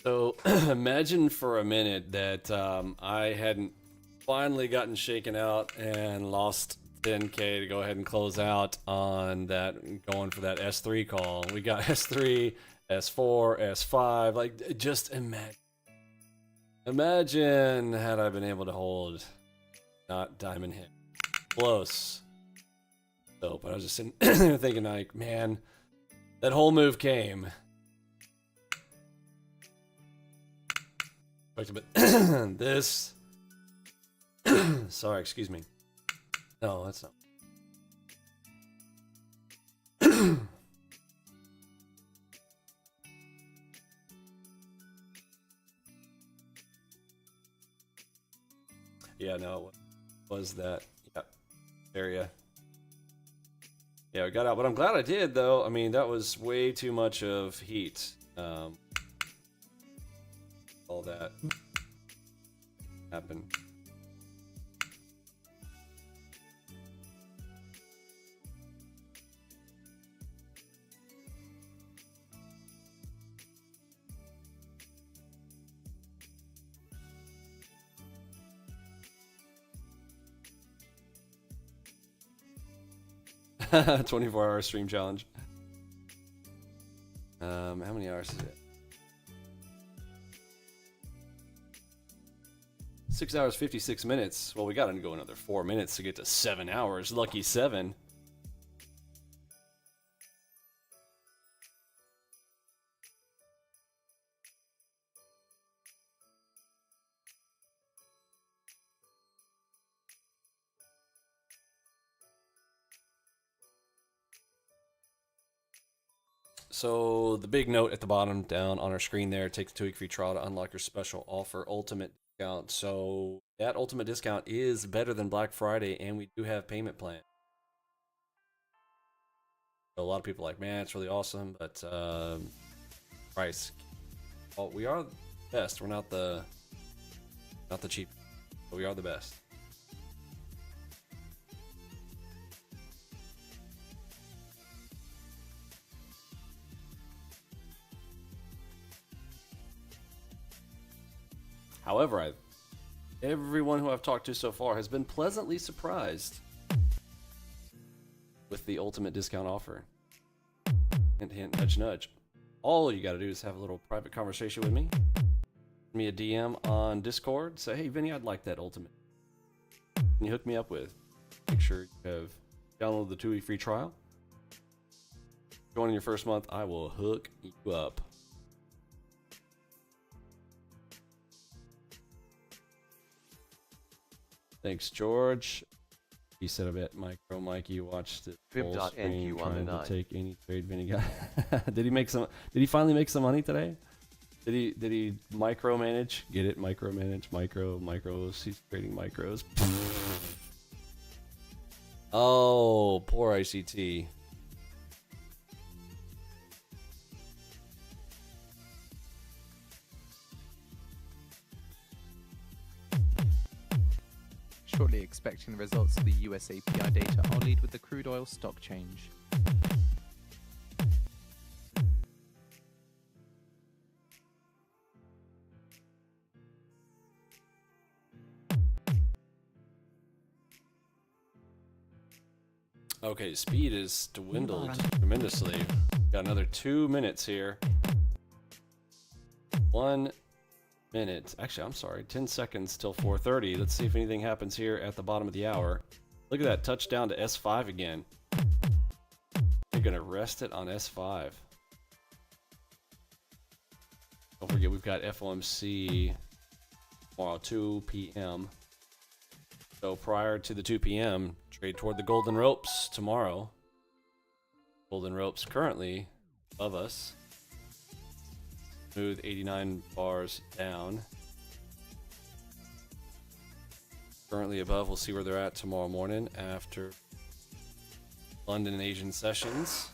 So imagine for a minute that I hadn't finally gotten shaken out and lost 10K to go ahead and close out on that, going for that S3 call. We got S3, S4, S5. Like, just imagine had I been able to hold not diamond hit close. So, but I was just sitting there thinking, like, man, that whole move came. But this, sorry, excuse me. No, that's not. Yeah, no, it was that. Yeah, area. Yeah, I got out, but I'm glad I did, though. I mean, that was way too much of heat. All that happened. .24 hour stream challenge. How many hours is it? 6 hours 56 minutes. Well, we gotta go another 4 minutes to get to 7 hours. Lucky 7. So the big note at the bottom down on our screen there, take the 2-week free trial to unlock your special offer, ultimate discount. So that ultimate discount is better than Black Friday, and we do have payment plan. So a lot of people are like, man, it's really awesome, but price. Well, we are the best. We're not the cheap, but we are the best. However, everyone who I've talked to so far has been pleasantly surprised with the ultimate discount offer. Hint, hint, nudge, nudge. All you gotta do is have a little private conversation with me. Send me a DM on Discord. Say, hey, Vinny, I'd like that ultimate. Can you hook me up with? Make sure you have downloaded the 2-week free trial. Joining your first month, I will hook you up. Thanks, George. He said a bit, Micro Mikey watched it. Fib.NQ on the 9. To take any trade Vinny got. Did he make some? Did he finally make some money today? Did he micromanage? Get it? Micromanage, micros. He's trading micros. Oh, poor ICT. Shortly expecting the results of the US API data, I'll lead with the crude oil stock change. Okay, speed is dwindled tremendously. Got another 2 minutes here. 1 minute. Actually, I'm sorry. 10 seconds till 4:30. Let's see if anything happens here at the bottom of the hour. Look at that. Touchdown to S5 again. You're going to rest it on S5. Don't forget, we've got FOMC tomorrow, 2 p.m. So prior to the 2 p.m., trade toward the golden ropes tomorrow. Golden ropes currently above us. Smooth 89 bars down. Currently above. We'll see where they're at tomorrow morning after London and Asian sessions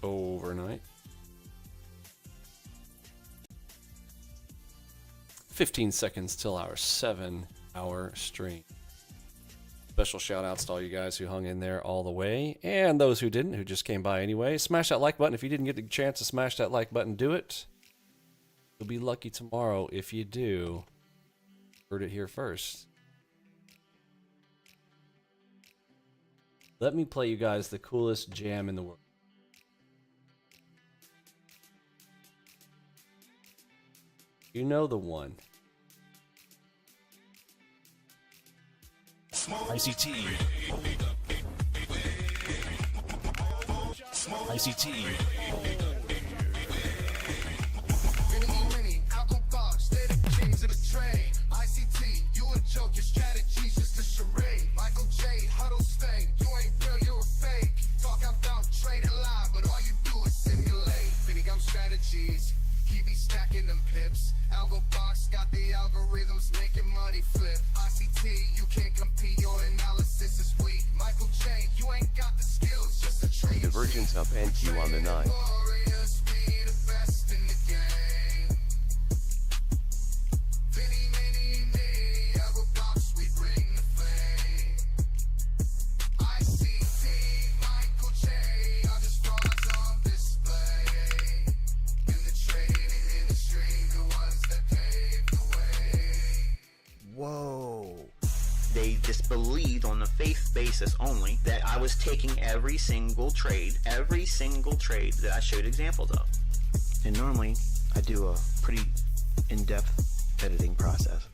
overnight. 15 seconds till our 7-hour stream. Special shout outs to all you guys who hung in there all the way, and those who didn't, who just came by anyway. Smash that like button. If you didn't get the chance to smash that like button, do it. You'll be lucky tomorrow if you do. Heard it here first. Let me play you guys the coolest jam in the world. You know the one. ICT. ICT. Vinny Emini AlgoBox, they're the kings of the trade. ICT, you a joke, your strategy's just a charade. Michael J, huddle stay, you ain't real, you're a fake. Talk about trade a lie, but all you do is simulate. Vinny got strategies, he be stacking them pips. AlgoBox got the algorithms making money flip. ICT, you can't compete, your analysis is weak. Michael J, you ain't got the skills, just a trade. Divergence up NQ on the 9. Warriors be the best in the game. Vinny Emini AlgoBox, we bring the fame. ICT, Michael J, are just frauds on display. In the trading industry, the ones that pave the way. Whoa. They disbelieved on the faith basis only that I was taking every single trade that I showed examples of. And normally, I do a pretty in-depth editing process.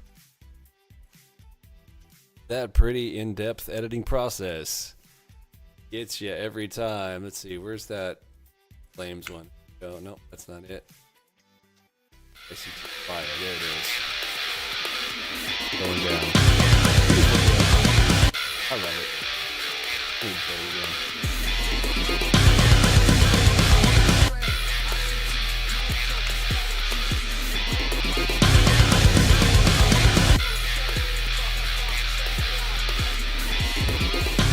That pretty in-depth editing process gets you every time. Let's see, where's that Flames one? Oh, no, that's not it. ICT Fire, there it is. Going down. I love it. Please play it again.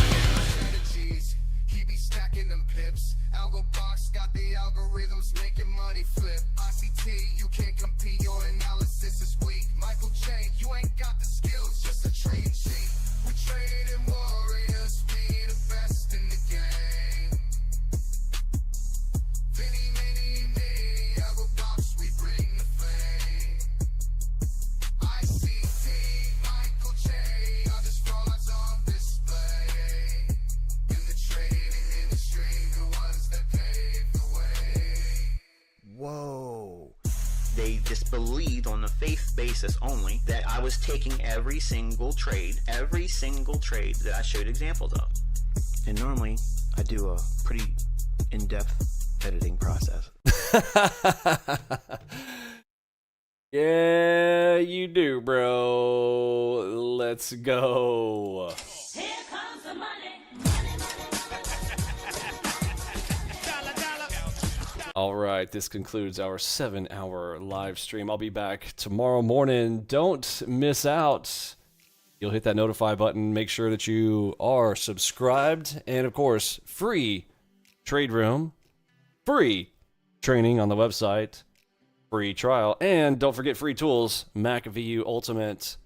Strategies, he be stacking them pips. AlgoBox got the algorithms making money flip. ICT, you can't compete, your analysis is weak. Michael J, you ain't got the skills, just a trade sheet. We trading warriors, be the best in the game. Vinny Emini AlgoBox, we bring the fame. ICT, Michael J, are just frauds on display. In the trading industry, the ones that pave the way. Whoa. They disbelieved on the faith basis only that I was taking every single trade that I showed examples of. And normally, I do a pretty in-depth editing process. Yeah, you do, bro. Let's go. Here comes the money. All right, this concludes our 7-hour live stream. I'll be back tomorrow morning. Don't miss out. You'll hit that notify button. Make sure that you are subscribed. And, of course, free trade room, free training on the website, free trial. And don't forget free tools, Mac VU Ultimate.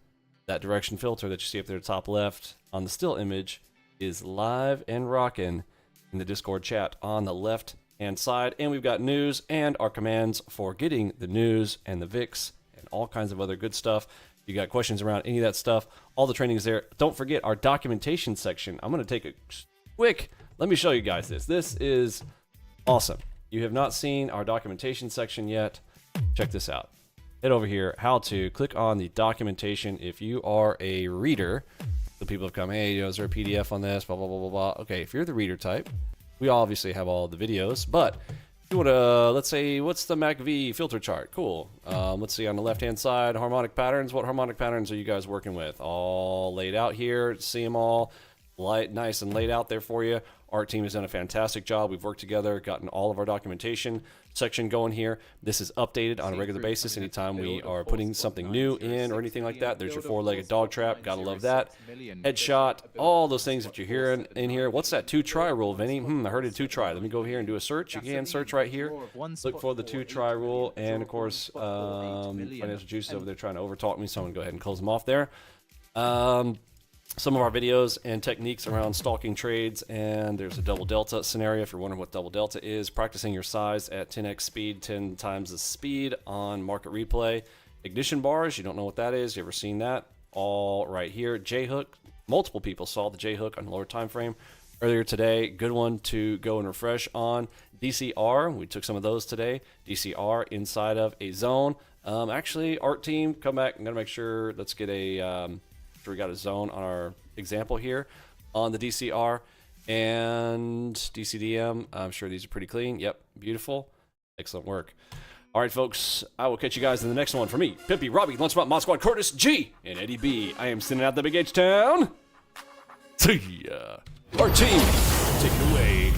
That direction filter that you see up there top left on the still image is live and rocking in the Discord chat on the left-hand side. And we've got news and our commands for getting the news and the VIX and all kinds of other good stuff. If you got questions around any of that stuff, all the training is there. Don't forget our documentation section. I'm going to take a quick, let me show you guys this. This is awesome. You have not seen our documentation section yet. Check this out. Head over here, how to, click on the documentation if you are a reader. The people have come, hey, is there a PDF on this, blah, blah, blah, blah, blah. Okay, if you're the reader type, we obviously have all the videos, but You want to, let's say, what's the MACV filter chart? Cool. Let's see on the left-hand side, harmonic patterns. What harmonic patterns are you guys working with? All laid out here. See them all nice and laid out there for you. Our team has done a fantastic job. We've worked together, gotten all of our documentation section going here. This is updated on a regular basis anytime we are putting something new in or anything like that. There's your four-legged dog trap. Gotta love that. Headshot, all those things that you're hearing in here. What's that 2-try rule, Vinny? I heard a 2-try. Let me go here and do a search. You can search right here. Look for the 2-try rule. And, of course, Financial Juice is over there trying to overtalk me, so I'm going to go ahead and close them off there. Some of our videos and techniques around stalking trades, and there's a double delta scenario if you're wondering what double delta is. Practicing your size at 10x speed, 10 times the speed on market replay. Ignition bars, you don't know what that is. You ever seen that? All right here. J-hook, multiple people saw the J-hook on the lower time frame earlier today. Good one to go and refresh on. DCR, we took some of those today. DCR inside of a zone. Actually, art team, come back. I'm going to make sure, let's get a... we got a zone on our example here on the DCR and DCDM. I'm sure these are pretty clean. Yep, beautiful. Excellent work. All right, folks, I will catch you guys in the next one. For me, Pimpy, Robbie, Lunchbot, Mod Squad, Curtis, G, and Eddie B. I am sending out the Big H Town. See ya. Our team, take it away.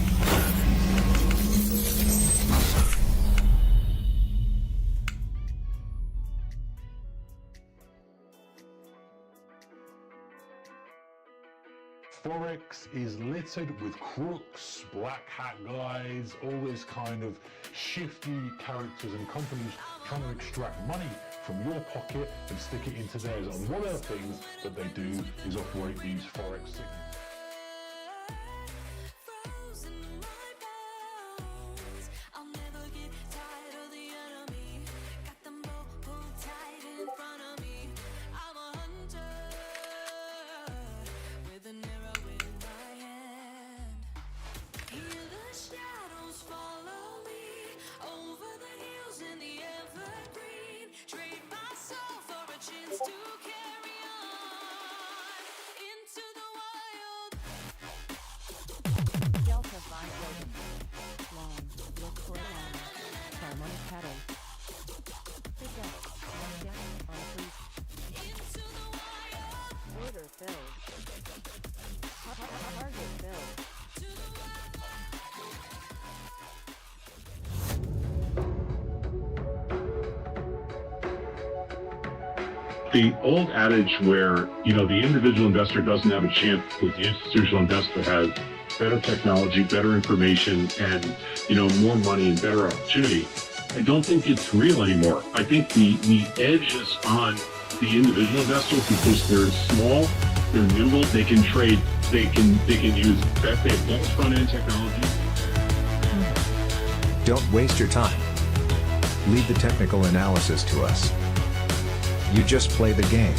Forex is littered with crooks, black hat guys, all this kind of shifty characters and companies trying to extract money from your pocket and stick it into theirs. And one of the things that they do is operate these Forex signals. Order filled. Target filled. The old adage where, the individual investor doesn't have a chance because the institutional investor has better technology, better information, and, more money and better opportunity, I don't think it's real anymore. I think the edge is on the individual investor because they're small, they're nimble, they can trade, they can use best front-end technology. Don't waste your time. Leave the technical analysis to us. You just play the game.